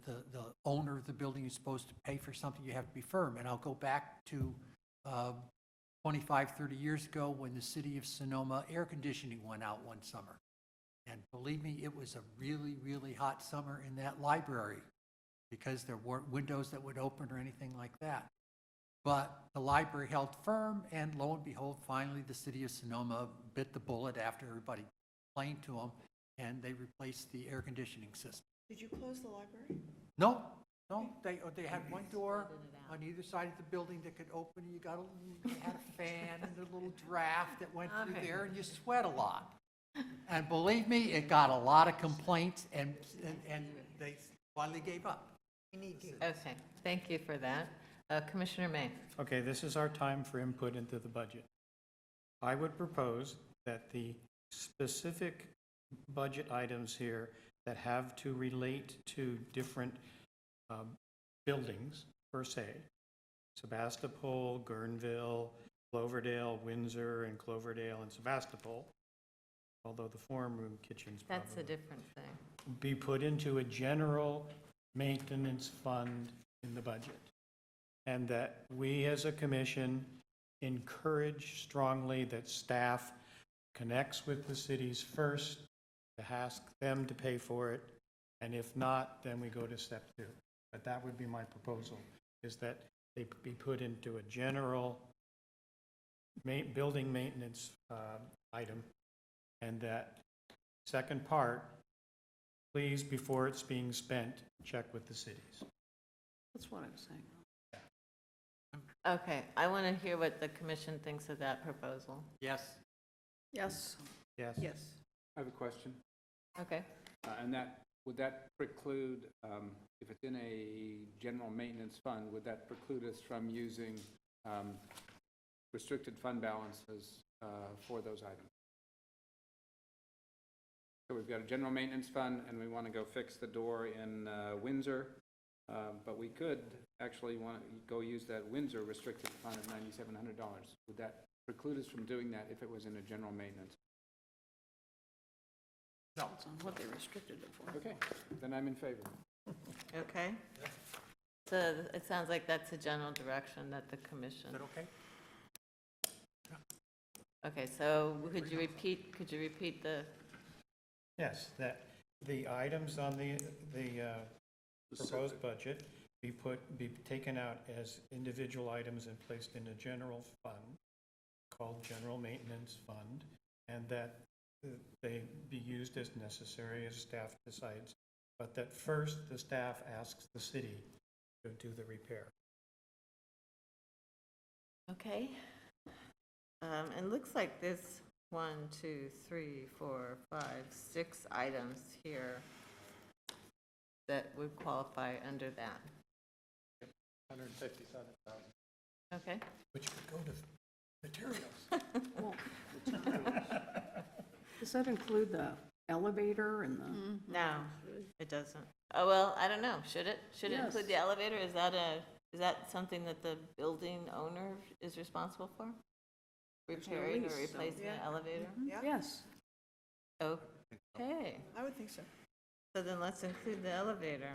owner of the building is supposed to pay for something, you have to be firm. And I'll go back to 25, 30 years ago when the city of Sonoma air conditioning went out one summer. And believe me, it was a really, really hot summer in that library because there weren't windows that would open or anything like that. But the library held firm, and lo and behold, finally the city of Sonoma bit the bullet after everybody complained to them, and they replaced the air conditioning system. Did you close the library? No, No, they had one door on either side of the building that could open, you had a fan and a little draft that went through there, and you sweat a lot. And believe me, it got a lot of complaints, and they finally gave up. Okay, thank you for that. Commissioner May. Okay, this is our time for input into the budget. I would propose that the specific budget items here that have to relate to different buildings per se, Sebastopol, Guerneville, Cloverdale, Windsor, and Cloverdale and Sebastopol, although the Forum Room Kitchen's That's a probably, different thing. be put into a general maintenance fund in the budget. And that we as a commission encourage strongly that staff connects with the cities first to ask them to pay for it. And if not, then we go to step 2. But that would be my proposal, is that they be put into a general building maintenance item. And that second part, please, before it's being spent, check with the cities. That's what I was saying. Okay, I want to hear what the commission thinks of that proposal. Yes. Yes. Yes. Yes. I have a question. Okay. And that, would that preclude, if it's in a general maintenance fund, would that preclude us from using restricted fund balances for those items? So we've got a general maintenance fund, and we want to go fix the door in Windsor, but we could actually want to go use that Windsor restricted fund of $9,700. Would that preclude us from doing that if it was in a general maintenance? No. It's on what they restricted it for. Okay, then I'm in favor. Okay. So it sounds like that's a general direction that the commission. Is that okay? Okay, so could you repeat the, Yes, that the items on the proposed budget be taken out as individual items and placed in a general fund called General Maintenance Fund, and that they be used as necessary as staff decides, but that first the staff asks the city to do the repair. okay? It looks like this 1, 2, 3, 4, 5, 6 items here that would qualify under that. 157,000. Okay? Which would go to materials. Does that include the elevator and the? No, it doesn't. Oh, well, I don't know. Should it? Should it include the elevator? Is that something that the building owner is responsible for? Repairing or replacing the elevator? Yes. Okay. I would think so. So then let's include the elevator.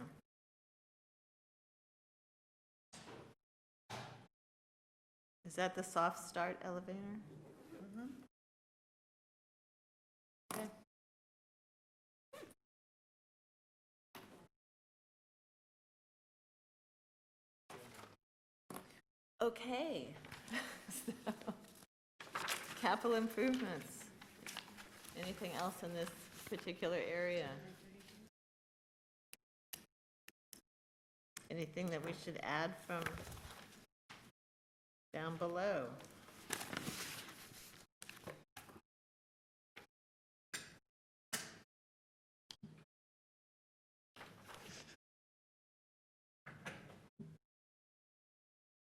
Is that the soft start elevator? Okay. Okay. So, capital improvements. Anything else in this particular area? Anything that we should add from down below?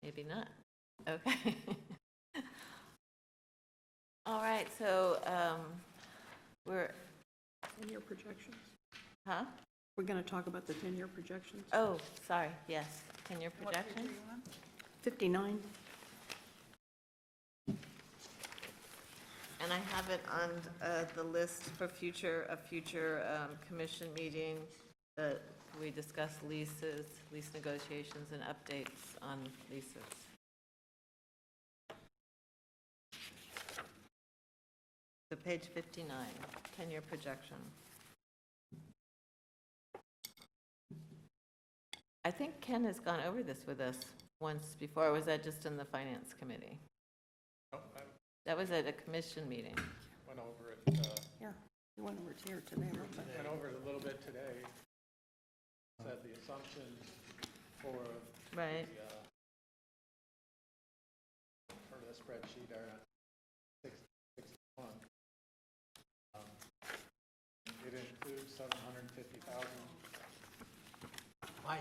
Maybe not. Okay. All right, so we're, 10-year projections? huh? We're going to talk about the 10-year projections? Oh, sorry, yes. 10-year projections? 59? And I have it on the list for a future commission meeting that we discuss leases, lease negotiations, and updates on leases. So page 59, 10-year projection. I think Ken has gone over this with us once before, or was that just in the finance committee? Oh, That was at a commission meeting. I went over it, Yeah, you went over it here today. went over it a little bit today. said the assumptions for Right. for the spreadsheet are at 61. It includes 750,000. Mike.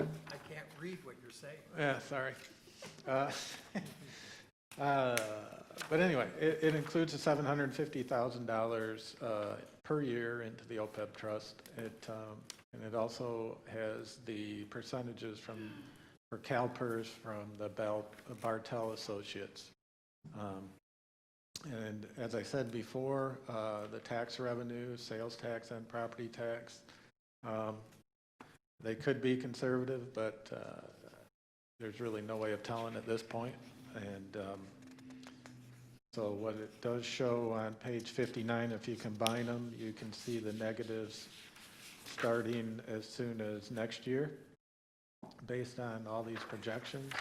I can't read what you're saying. Yeah, sorry. But anyway, it includes the $750,000 per year into the OPEB trust. And it also has the percentages for CalPERS from the Bartel Associates. And as I said before, the tax revenue, sales tax and property tax, they could be conservative, but there's really no way of telling at this point. And so what it does show on page 59, if you combine them, you can see the negatives starting as soon as next year based on all these projections.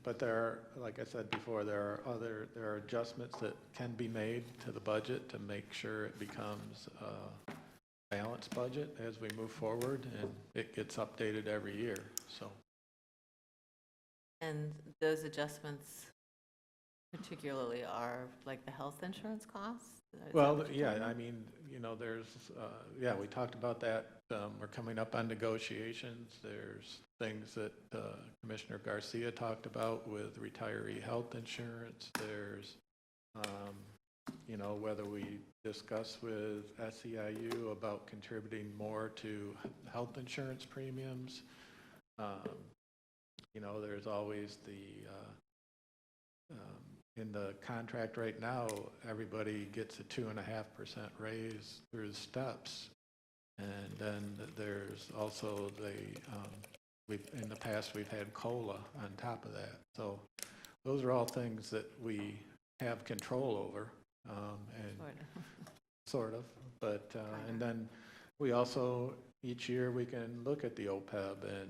But there are, like I said before, there are adjustments that can be made to the budget to make sure it becomes a balanced budget as we move forward, and it gets updated every year. So. And those adjustments particularly are like the health insurance costs? Is that Well, what you're yeah, talking I about? mean, there's, we talked about that. We're coming up on negotiations. There's things that Commissioner Garcia talked about with retiree health insurance. There's, whether we discuss with SEIU about contributing more to health insurance premiums. There's always in the contract right now, everybody gets a 2.5% raise through the steps. And then there's also in the past, we've had COLA on top of that. So those are all things that we have control over, sort of. But, and then we also, each year we can look at the OPEB and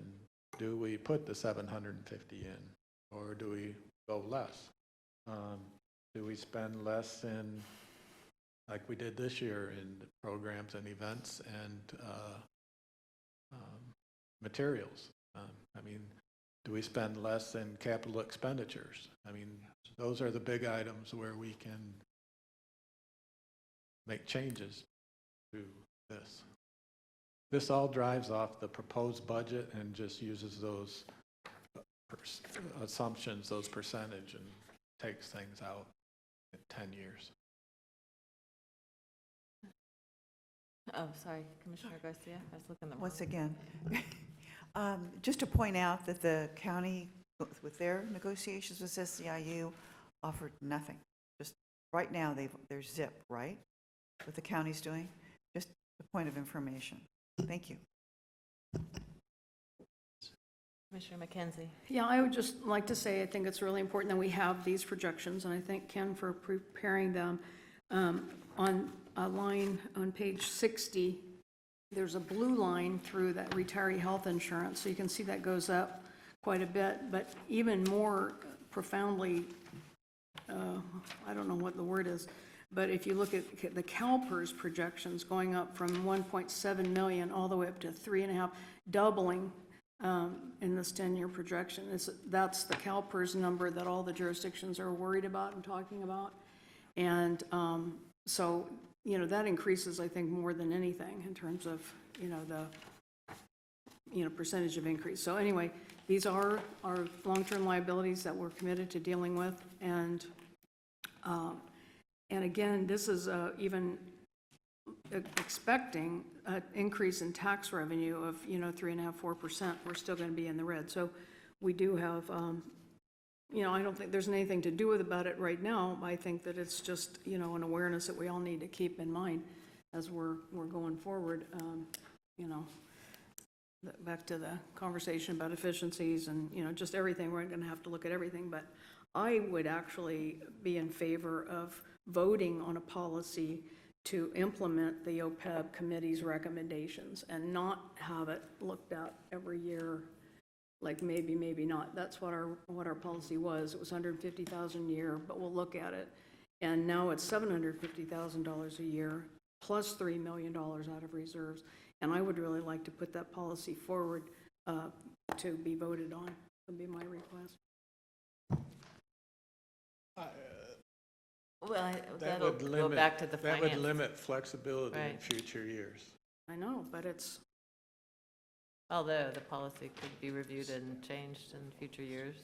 do we put the 750 in, or do we go less? Do we spend less in, like we did this year, in programs and events and materials? Do we spend less in capital expenditures? Those are the big items where we can make changes to this. This all drives off the proposed budget and just uses those assumptions, those percentage, and takes things out in 10 years. Oh, sorry, Commissioner Garcia, I was looking the wrong. Once again, just to point out that the county, with their negotiations with SEIU, offered nothing. Just right now, they're zip, right? What the county's doing? Just a point of information. Thank you. Commissioner McKenzie. Yeah, I would just like to say, I think it's really important that we have these projections, and I thank Ken for preparing them. On a line on page 60, there's a blue line through that retiree health insurance, so you can see that goes up quite a bit, but even more profoundly, I don't know what the word is, but if you look at the CalPERS projections going up from 1.7 million all the way up to 3.5, doubling in this 10-year projection. That's the CalPERS number that all the jurisdictions are worried about and talking about. And so, that increases, I think, more than anything in terms of, the percentage of increase. So anyway, these are our long-term liabilities that we're committed to dealing with. And again, this is even expecting an increase in tax revenue of, 3.5%, 4%. We're still going to be in the red. So we do have, I don't think there's anything to do about it right now. I think that it's just, an awareness that we all need to keep in mind as we're going forward. Back to the conversation about efficiencies and, just everything. We're going to have to look at everything. But I would actually be in favor of voting on a policy to implement the OPEB committee's recommendations and not have it looked at every year, like maybe not. That's what our policy was. It was 150,000 a year, but we'll look at it And now it's $750,000 a year, plus $3 million out of reserves. And I would really like to put that policy forward to be voted on, would be my request. Well, That that'll would go limit, back to the that finance. would limit flexibility in Right. future years. I know, but it's, Although the policy could be reviewed and changed in future years,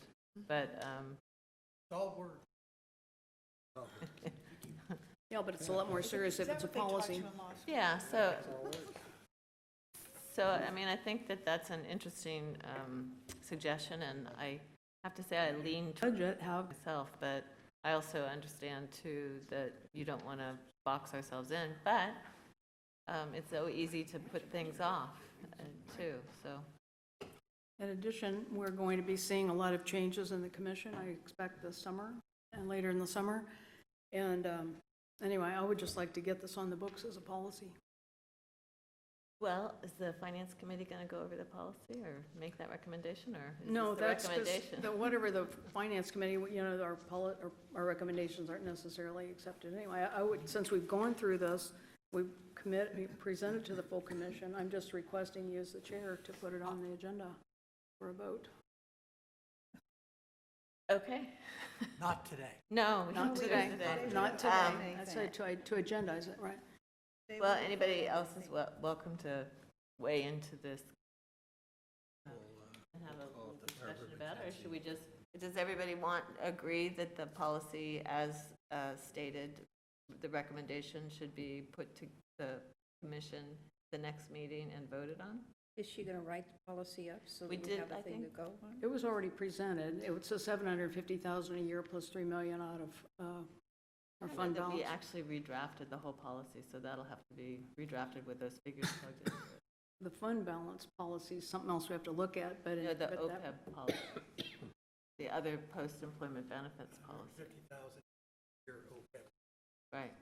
but, It's all words. yeah, but it's a lot more serious if it's a policy. yeah, so, I mean, I think that that's an interesting suggestion, and I have to say I lean toward Budget, have, myself, but I also understand too that you don't want to box ourselves in, but it's so easy to put things off too, so. in addition, we're going to be seeing a lot of changes in the commission, I expect this summer and later in the summer. And anyway, I would just like to get this on the books as a policy. Well, is the finance committee going to go over the policy or make that recommendation, or is No, this the that's just, recommendation? whatever the finance committee, you know, our recommendations aren't necessarily accepted anyway. I would, since we've gone through this, we presented to the full commission, I'm just requesting you as the chair to put it on the agenda for a vote. Okay. Not today. No, we Not don't do today, it not today. I'd say to agendize it, right? Well, anybody else is welcome to weigh into this and have a little discussion about it, or should we just, does everybody agree that the policy as stated, the recommendation should be put to the commission the next meeting and voted on? Is she going to write the policy up so We that we did, have a I thing to think. go on? It was already presented. It was $750,000 a year plus $3 million out of our fund That we balance. actually redrafted the whole policy, so that'll have to be redrafted with those figures plugged into it. The fund balance policy is something else we have to look at, but. No, the but that- OPEB policy, the other post-employment benefits policy, 50,000 a year OPEB. right,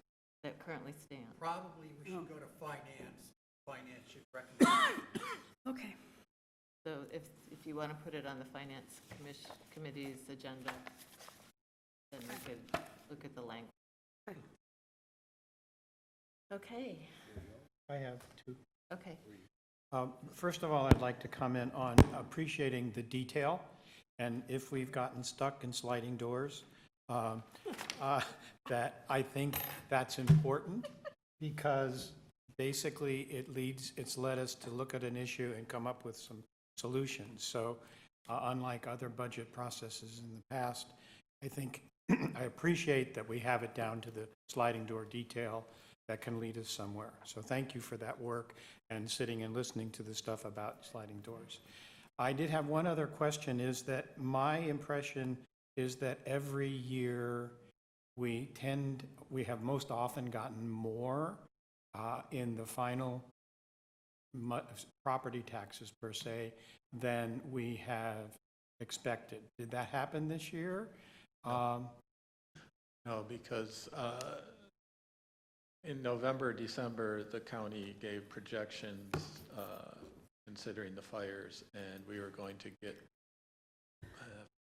that currently stands. Probably we Oh. should go to finance. Finance should recommend. Okay. So if you want to put it on the finance committee's agenda, then we could look at the language. Okay, I have two. okay. First of all, I'd like to comment on appreciating the detail, and if we've gotten stuck in sliding doors, that I think that's important, because basically it's led us to look at an issue and come up with some solutions. So unlike other budget processes in the past, I think I appreciate that we have it down to the sliding door detail that can lead us somewhere. So thank you for that work and sitting and listening to the stuff about sliding doors. I did have one other question, is that my impression is that every year we have most often gotten more in the final property taxes per se than we have expected. Did that happen this year? No, because in November, December, the county gave projections considering the fires, and we were going to get, if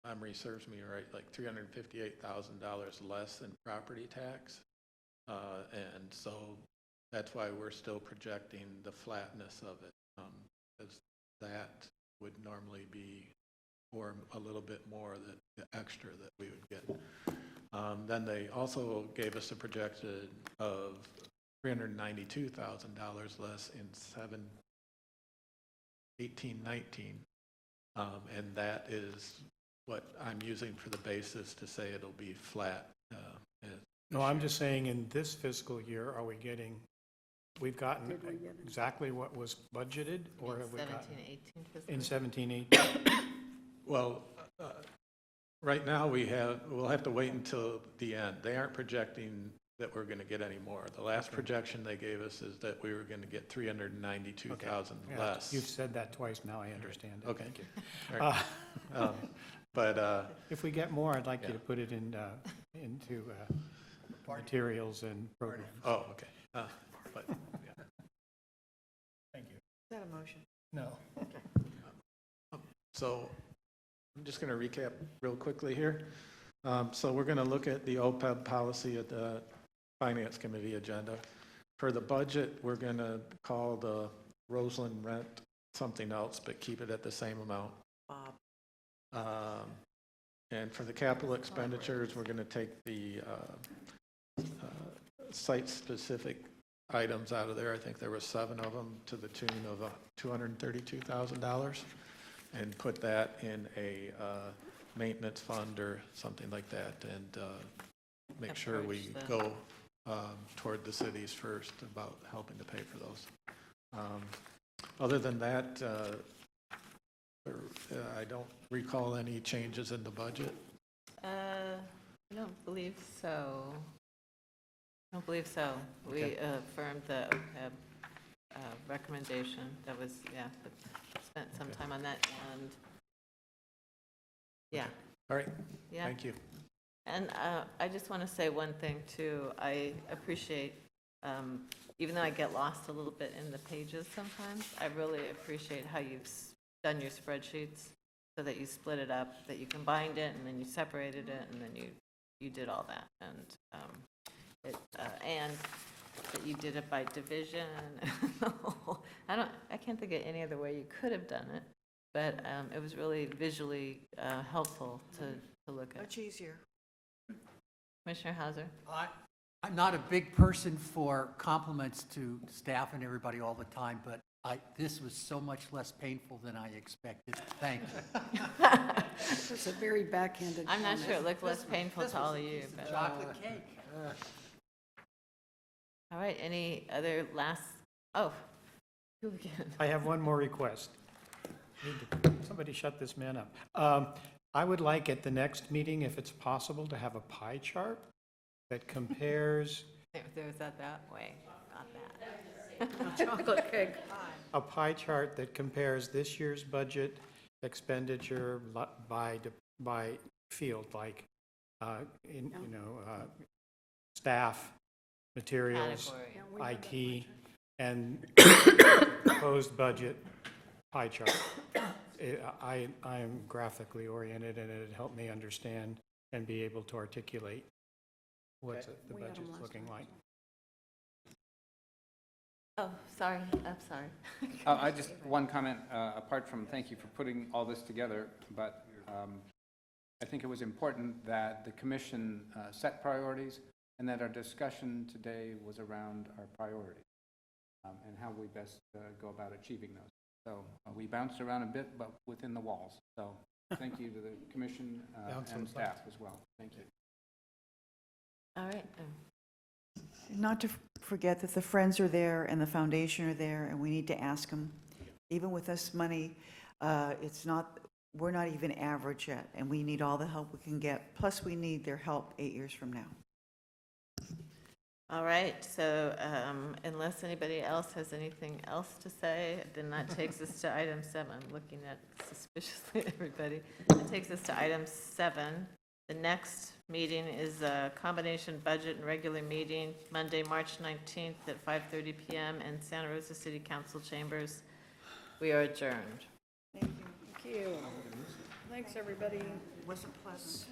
memory serves me right, like $358,000 less in property tax. And so that's why we're still projecting the flatness of it, because that would normally be, or a little bit more, the extra that we would get. Then they also gave us a projection of $392,000 less in 18-19, and that is what I'm using for the basis to say it'll be flat. No, I'm just saying in this fiscal year, we've gotten Did we get it? exactly what was budgeted, or have we gotten? 17-18 In fiscal. 17-18? Well, right now we'll have to wait until the end. They aren't projecting that we're going to get any more. The last projection they gave us is that we were going to get 392,000 Yeah, less. You've said that twice now, I understand it. Okay. Thank you. All right. But If we get more, I'd like you to put it into materials and programs. oh, okay. But yeah. Thank you. Is that a motion? No. So I'm just going to recap real quickly here. So we're going to look at the OPEB policy at the Finance Committee agenda. For the budget, we're going to call the Roseland rent something else, but keep it at the same amount. And for the capital expenditures, we're going to take the site-specific items out of there. I think there were 7 of them to the tune of $232,000, and put that in a maintenance fund or something like that, and make sure we go toward the cities first about helping to pay for those. Other than that, I don't recall any changes in the budget. I don't believe so. I don't believe so. We Okay. affirmed the OPEB recommendation. That was, yeah, spent some time on that, and yeah. All right. Yeah. Thank you. And I just want to say one thing, too. I appreciate, even though I get lost a little bit in the pages sometimes, I really appreciate how you've done your spreadsheets so that you split it up, that you combined it, and then you separated it, and then you did all that. And that you did it by division. I can't think of any other way you could have done it, but it was really visually helpful to look at. Much easier. Commissioner Hauser? I'm not a big person for compliments to staff and everybody all the time, but this was so much less painful than I expected. Thank you. It's a very backhanded I'm not comment. sure it looked less painful to all of you. But. Chocolate cake. All right, any other last, you again. I have one more request. Somebody shut this man up. I would like at the next meeting, if it's possible, to have a pie chart that compares, There was that way, not that. Chocolate cake. a pie chart that compares this year's budget expenditure by field, like, staff, materials, IT, and proposed budget pie chart. I am graphically oriented, and it'd help me understand and be able to articulate what the budget's looking like. Oh, sorry, I'm sorry. I just, one comment, apart from thank you for putting all this together, but I think it was important that the commission set priorities and that our discussion today was around our priorities and how we best go about achieving those. So we bounced around a bit, but within the walls. So thank you to the commission and staff as well. Thank you. All right. Not to forget that the Friends are there and the Foundation are there, and we need to ask them. Even with this money, we're not even average yet, and we need all the help we can get. Plus, we need their help 8 years from now. All right, so unless anybody else has anything else to say, then that takes us to item 7. I'm looking at suspiciously at everybody. That takes us to item 7. The next meeting is a combination budget and regular meeting, Monday, March 19th at 5:30 p.m. in Santa Rosa City Council chambers. We are adjourned. Thank you. Thanks, everybody. Was it pleasant?